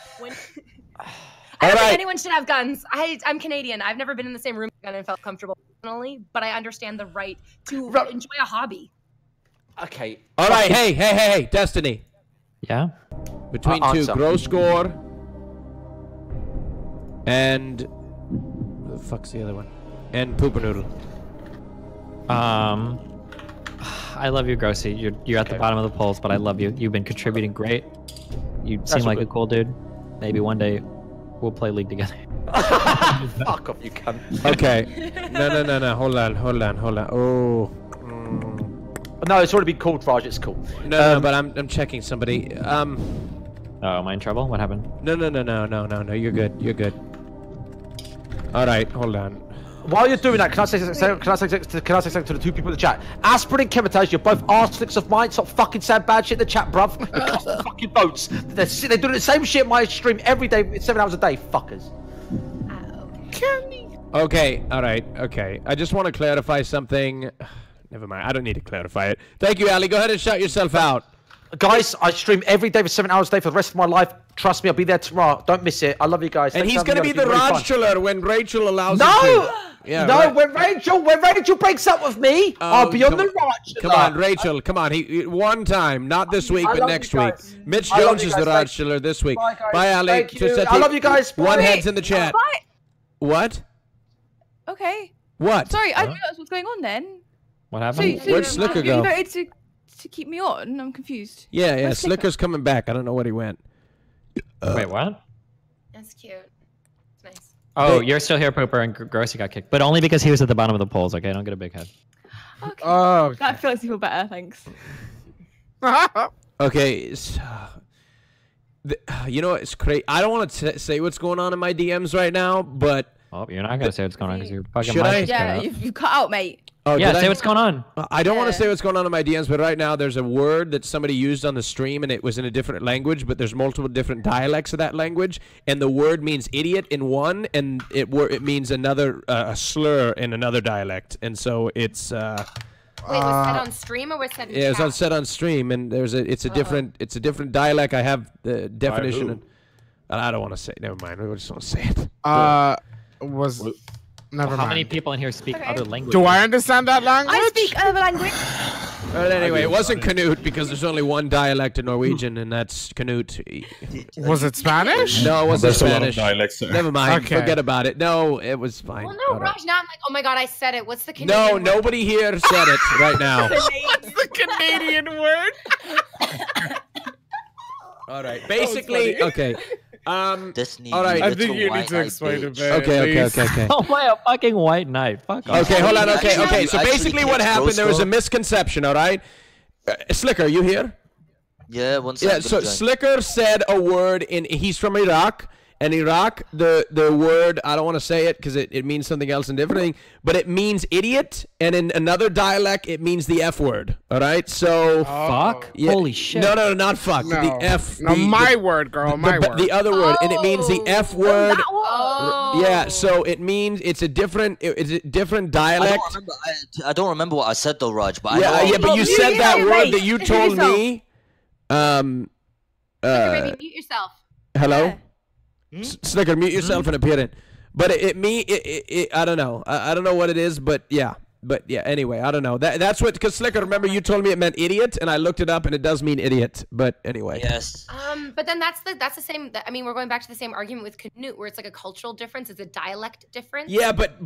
I don't think anyone should have guns. I'm Canadian. I've never been in the same room with a gun and felt comfortable personally, but I understand the right to enjoy a hobby. Okay. All right. Hey, Destiny. Yeah? Between two, Gross Gore and... Who the fuck's the other one? And Pooper Noodle. I love you, Grossy. You're at the bottom of the polls, but I love you. You've been contributing great. You seem like a cool dude. Maybe one day we'll play League together. Fuck off, you cunt. Okay. No. Hold on. Oh. No, it's already been called, Raj. It's cool. No, but I'm checking somebody. Oh, am I in trouble? What happened? No. You're good. You're good. All right, hold on. While you're doing that, can I say something to the two people in the chat? Aspirin and Chemitage, you're both arse of mine. Stop fucking saying bad shit in the chat, bruv. They cost the fucking votes. They're doing the same shit in my stream every day, 7 hours a day, fuckers. Okay, all right, okay. I just want to clarify something. Never mind, I don't need to clarify it. Thank you, Ali. Go ahead and shout yourself out. Guys, I stream every day for 7 hours a day for the rest of my life. Trust me, I'll be there tomorrow. Don't miss it. I love you guys. And he's going to be the Rajj when Rachel allows him to. Yeah, no, right. when Rachel breaks up with me, I'll be on the Rajj. Come on, Rachel, come on. One time, not this week, but next week. Mitch Jones is the Rajj this week. Bye, Ali. I love you guys. One head's in the chat. Bye. What? Okay. What? Sorry, I didn't realize what's going on then. What happened? Where'd Sliker go? You voted to keep me on. I'm confused. Yeah, Where's Slicker's coming back. I don't know where he went. Wait, what? That's cute. It's nice. Oh, you're still here, Pooper, and Grossy got kicked. But only because he was at the bottom of the polls, okay? Don't get a big head. Okay. Oh, okay. That feels even better, thanks. Okay, so, you know, it's crazy. I don't want to say what's going on in my DMs right now, but... Oh, you're not going to say what's going on because you're fucking... Should I? Yeah, you cut out, mate. Oh, yeah, say what's going on. I don't want to say what's going on in my DMs, but right now there's a word that somebody used on the stream, and it was in a different language, but there's multiple different dialects of that language, and the word means idiot in one, and it means another a slur in another dialect, and so it's... Wait, was said on stream or was said in yeah, it chat? was said on stream, and it's a different dialect. I have the definition. And I don't want to say. Never mind. I just want to say it. Never mind. How many people in here speak other languages? Do I understand that language? I speak other language. But anyway, it wasn't Canute because there's only one dialect in Norwegian, and that's Canute. Was it Spanish? No, it wasn't Spanish. Dialects, Never mind. Okay. Forget about it. No, it was fine. Well, no, All right. Raj, now I'm like, oh my god, I said it. What's the Canadian No, word? nobody here said it right now. What's the Canadian word? All right. Basically, okay. Destiny, all right. I think you need to explain it better. Okay. Oh my, a fucking white knight. Fuck off. Okay, hold on. Okay. actually So basically, what text happened? There was a Roscoe? misconception. All right. Sliker, you here? Yeah, one Yeah. second. So Sliker said a word he's from Iraq. And Iraq, the word, I don't want to say it because it means something else and different, but it means idiot, and in another dialect, it means the F word. All right, so Fuck? yeah, Holy shit. No, not fuck. No. The F. No, my word, girl. My word. The other word, and it means the F word. Oh. Yeah, so it means it's a different dialect. I don't remember what I said though, Raj. But Yeah, I know. yeah, but you said that word that you told me. Baby, mute yourself. Hello. Sliker, mute yourself and appear in. But I don't know. I don't know what it is, but yeah. Anyway, I don't know. That's what, because Sliker, remember you told me it meant idiot, and I looked it up, and it does mean idiot. But anyway. Yes. But then that's the same. I mean, we're going back to the same argument with Canute, where it's like a cultural difference. It's a dialect difference. Yeah, but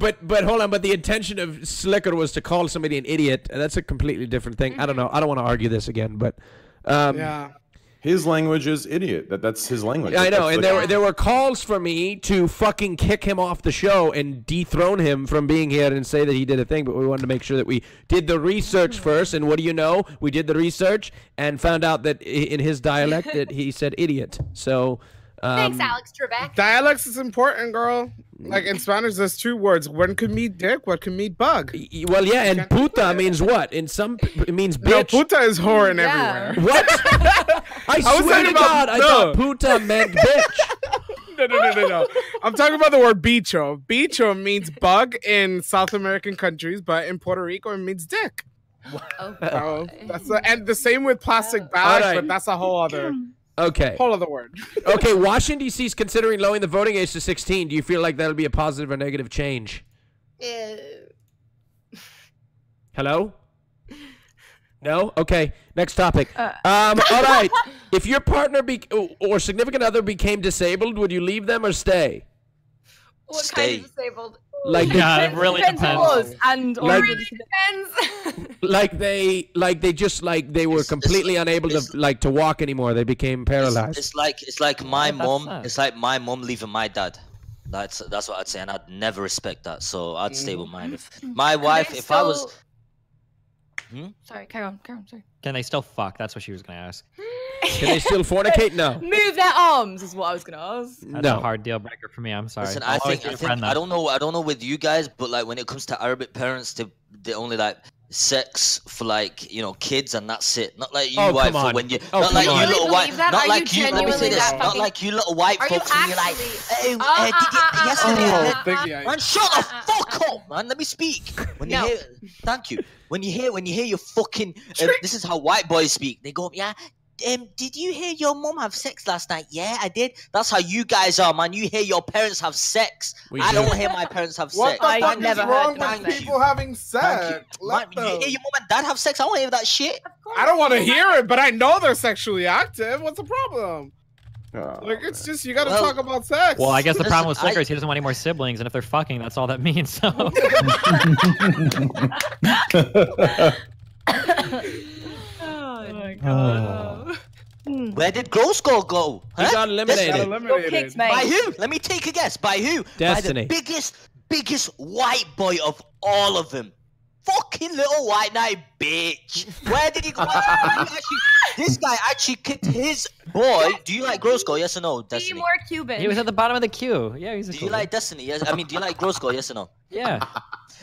hold on. But the intention of Sliker was to call somebody an idiot, and that's a completely different thing. I don't know. I don't want to argue this again, but yeah. His language is idiot. That's his language. I know, That's and there were calls for me to fucking kick him off the show and dethrone him from being here and say that he did a thing, but we wanted to make sure that we did the research first, and what do you know? We did the research and found out that in his dialect that he said idiot. So Thanks, Alex Trebek. Dialects is important, girl. Like in Spanish, there's two words. One can mean dick, one can mean bug. Well, yeah, and puta means what? In some, it means bitch. No, puta is whore in everywhere. What? I swear to God, I thought puta meant bitch. No. I'm talking about the word bicho. Bicho means bug in South American countries, but in Puerto Rico it means dick. So and the same with plastic bag, All right. but that's a whole other whole other word. Okay, Washington D.C. is considering lowering the voting age to 16. Do you feel like that'll be a positive or negative change? Hello? No? Okay. Next topic. All right. If your partner or significant other became disabled, would you leave them or stay? What kind of disabled? Like Yeah, it really depends. And Like- It really depends. they were completely unable to walk anymore. They became paralyzed. It's like my mom. It's like my mom leaving my dad. That's what I'd say, and I'd never respect that. So I'd stay with mine. If my wife, if I was. Sorry, carry on. Sorry. Can they still fuck? That's what she was gonna ask. Can they still fornicate? No. Move their arms is what I was gonna ask. That's a hard deal breaker for me. I'm sorry. Listen, I'll I always think be a friend, I though. don't know with you guys, but like when it comes to Arabic parents, they only like sex for like kids, and that's it. Not like you white folk when you not like you little white, not like you. Let me say this, not like you little white folks when you're like, hey, yesterday, man, shut the fuck up, man. Let me speak. When you hear, thank you. When you hear your fucking, this is how white boys speak. They go, yeah. Did you hear your mom have sex last night? Yeah, I did. That's how you guys are, man. You hear your parents have sex. I don't hear my parents have sex. What the fuck is wrong with people having sex? You hear your mom and dad have sex? I don't hear that shit. I don't want to hear it, but I know they're sexually active. What's the problem? Like, it's just, you gotta talk about sex. Well, I guess the problem with Sliker is he doesn't want any more siblings, and if they're fucking, that's all that means. So. Oh my god. Where did Grosko go? He got eliminated. By who? Let me take a guess. By who? Destiny. By the biggest white boy of all of them. Fucking little white knight bitch. Where did he go? This guy actually kicked his boy. Do you like Grosko? Yes or no, Destiny? Be more Cuban. He was at the bottom of the queue. Yeah, he's a Do you like Destiny? Yes. I mean, do you like Grosko? Yes or no? Yeah.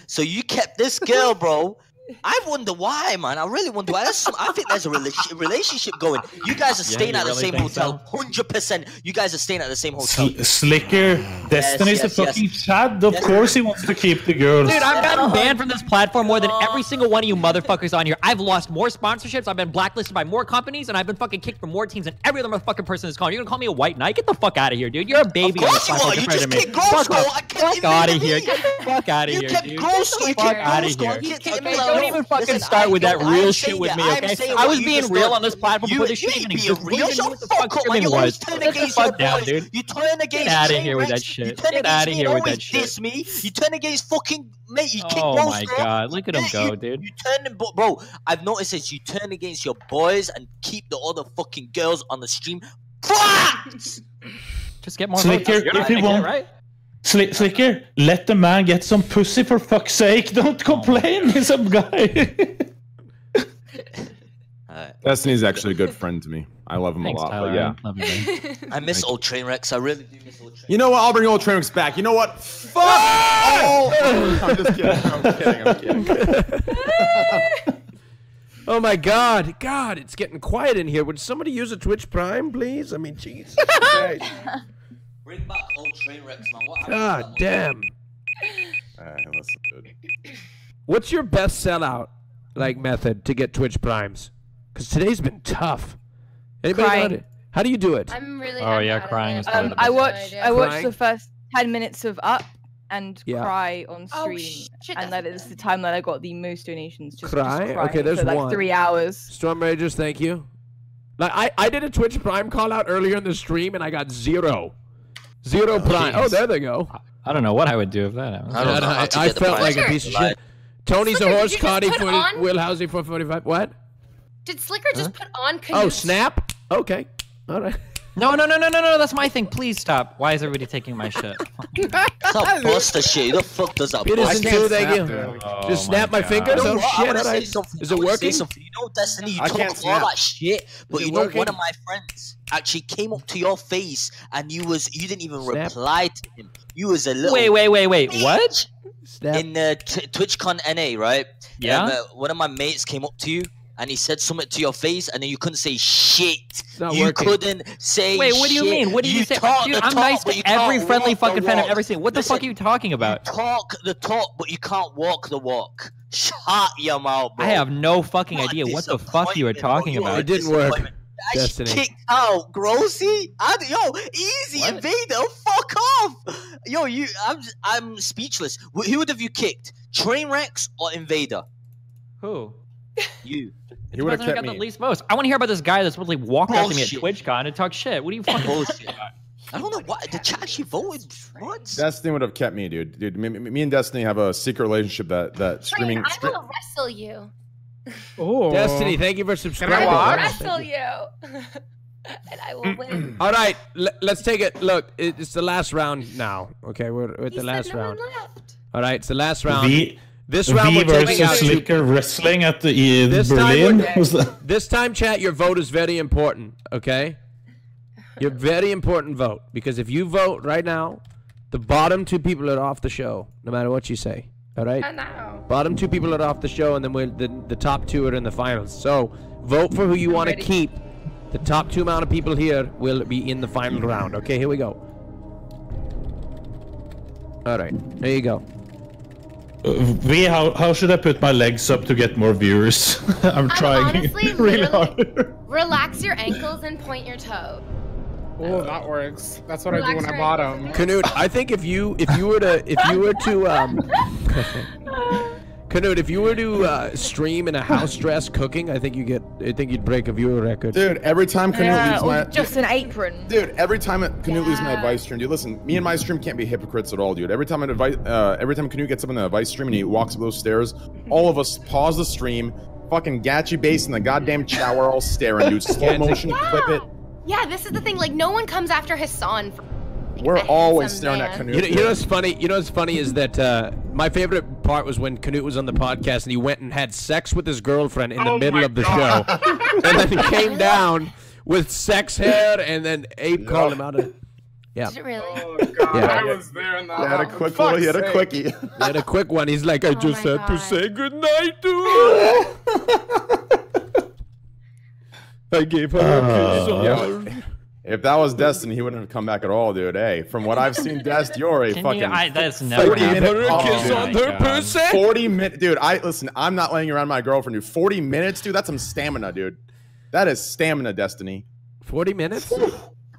So you kept this girl, bro. I wonder why, man. I really wonder why. I think there's a relationship going. You guys are staying at the same hotel. 100%. You guys are staying at the same hotel. Sliker, Destiny's a fucking Chad. Of course he wants to keep the girls. Dude, I've gotten banned from this platform more than every single one of you motherfuckers on here. I've lost more sponsorships. I've been blacklisted by more companies, and I've been fucking kicked from more teams than every other motherfucking person is calling. You're gonna call me a white knight? Get the fuck out of here, dude. You're a baby on this platform compared to me. Fuck out of here. Get the fuck out of here, dude. Fuck out of here. Don't even fucking start with that real shit with me, okay? I was being real on this platform before this shit even existed. You didn't know what the fuck streaming was. Sit the fuck down, dude. You turn against Get out of here with that shit. Get out of here with that shit. You turn against fucking mate. You kick Oh my god, look at him go, dude. You turn, bro. I've noticed this. You turn against your boys and keep the other fucking girls on the stream. Just get more Sliker, if you want, right? Sliker, let the man get some pussy for fuck's sake. Don't complain. He's a guy. Destiny's actually a good friend to me. I love him a lot. Tyler. But yeah. Love you, I miss old Trainwrecks. I really do miss old Trainwrecks. You know what? I'll bring old Trainwrecks back. You know what? Fuck! Oh! I'm just kidding. I'm kidding. Oh my god. God, it's getting quiet in here. Would somebody use a Twitch Prime, please? I mean, Jesus Christ. Bring back old Trainwrecks, man. What God damn. That's good. What's your best sellout method to get Twitch Primes? Because today's been tough. Anybody Crying. got it? How do you do it? I'm really. Oh yeah, crying is probably the I best. watched Crying? the first 10 minutes of Up and Yeah. cry on Oh, stream, shit, and that's that is the time that I got the most donations. Just Cry? crying Okay, there's for like one. 3 hours. Storm Ragers, thank you. I did a Twitch Prime call out earlier in the stream and I got zero Prime. Oh, there they go. I don't know what I would do if that happened. I don't know how to I get the felt prize. like a piece of shit. Tony's a Sliker, horse, did you just Cotty, put on- Will Housey, 445. What? Did Sliker just put on Canute? Oh, snap? Okay. All right. No, that's my thing. Please stop. Why is everybody taking my shit? Stop buster shit. Who the fuck does that? It buster? isn't too, thank you. Oh Just snap my fingers? You know Oh, what? I shit. wanna All say right. something. Is I it wanna say working? something. You know, Destiny, you I talk can't all snap. that shit, but Is you it know, working? one of my friends actually came up to your face and you didn't even Snap. reply to him. You was a little Wait. What? Snap. in TwitchCon NA, right? Yeah? One of my mates came up to you and he said something to your face, and then you couldn't say shit. not You working. couldn't say. Wait, what do you shit. mean? What did you say? talk Dude, the I'm talk, nice but to you every can't friendly walk the fucking fan I've walk. ever seen. What the fuck are Listen, you talking about? Talk the talk, but you can't walk the walk. Shut your mouth, bro. I have no fucking What a idea what the fuck you were disappointment, bro. talking You are about. a It didn't work. disappointment. I Destiny. kicked out, Grossy. Yo, easy, Invader. Fuck off. Yo, I'm speechless. Who would have you kicked? Trainwrecks or Invader? Who? You. He would have Got kept the me. least most. I want to hear about this guy that's supposedly walked out to me at Bullshit. TwitchCon and talk shit. What are you fucking Bullshit. I don't know why the chat actually voted. What? Destiny would have kept me, dude. Me and Destiny have a secret relationship that streaming. I will wrestle you. Oh. Destiny, thank you for I subscribing. will Wow. wrestle you. And I will win. All right, let's take it. Look, it's the last round now. Okay, we're at the last round. All right, it's the last round. This round we're taking out Sliker wrestling at the this Berlin. This time, chat, your vote is very important. Okay, your very important vote, because if you vote right now, the bottom 2 people are off the show, no matter what you say. All right. Bottom 2 people are off the show, and then the top 2 are in the finals. So vote for who you want to keep. The top 2 amount of people here will be in the final round. Okay, here we go. All right, there you go. How should I put my legs up to get more viewers? I'm trying honestly, really hard. Relax your ankles and point your toe. Oh, that works. That's what I do when I bottom. Canute, I think if you were to Canute, if you were to stream in a house dress cooking, I think you'd break a viewer record. Dude, every time Canute leaves my just an apron. Dude, every time Canute leaves my advice stream, dude, listen, me and my stream can't be hypocrites at all, dude. Every time Canute gets up in the advice stream and he walks up those stairs, all of us pause the stream, fucking Gachi base in the goddamn shower, all staring, dude. Slow motion, clip it. Yeah, this is the thing. Like, no one comes after Hassan. We're always staring at Canute. You know what's funny? You know what's funny is that my favorite part was when Canute was on the podcast and he went and had sex with his girlfriend in the middle of the show, and then he came down with sex hair, and then Abe called him out of. Yeah. Did it really? Oh god, Yeah. I was there in that. He had a quick one. He had a quickie. He had a quick one. He's like, I just had to say goodnight to her. I gave her a kiss on her. If that was Destiny, he wouldn't have come back at all, dude. Hey, from what I've seen, Dest, you're a fucking. That's never 40-minute kiss on her pussy. 40 minutes, dude. Listen. I'm not laying around my girlfriend, dude. 40 minutes, dude. That's some stamina, dude. That is stamina, Destiny. 40 minutes?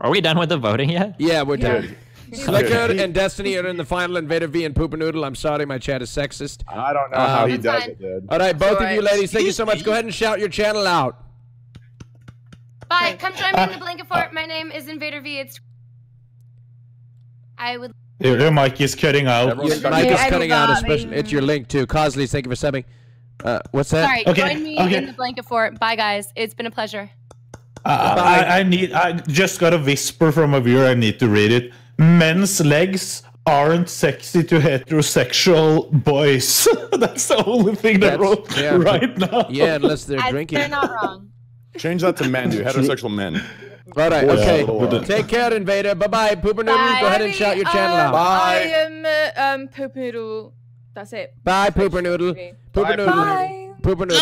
Are we done with the voting yet? Yeah, we're done. Sliker and Destiny are in the final. Invader V and Pooper Noodle. I'm sorry, my chat is sexist. I don't know how he does it, dude. All right, both of you ladies, thank you so much. Go ahead and shout your channel out. Bye. Come join me in the blanket fort. My name is Invader V. I would. Your mic is cutting out. Your mic is cutting out, especially. It's your link too. Cosleys, thank you for subbing. What's that? Sorry. Join me in the blanket fort. Bye, guys. It's been a pleasure. I just got a whisper from a viewer. I need to read it. Men's legs aren't sexy to heterosexual boys. That's the only thing that wrote right now. Yeah, unless they're drinking. They're not wrong. Change that to men, dude. Heterosexual men. All right, okay. Take care, Invader. Bye-bye. Pooper Noodle, go ahead and shout your channel out. Bye. I am Pooper Noodle. That's it. Bye, Pooper Noodle. Pooper Noodle. Bye. Pooper Noodle.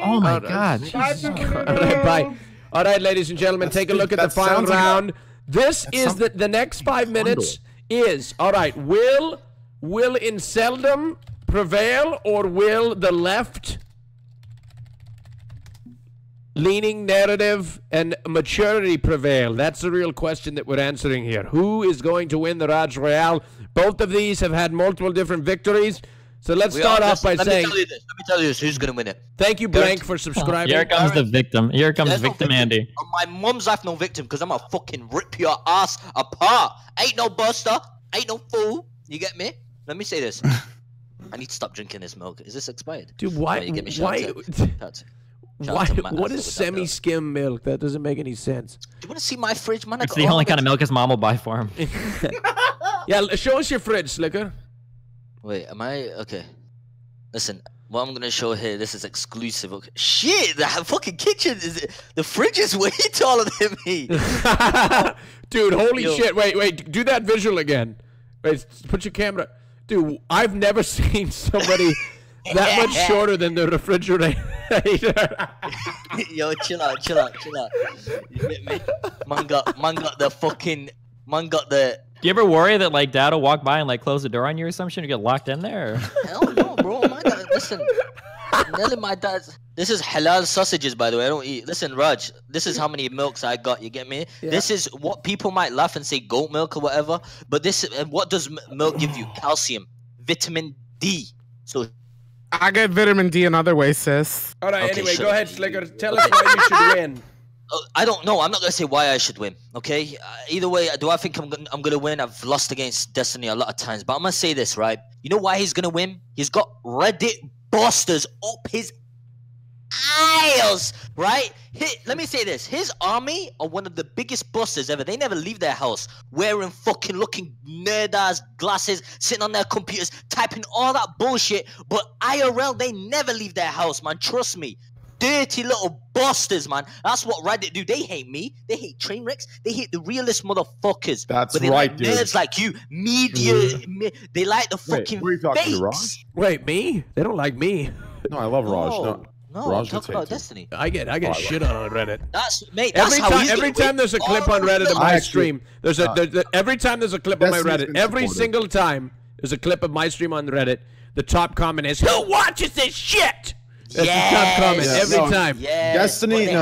Oh my God. All right, bye. All right, ladies and gentlemen, take a look at the final round. This is the next 5 minutes is, all right, will Inceldom prevail, or will the left leaning narrative and maturity prevail? That's the real question that we're answering here. Who is going to win the Rajj Royale? Both of these have had multiple different victories. So let's start off by saying... Let me tell you this. Who's going to win it? Thank you, Blank, for subscribing. Here comes the victim. Here comes victim Andy. On my mum's life, no victim, because I'm going to fucking rip your ass apart. Ain't no buster. Ain't no fool. You get me? Let me say this. I need to stop drinking this milk. Is this expired? Dude, why? What is semi-skim milk? That doesn't make any sense. Do you want to see my fridge, man? It's the only kind of milk his mom will buy for him. Yeah, show us your fridge, Sliker. Wait, am I okay? Listen, what I'm gonna show here, this is exclusive. Okay. Shit, the fucking kitchen the fridge is way taller than me. Dude, holy shit! Wait, do that visual again. Wait, put your camera. Dude, I've never seen somebody that much shorter than the refrigerator. Yo, chill out. You get me? Man got the. Do you ever worry that like dad will walk by and like close the door on you or some shit and you get locked in there? Or? Hell no, bro. My dad, listen. My dad's. This is halal sausages, by the way. I don't eat. Listen, Raj. This is how many milks I got. You get me? Yeah. This is what people might laugh and say goat milk or whatever. But what does milk give you? Calcium, vitamin D. So. I get vitamin D in other ways, sis. All right. Okay, anyway, go ahead, Sliker. Tell us why you should win. I don't know. I'm not gonna say why I should win. Okay. Either way, do I think I'm gonna win? I've lost against Destiny a lot of times, but I'm gonna say this, right? You know why he's gonna win? He's got Reddit busters up his aisles, right? Let me say this. His army are one of the biggest busters ever. They never leave their house wearing fucking looking nerd-ass glasses, sitting on their computers, typing all that bullshit. But IRL, they never leave their house, man. Trust me. Dirty little busters, man. That's what Reddit do. They hate me. They hate Trainwrecks. They hate the realest motherfuckers. That's but they right, like dude. nerds like you. Media. They like the fucking who are you talking to, fakes. Raj? Wait, me? They don't like me. No, I love Raj. No, Raj talk gets about hate too. Destiny. I get shit on Reddit. That's mate. That's Every time there's a clip on Reddit of my stream, every time there's a clip on my Reddit, every single time there's a clip of my stream on Reddit, the top comment is, "Who watches this shit?" That's the top comment every time. Destiny,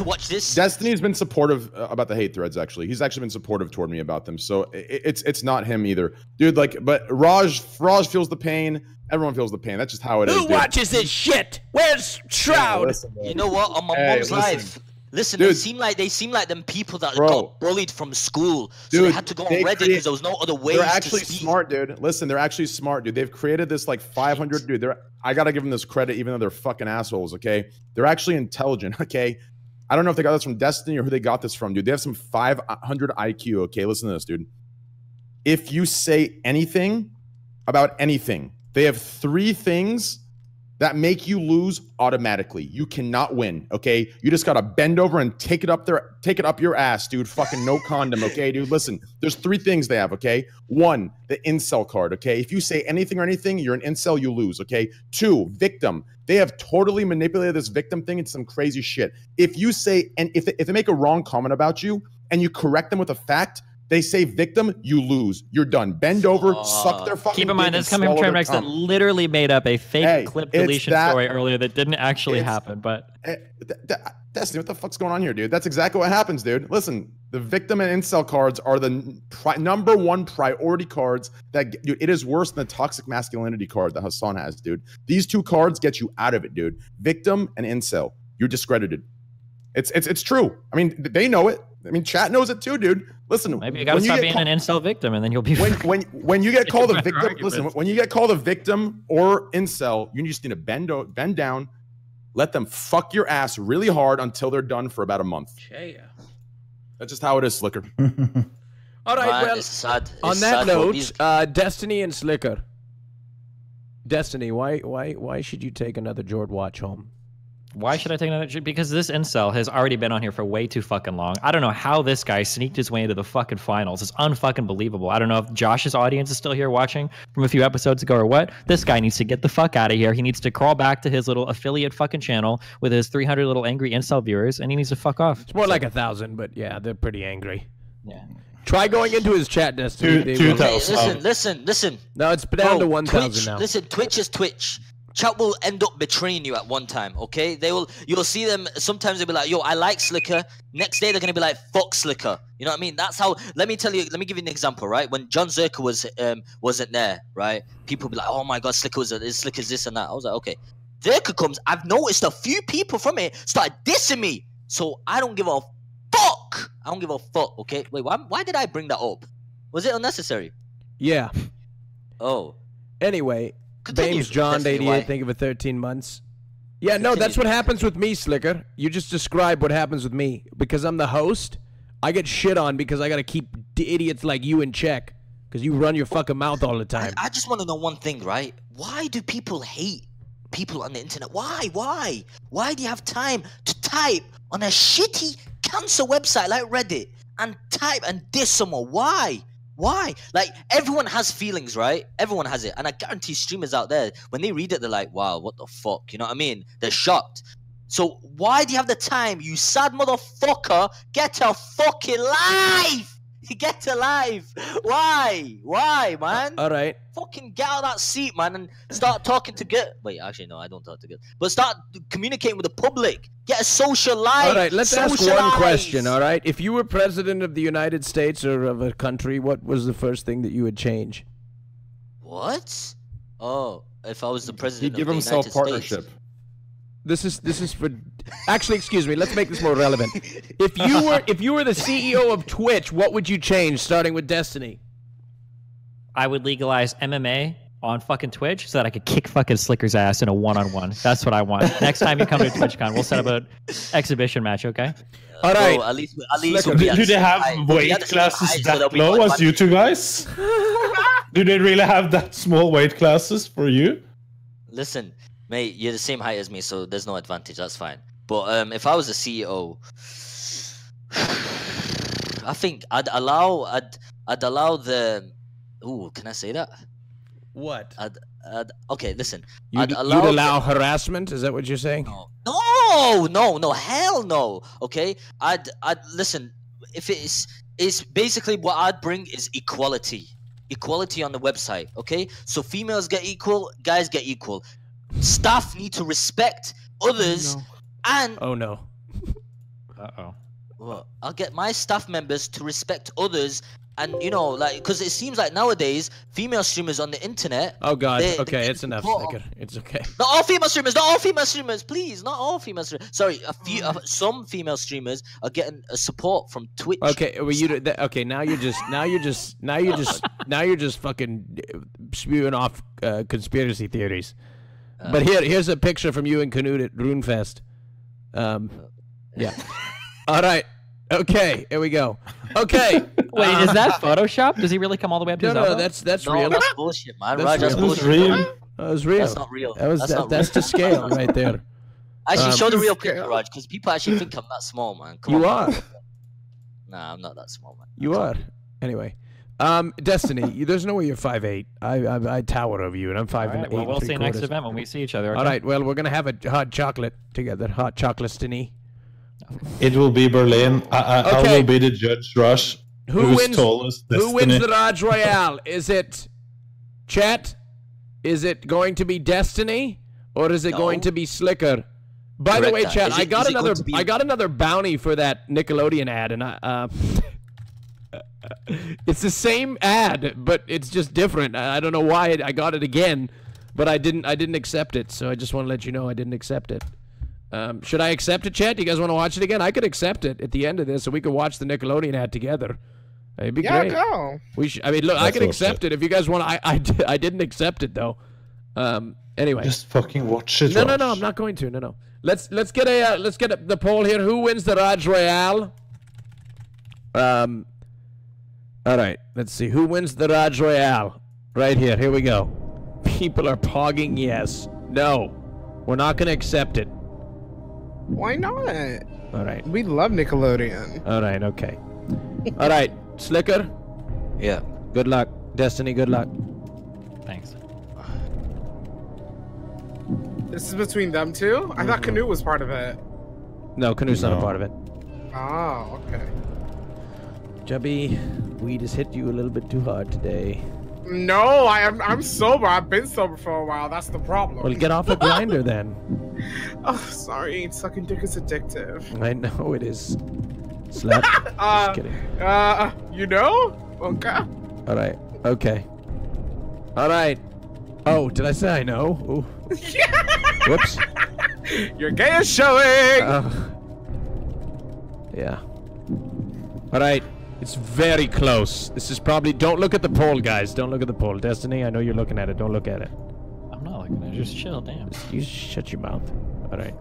watch this. Destiny's been supportive about the hate threads. Actually, he's actually been supportive toward me about them. So it's not him either, dude. Like, but Raj feels the pain. Everyone feels the pain. That's just how it is. Who watches this shit? Where's Shroud? You know what? On my mom's life. Listen, dude, they seem like them people that got bullied from school, so they had to go on Reddit because there was no other way. They're actually smart, dude. Listen, they're actually smart, dude. They've created this like 500, dude. I gotta give them this credit, even though they're fucking assholes. Okay, they're actually intelligent. Okay, I don't know if they got this from Destiny or who they got this from, dude. They have some 500 IQ. Okay, listen to this, dude. If you say anything about anything, they have 3 things that make you lose automatically. You cannot win, okay? You just gotta bend over and take it up your ass, dude. Fucking no condom, okay, dude? Listen, there's 3 things they have, okay? 1, the incel card, okay? If you say anything or anything, you're an incel, you lose, okay? 2, victim. They have totally manipulated this victim thing into some crazy shit. If you say, and if they make a wrong comment about you and you correct them with a fact, they say victim, you lose. You're done. Bend over, suck their fucking Keep in mind, this coming from Trainwrecks that literally made up a fake clip deletion story earlier that didn't actually happen. But Destiny, what the fuck's going on here, dude? That's exactly what happens, dude. Listen, the victim and incel cards are the #1 priority cards that, dude, it is worse than the toxic masculinity card that Hassan has, dude. These 2 cards get you out of it, dude. Victim and incel. You're discredited. It's true. I mean, they know it. I mean, chat knows it too, dude. Listen, maybe you gotta stop being an incel victim, and then you'll be when you get called a victim. Listen, when you get called a victim or incel, you just need to bend down, let them fuck your ass really hard until they're done for about a month. Yeah. That's just how it is, Sliker. All right, well, it's sad. On that note, Destiny and Sliker. Destiny, why should you take another Jord watch home? Why should I take another? Because this incel has already been on here for way too fucking long. I don't know how this guy sneaked his way into the fucking finals. It's unfucking believable. I don't know if Josh's audience is still here watching from a few episodes ago or what. This guy needs to get the fuck out of here. He needs to crawl back to his little affiliate fucking channel with his 300 little angry incel viewers, and he needs to fuck off. It's more like 1,000, but yeah, they're pretty angry. Yeah. Try going into his chat, Destiny. Listen. No, it's down to 1,000 now. Listen, Twitch is Twitch. Chat will end up betraying you at one time, okay? You'll see them, sometimes they'll be like, yo, I like Sliker. Next day, they're going to be like, fuck Sliker. You know what I mean? That's how, let me give you an example, right? When John Zerka wasn't there, right? People be like, oh my God, Sliker's this and that. I was like, okay. Zerka comes, I've noticed a few people from it start dissing me. So I don't give a fuck. I don't give a fuck, okay? Wait, why did I bring that up? Was it unnecessary? Yeah. Oh. Anyway. Bames John 88, thank you for 13 months. Yeah, no, that's what happens with me, Sliker. You just described what happens with me. Because I'm the host, I get shit on because I got to keep idiots like you in check. Because you run your fucking mouth all the time. I just want to know one thing, right? Why do people hate people on the internet? Why? Why do you have time to type on a shitty cancer website like Reddit and type and diss someone? Why? Like, everyone has feelings, right? Everyone has it. And I guarantee streamers out there, when they read it, they're like, wow, what the fuck? You know what I mean? They're shocked. So why do you have the time, you sad motherfucker? Get a fucking life! Get alive! Why, man? All right. Fucking get out of that seat, man, and start talking to Wait, actually, no, I don't talk to but start communicating with the public. Get a social life. All right, let's ask one question, all right? If you were president of the United States or of a country, what was the first thing that you would change? What? Oh, if I was the president He'd give himself partnership. This is for actually, excuse me, let's make this more relevant. If you were the CEO of Twitch, what would you change starting with Destiny? I would legalize MMA on fucking Twitch so that I could kick fucking Sliker's ass in a one-on-one. That's what I want. Next time you come to TwitchCon, we'll set up an exhibition match, okay? All right. At least do they have weight classes that low as you two guys? Do they really have that small weight classes for you? Listen, mate, you're the same height as me, so there's no advantage. That's fine. But if I was a CEO, I think I'd allow the. Ooh, can I say that? What? Okay, listen. You'd allow harassment? Is that what you're saying? No, hell no. Okay, I'd listen. If it's basically what I'd bring is equality on the website. Okay, so females get equal, guys get equal. Staff need to respect others, and oh no. Well, I'll get my staff members to respect others. And you know, like, because it seems like nowadays female streamers on the internet. Oh God. Okay, it's enough. It's okay. Not all female streamers. Please, not all female streamers. Sorry, some female streamers are getting support from Twitch. Okay, well, okay. Now you're just fucking spewing off conspiracy theories. But here's a picture from you and Canute at RuneFest. Yeah. All right. Okay, here we go. Okay. Wait, is that Photoshop? Does he really come all the way up to his elbow? No, that's No, real. that's bullshit, man. That's That's real. bullshit. That was real. That's not real. That's the scale right there. Actually, show the real picture, Raj, because people actually think I'm that small, man. Come You on. are. Nah, I'm not that small, man. You are. Anyway. Destiny, there's no way you're 5'8". I tower over you, and I'm 5'8". Right, well, we'll see next event when we see each other. Okay? All right, well, we're gonna have a hot chocolate together. Hot chocolate-stiny. It will be Berlin. I will be the judge, Rush. Who wins the Rajj Rajj Royale? Is it chat? Is it going to be Destiny, or is it going to be Sliker? By the way, chat, I got another bounty for that Nickelodeon ad, and it's the same ad, but it's just different. I don't know why I got it again, but I didn't accept it. So I just want to let you know I didn't accept it. Should I accept it, chat? Do you guys want to watch it again? I could accept it at the end of this, so we could watch the Nickelodeon ad together. It'd be great. Go. We should. I mean, look, I could accept it if you guys want. I didn't accept it though. Anyway. Just fucking watch it. No, I'm not going to. No. Let's get the poll here. Who wins the Rajj Royale? All right. Let's see. Who wins the Rajj Royale? Right here. Here we go. People are pogging yes. No. We're not going to accept it. Why not? All right. We love Nickelodeon. All right. Okay. All right. Sliker? Yeah. Good luck. Destiny, good luck. Thanks. This is between them two? I thought Canute was part of it. No, Canute's not a part of it. Oh, okay. Jubby, weed has hit you a little bit too hard today. No, I'm sober. I've been sober for a while. That's the problem. Well, get off a grinder then. Oh, sorry. Sucking dick is addictive. I know it is. Slut. Just kidding. You know? Okay. All right. Okay. All right. Oh, did I say I know? Ooh. Whoops. Your gay is showing. Yeah. All right. It's very close. This is probably... Don't look at the poll, guys. Don't look at the poll. Destiny, I know you're looking at it. Don't look at it. I'm not looking at it. Just chill, damn. You shut your mouth. All right.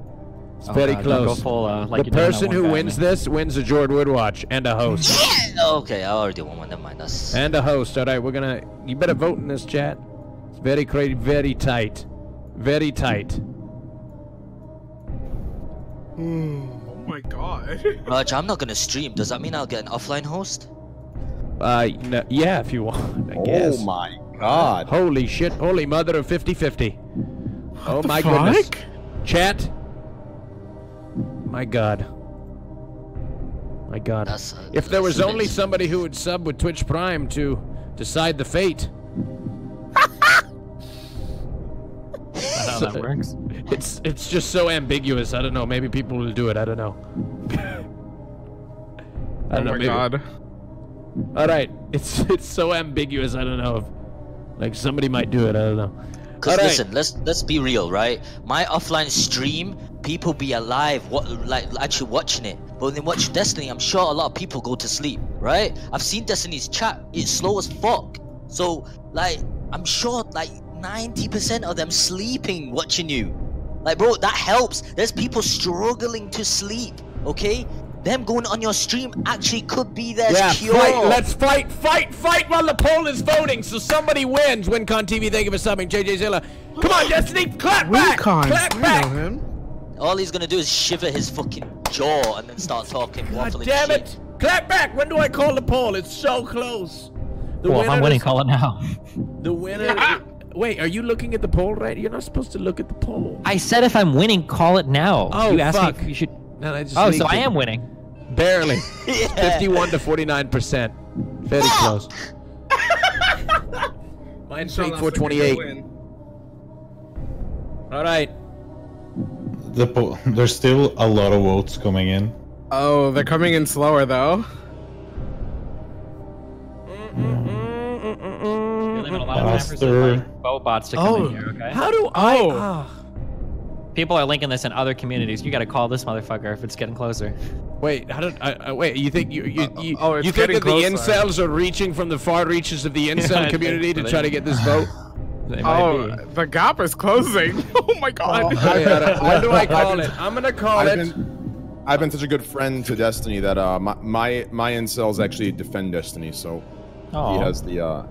It's very close. Go full, like the person who wins this wins a Jord Wood watch and a host. Yeah! Okay, I already won one. Never mind. That's... And a host. All right, we're gonna... You better vote in this chat. It's very crazy, very tight. Very tight. Oh my god. Raj, I'm not gonna stream. Does that mean I'll get an offline host? No, yeah, if you want, I guess. Oh my god. Holy shit. Holy mother of 50-50. Oh my goodness. Chat. My god. My god. If there was only somebody who would sub with Twitch Prime to decide the fate. That's how that works. It's just so ambiguous. I don't know. Maybe people will do it. I don't know. I don't know. Oh my god. All right. It's so ambiguous. I don't know if like somebody might do it. I don't know. Cause listen, let's be real, right? My offline stream, people be alive, actually watching it. But when they watch Destiny, I'm sure a lot of people go to sleep, right? I've seen Destiny's chat; it's slow as fuck. So like, I'm sure like 90% of them sleeping watching you. Like, bro, that helps. There's people struggling to sleep, okay? Them going on your stream actually could be their cure. Let's fight while the poll is voting, so somebody wins. WinCon TV, thank you for subbing. JJ Zilla. Come on, Destiny, clap back! Clap back! All he's gonna do is shiver his fucking jaw and then start talking waffling Damn shit. it! Clap back! When do I call the poll? It's so close. Well, if I'm winning, call it now. The winner... Wait, are you looking at the poll right? You're not supposed to look at the poll. I said if I'm winning, call it now. Oh, you asked fuck. me if you should... No, I just oh, leaked so I it. am winning. Barely. 51 to 49%. Very close. Mine's 428. All right. There's still a lot of votes coming in. Oh, they're coming in slower though. Vote bots to come in here, okay? How do I... People are linking this in other communities. You gotta call this motherfucker if it's getting closer. Wait, how did wait? You think you think it's that the closer. incels are reaching from the far reaches of the incel community to try to get this vote? The gap is closing. Oh my god. When do I call it? I'm gonna call it. I've been such a good friend to Destiny that my incels actually defend Destiny, so he has the Are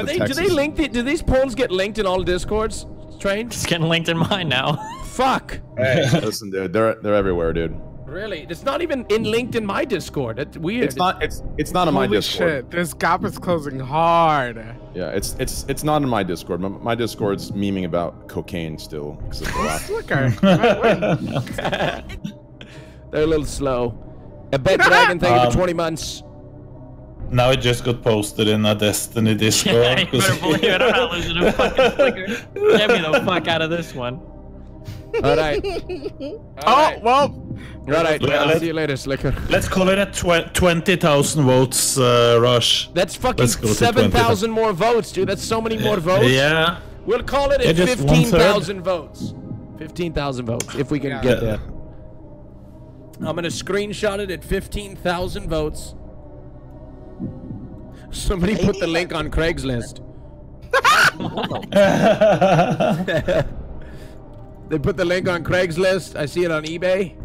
they? Texas. Do they link? Do these polls get linked in all Discords? Train? It's getting linked in mine now. Fuck. Hey, listen, dude, they're everywhere, dude. Really? It's not even linked in my Discord. That's weird. It's not in my Holy Discord. shit, this gap is closing hard. Yeah, it's not in my Discord. My Discord's memeing about cocaine still. Sliker. They're a little slow. A Bet Dragon, thank you for 20 months. Now it just got posted in a Destiny Discord. Yeah, you better believe it. I'm not losing to fucking Sliker. Get me the fuck out of this one. All right. Well. All right. I'll see you later, Sliker. Let's call it a 20,000 votes rush. That's fucking 7,000 more votes, dude. That's so many more votes. Yeah. We'll call it at 15,000 votes. 15,000 votes, if we can get there. I'm gonna screenshot it at 15,000 votes. Somebody put the link on Craigslist. They put the link on Craigslist. I see it on eBay.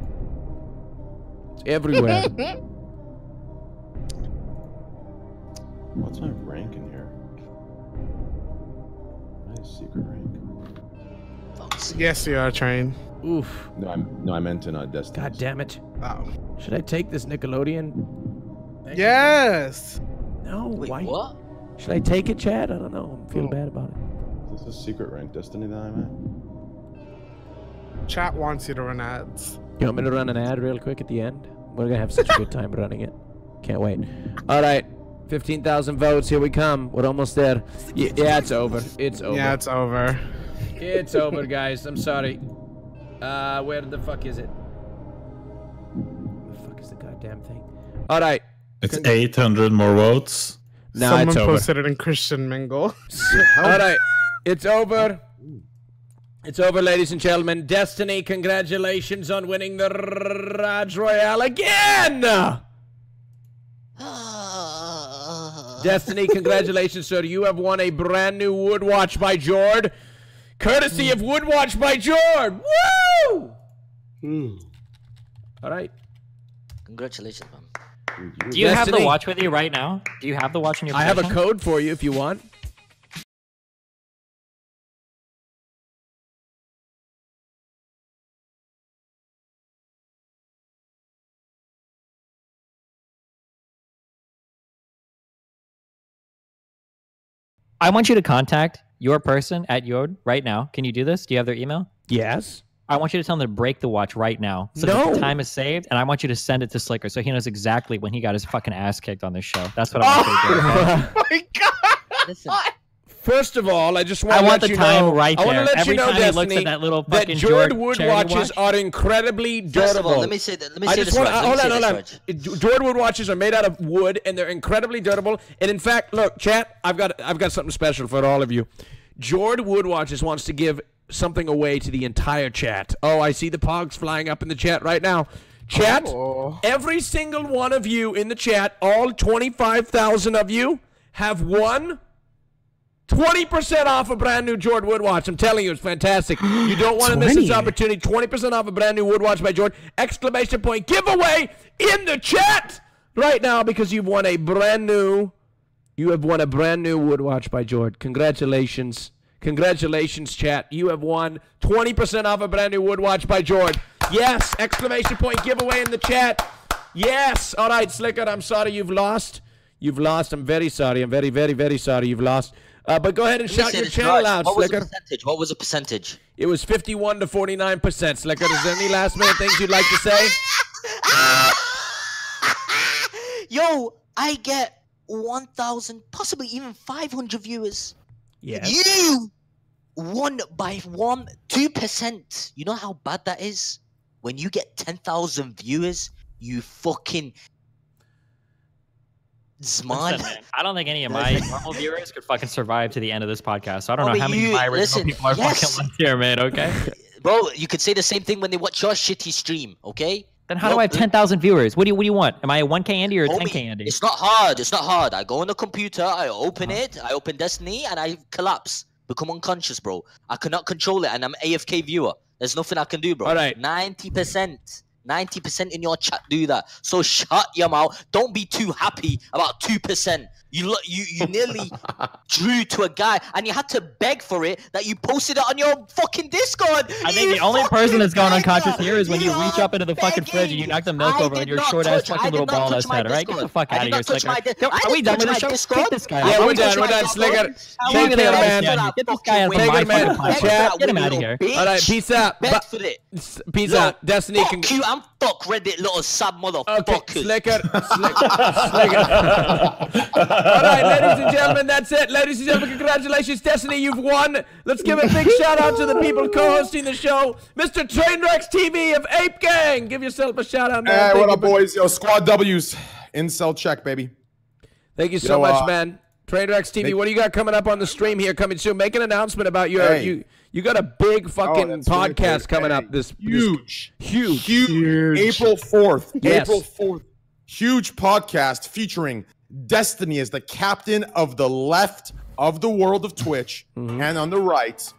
It's everywhere. What's my rank in here? My secret rank. Yes, you are, Train. Oof. No, I meant in Destiny. God damn it. Oh. Should I take this Nickelodeon? Yes. No. Wait, why? what? Should I take it, Chad? I don't know. I feel bad about it. Is this a secret rank Destiny that I'm at? Chat wants you to run ads. You want me to run an ad real quick at the end? We're gonna have such a good time running it. Can't wait. All right, 15,000 votes. Here we come. We're almost there. Yeah, it's over. It's over. Yeah, it's over. It's over, guys. I'm sorry. Where the fuck is it? Where the fuck is the goddamn thing? All right. It's 800 more votes. No, Someone it's over. posted it in Christian Mingle. All right, it's over. It's over, ladies and gentlemen. Destiny, congratulations on winning the Rajj Royale again! Destiny, congratulations, sir. You have won a brand new wood watch by Jord. Courtesy of Wood Watch by Jord. Woo! All right. Congratulations, man. Do you have the Destiny. watch with you right now? Do you have the watch in your I have a possession? code for you if you want. I want you to contact your person at Yod right now. Can you do this? Do you have their email? Yes. I want you to tell them to break the watch right now. So No. that the time is saved, and I want you to send it to Sliker so he knows exactly when he got his fucking ass kicked on this show. That's what I want you to do. Okay? Oh my god! Listen. First of all, I just want to I want let the you time know. right I want to there. let Every you know, time he looks Destiny, at that little that fucking Jord Jord wood charity watches watch. are incredibly durable. First of all, let me say that. Let me I say just this. want Raj. hold Let on, me hold say on. this, Raj. Jord wood watches are made out of wood, and they're incredibly durable. And in fact, look, chat, I've got something special for all of you. Jord Wood Watches wants to give something away to the entire chat. Oh, I see the pogs flying up in the chat right now. Chat, every single one of you in the chat, all 25,000 of you, have one 20% off a brand new Jord Wood watch. I'm telling you, it's fantastic. You don't want to miss this opportunity. 20% off a brand new Wood watch by Jord. Exclamation point giveaway in the chat right now because you've won a brand new. You have won a brand new Wood watch by Jord. Congratulations. Congratulations, chat. You have won 20% off a brand new Wood watch by Jord. Yes. Exclamation point giveaway in the chat. Yes. All right, Sliker, I'm sorry you've lost. You've lost. I'm very sorry. I'm very, very, very sorry you've lost. But go ahead and shout your channel out, Sliker. What was the percentage? It was 51 to 49%. Sliker, is there any last minute things you'd like to say? Yo, I get 1,000, possibly even 500 viewers. Yes. You won by 2%. You know how bad that is? When you get 10,000 viewers, you fucking Zman. Listen, I don't think any of my normal viewers could fucking survive to the end of this podcast. So I don't know how many of my original people are fucking left here, man, okay? Bro, you could say the same thing when they watch your shitty stream, okay? Then how do I have 10,000 viewers? What do you want? Am I a 1K Andy or a 10K Andy? It's not hard. It's not hard. I go on the computer, I open it, I open Destiny, and I collapse. Become unconscious, bro. I cannot control it, and I'm AFK viewer. There's nothing I can do, bro. All right. 90%. 90% in your chat do that. So shut your mouth. Don't be too happy about 2%. You nearly drew to a guy, and you had to beg for it that you posted it on your fucking Discord. I think the only person that's going unconscious here is when you reach up into the fucking fridge and you knock the milk over on your short ass fucking little bald ass head. All right, get the fuck out of here, Sliker. Are we done with this show? Take this guy. Yeah, we're done. We're done, Sliker. Take care, man. Get this guy out of my fucking podcast. Get him out of here. All right, peace out. Peace out. Destiny. Fuck you and fuck Reddit, little sad motherfucker. Okay, Sliker. All right, ladies and gentlemen, that's it. Ladies and gentlemen, congratulations, Destiny, you've won. Let's give a big shout out to the people co-hosting the show, Mr. Trainwreckstv of Ape Gang. Give yourself a shout out, man. Hey, what up, boys? Yo, Squad W's. Incel check, baby. Thank you so much, man. Trainwreckstv, what do you got coming up on the stream here coming soon? Make an announcement about your you got a big fucking podcast coming up this huge April 4th. Yes. April 4th. Huge podcast featuring Destiny as the captain of the left of the world of Twitch, and on the right,